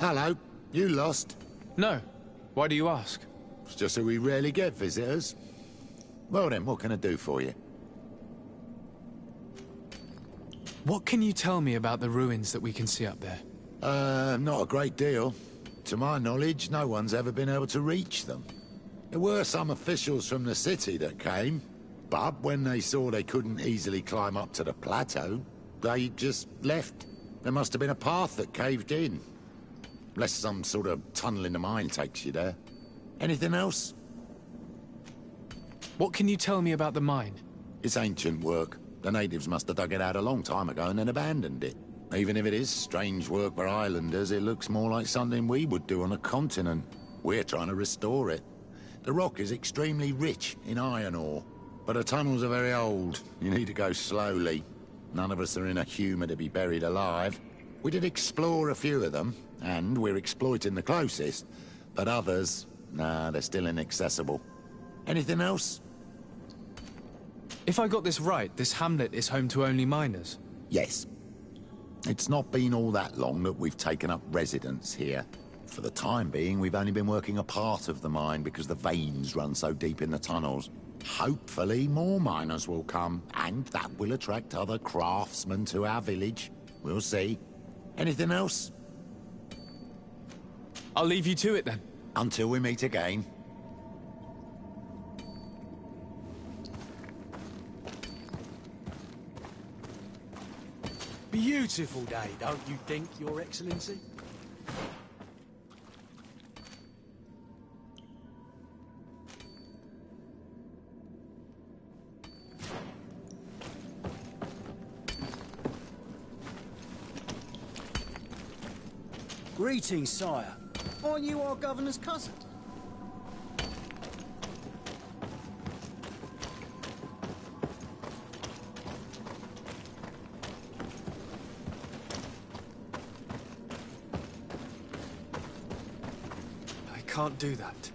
S11: Hello. You lost?
S3: No. Why do you ask?
S11: It's just that we rarely get visitors. Well then, what can I do for you?
S3: What can you tell me about the ruins that we can see up there?
S11: Not a great deal. To my knowledge, no one's ever been able to reach them. There were some officials from the city that came, but when they saw they couldn't easily climb up to the plateau, they just left. There must have been a path that caved in. Unless some sort of tunnel in the mine takes you there. Anything else?
S3: What can you tell me about the mine?
S11: It's ancient work. The natives must have dug it out a long time ago and then abandoned it. Even if it is strange work for islanders, it looks more like something we would do on a continent. We're trying to restore it. The rock is extremely rich in iron ore, but the tunnels are very old. You need to go slowly. None of us are in a humour to be buried alive. We did explore a few of them, and we're exploiting the closest. But others, nah, they're still inaccessible. Anything else?
S3: If I got this right, this hamlet is home to only miners?
S11: Yes. It's not been all that long that we've taken up residence here. For the time being, we've only been working a part of the mine because the veins run so deep in the tunnels. Hopefully more miners will come, and that will attract other craftsmen to our village. We'll see. Anything else?
S3: I'll leave you to it then.
S11: Until we meet again.
S2: Beautiful day, don't you think, Your Excellency?
S6: Greetings, sire. Aren't you our governor's cousin?
S3: I can't do that.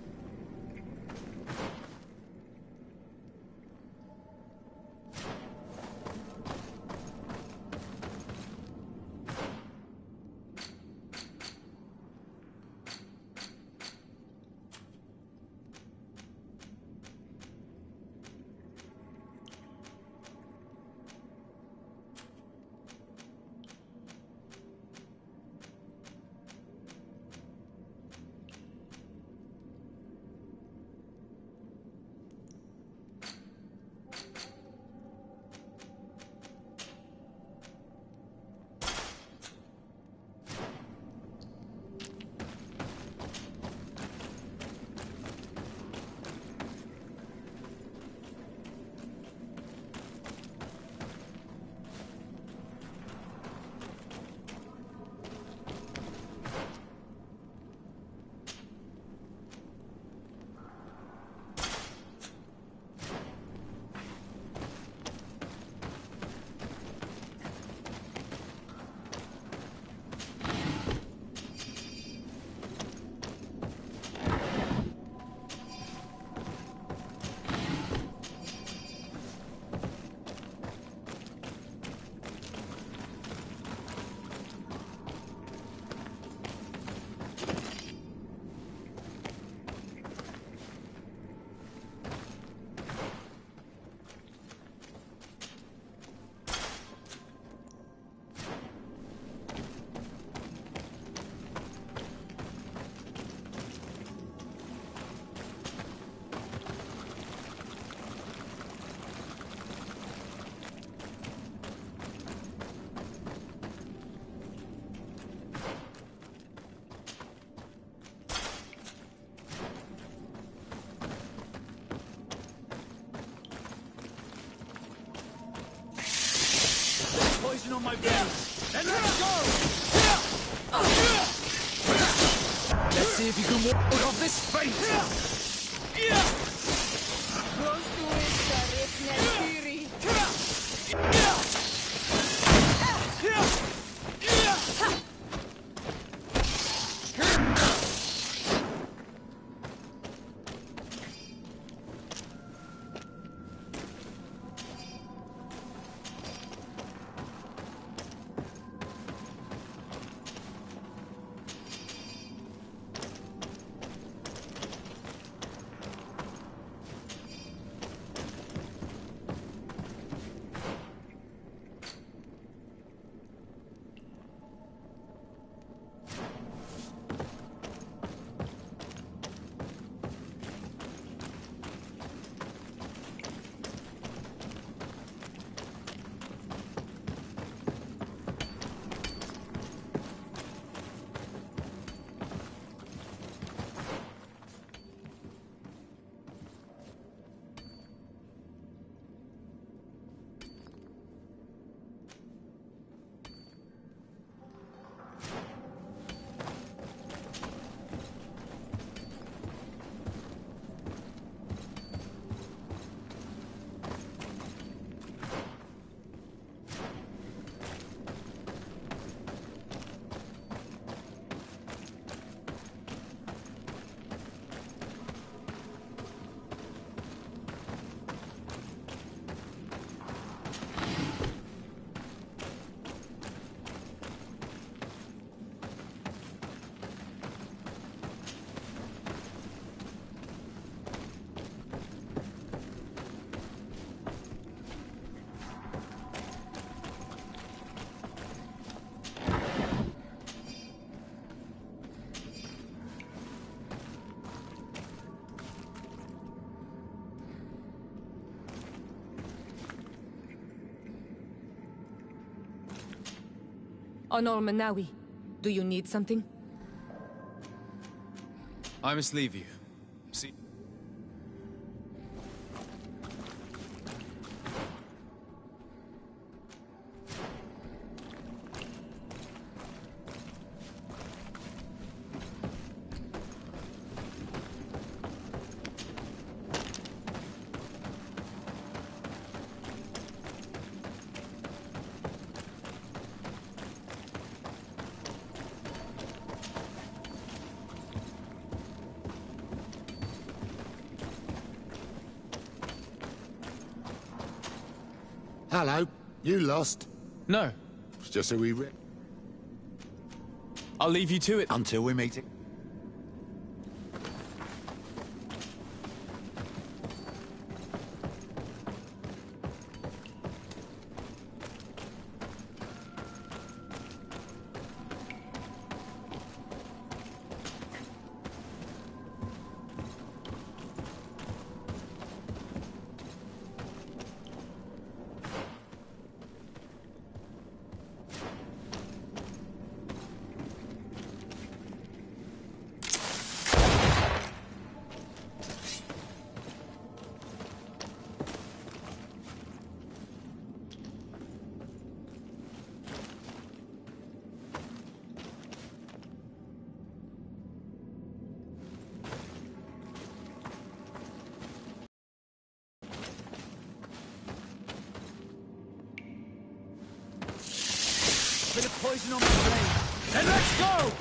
S9: poison on my blade. Then let's go! Let's see if you can ward off this fate!
S15: Onol Manawi, do you need something?
S3: I must leave you. See.
S11: Hello, you lost?
S3: No.
S11: It's just who we
S3: I'll leave you to it.
S11: Until we meet it.
S9: Bit of poison on my blade. Then let's go!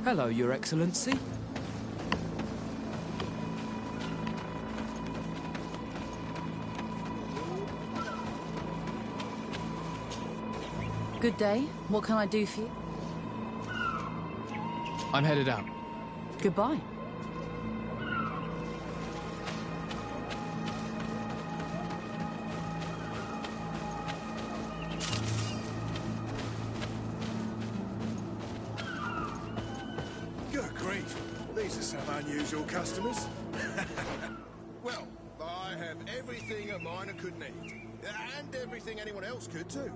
S10: Hello, Your Excellency.
S13: Good day. What can I do for you?
S3: I'm headed out.
S13: Goodbye.
S1: Good grief. These are some unusual customers. Well, I have everything a miner could need. And everything anyone else could, too.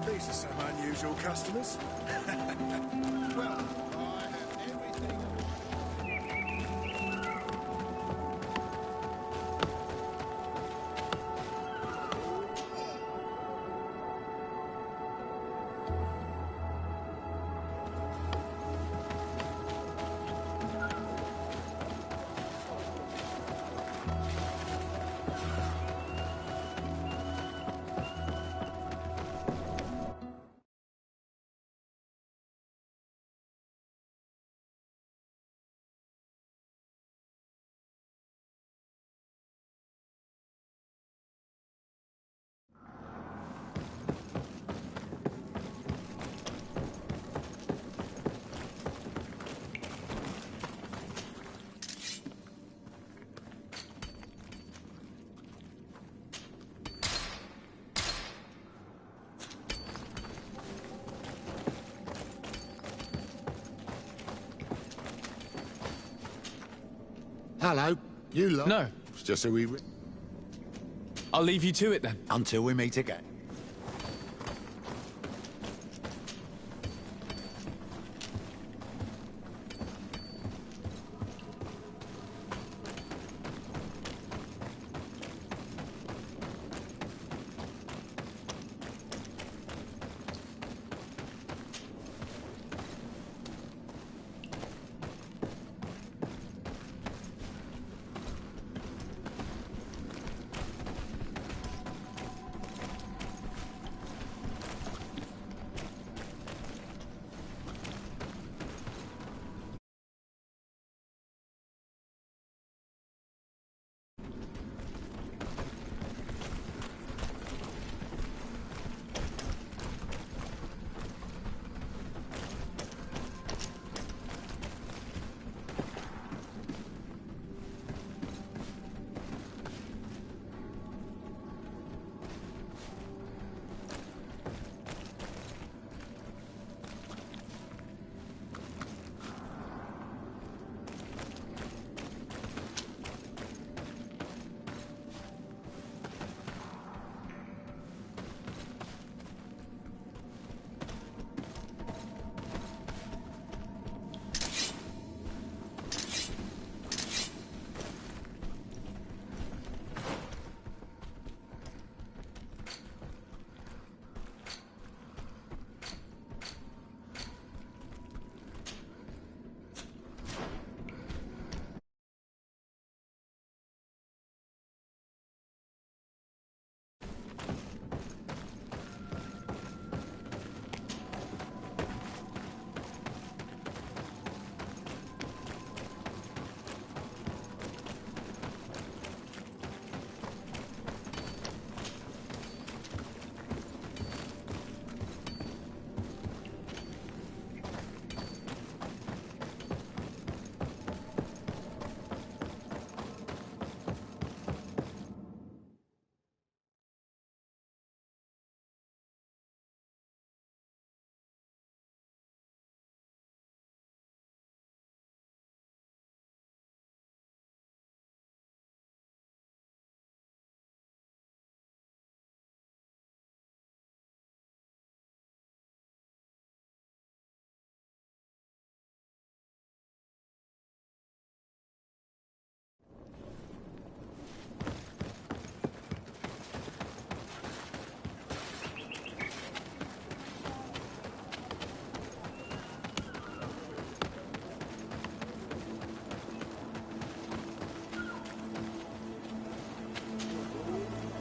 S1: These are some unusual customers. Well, I have everything.
S11: Hello. You lot?
S3: No.
S11: It's just who we...
S3: I'll leave you to it then.
S11: Until we meet again.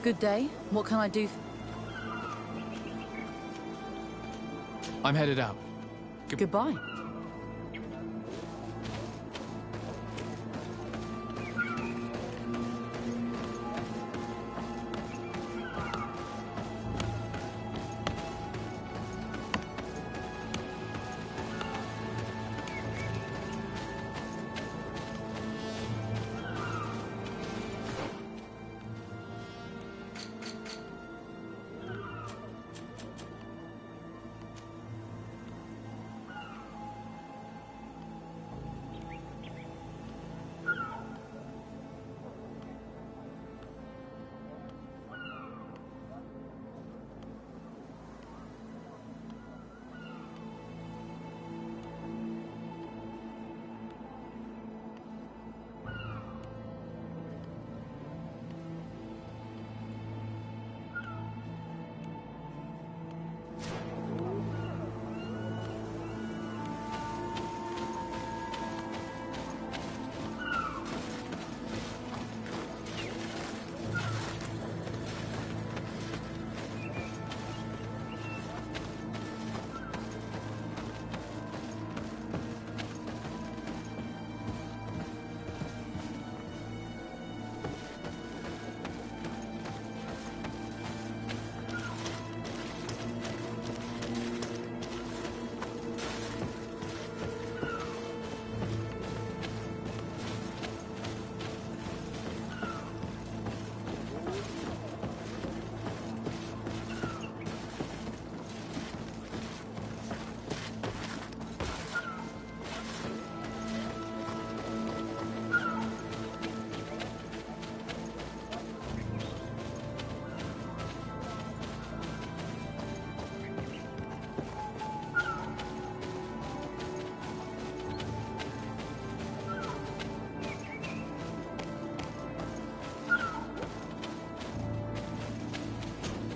S13: Good day. What can I do?
S3: I'm headed out.
S13: Goodbye.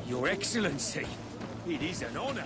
S5: Your Excellency, it is an honor.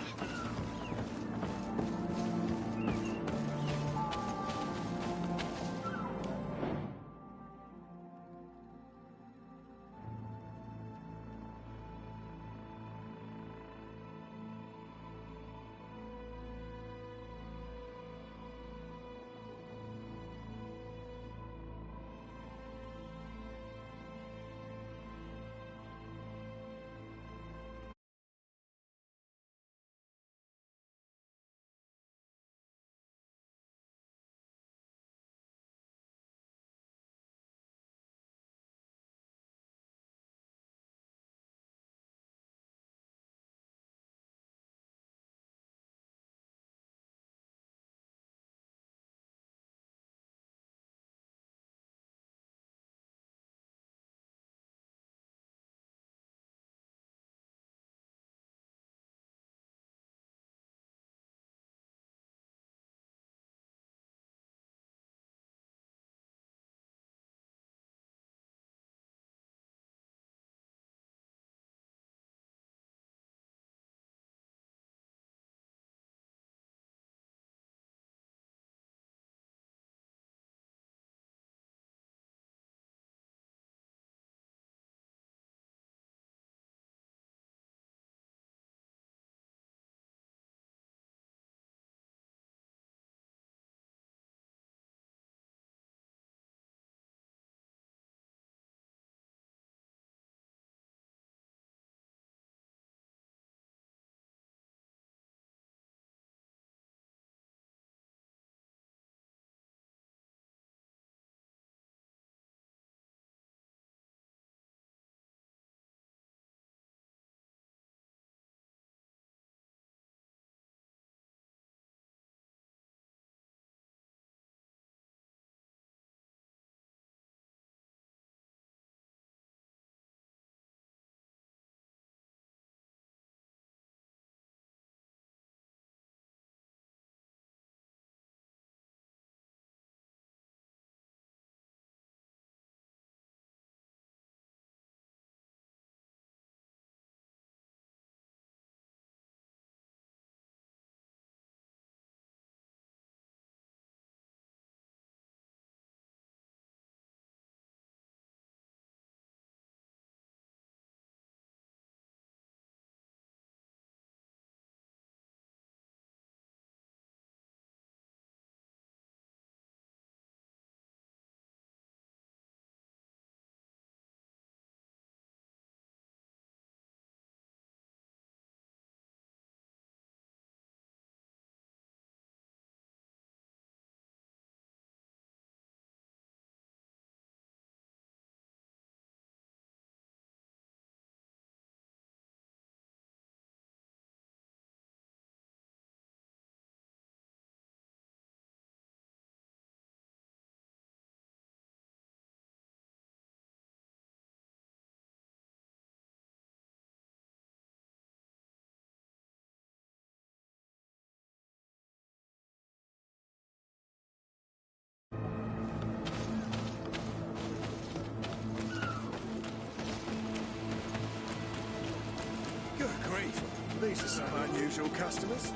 S1: These are some unusual customers.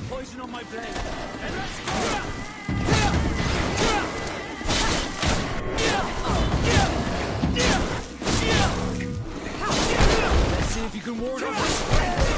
S10: Poison on my blade. And let's see if you can ward off.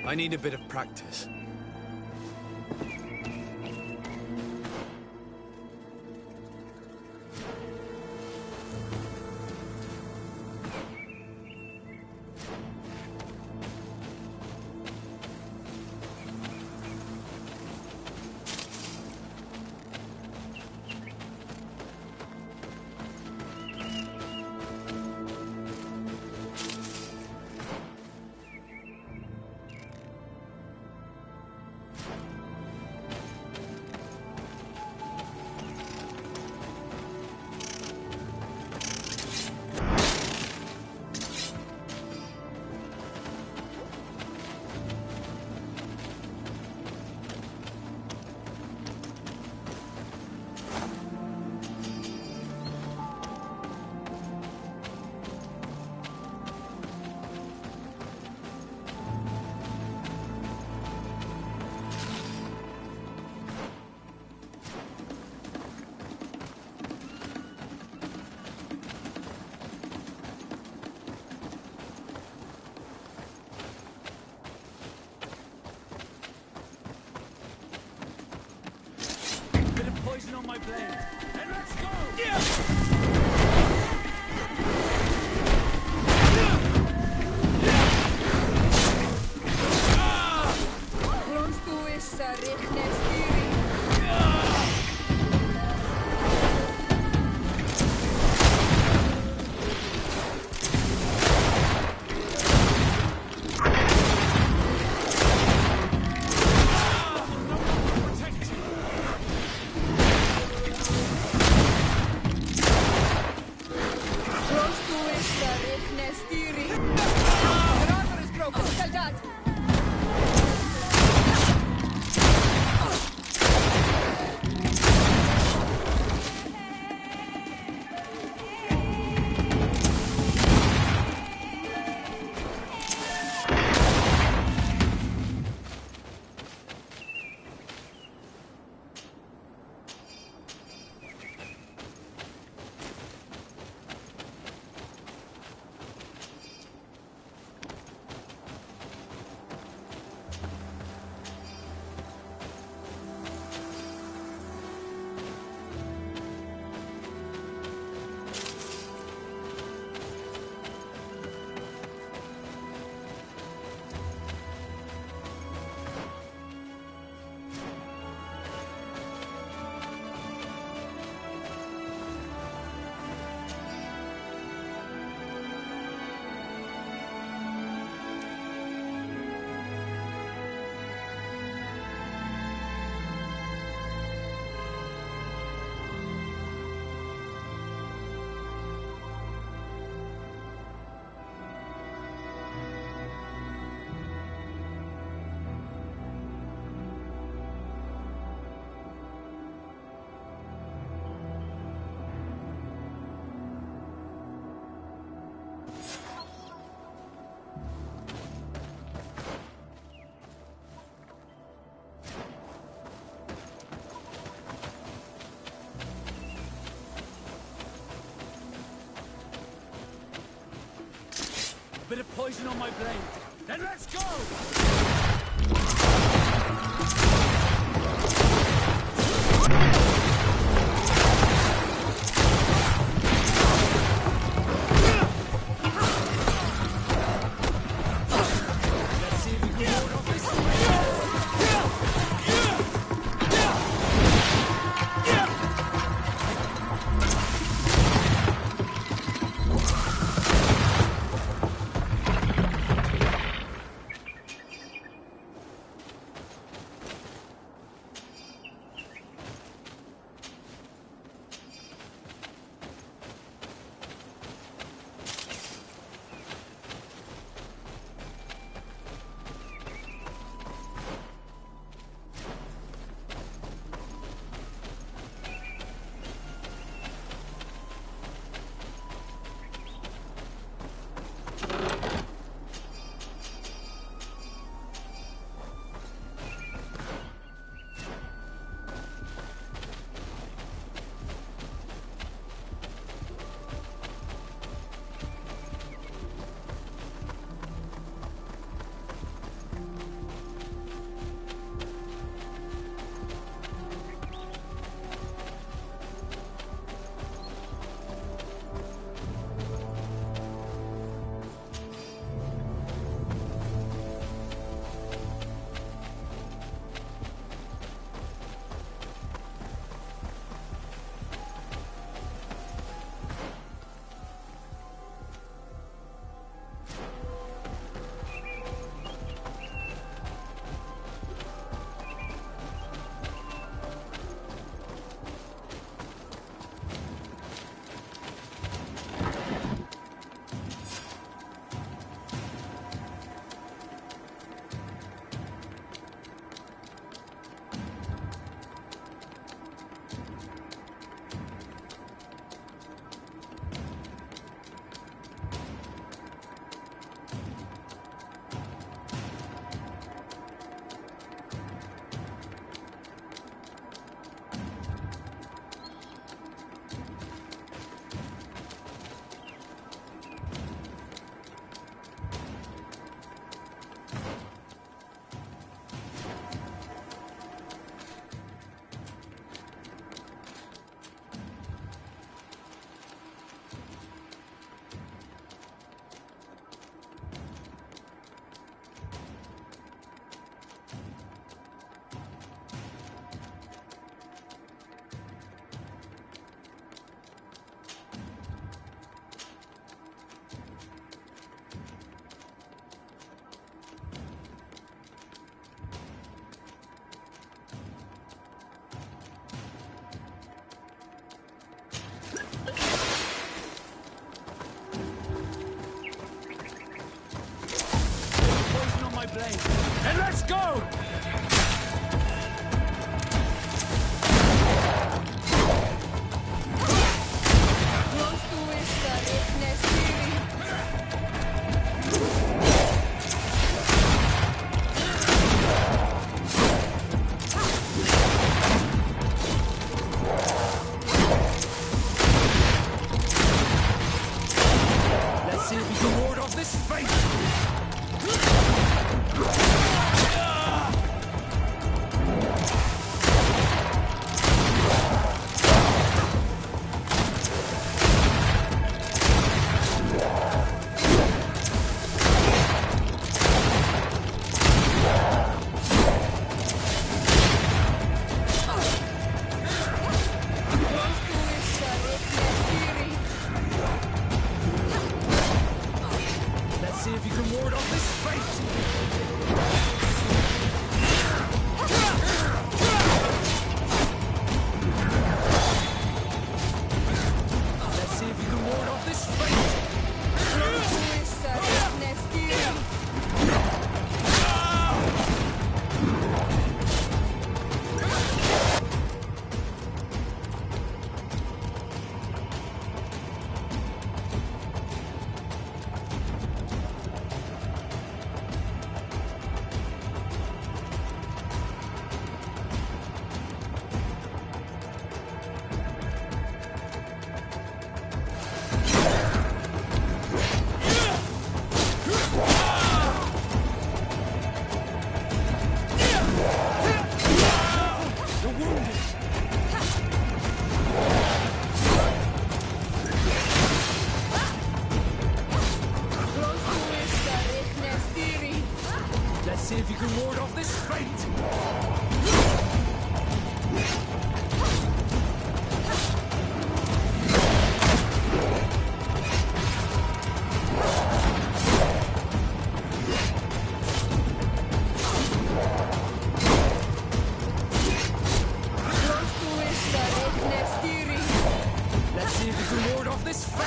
S3: I need a bit of practice.
S9: my blade. Then let's go! Bit of poison on my blade. Then let's go! line, and let's go! Let's see if we can ward off this fate! Let's see if you can ward off this fate! Let's see if you can ward off this fate! Let's see if you can ward off this fate! Let's see if you can ward off this fate!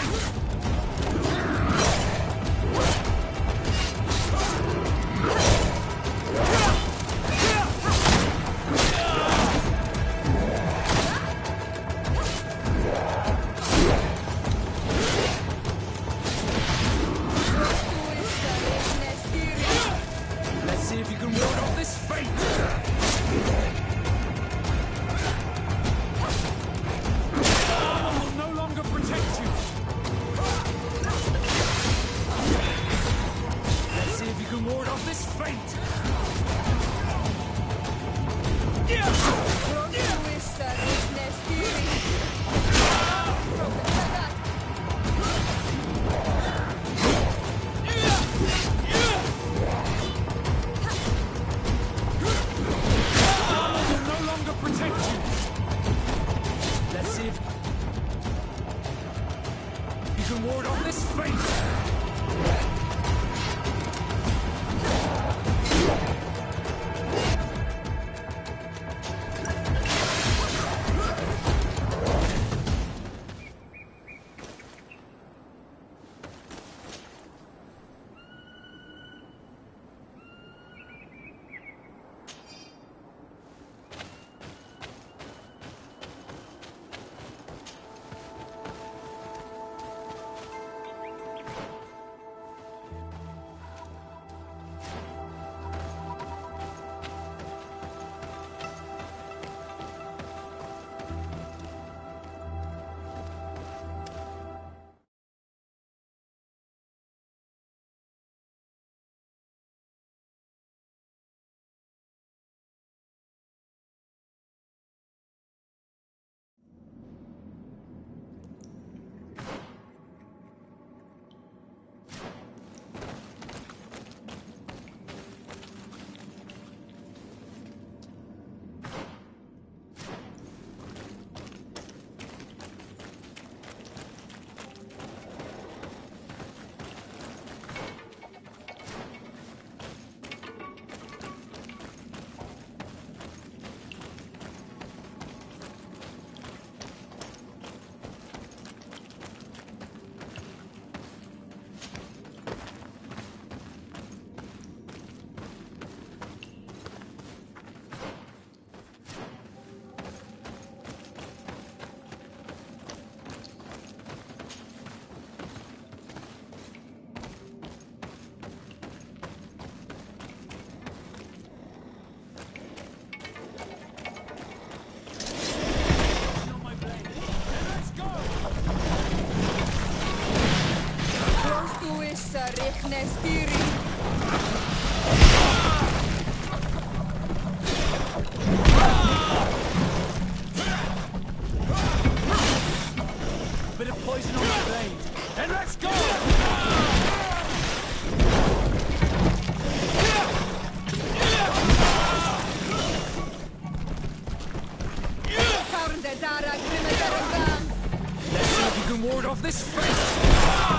S9: Let's see if you can ward off this fate! I will no longer protect you! Let's see if you can ward off this fate! I will no longer protect you! Let's see if you can ward off this fate! Bit of poison on my blade. And let's go! Let's see if you can ward off this fate.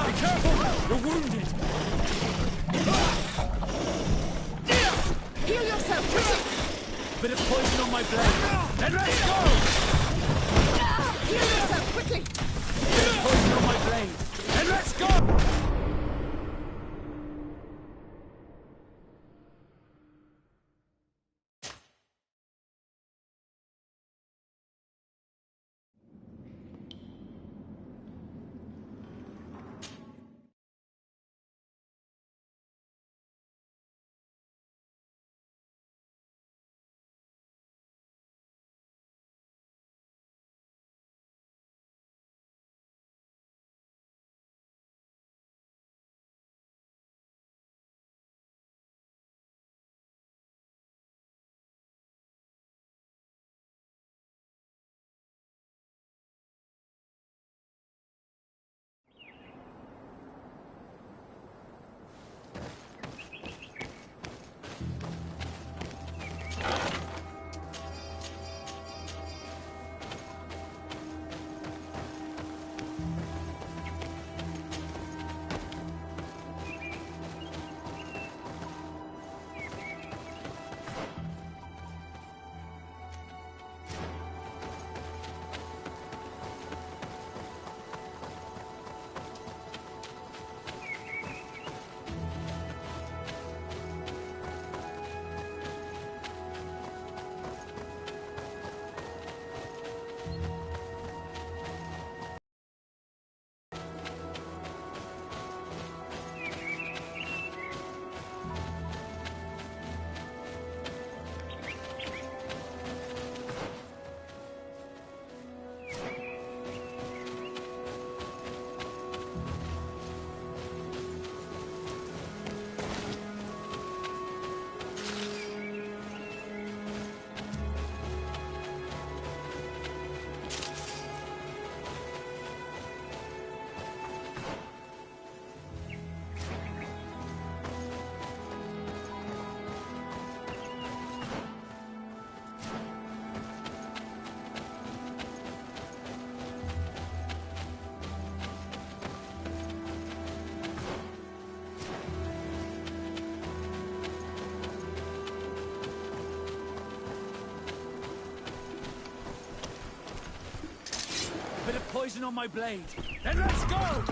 S9: Be careful! You're wounded!
S15: Heal yourself, quickly!
S9: Bit of poison on my blade. And let's go!
S15: Heal yourself, quickly!
S9: Bit of poison on my blade. And let's go! Bit of poison on my blade. Then let's go!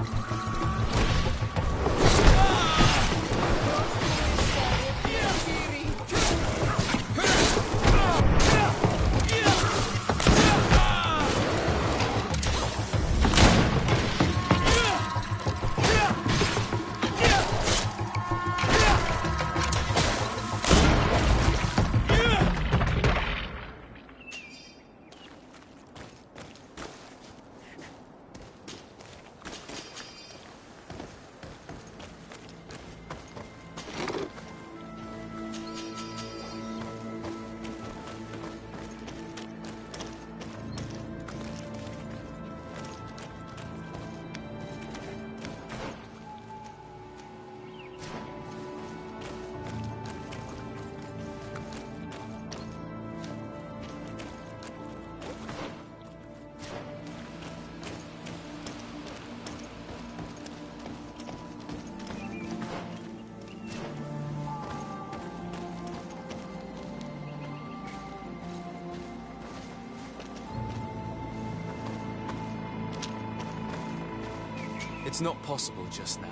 S3: It's not possible just now.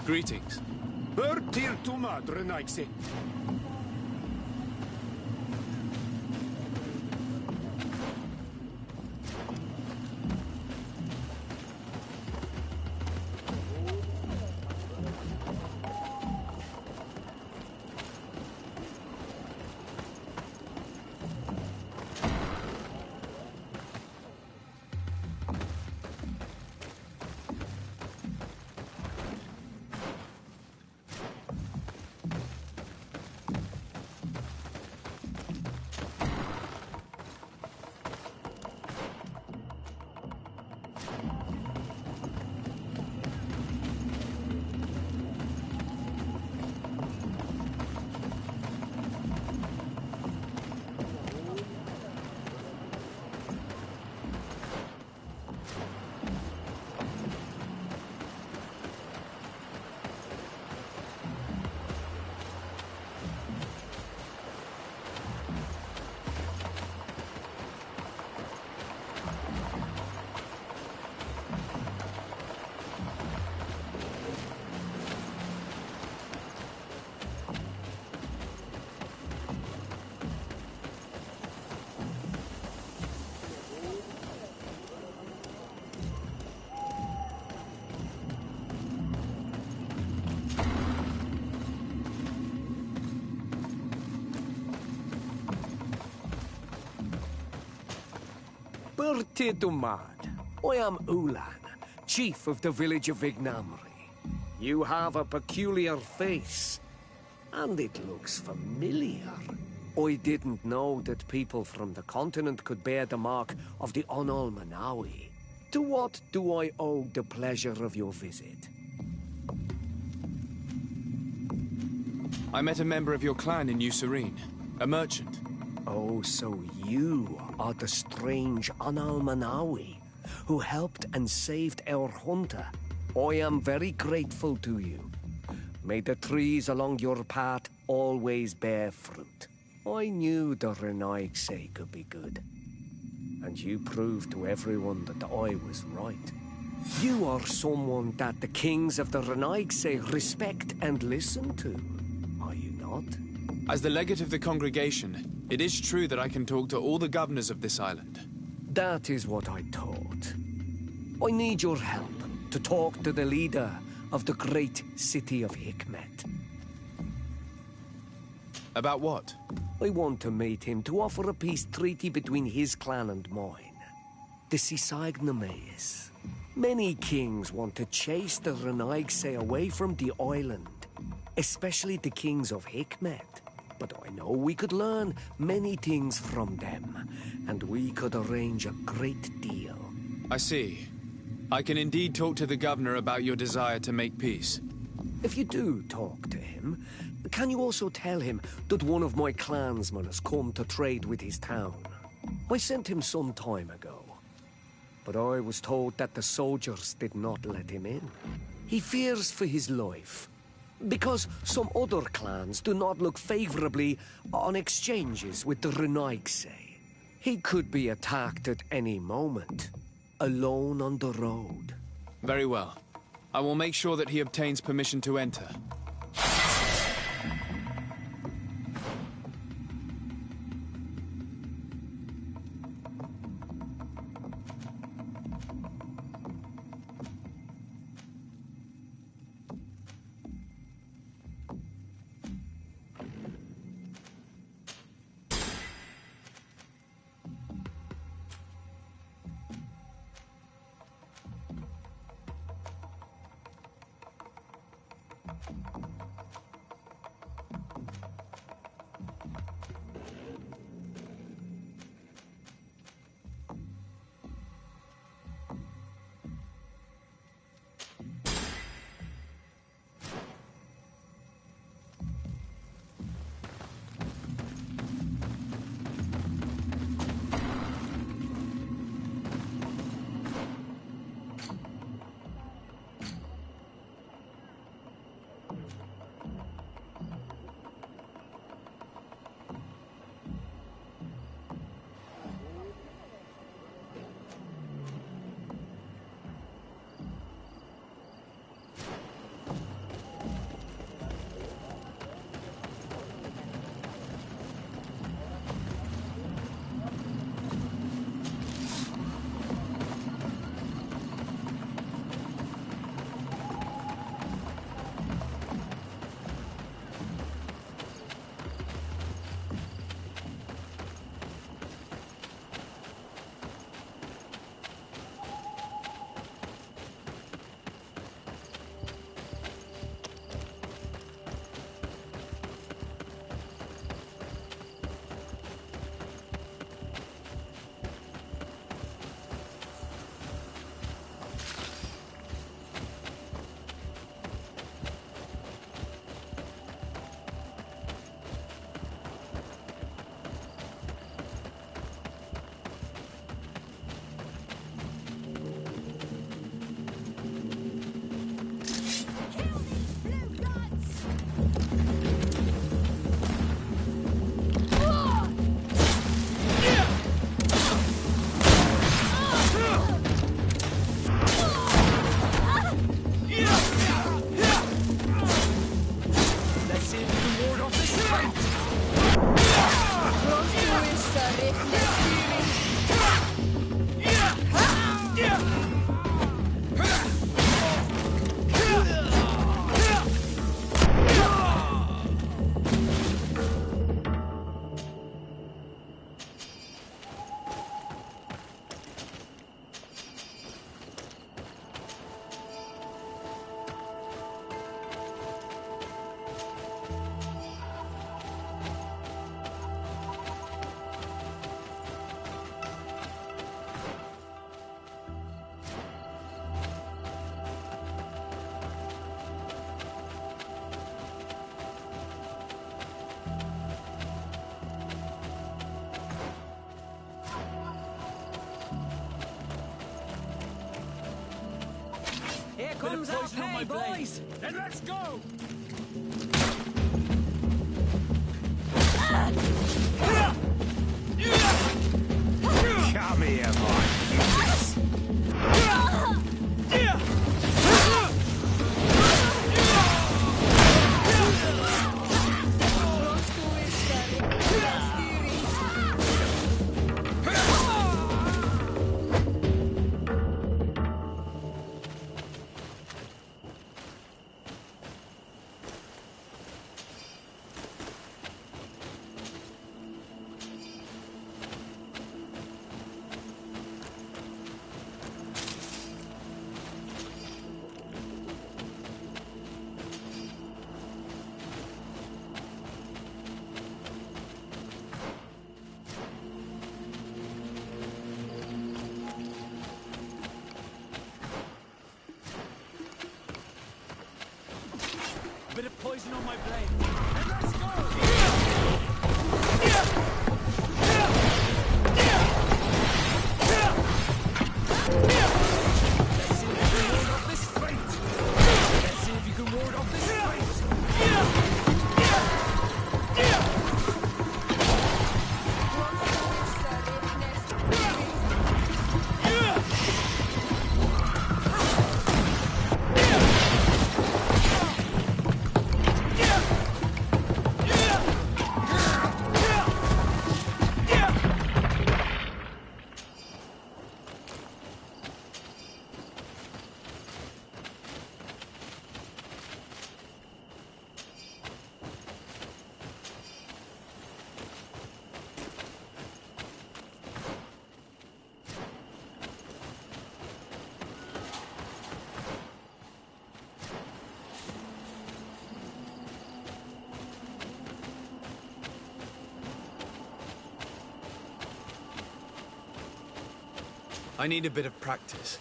S3: Greetings.
S20: Bertir tu madre, Naixi.
S5: Bertir Dumad. I am Ulan, chief of the village of Ignamri. You have a peculiar face, and it looks familiar. I didn't know that people from the continent could bear the mark of the Onol Manawi. To what do I owe the pleasure of your visit?
S3: I met a member of your clan in New Serene, a merchant.
S5: Oh, so you are the strange Onol Manawi who helped and saved our hunter. I am very grateful to you. May the trees along your path always bear fruit. I knew the Renaigse could be good. And you proved to everyone that I was right. You are someone that the kings of the Renaigse respect and listen to, are you not?
S3: As the legate of the congregation, it is true that I can talk to all the governors of this island.
S5: That is what I thought. I need your help to talk to the leader of the great city of Hikmet.
S3: About what?
S5: I want to meet him to offer a peace treaty between his clan and mine. The Sisagnameis. Many kings want to chase the Renaigse away from the island, especially the kings of Hikmet. But I know we could learn many things from them, and we could arrange a great deal.
S3: I see. I can indeed talk to the governor about your desire to make peace.
S5: If you do talk to him, can you also tell him that one of my clansmen has come to trade with his town? I sent him some time ago, but I was told that the soldiers did not let him in. He fears for his life, because some other clans do not look favorably on exchanges with the Renaigse. He could be attacked at any moment, alone on the road.
S3: Very well. I will make sure that he obtains permission to enter.
S9: Here comes our pay, boys! Then let's go!
S5: Come here,
S9: Bit of poison on my blade. Then let's go! Let's see if you can ward off this fate. Let's see if you can ward off this fate.
S3: I need a bit of practice.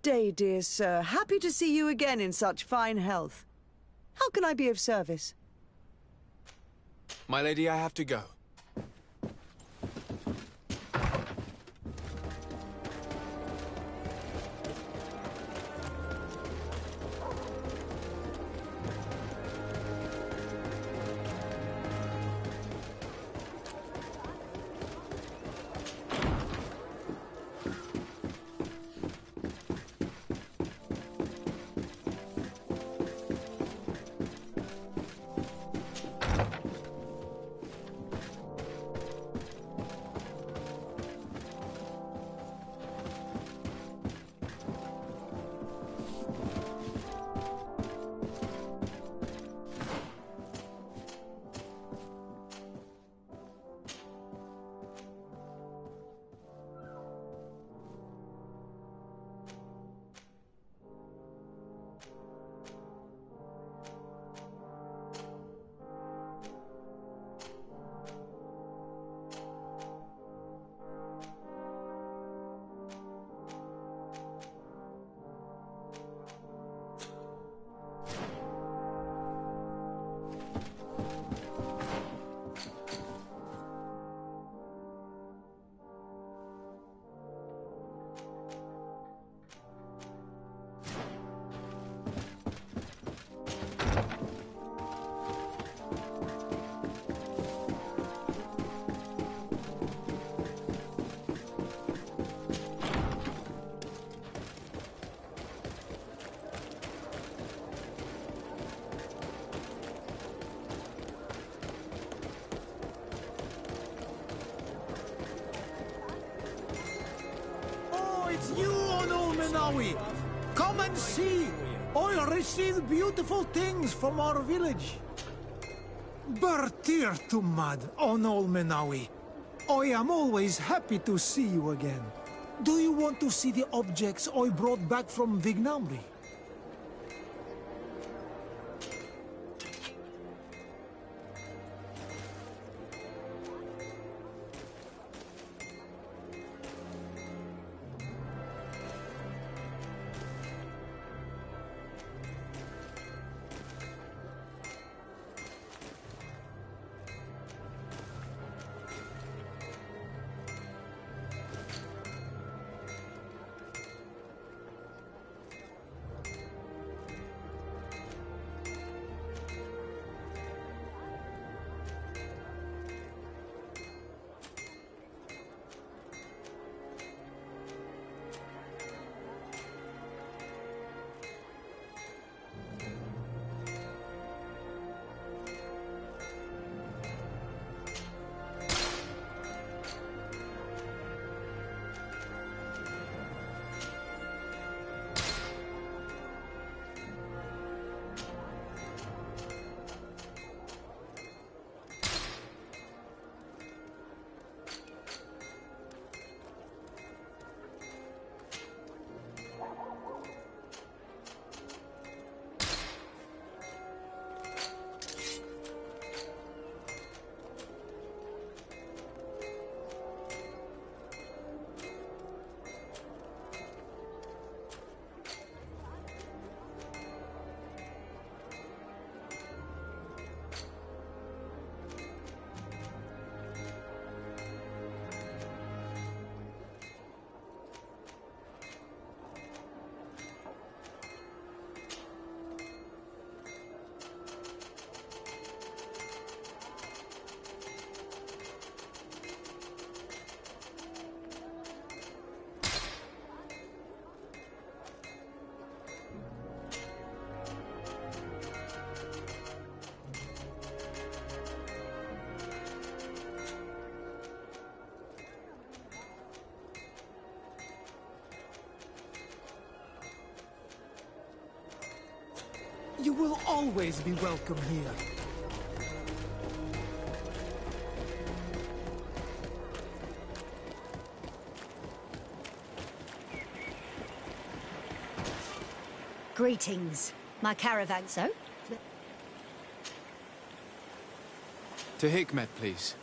S18: day, dear sir. Happy to see you again in such fine health. How can I be of service?
S3: My lady, I have to go.
S16: It's you, Onul Menawi. Come and see. I received beautiful things from our village. Bertir Tumad, Onul Menawi. I am always happy to see you again. Do you want to see the objects I brought back from Vignamri? You will always be welcome here.
S17: Greetings. My caravan, so?
S3: To Hikmet, please.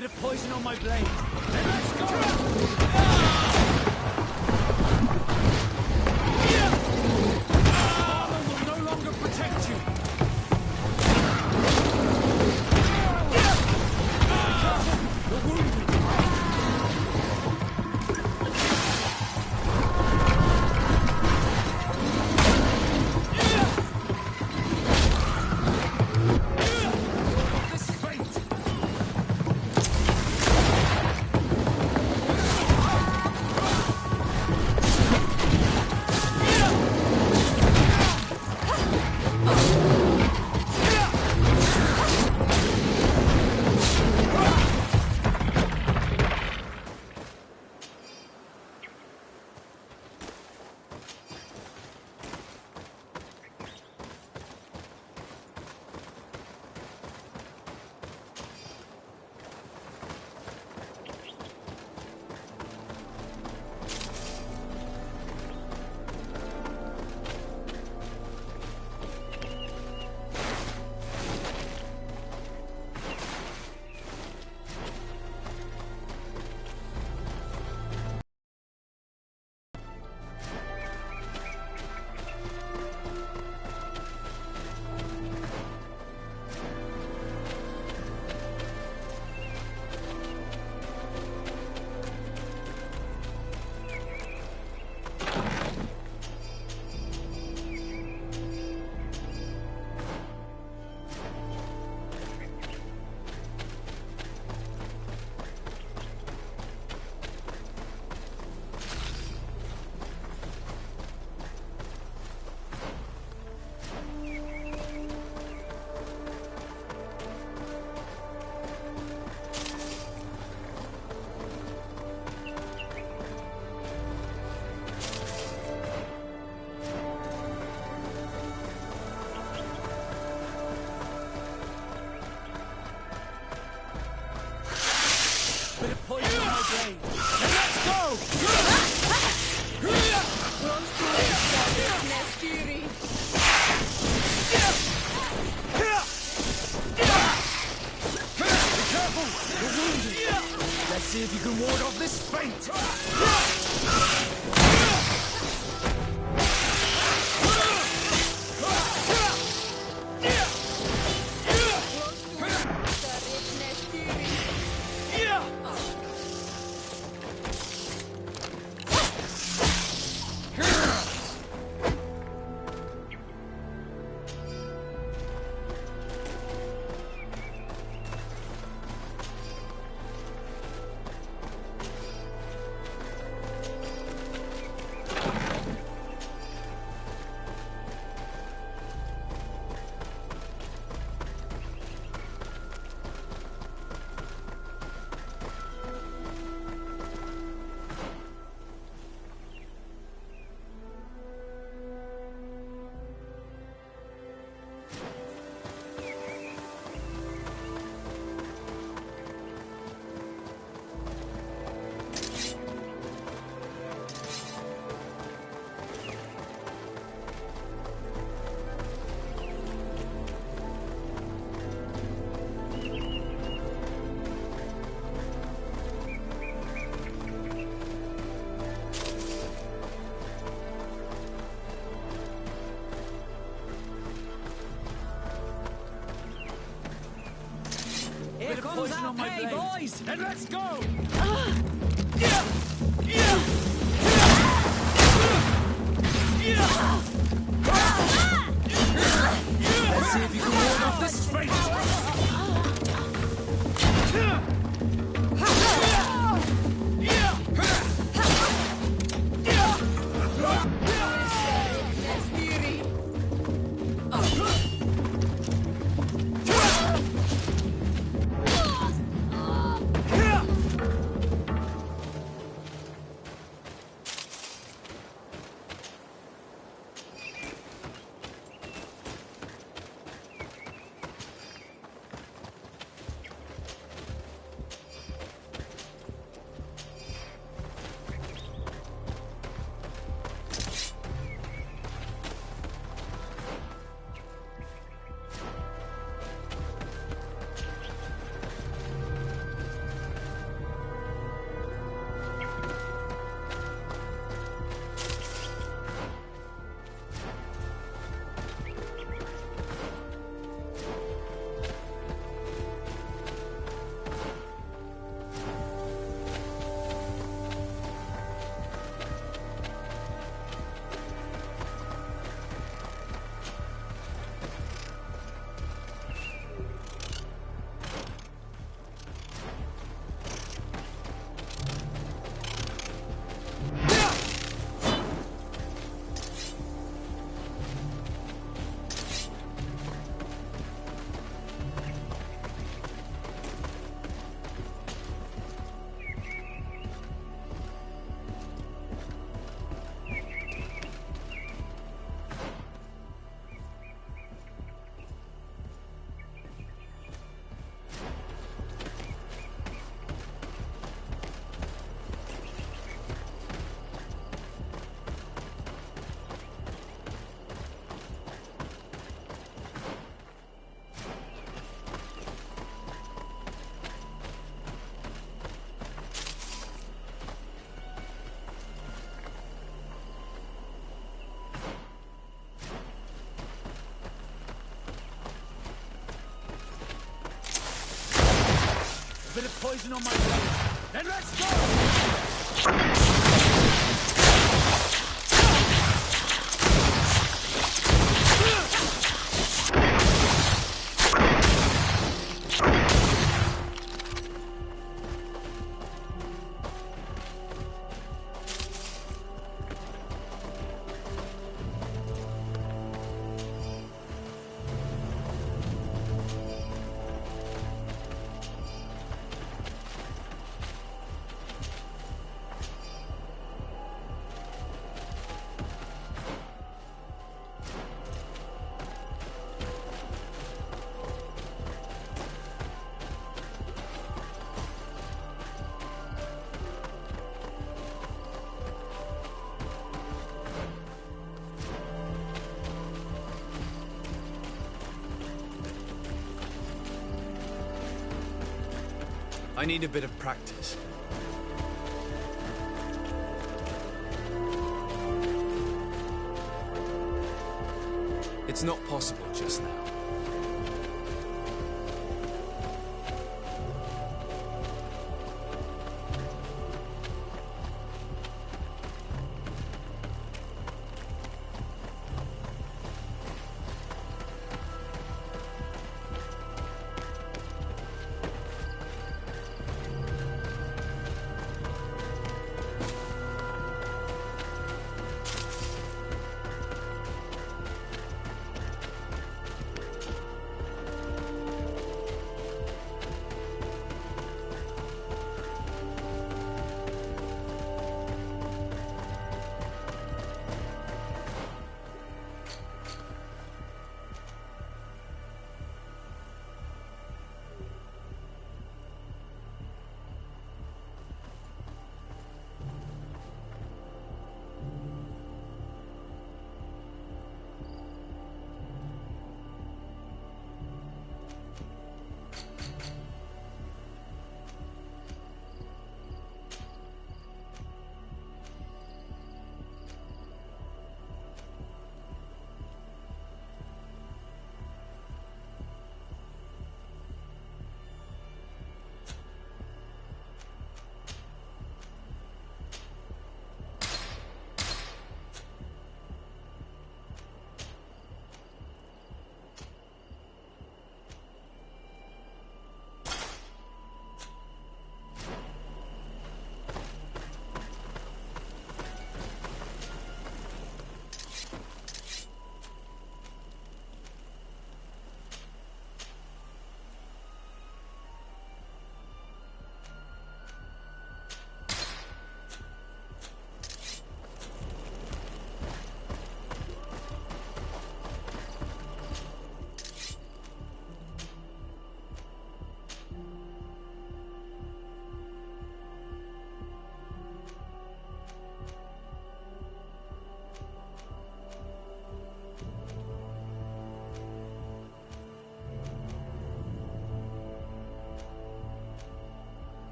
S10: Bit of poison on my blade.
S9: Then let's go! Armor will no longer protect you. You're wounded. Let's see if you can ward off this fate! Here comes our pay, boys! And let's go! Let's see if you can ward off this fate!
S10: bit of poison on my blade. Then let's go!
S3: I need a bit of practice. It's not possible just now.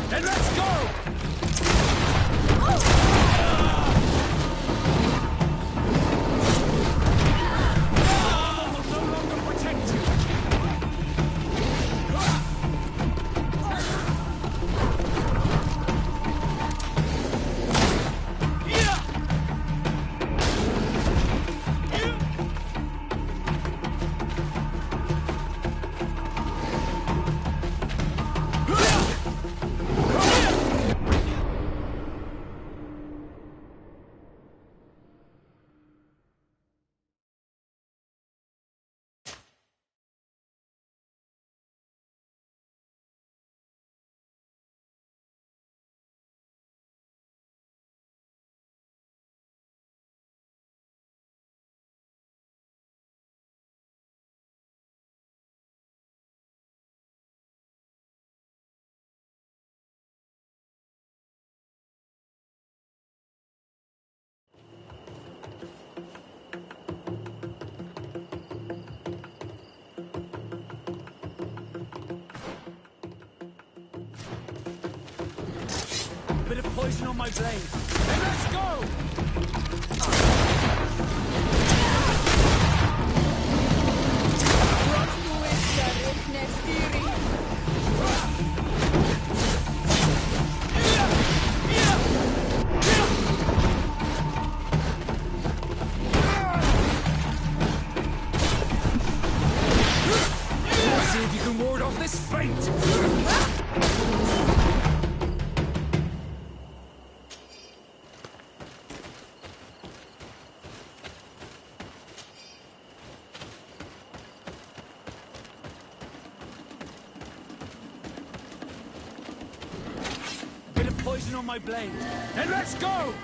S9: Then let's go!
S2: Bit of poison on my blade.
S9: Then let's go! Let's see if you can ward off this fate!
S2: Poison on my blade.
S9: Then let's go!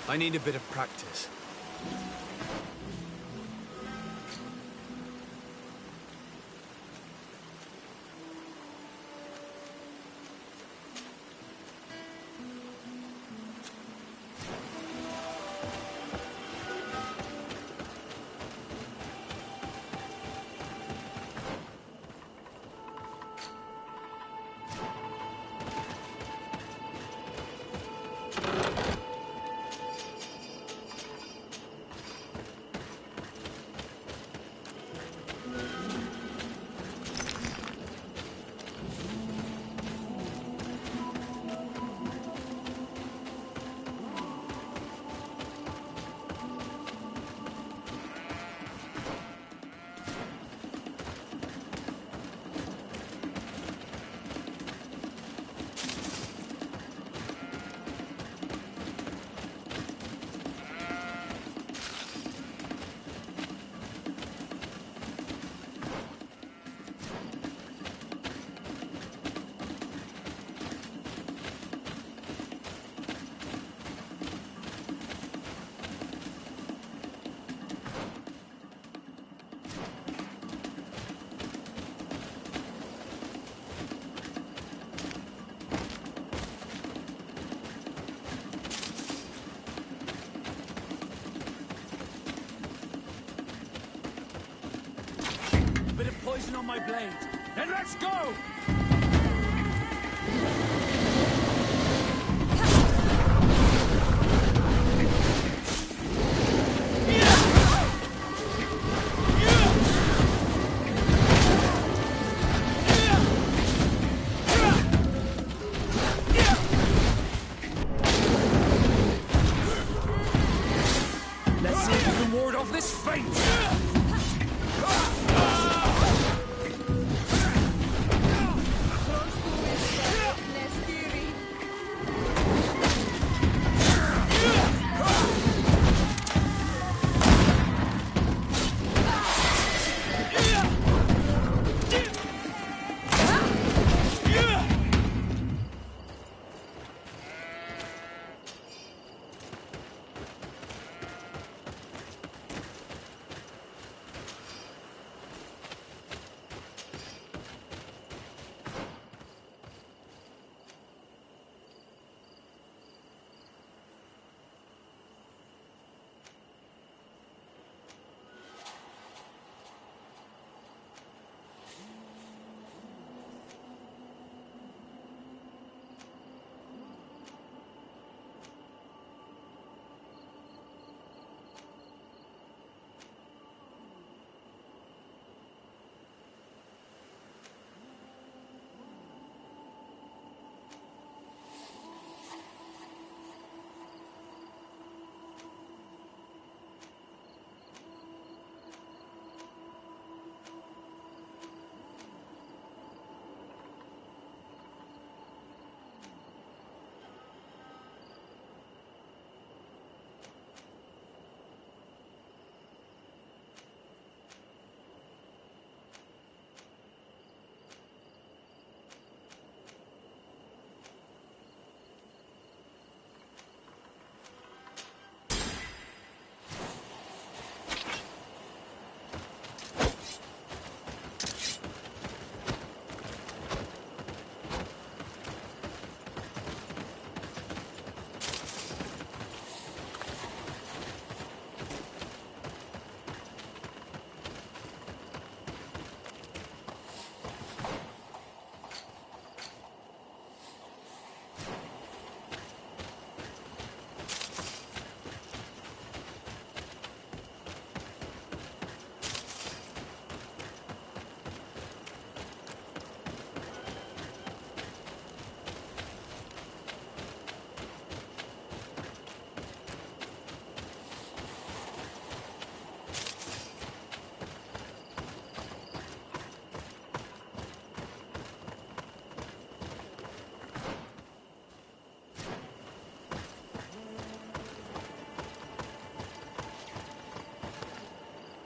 S3: I need a bit of practice.
S9: poison on my blade. Then let's go! Let's see if you can ward off this feint!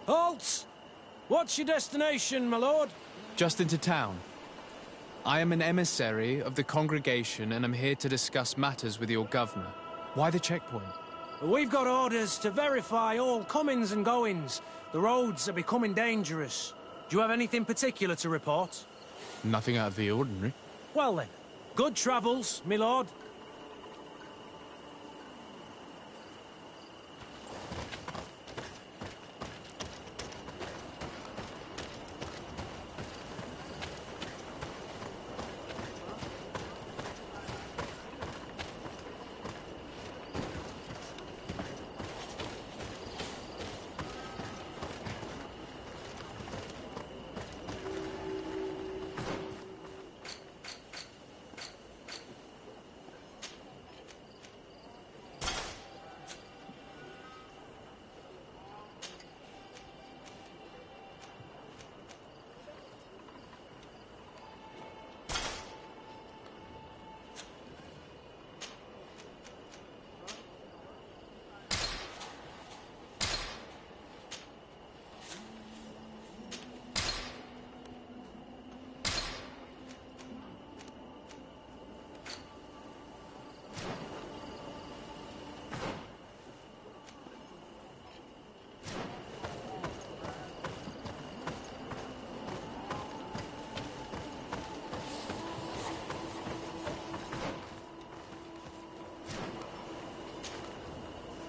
S2: Halt! What's your destination, my lord?
S3: Just into town. I am an emissary of the congregation and am here to discuss matters with your governor. Why the checkpoint?
S2: We've got orders to verify all comings and goings. The roads are becoming dangerous. Do you have anything particular to report?
S3: Nothing out of the ordinary.
S2: Well then, good travels, my lord.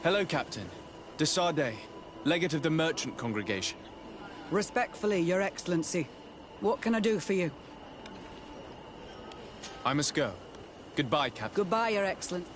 S3: Hello, Captain. De Sardet, legate of the merchant congregation.
S8: Respectfully, Your Excellency. What can I do for you?
S3: I must go. Goodbye, Captain.
S8: Goodbye, Your Excellency.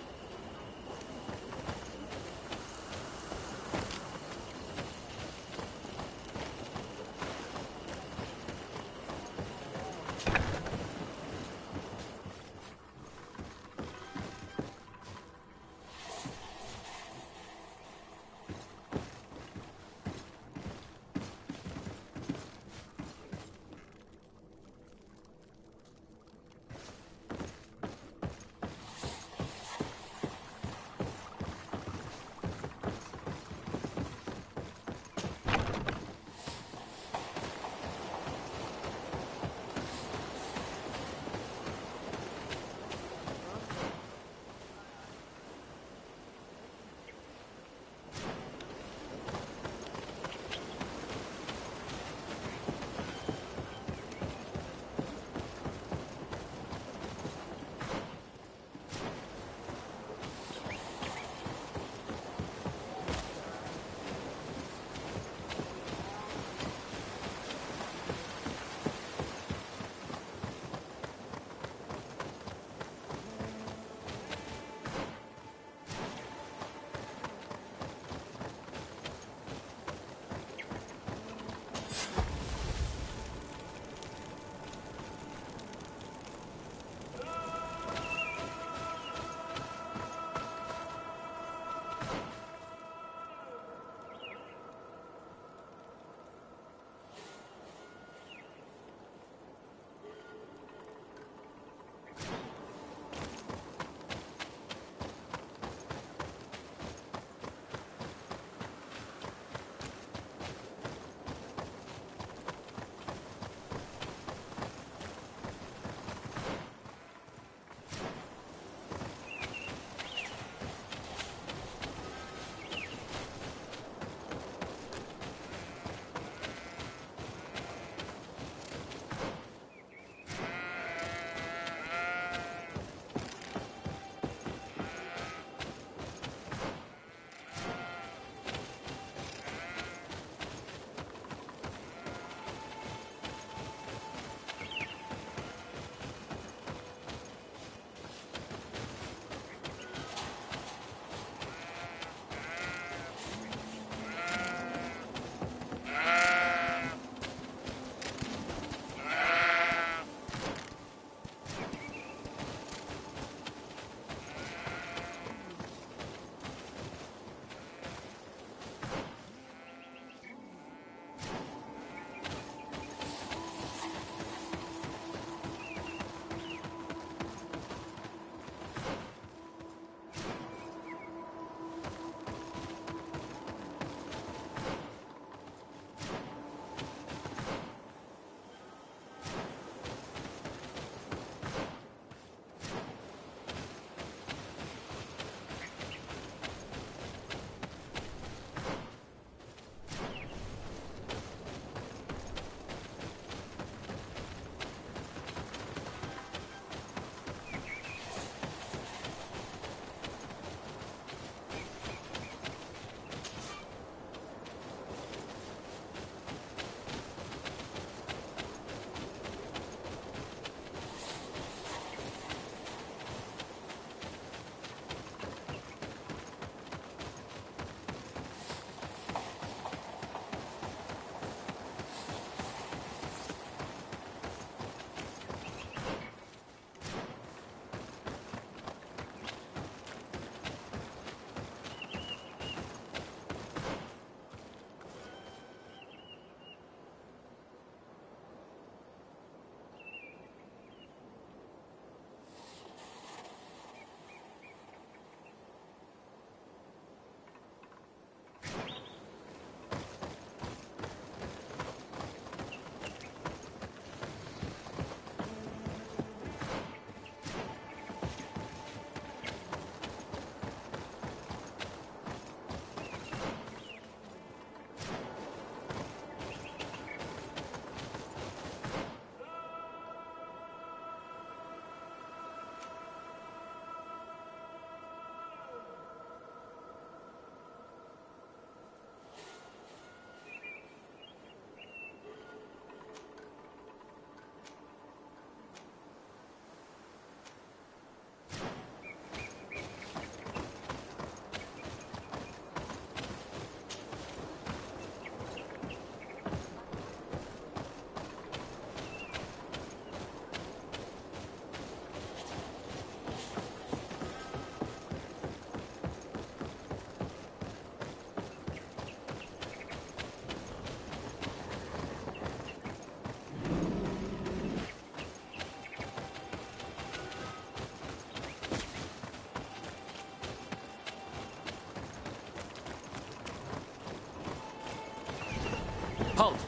S10: Halt!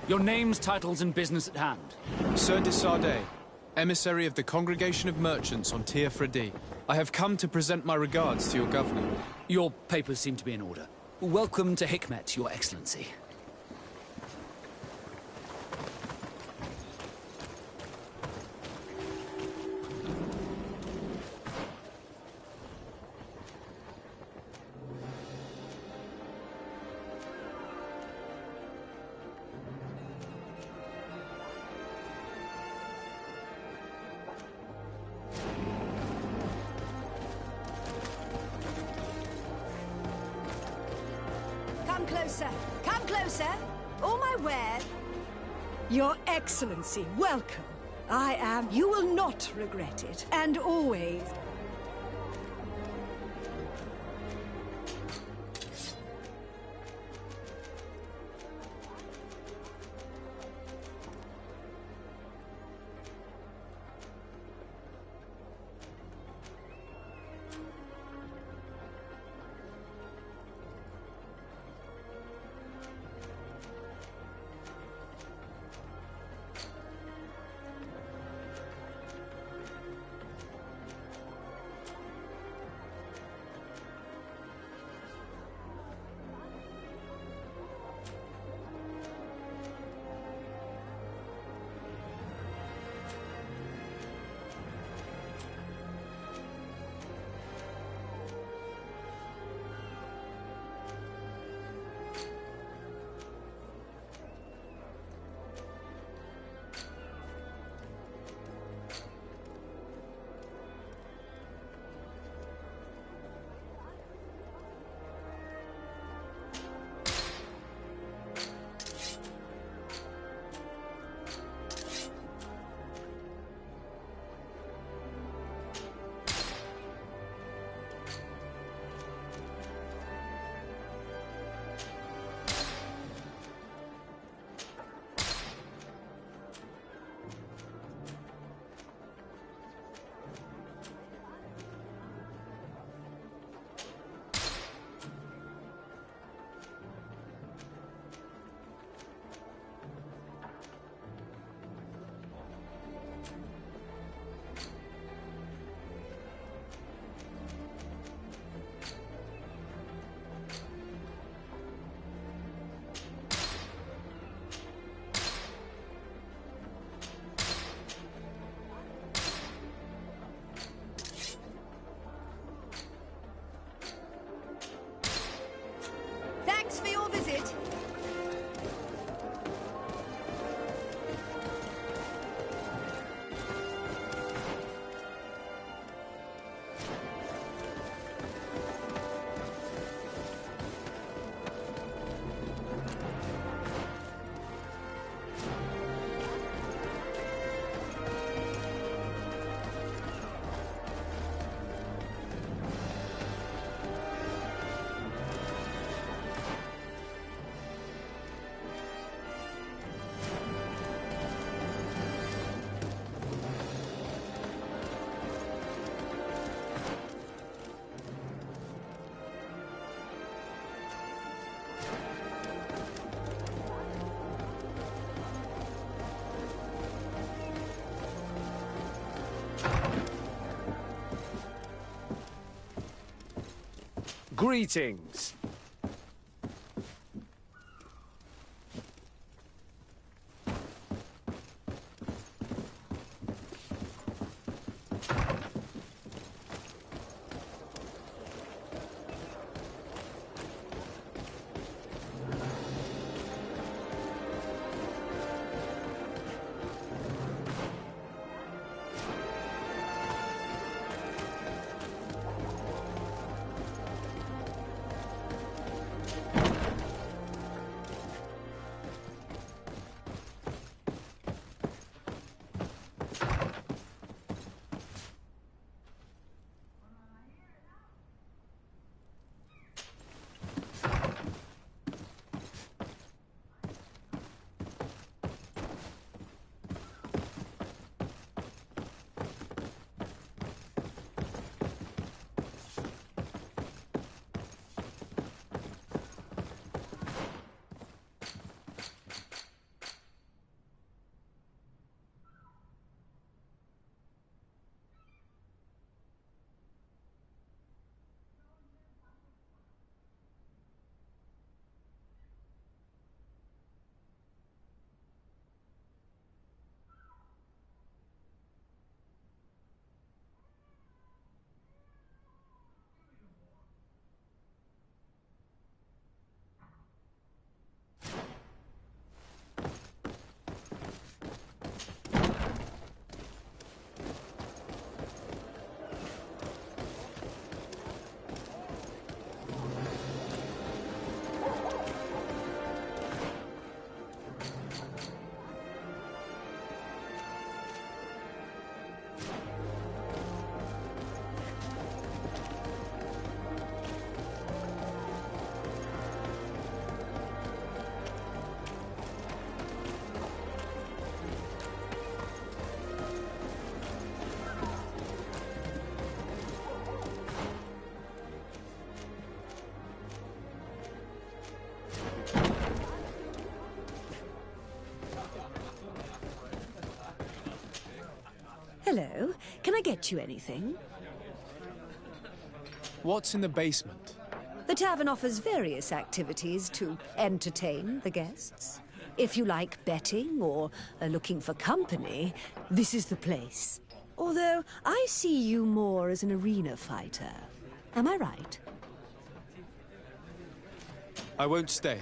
S10: Your names, titles, and business at hand.
S3: Sir de Sardet, emissary of the Congregation of Merchants on Tir Fredi. I have come to present my regards to your governor.
S10: Your papers seem to be in order. Welcome to Hikmet, Your Excellency.
S17: Come closer. Come closer. All my ware. Your Excellency, welcome. I am. You will not regret it. And always. Thanks for your visit.
S5: Greetings.
S17: Hello. Can I get you anything?
S3: What's in the basement?
S17: The tavern offers various activities to entertain the guests. If you like betting or are looking for company, this is the place. Although I see you more as an arena fighter. Am I right?
S3: I won't stay.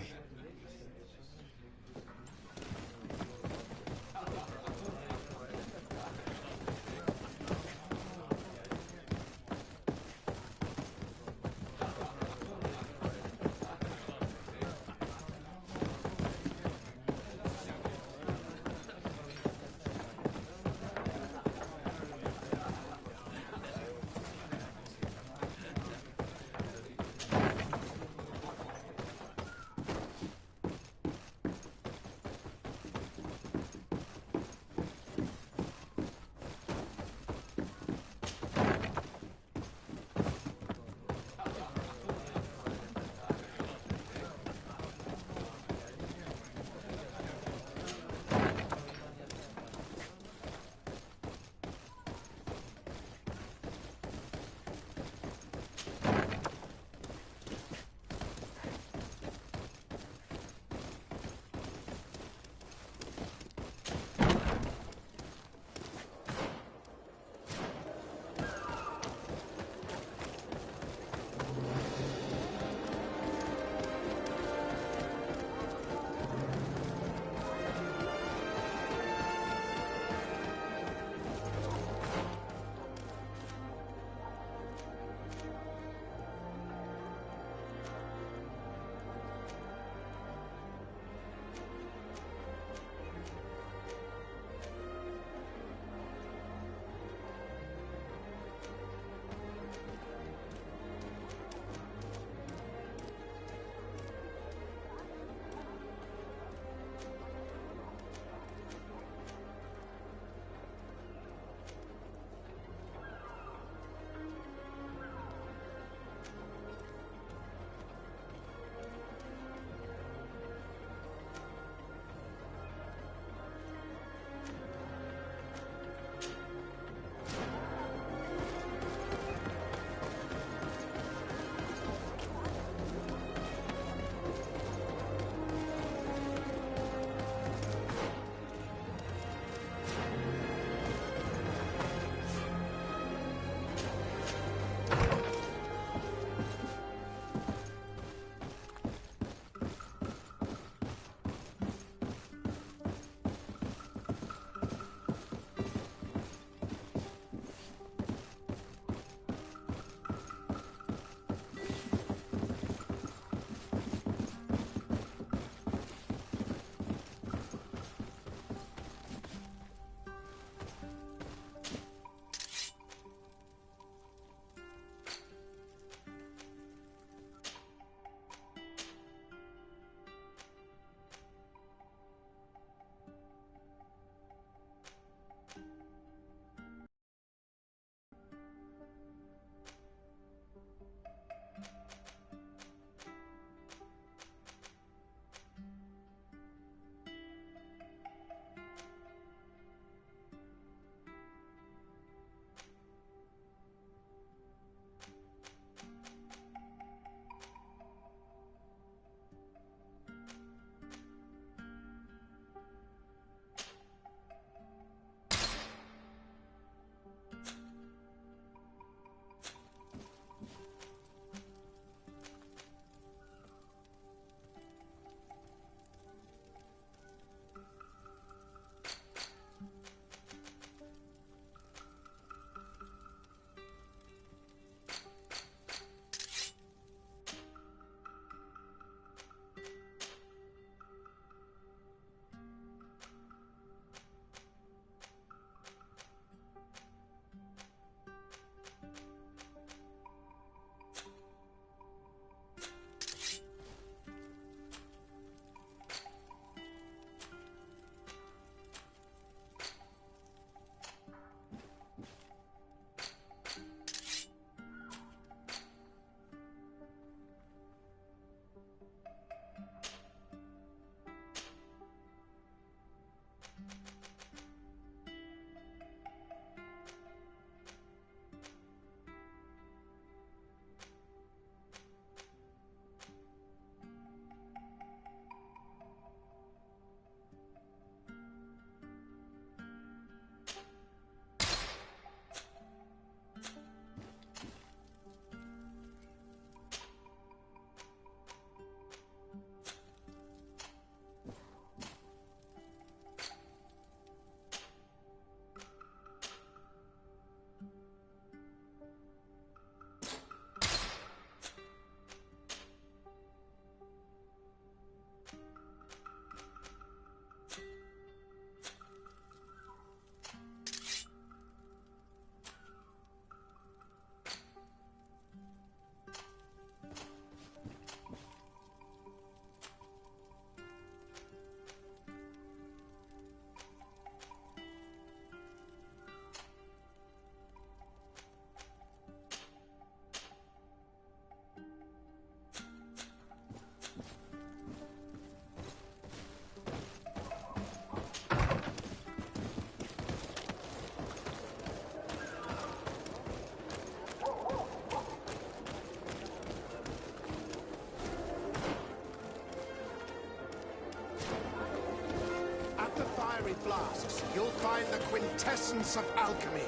S4: flasks, you'll find the quintessence of alchemy.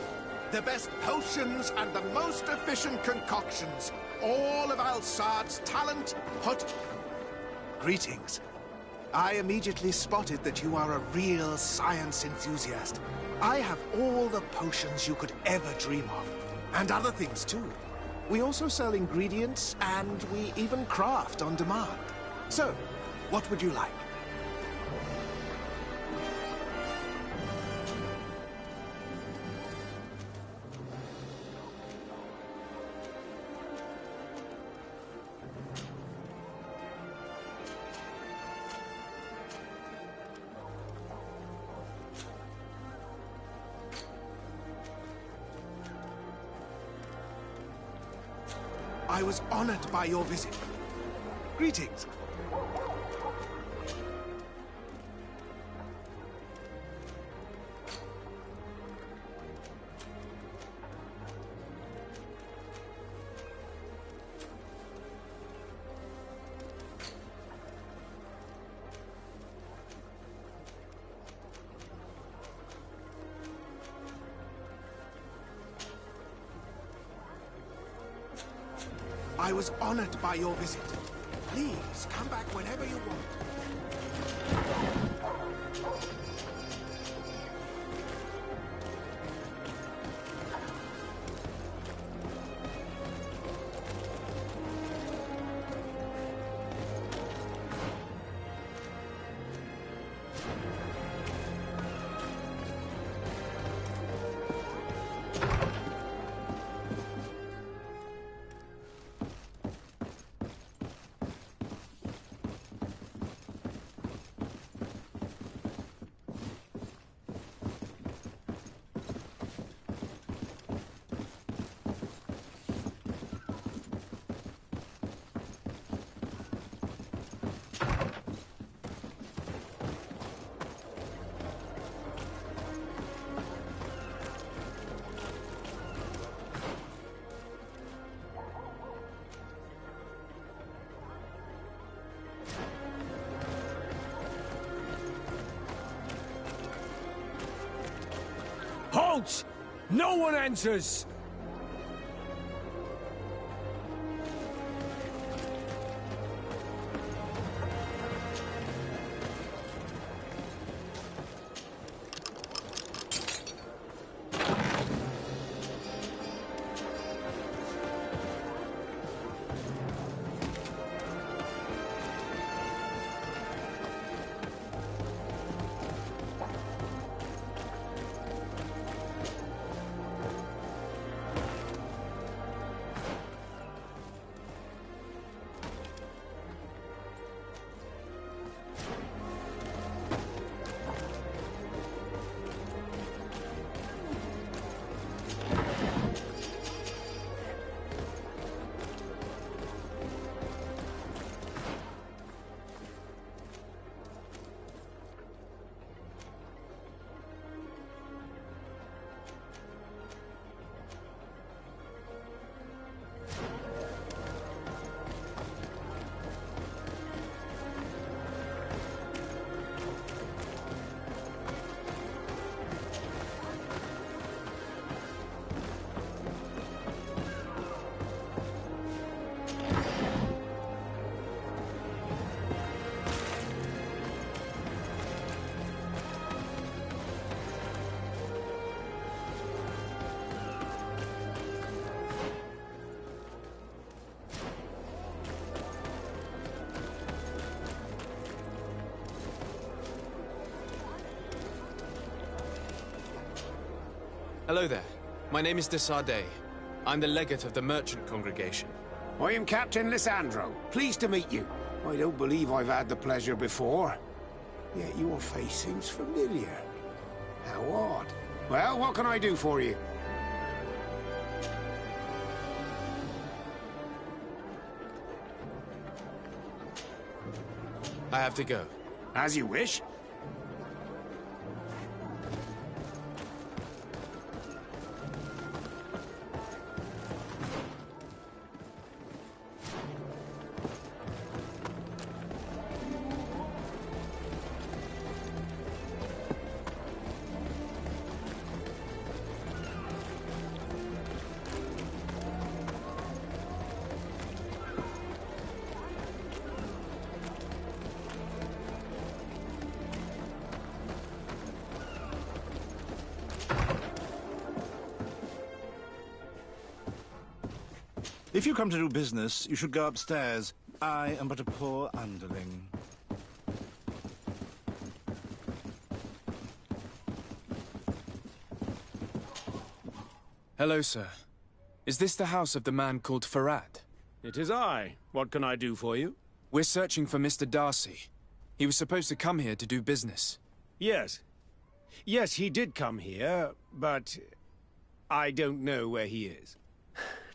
S4: The best potions and the most efficient concoctions. All of Alsard's talent put... Greetings. I immediately spotted that you are a real science enthusiast. I have all the potions you could ever dream of. And other things, too. We also sell ingredients, and we even craft on demand. So, what would you like? I was honored by your visit. Greetings. I was honored by your visit. Please, come back whenever you want.
S5: Halt! No one enters!
S3: Hello there. My name is de Sardet. I'm the legate of the merchant congregation.
S21: I am Captain Lysandro. Pleased to meet you. I don't believe I've had the pleasure before. Yet your face seems familiar. How odd. Well, what can I do for you?
S3: I have to go.
S21: As you wish.
S12: If you come to do business, you should go upstairs. I am but a poor underling.
S3: Hello, sir. Is this the house of the man called Farad?
S14: It is I. What can I do for you?
S3: We're searching for Mr. Darcy. He was supposed to come here to do business.
S14: Yes. Yes, he did come here, but I don't know where he is.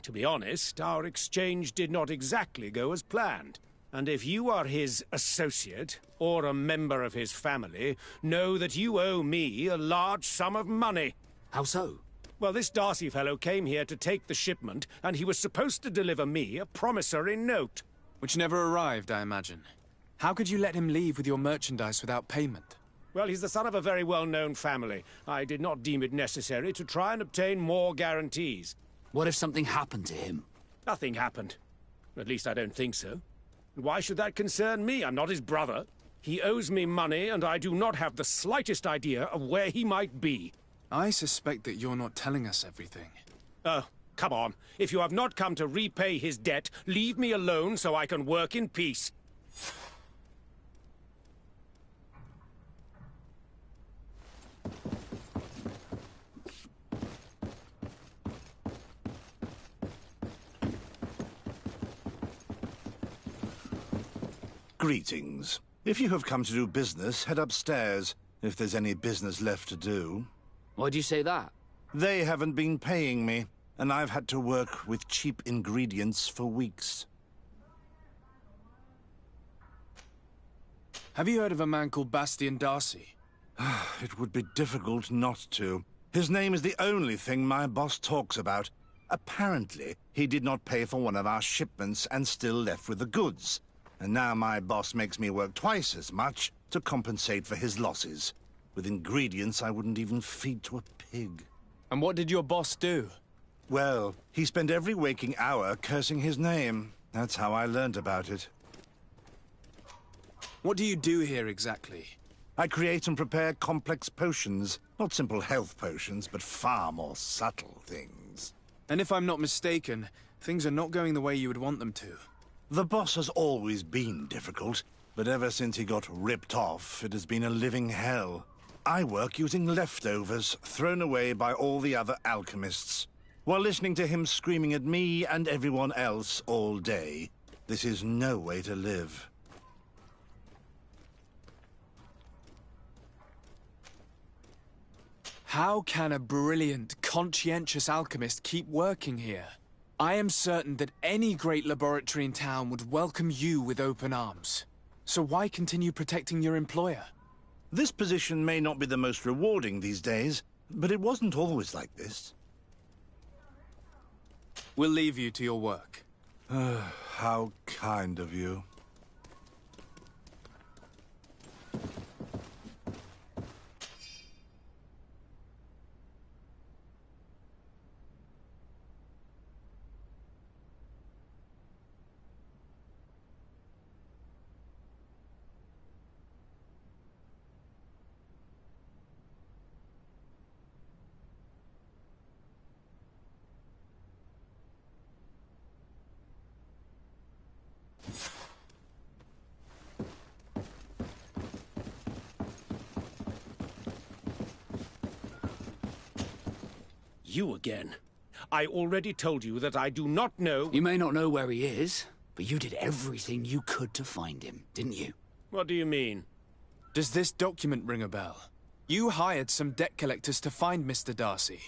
S14: To be honest, our exchange did not exactly go as planned. And if you are his associate, or a member of his family, know that you owe me a large sum of money.
S10: How so?
S14: Well, this Darcy fellow came here to take the shipment, and he was supposed to deliver me a promissory note.
S3: Which never arrived, I imagine. How could you let him leave with your merchandise without payment?
S14: Well, he's the son of a very well-known family. I did not deem it necessary to try and obtain more guarantees.
S10: What if something happened to him?
S14: Nothing happened. At least I don't think so. And why should that concern me? I'm not his brother. He owes me money, and I do not have the slightest idea of where he might be.
S3: I suspect that you're not telling us everything.
S14: Oh, come on. If you have not come to repay his debt, leave me alone so I can work in peace.
S12: Greetings. If you have come to do business, head upstairs, if there's any business left to do.
S10: Why do you say that?
S12: They haven't been paying me, and I've had to work with cheap ingredients for weeks.
S3: Have you heard of a man called Bastian Darcy?
S12: It would be difficult not to. His name is the only thing my boss talks about. Apparently, he did not pay for one of our shipments and still left with the goods. And now my boss makes me work twice as much to compensate for his losses. With ingredients I wouldn't even feed to a pig.
S3: And what did your boss do?
S12: Well, he spent every waking hour cursing his name. That's how I learned about it.
S3: What do you do here exactly?
S12: I create and prepare complex potions. Not simple health potions, but far more subtle things.
S3: And if I'm not mistaken, things are not going the way you would want them to.
S12: The boss has always been difficult, but ever since he got ripped off, it has been a living hell. I work using leftovers thrown away by all the other alchemists, while listening to him screaming at me and everyone else all day. This is no way to live.
S3: How can a brilliant, conscientious alchemist keep working here? I am certain that any great laboratory in town would welcome you with open arms. So why continue protecting your employer?
S12: This position may not be the most rewarding these days, but it wasn't always like this.
S3: We'll leave you to your work.
S12: How kind of you.
S14: You again. I already told you that I do not know...
S10: You may not know where he is, but you did everything you could to find him, didn't you?
S14: What do you mean?
S3: Does this document ring a bell? You hired some debt collectors to find Mr. Darcy.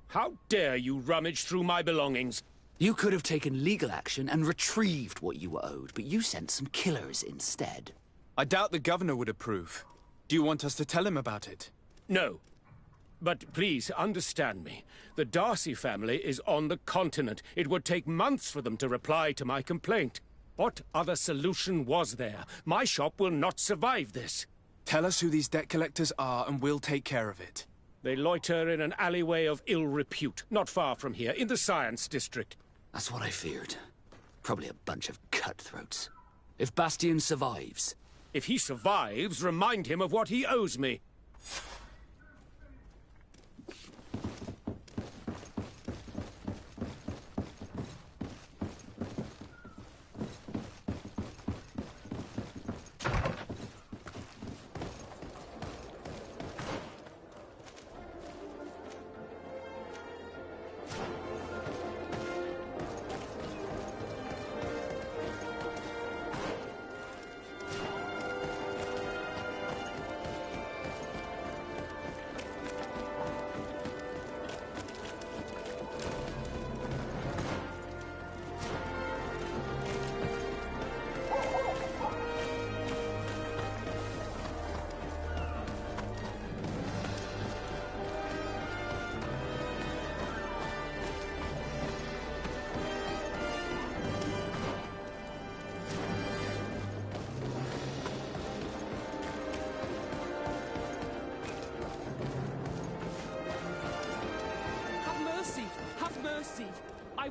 S14: How dare you rummage through my belongings?
S10: You could have taken legal action and retrieved what you were owed, but you sent some killers instead.
S3: I doubt the governor would approve. Do you want us to tell him about it?
S14: No. But please, understand me. The Darcy family is on the continent. It would take months for them to reply to my complaint. What other solution was there? My shop will not survive this.
S3: Tell us who these debt collectors are and we'll take care of it.
S14: They loiter in an alleyway of ill repute, not far from here, in the Science District.
S10: That's what I feared. Probably a bunch of cutthroats. If Bastian survives...
S14: If he survives, remind him of what he owes me.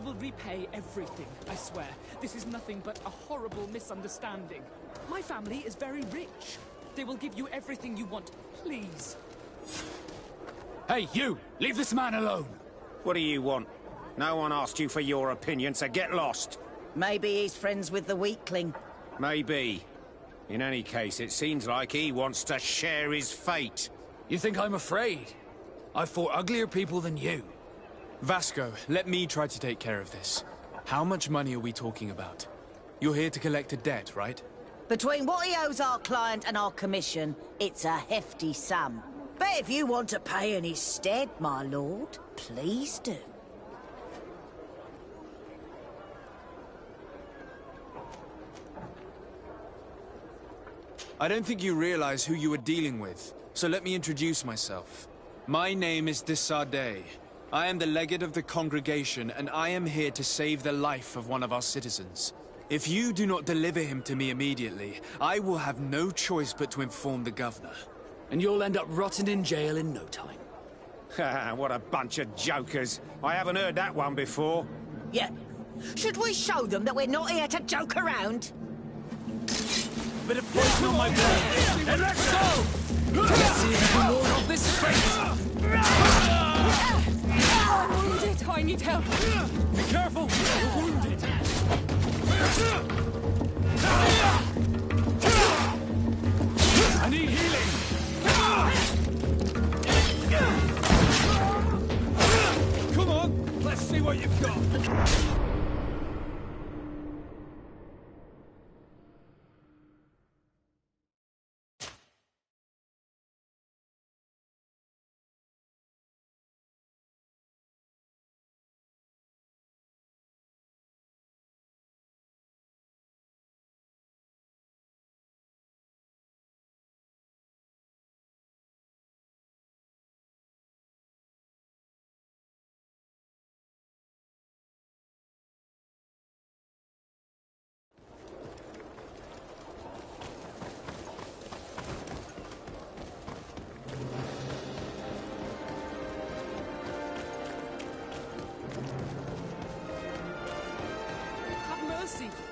S7: will repay everything, I swear. This is nothing but a horrible misunderstanding. My family is very rich. They will give you everything you want, please.
S9: Hey, you! Leave this man alone!
S21: What do you want? No one asked you for your opinion, so get lost.
S22: Maybe he's friends with the weakling.
S21: Maybe. In any case, it seems like he wants to share his fate.
S10: You think I'm afraid? I've fought uglier people than you.
S3: Vasco, let me try to take care of this. How much money are we talking about? You're here to collect a debt, right?
S22: Between what he owes our client and our commission, it's a hefty sum. But if you want to pay in his stead, my lord, please do.
S3: I don't think you realize who you are dealing with, so let me introduce myself. My name is de Sardet. I am the legate of the congregation, and I am here to save the life of one of our citizens. If you do not deliver him to me immediately, I will have no choice but to inform the governor.
S10: And you'll end up rotting in jail in no time.
S21: What a bunch of jokers. I haven't heard that one before.
S22: Yeah. Should we show them that we're not here to joke around?
S9: Bit of poison on my blade, and let's go! Let's see if you more of this face!
S15: I'm wounded. I need help.
S9: Be careful! You're wounded! I need healing! Come on! Let's see what you've got!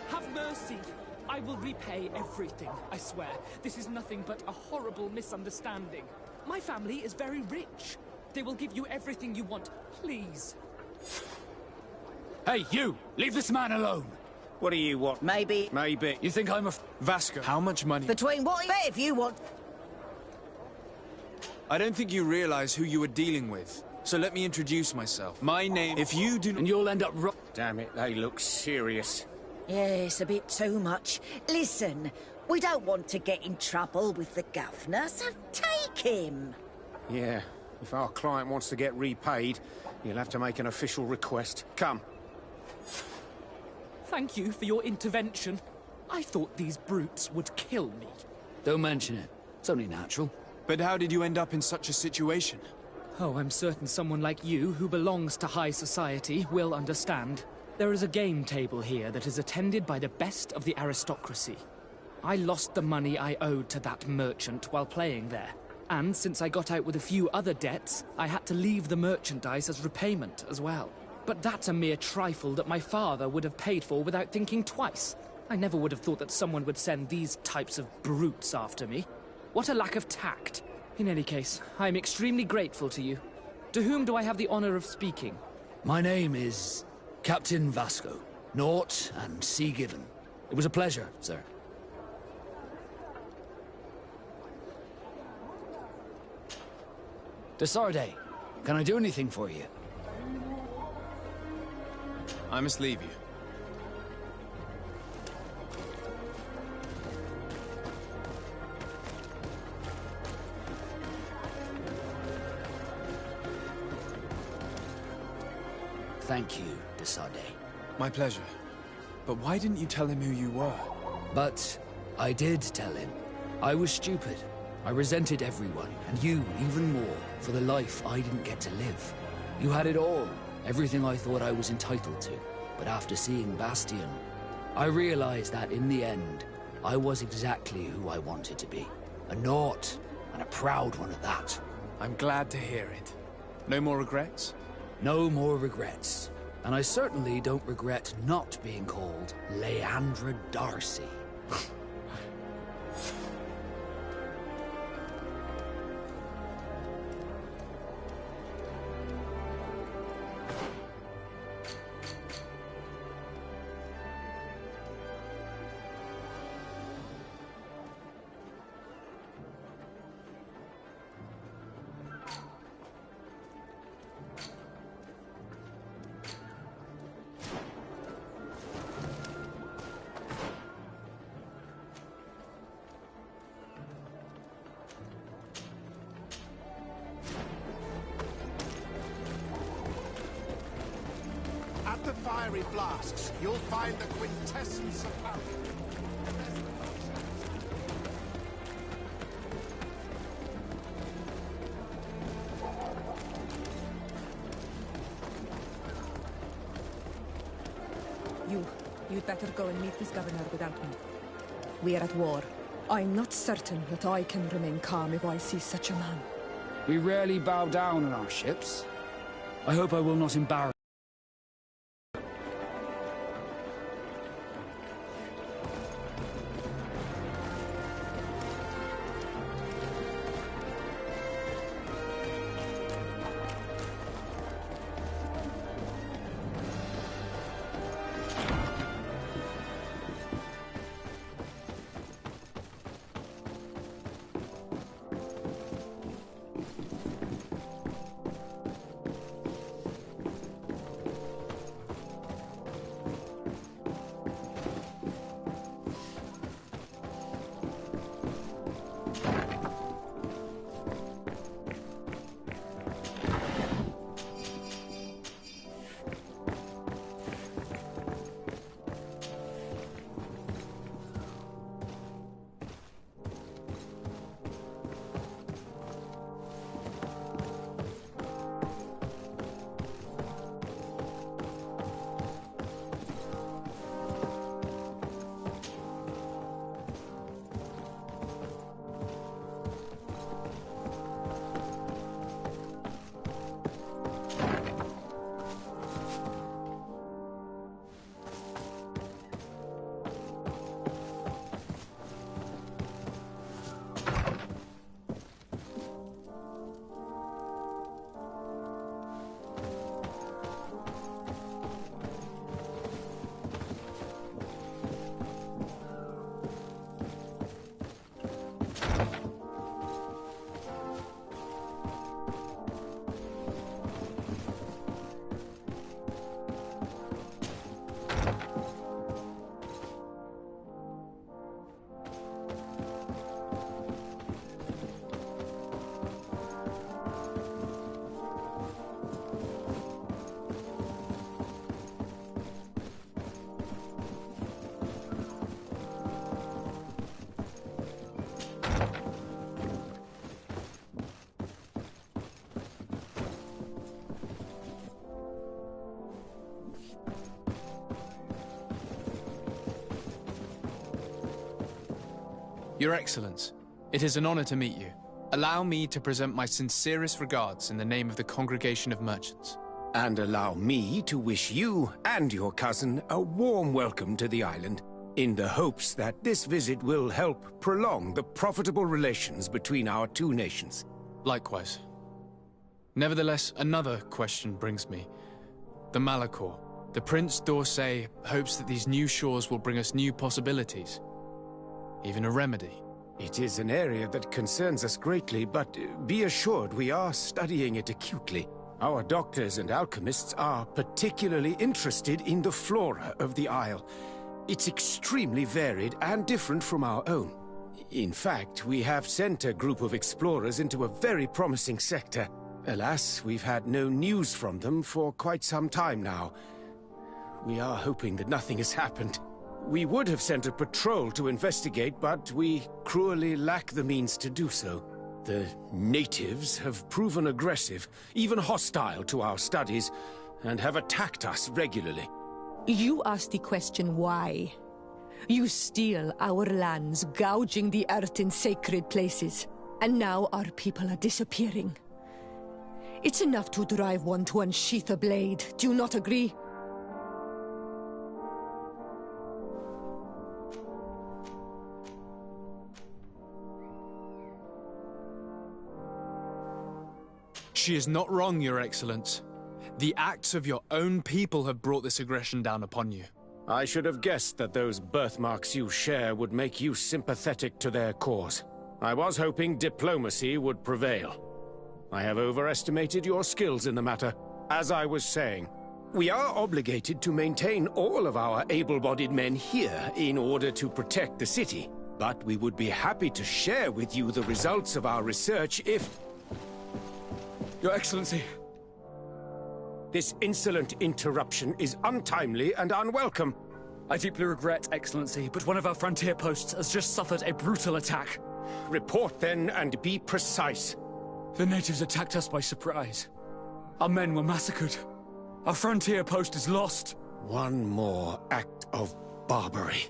S7: Have mercy! I will repay everything, I swear. This is nothing but a horrible misunderstanding. My family is very rich. They will give you everything you want, please.
S9: Hey, you! Leave this man alone!
S21: What do you want?
S22: Maybe.
S21: Maybe.
S9: You think I'm a...
S3: Vasco, how much money?
S22: Between what if you want...
S3: I don't think you realize who you are dealing with. So let me introduce myself. My name... If you do...
S10: And you'll end up...
S21: Damn it, they look serious.
S22: Yes, a bit too much. Listen, we don't want to get in trouble with the governor, so take him.
S21: Yeah, if our client wants to get repaid, you'll have to make an official request. Come.
S7: Thank you for your intervention. I thought these brutes would kill me.
S10: Don't mention it. It's only natural.
S3: But how did you end up in such a situation?
S7: Oh, I'm certain someone like you, who belongs to high society, will understand. There is a game table here that is attended by the best of the aristocracy. I lost the money I owed to that merchant while playing there. And since I got out with a few other debts, I had to leave the merchandise as repayment as well. But that's a mere trifle that my father would have paid for without thinking twice. I never would have thought that someone would send these types of brutes after me. What a lack of tact. In any case, I am extremely grateful to you. To whom do I have the honor of speaking?
S10: My name is Captain Vasco. Naught and Sea Given. It was a pleasure, sir. de Sardet, can I do anything for you?
S3: I must leave you.
S10: Thank you, de Sardet.
S3: My pleasure. But why didn't you tell him who you were?
S10: But I did tell him. I was stupid. I resented everyone, and you even more, for the life I didn't get to live. You had it all, everything I thought I was entitled to. But after seeing Bastion, I realized that in the end, I was exactly who I wanted to be. A naught, and a proud one at that.
S3: I'm glad to hear it. No more regrets?
S10: No more regrets. And I certainly don't regret not being called Leandra Darcy.
S4: At the fiery flasks, you'll find the quintessence of alchemy.
S15: You'd better go and meet this governor without me. We are at war. I'm not certain that I can remain calm if I see such a man.
S9: We rarely bow down on our ships. I hope I will not embarrass.
S3: Your Excellence, it is an honor to meet you. Allow me to present my sincerest regards in the name of the Congregation of Merchants.
S21: And allow me to wish you and your cousin a warm welcome to the island, in the hopes that this visit will help prolong the profitable relations between our two nations.
S3: Likewise. Nevertheless, another question brings me. The Malachor. The Prince d'Orsay hopes that these new shores will bring us new possibilities. Even a remedy.
S21: It is an area that concerns us greatly, but be assured we are studying it acutely. Our doctors and alchemists are particularly interested in the flora of the Isle. It's extremely varied and different from our own. In fact, we have sent a group of explorers into a very promising sector. Alas, we've had no news from them for quite some time now. We are hoping that nothing has happened. We would have sent a patrol to investigate, but we cruelly lack the means to do so. The natives have proven aggressive, even hostile to our studies, and have attacked us regularly.
S15: You asked the question why. You steal our lands, gouging the earth in sacred places. And now our people are disappearing. It's enough to drive one to unsheath a blade, do you not agree?
S3: She is not wrong, Your Excellence. The acts of your own people have brought this aggression down upon you.
S14: I should have guessed that those birthmarks you share would make you sympathetic to their cause. I was hoping diplomacy would prevail. I have overestimated your skills in the matter. As I was saying, we are obligated to maintain all of our able-bodied men here in order to protect the city. But we would be happy to share with you the results of our research if...
S9: Your Excellency.
S14: This insolent interruption is untimely and unwelcome.
S9: I deeply regret, Excellency, but one of our frontier posts has just suffered a brutal attack.
S14: Report then, and be precise.
S9: The natives attacked us by surprise. Our men were massacred. Our frontier post is lost.
S14: One more act of barbarity.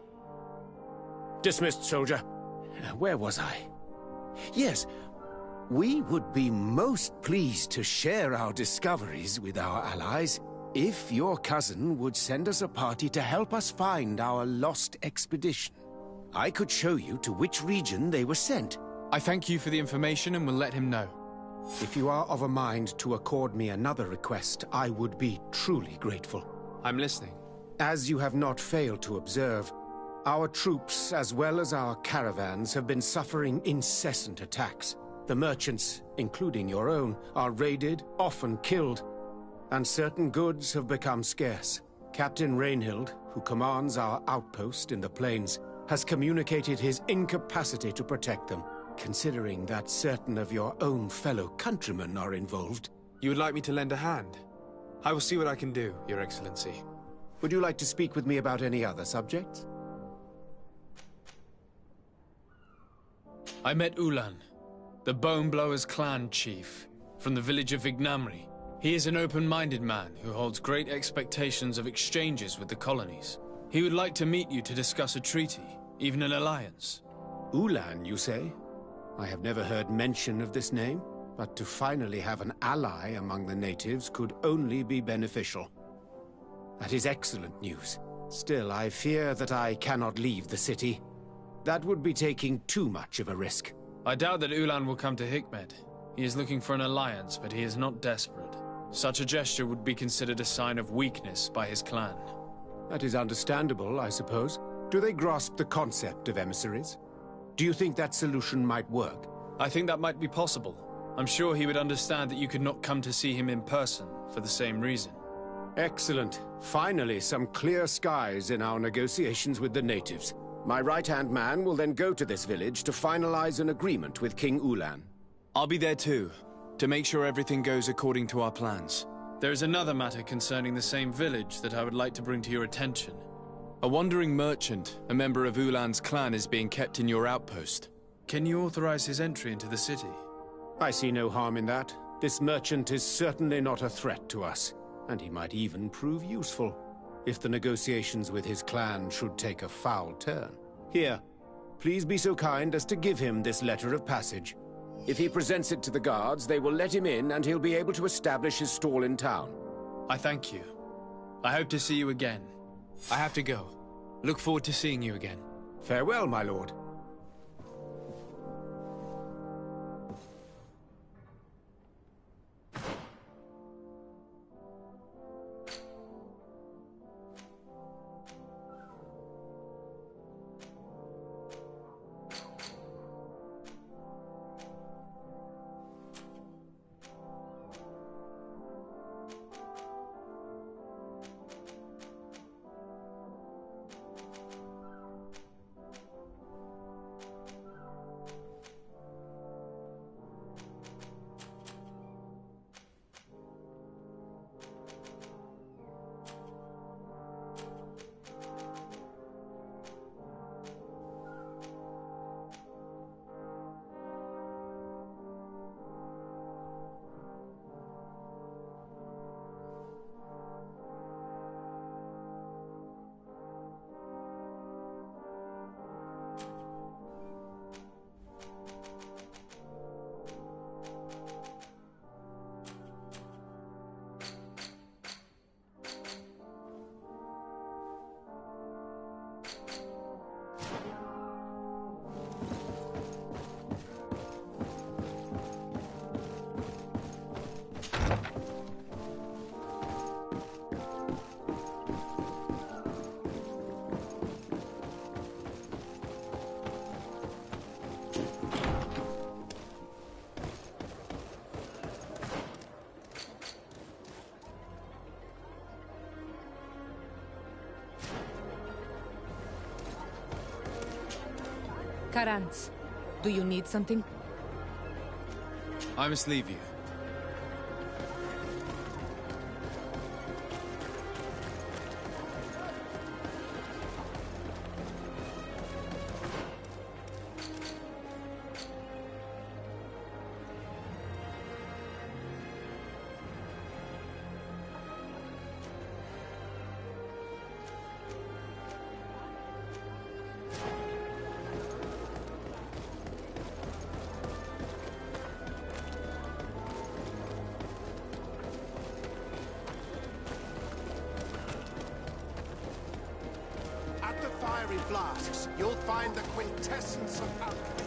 S14: Dismissed, soldier. Where was I? Yes, we would be most pleased to share our discoveries with our allies if your cousin would send us a party to help us find our lost expedition. I could show you to which region they were sent.
S3: I thank you for the information and will let him know.
S14: If you are of a mind to accord me another request, I would be truly grateful.
S3: I'm listening.
S14: As you have not failed to observe, our troops, as well as our caravans, have been suffering incessant attacks. The merchants, including your own, are raided, often killed, and certain goods have become scarce. Captain Rainhild, who commands our outpost in the plains, has communicated his incapacity to protect them. Considering that certain of your own fellow countrymen are involved.
S3: You would like me to lend a hand? I will see what I can do, Your Excellency.
S14: Would you like to speak with me about any other subjects?
S3: I met Ulan, the Boneblower's clan chief, from the village of Vignamri. He is an open-minded man who holds great expectations of exchanges with the colonies. He would like to meet you to discuss a treaty, even an alliance.
S14: Ulan, you say? I have never heard mention of this name, but to finally have an ally among the natives could only be beneficial. That is excellent news. Still, I fear that I cannot leave the city. That would be taking too much of a risk.
S3: I doubt that Ulan will come to Hikmet. He is looking for an alliance, but he is not desperate. Such a gesture would be considered a sign of weakness by his clan.
S14: That is understandable, I suppose. Do they grasp the concept of emissaries? Do you think that solution might work?
S3: I think that might be possible. I'm sure he would understand that you could not come to see him in person for the same reason.
S14: Excellent. Finally, some clear skies in our negotiations with the natives. My right-hand man will then go to this village to finalize an agreement with King Ulan.
S3: I'll be there too, to make sure everything goes according to our plans. There is another matter concerning the same village that I would like to bring to your attention. A wandering merchant, a member of Ulan's clan, is being kept in your outpost. Can you authorize his entry into the city?
S14: I see no harm in that. This merchant is certainly not a threat to us, and he might even prove useful, if the negotiations with his clan should take a foul turn. Here, please be so kind as to give him this letter of passage. If he presents it to the guards, they will let him in and he'll be able to establish his stall in town.
S3: I thank you. I hope to see you again. I have to go. Look forward to seeing you again.
S14: Farewell, my lord.
S15: Karans, do you need something?
S3: I must leave you.
S4: At the fiery flasks, you'll find the quintessence of alchemy.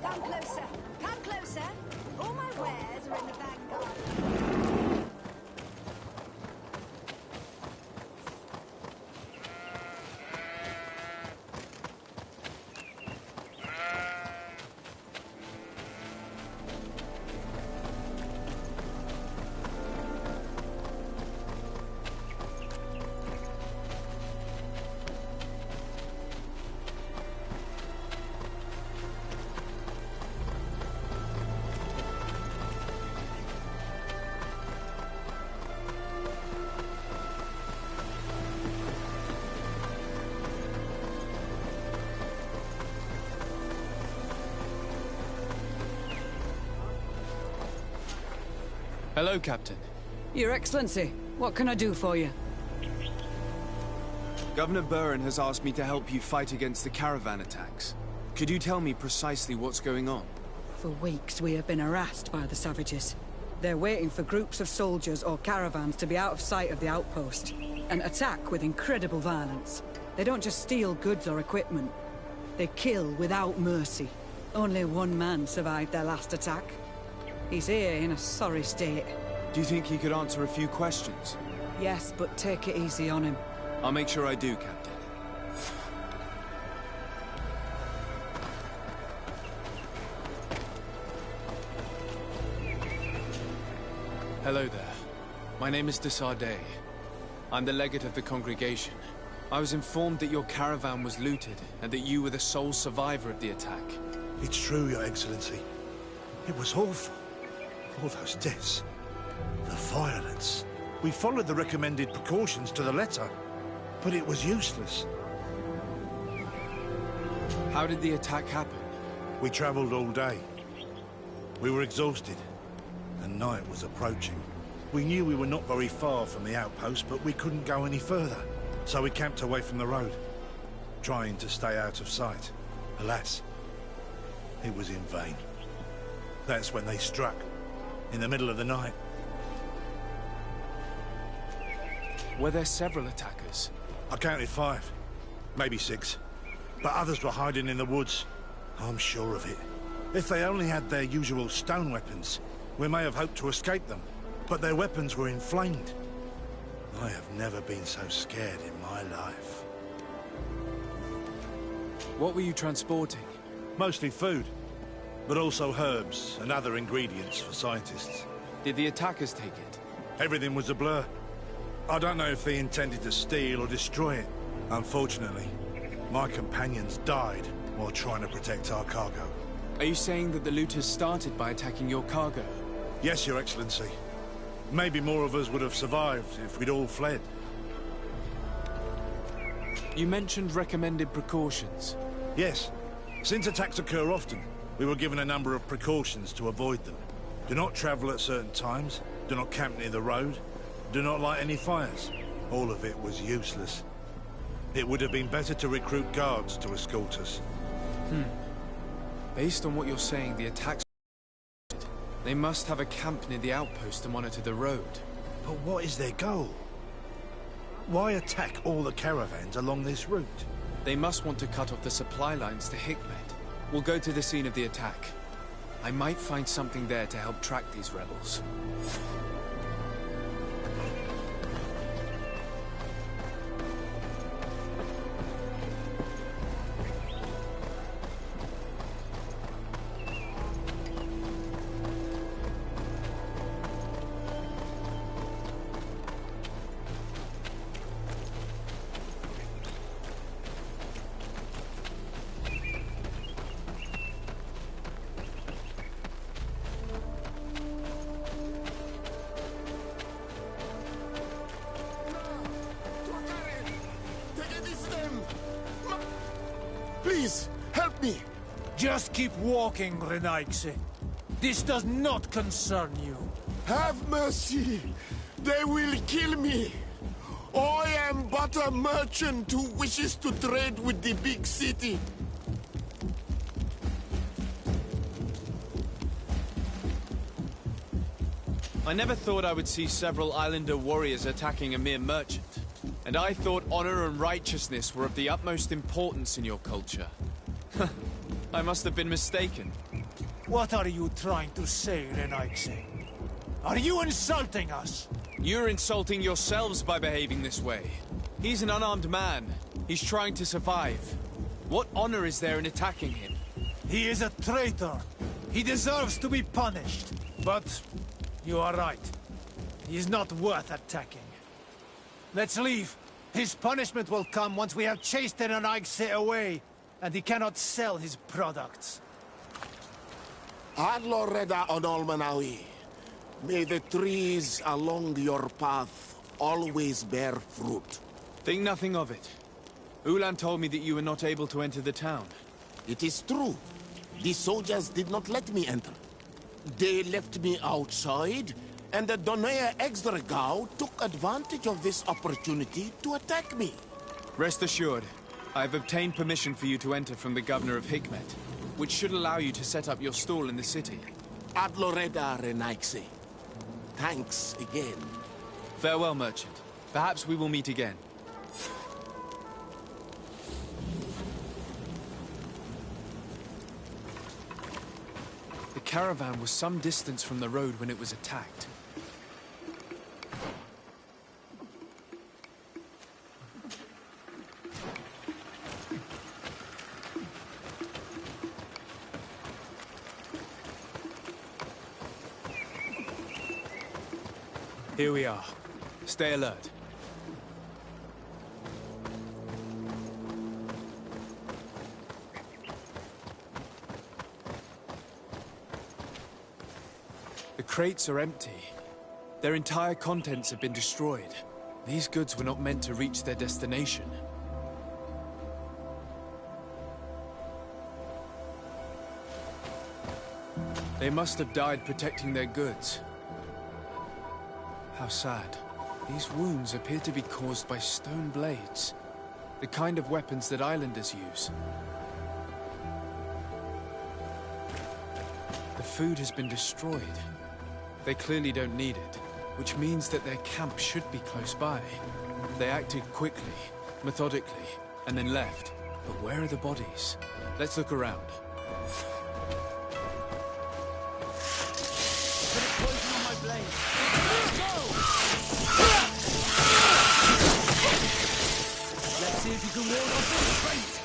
S17: Come closer. Come closer. All my wares are in the vanguard.
S3: Hello, Captain.
S18: Your Excellency, what can I do for you?
S3: Governor Burin has asked me to help you fight against the caravan attacks. Could you tell me precisely what's going on?
S18: For weeks we have been harassed by the savages. They're waiting for groups of soldiers or caravans to be out of sight of the outpost and attack with incredible violence. They don't just steal goods or equipment. They kill without mercy. Only one man survived their last attack. He's here in a sorry state.
S3: Do you think he could answer a few questions?
S18: Yes, but take it easy on him.
S3: I'll make sure I do, Captain. Hello there. My name is de Sardet. I'm the legate of the congregation. I was informed that your caravan was looted, and that you were the sole survivor of the attack.
S12: It's true, Your Excellency. It was awful. All those deaths. The violence. We followed the recommended precautions to the letter, but it was useless.
S3: How did the attack happen?
S12: We traveled all day. We were exhausted, and night was approaching. We knew we were not very far from the outpost, but we couldn't go any further. So we camped away from the road, trying to stay out of sight. Alas, it was in vain. That's when they struck, in the middle of the night.
S3: Were there several attackers?
S12: I counted 5, maybe 6. But others were hiding in the woods. I'm sure of it. If they only had their usual stone weapons, we may have hoped to escape them. But their weapons were inflamed. I have never been so scared in my life.
S3: What were you transporting?
S12: Mostly food, but also herbs and other ingredients for scientists.
S3: Did the attackers take it?
S12: Everything was a blur. I don't know if they intended to steal or destroy it. Unfortunately, my companions died while trying to protect our cargo.
S3: Are you saying that the looters started by attacking your cargo?
S12: Yes, Your Excellency. Maybe more of us would have survived if we'd all fled.
S3: You mentioned recommended precautions.
S12: Yes. Since attacks occur often, we were given a number of precautions to avoid them. Do not travel at certain times, do not camp near the road, do not light any fires. All of it was useless. It would have been better to recruit guards to escort us.
S3: Based on what you're saying, the attacks... They must have a camp near the outpost to monitor the road.
S12: But what is their goal? Why attack all the caravans along this route?
S3: They must want to cut off the supply lines to Hikmet. We'll go to the scene of the attack. I might find something there to help track these rebels.
S4: help me!
S16: Just keep walking, Renaigse. This does not concern you.
S4: Have mercy! They will kill me! I am but a merchant who wishes to trade with the big city.
S3: I never thought I would see several Islander warriors attacking a mere merchant. And I thought honor and righteousness were of the utmost importance in your culture. I must have been mistaken.
S16: What are you trying to say, Renaigse? Are you insulting us?
S3: You're insulting yourselves by behaving this way. He's an unarmed man. He's trying to survive. What honor is there in attacking him?
S16: He is a traitor. He deserves to be punished. But you are right. He is not worth attacking. Let's leave. His punishment will come once we have chased Renaigse away, and he cannot sell his products.
S4: Adloreda Onolmanawi. May the trees along your path always bear fruit.
S3: Think nothing of it. Ulan told me that you were not able to enter the town.
S4: It is true. The soldiers did not let me enter. They left me outside, and the Donea Exdragao took advantage of this opportunity to attack me.
S3: Rest assured, I have obtained permission for you to enter from the governor of Hikmet, which should allow you to set up your stall in the city.
S4: Adloreda Renaigse. Thanks again.
S3: Farewell, merchant. Perhaps we will meet again. The caravan was some distance from the road when it was attacked. Here we are. Stay alert. The crates are empty. Their entire contents have been destroyed. These goods were not meant to reach their destination. They must have died protecting their goods. How sad. These wounds appear to be caused by stone blades. The kind of weapons that islanders use. The food has been destroyed. They clearly don't need it, which means that their camp should be close by. They acted quickly, methodically, and then left. But where are the bodies? Let's look around.
S2: Let's see if you can ward off this fate!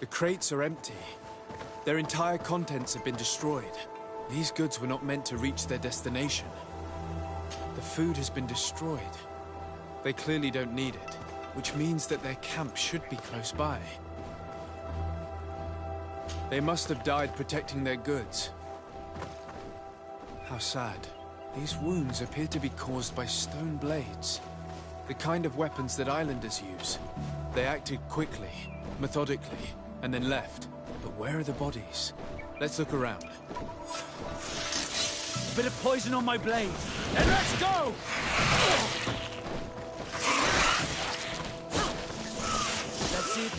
S3: The crates are empty. Their entire contents have been destroyed. These goods were not meant to reach their destination. The food has been destroyed. They clearly don't need it, which means that their camp should be close by. They must have died protecting their goods. How sad. These wounds appear to be caused by stone blades. The kind of weapons that islanders use. They acted quickly, methodically, and then left. But where are the bodies? Let's look around.
S2: A bit of poison on my blade. And let's go! Let's see.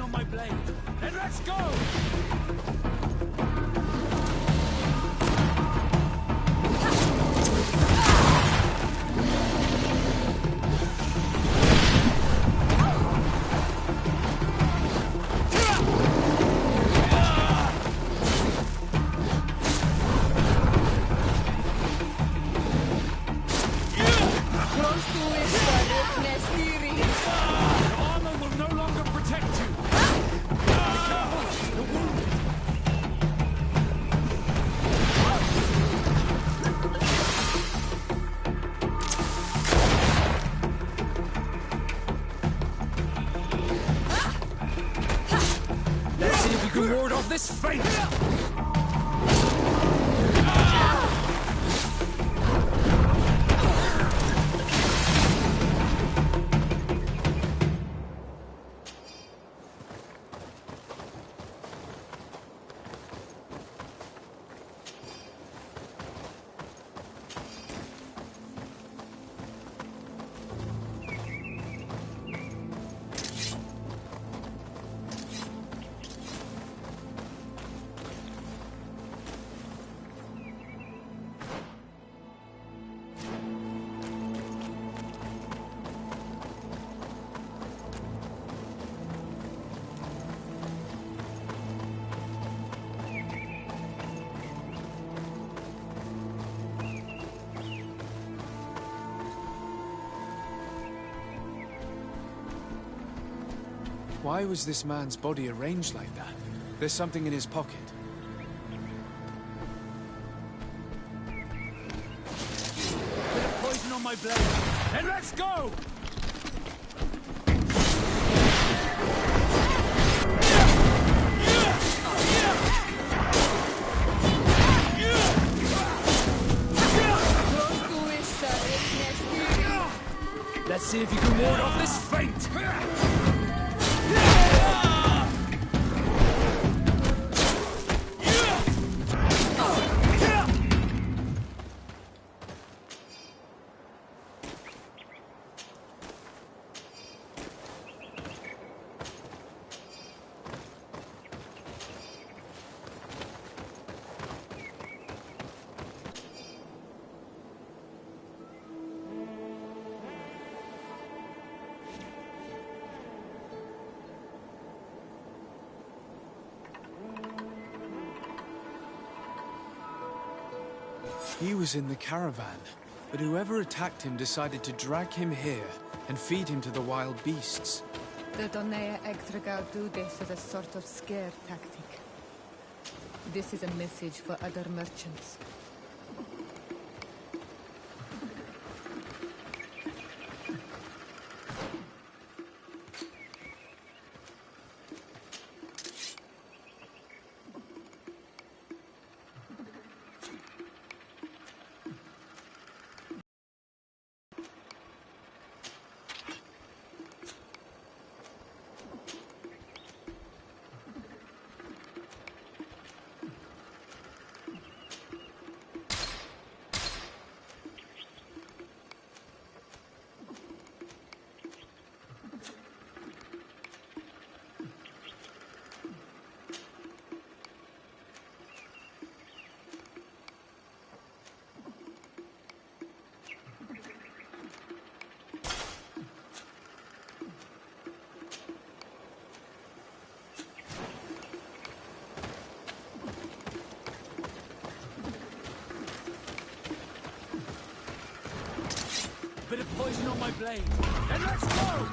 S9: on my blade. Then let's go! Ward off this fate!
S3: Why was this man's body arranged like that? There's something in his pocket.
S9: Bit of poison on my blade. Then let's go! Let's see if you can ward off this fate!
S3: He was in the caravan, but whoever attacked him decided to drag him here and feed him to the wild beasts.
S6: The Donea Extragal do this as a sort of scare tactic. This is a message for other merchants. Bit of poison on my blade. Then let's go!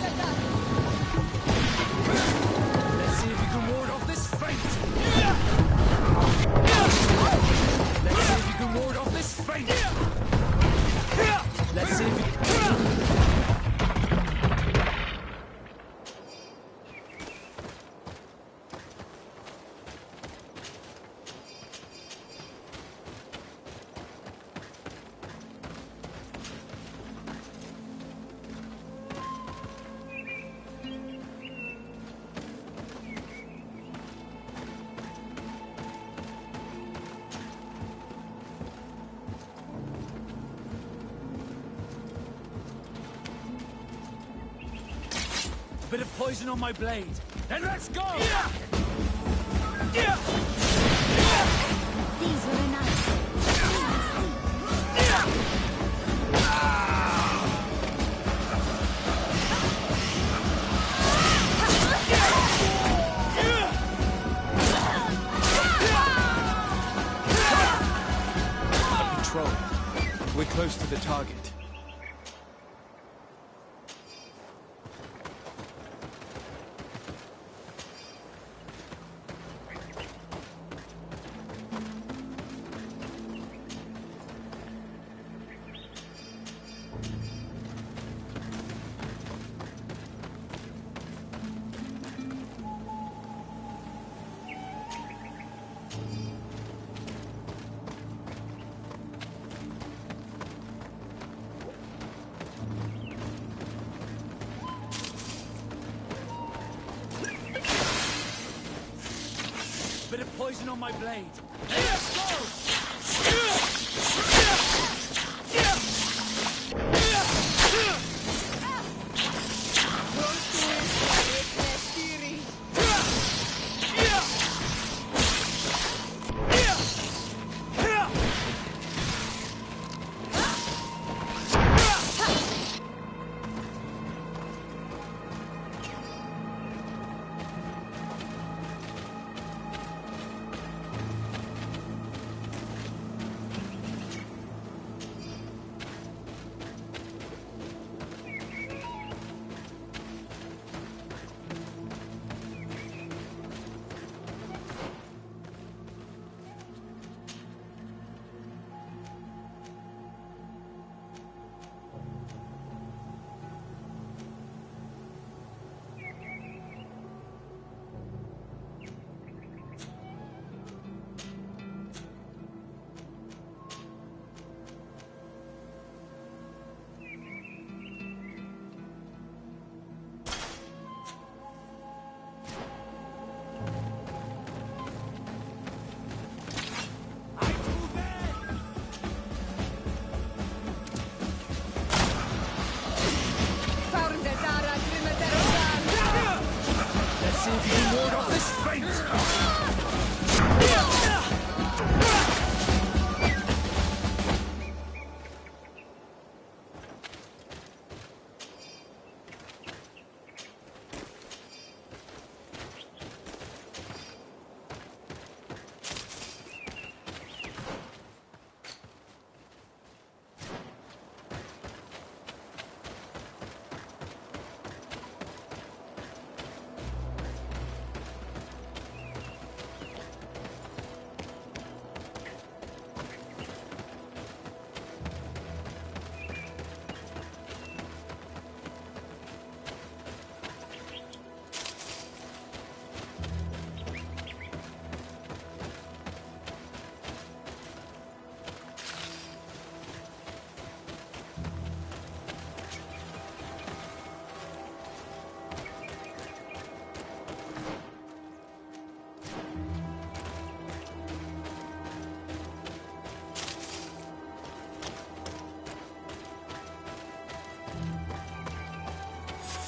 S6: Let's
S9: Bit of poison on my blade. Then let's go!
S22: These are nice.
S3: A patrol. We're close to the target.
S9: Bit of poison on my blade. Let's go!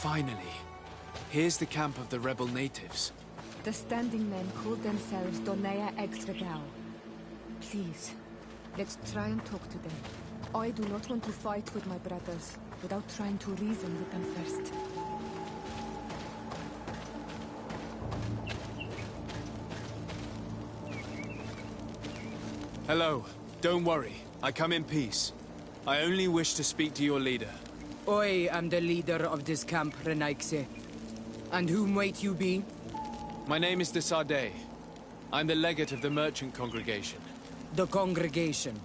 S3: Finally. Here's the camp of the rebel natives.
S6: The standing men call themselves Donea Exregao. Please, let's try and talk to them. I do not want to fight with my brothers without trying to reason with them first.
S3: Hello. Don't worry. I come in peace. I only wish to speak to your leader.
S7: I am the leader of this camp, Renaigse. And whom might you be?
S3: My name is de Sardet. I'm the legate of the merchant congregation.
S7: The congregation.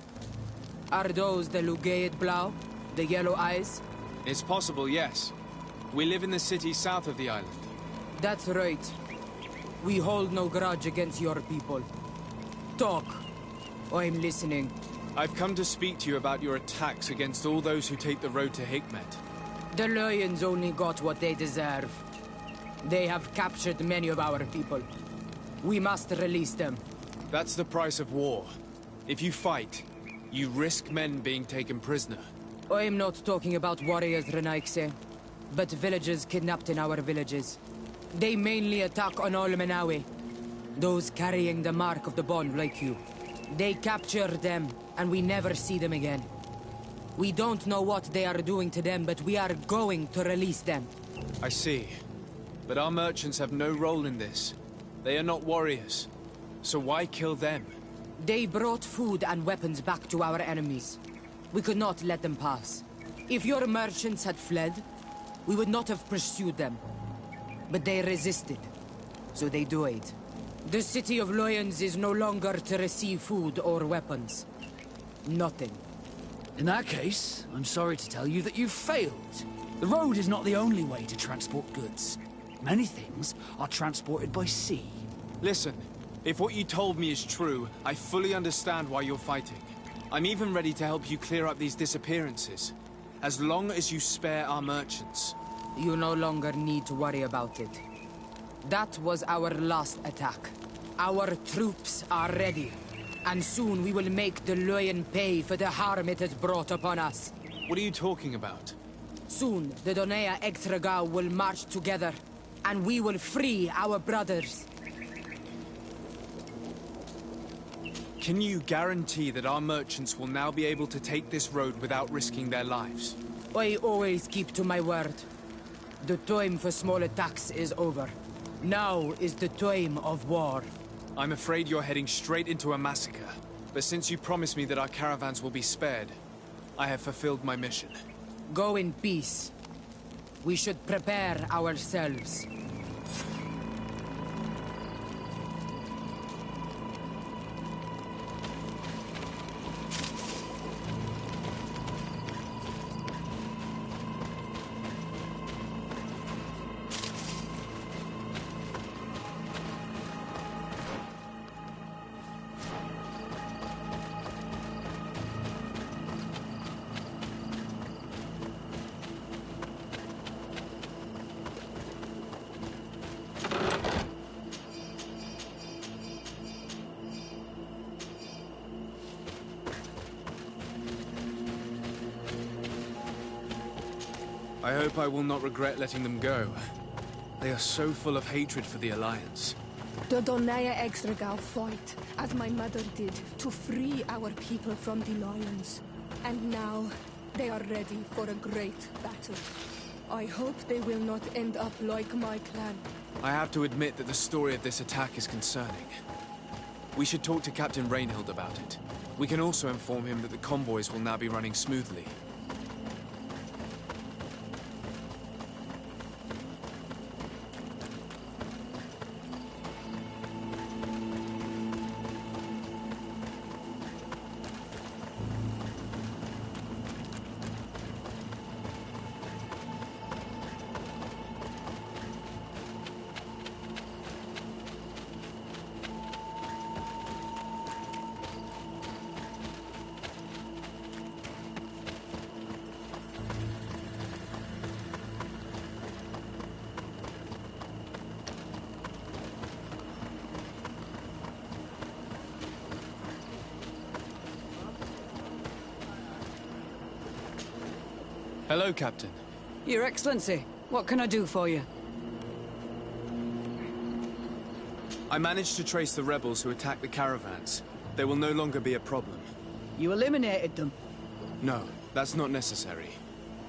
S7: Are those the Lugaid Blau? The yellow eyes?
S3: It's possible, yes. We live in the city south of the island.
S7: That's right. We hold no grudge against your people. Talk. I'm listening.
S3: I've come to speak to you about your attacks against all those who take the road to Hikmet.
S7: The Lions only got what they deserve. They have captured many of our people. We must release them.
S3: That's the price of war. If you fight, you risk men being taken prisoner.
S7: I'm not talking about warriors, Renaigse.
S11: but villagers kidnapped in our villages. They mainly attack on Olmenawe, those carrying the mark of the bond like you. They capture them, and we never see them again. We don't know what they are doing to them, but we are going to release them.
S3: I see. But our merchants have no role in this. They are not warriors. So why kill them?
S11: They brought food and weapons back to our enemies. We could not let them pass. If your merchants had fled, we would not have pursued them. But they resisted, so they died. The city of Loyens is no longer to receive food or weapons. Nothing.
S10: In that case, I'm sorry to tell you that you've failed. The road is not the only way to transport goods. Many things are transported by sea.
S3: Listen, if what you told me is true, I fully understand why you're fighting. I'm even ready to help you clear up these disappearances. As long as you spare our merchants.
S11: You no longer need to worry about it. That was our last attack. Our troops are ready. And soon we will make the Loyen pay for the harm it has brought upon us.
S3: What are you talking about?
S11: Soon, the Donea Extragau will march together, and we will free our brothers.
S3: Can you guarantee that our merchants will now be able to take this road without risking their lives?
S11: I always keep to my word. The time for small attacks is over. Now is the time of war.
S3: I'm afraid you're heading straight into a massacre. But since you promised me that our caravans will be spared, I have fulfilled my mission.
S11: Go in peace. We should prepare ourselves.
S3: I hope I will not regret letting them go. They are so full of hatred for the Alliance.
S6: The Donea Extragau fought, as my mother did, to free our people from the lions. And now, they are ready for a great battle. I hope they will not end up like my clan.
S3: I have to admit that the story of this attack is concerning. We should talk to Captain Reinhild about it. We can also inform him that the convoys will now be running smoothly. Hello, Captain.
S18: Your Excellency, what can I do for you?
S3: I managed to trace the rebels who attacked the caravans. They will no longer be a problem.
S18: You eliminated them?
S3: No, that's not necessary.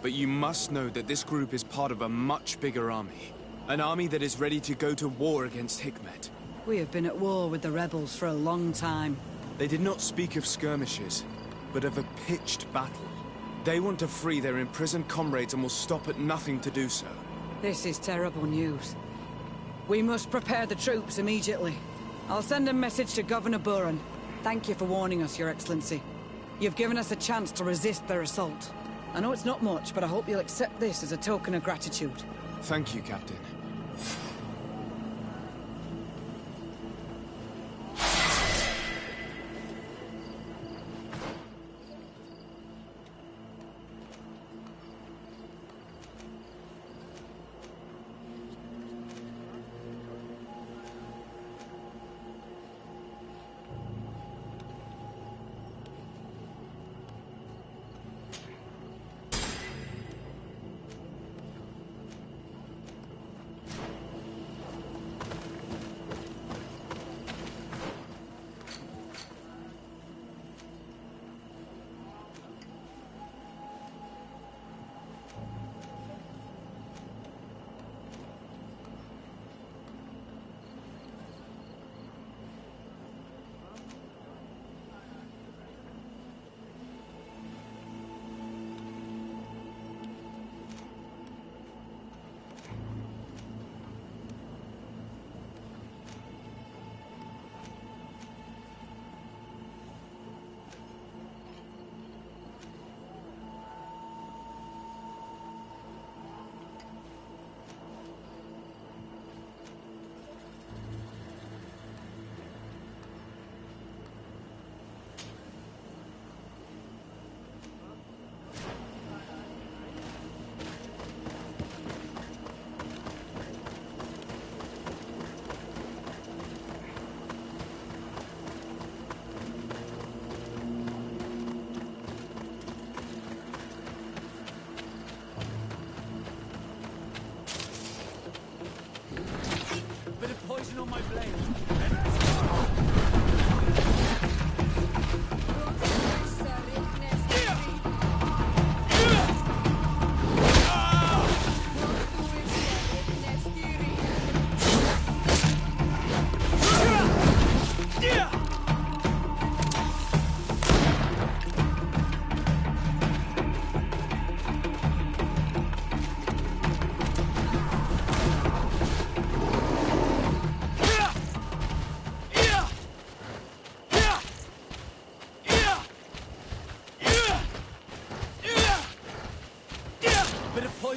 S3: But you must know that this group is part of a much bigger army. An army that is ready to go to war against Hikmet.
S18: We have been at war with the rebels for a long time.
S3: They did not speak of skirmishes, but of a pitched battle. They want to free their imprisoned comrades and will stop at nothing to do so.
S18: This is terrible news. We must prepare the troops immediately. I'll send a message to Governor Buran. Thank you for warning us, Your Excellency. You've given us a chance to resist their assault. I know it's not much, but I hope you'll accept this as a token of gratitude.
S3: Thank you, Captain.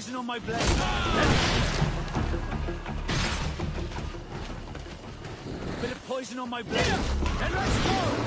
S16: poison on my blade. Bit of poison on my blade. Then let's go!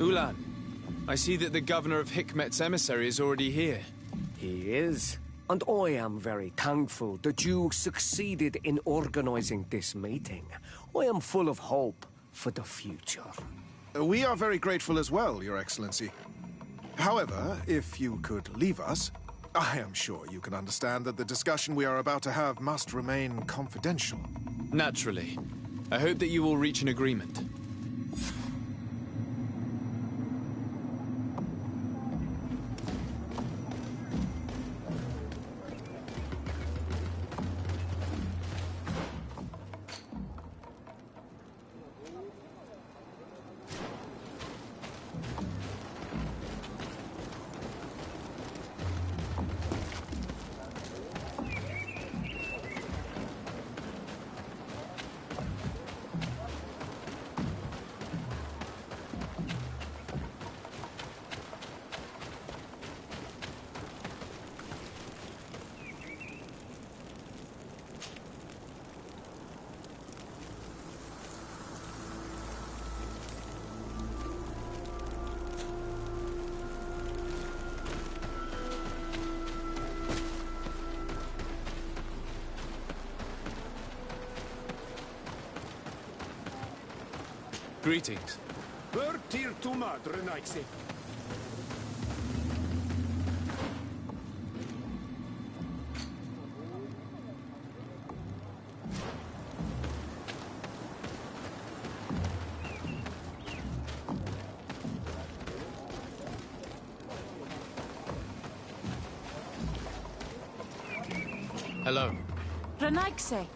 S3: Ulan, I see that the governor of Hikmet's emissary is already here.
S5: He is. And I am very thankful that you succeeded in organizing this meeting. I am full of hope for the future.
S1: We are very grateful as well, Your Excellency. However, if you could leave us, I am sure you can understand that the discussion we are about to have must remain confidential.
S3: Naturally. I hope that you will reach an agreement. Greetings.
S20: Bertir tu madre, Nixie.
S3: Hello.
S22: Renaigse.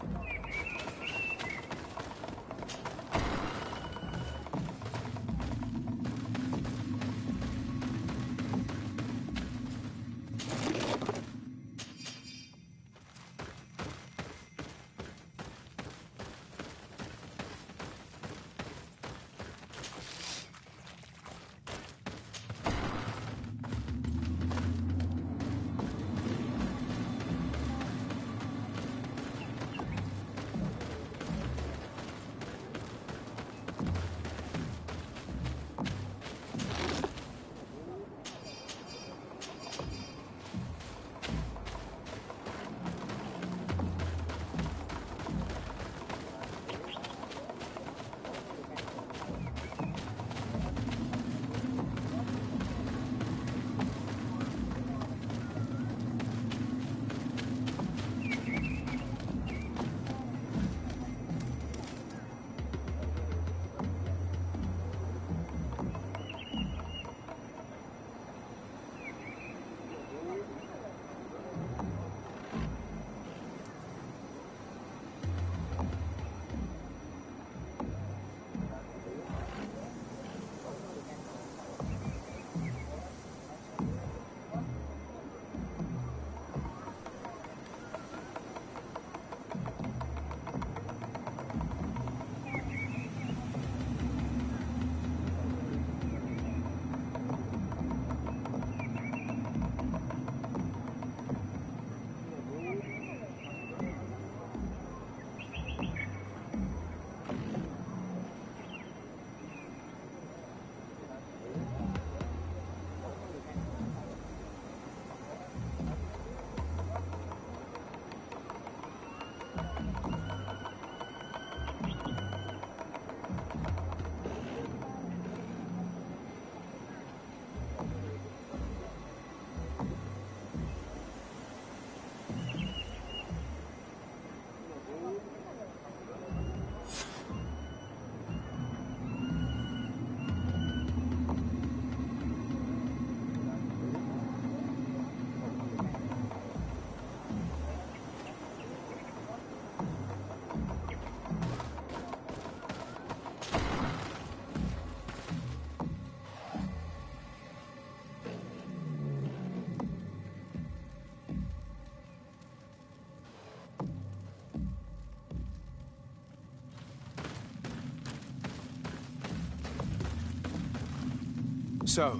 S3: So,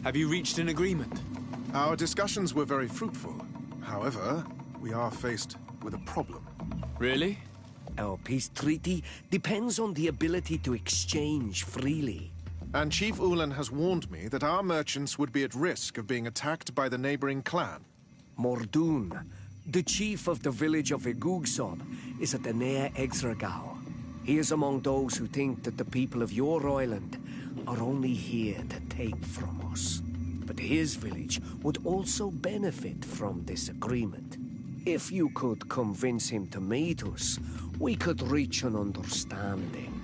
S3: have you reached an agreement?
S1: Our discussions were very fruitful. However, we are faced with a problem.
S3: Really?
S5: Our peace treaty depends on the ability to exchange freely.
S4: And Chief Ulan has warned me that our merchants would be at risk of being attacked by the neighboring clan.
S5: Mordoun, the chief of the village of Igugsob, is at the Nea Exragao. He is among those who think that the people of your island are only here to take from us. But his village would also benefit from this agreement. If you could convince him to meet us, we could reach an understanding,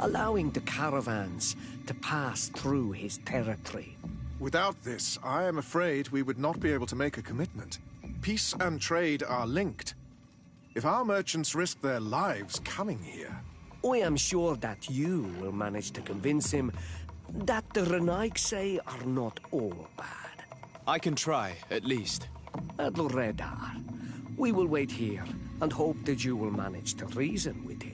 S5: allowing the caravans to pass through his territory.
S4: Without this, I am afraid we would not be able to make a commitment. Peace and trade are linked. If our merchants risk their lives coming here...
S5: I am sure that you will manage to convince him that the Renaigse are not all bad.
S3: I can try, at least.
S5: Adloredar, we will wait here and hope that you will manage to reason with him.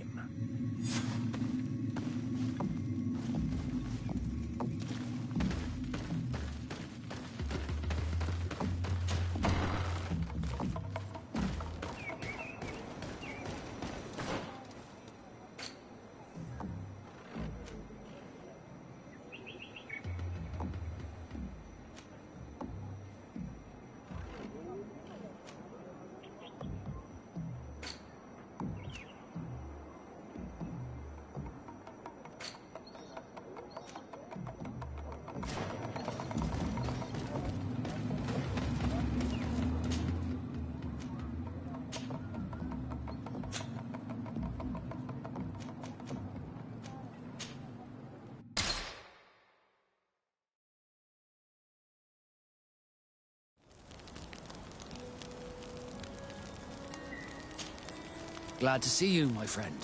S10: Glad to see you, my friend.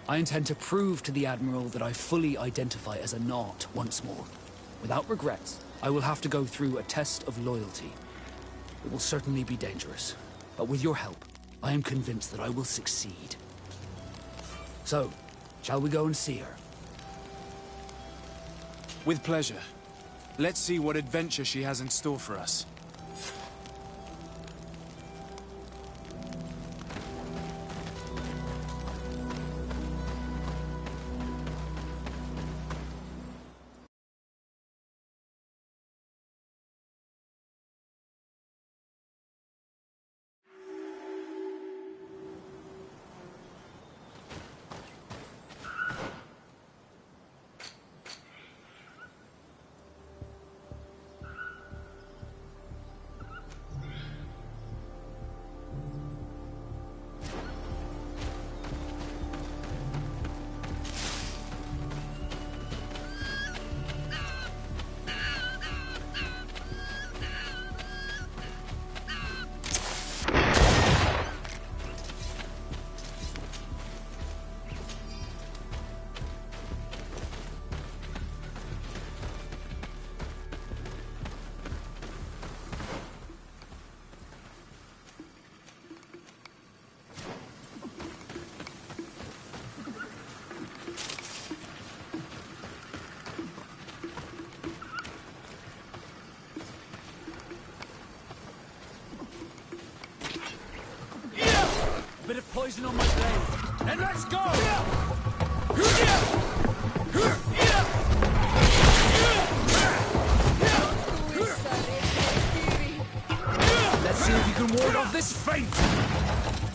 S10: I intend to prove to the Admiral that I fully identify as a Naut once more. Without regrets, I will have to go through a test of loyalty. It will certainly be dangerous, but with your help, I am convinced that I will succeed. So, shall we go and see her?
S3: With pleasure. Let's see what adventure she has in store for us.
S9: Bit of poison on my blade. And let's go!
S10: Let's see if you can ward off this fate!